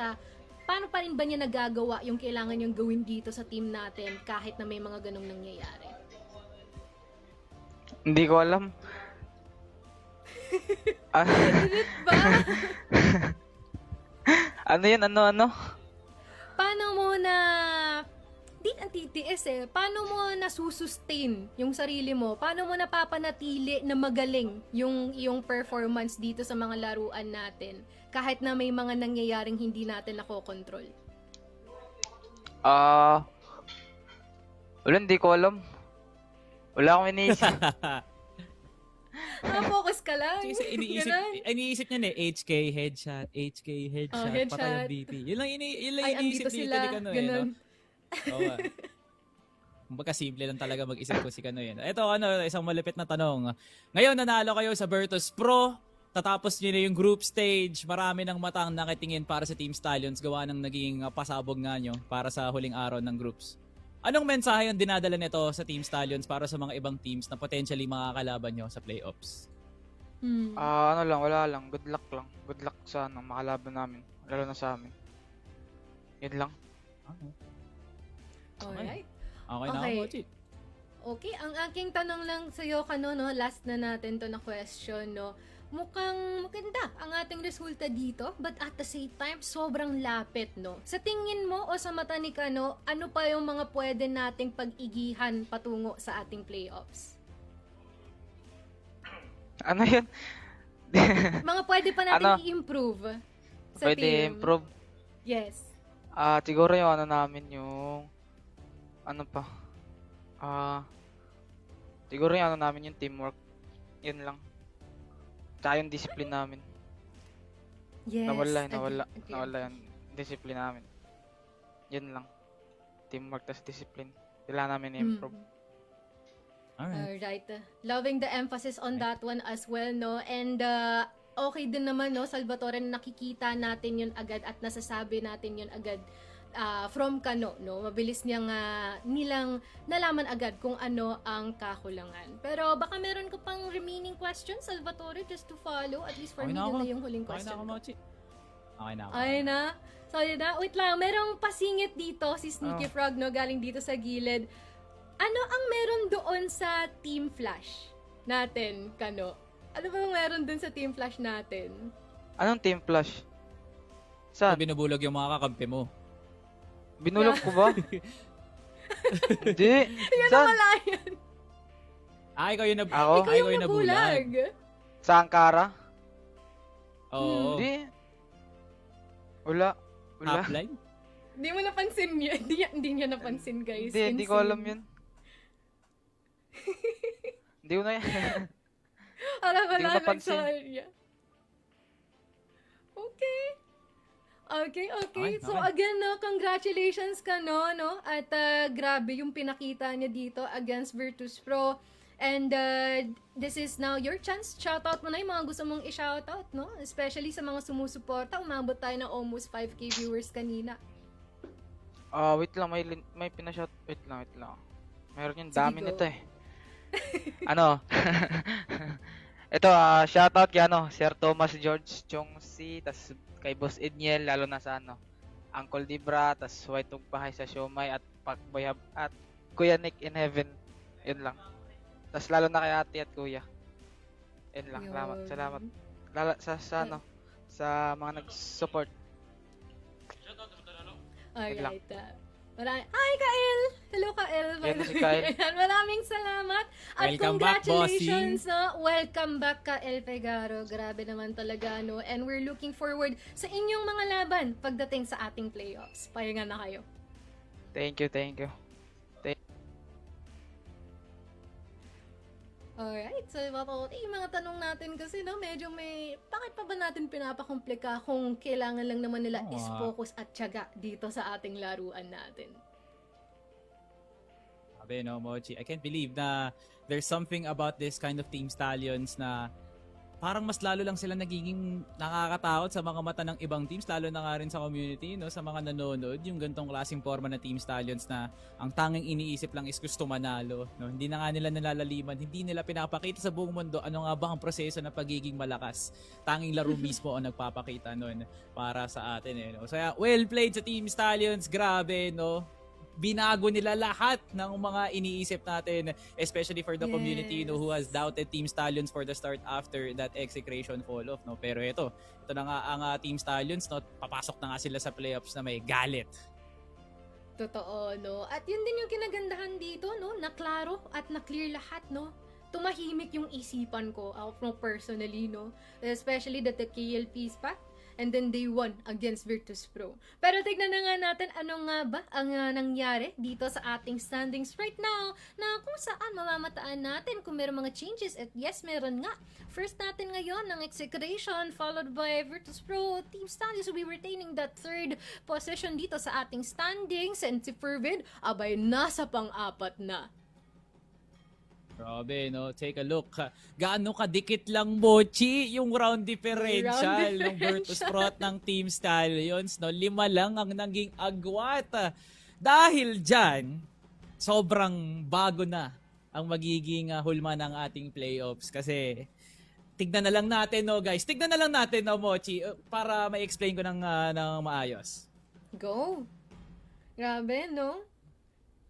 ba niya nagagawa yung kailangan niyang gawin dito sa team natin kahit na may mga ganong nangyayari? Hindi ko alam. Ba? Ano yun? Ano? Paano mo na di ang titiis paano mo nasusustain yung sarili mo? Paano mo napapanatili na magaling yung performance dito sa mga laruan natin kahit na may mga nangyayaring hindi natin nakokontrol? Wala, hindi ko alam. Wala akong iniisip. Focus ka lang. Kasi iniisip niya HK headshot, Headshot. patay ang BP. Yun lang Ay, iniisip andito sila. ni Kano Ganun. Oo. Kumbaga simple lang talaga mag-isip ko si Kano yun. Ito isang malupit na tanong. Ngayon nanalo kayo sa Virtus.pro. Tatapos niyo na yung group stage. Marami ng matang nakitingin para sa Team Stallions gawa ng naging pasabog nga nyo para sa huling araw ng groups. Anong mensahe ang dinadala nito sa Team Stallions para sa mga ibang teams na potentially makakalaban nyo sa playoffs? Wala lang. Good luck lang. Good luck sa makalaban namin. Lalo na sa amin. Yun lang. Alright. Okay na ako, Okay. Mochi. Okay, ang aking tanong lang sa'yo, Kano, no? Last na natin to na question, no? Mukhang maganda ang ating resulta dito, but at the same time, sobrang lapit, no? Sa tingin mo o sa mata ni Kano, ano pa yung mga pwede nating pag-igihan patungo sa ating playoffs? Ano yun? Mga pwede pa natin Ano? i-improve sa Pwede team. improve. Yes. Siguro yung ano namin yung ano pa. Siguro yung ano namin yung teamwork. Yun lang. Tsaka yung discipline namin. Yes. Nawala agree. yung discipline namin. Yun lang. Teamwork tas discipline. Kailangan namin i-improve. Alright. Alright. Loving the emphasis on that one as well, no? And okay din naman, no, Salvatore, na nakikita natin yun agad at nasasabi natin yun agad from Kano, no? Mabilis nilang nalaman agad kung ano ang kakulangan. Pero baka meron ka pang remaining questions, Salvatore, just to follow. At least for me, yun na yung huling Okay na question ako, ko. Mochi. Okay na ako. Ay na. Sorry na. Wait lang. Merong pasingit dito si Sneaky Frog, no? Galing dito sa gilid. Ano ang meron doon sa Team Flash natin, Kano? Ano ba meron doon sa Team Flash natin? Anong team flash? So, Saan? binubulog yung mga kakampi mo. Binulog ko ba? Hindi. Yan Saan? ang wala yan. Ikaw yung Ako? Ikaw yung nabulag. Sa Ankara? Oo. Hindi. Wala. Wala. Upline? Hindi mo napansin yun. Hindi niya napansin, guys. Hindi ko alam yun. Hindi ko na yan. Alam Hindi ko wala napansin. niya. Okay. Okay. Okay, So okay. again, no, congratulations ka, no? At grabe yung pinakita niya dito against Virtus.pro. And this is now your chance. Shoutout mo na yung mga gusto mong i-shoutout, no? Especially sa mga sumusuporta. Umabot tayo ng almost 5K viewers kanina. Wait lang, may pinashot. Wait lang. Meron yung Sige, dami go. nito eh. Ano? Ito, shoutout kay Sir Thomas George Chongsi, tas kay Boss Edniel, lalo na sa Uncle Dibra, tas White Tugbahay sa Siomay at Pakboy at Kuya Nick in Heaven. Yun lang. Tas lalo na kay Ate at Kuya. Yun lang. Yun. Salamat. Sa mga nag-support. Alright. Hi, Kael! Hello, Kael. Yan si Kael. Ayan, maraming salamat. At Welcome back, congratulations, no? Welcome back, Kael Pegaro. Grabe naman talaga, no? And we're looking forward sa inyong mga laban pagdating sa ating playoffs. Pahinga na kayo. Thank you. Alright, so yung mga tanong natin kasi, no, medyo bakit pa ba natin pinapakomplika kung kailangan lang naman nila is focus at tiyaga dito sa ating laruan natin? Sabi, no, Mochi, I can't believe na there's something about this kind of Team Stallions na parang mas lalo lang sila nagiging nakakatakot sa mga mata ng ibang teams, lalo na nga rin sa community, no, sa mga nanonood, yung gantong klaseng forma na Team Stallions na ang tanging iniisip lang is gusto manalo, no. Hindi na nga nila nalalaliman, hindi nila pinapakita sa buong mundo ano nga ba ang proseso ng pagiging malakas. Tanging laro mismo ang nagpapakita nun para sa atin, eh, no. So, well played sa Team Stallions, grabe, no. Binago nila lahat ng mga iniisip natin, especially for the community, no, who has doubted Team Stallions for the start after that execration fall off, no. Pero ito na nga ang Team Stallions, no, papasok na nga sila sa playoffs na may galit. Totoo, no? At yun din yung kinagandahan dito, no? Na klaro at na clear lahat, no? Tumahimik yung isipan ko, personally, no? Especially that the KLPs pa. And then they won against Virtus.pro. Pero tignan na nga natin ano nga ba ang nangyari dito sa ating standings right now na kung saan mamamataan natin kung meron mga changes. At yes, meron nga. First natin ngayon ng execration followed by Virtus.pro. Team Stallions will be retaining that third position dito sa ating standings. And si Fervid, abay, nasa pang-apat na. Grabe, no? Take a look. Gaano kadikit lang, Mochi, yung round differential ng Virtus.pro at ng Team Stallions, no? 5 lang ang naging agwat. Dahil dyan, sobrang bago na ang magiging hulma ng ating playoffs. Kasi, tignan na lang natin, no, guys? Tignan na lang natin, no, Mochi, para ma-explain ko ng maayos. Go! Grabe, no?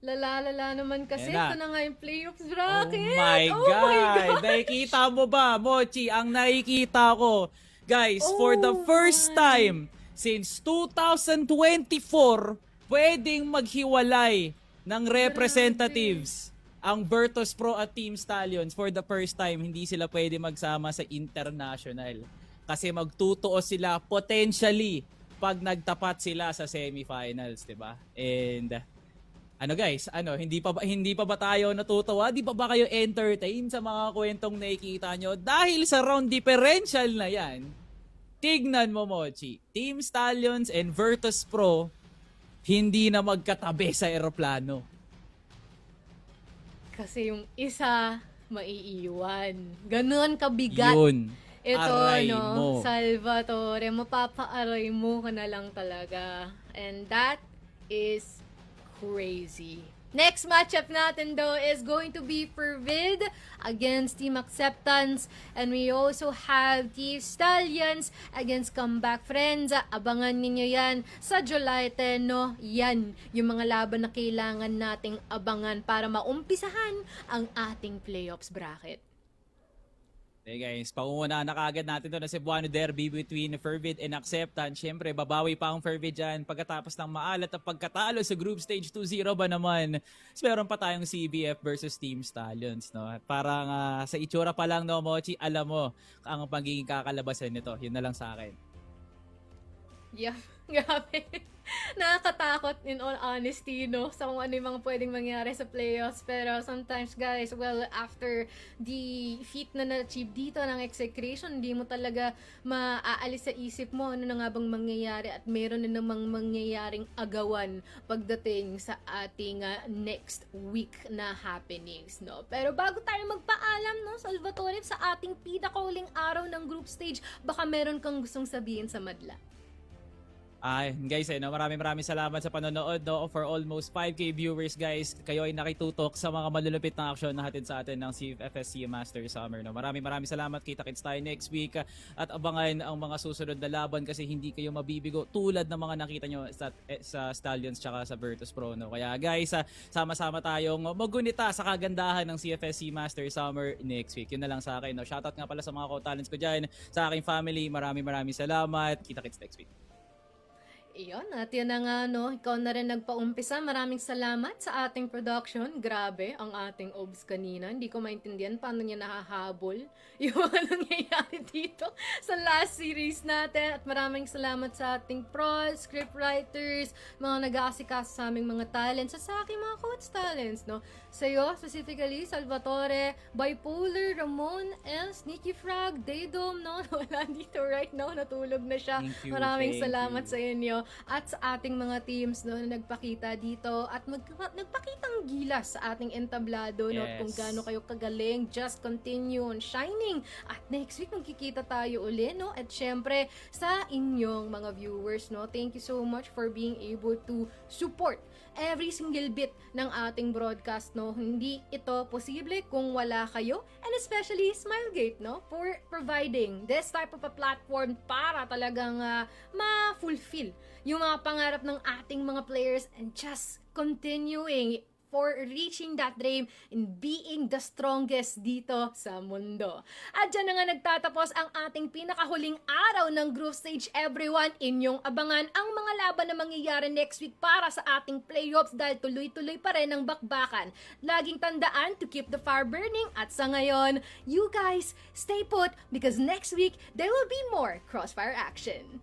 Lala naman kasi. Ayan na. Ito na nga yung playoffs Oh bracket. my Oh God! my God! Nakikita mo ba, Mochi? Ang nakikita ko, guys, for the Oh first my. time since 2024, pwedeng maghiwalay ng representatives ang Virtus.pro at Team Stallions. For the first time, hindi sila pwede magsama sa international. Kasi magtutuos sila potentially pag nagtapat sila sa semifinals, 'di ba? And ano guys, hindi pa ba tayo natutuwa? Di pa ba kayo entertain sa mga kwentong nakikita nyo? Dahil sa round differential na yan, tignan mo, Mochi, Team Stallions and Virtus.pro hindi na magkatabi sa eroplano. Kasi yung isa, maiiwan. Ganon kabigat. Yun. Ito, Aray no, mo. Salvatore, mapapaaray mo ka na lang talaga. And that is crazy. Next matchup natin though is going to be Fervid against Team Acceptance, and we also have Team Stallions against Comeback Friends. Abangan ninyo yan sa July 10, no? Yan yung mga laban na kailangan nating abangan para maumpisahan ang ating playoffs bracket. Okay guys, pauuna na kagad natin doon na Cebuano Derby between Fervid and Acceptance. Siyempre, babawi pa ang Fervid dyan pagkatapos ng maalat at pagkatalo sa group stage 2-0 ba naman. So, meron pa tayong CBF versus Team Stallions. No? At parang sa itsura pa lang, no, Mochi, alam mo ang pagiging kakalabasan nito. Yun na lang sa akin. Yeah, grabe. Nakakatakot in all honesty, no? Sa kung ano yung mga pwedeng mangyari sa playoffs. Pero sometimes, guys, well, after the feat na na-achieve dito ng execration, hindi mo talaga maaalis sa isip mo ano na nga bang mangyayari at meron na namang mangyayaring agawan pagdating sa ating next week na happenings, no? Pero bago tayo magpaalam, no, Salvatore, sa ating pinakahuling araw ng group stage, baka meron kang gustong sabihin sa madla. Ay, guys, maraming salamat sa panonood, no, for almost 5K viewers, guys. Kayo ay nakitutok sa mga malulupit na aksyon na hatid sa atin ng CFS Master Summer, no. Maraming salamat. Kita-kits tayo next week at abangan ang mga susunod na laban kasi hindi kayo mabibigo tulad ng mga nakita nyo sa Stallions tsaka sa Virtus.pro, no. Kaya guys, sama-sama tayong magunita sa kagandahan ng CFS Master Summer next week. Yun na lang sa akin, no. Shoutout nga pala sa mga co-talents ko dyan, sa aking family. Maraming salamat. Kita-kits next week. Iyon, at yun na nga, no, ikaw na rin nagpaumpisa. Maraming salamat sa ating production. Grabe, ang ating obs kanina. Hindi ko maintindihan paano niya nahahabol yung mga nangyayari dito sa last series natin. At maraming salamat sa ating pros, scriptwriters, mga nag-aasikaso sa aming mga talents, at sa aking mga coach talents, no. Sa'yo, specifically, Salvatore, Bipolar, Ramon, Els, Nicky Frag, Daydom, no, wala dito right now, natulog na siya. Maraming salamat sa inyo at sa ating mga teams, no, na nagpakita dito at nagpakitang gilas sa ating entablado, no, kung gaano kayo kagaling. Just continue on shining. At next week magkikita tayo uli, no, at syempre sa inyong mga viewers, no, thank you so much for being able to support every single bit ng ating broadcast, no. Hindi ito posible kung wala kayo, and especially Smilegate, no, for providing this type of a platform para talagang ma-fulfill yung mga pangarap ng ating mga players and just continuing for reaching that dream and being the strongest dito sa mundo. At dyan na nga nagtatapos ang ating pinakahuling araw ng group stage, everyone. Inyong abangan ang mga laban na mangyayari next week para sa ating playoffs dahil tuloy-tuloy pa rin ang bakbakan. Laging tandaan to keep the fire burning, at sa ngayon, you guys stay put because next week there will be more Crossfire action.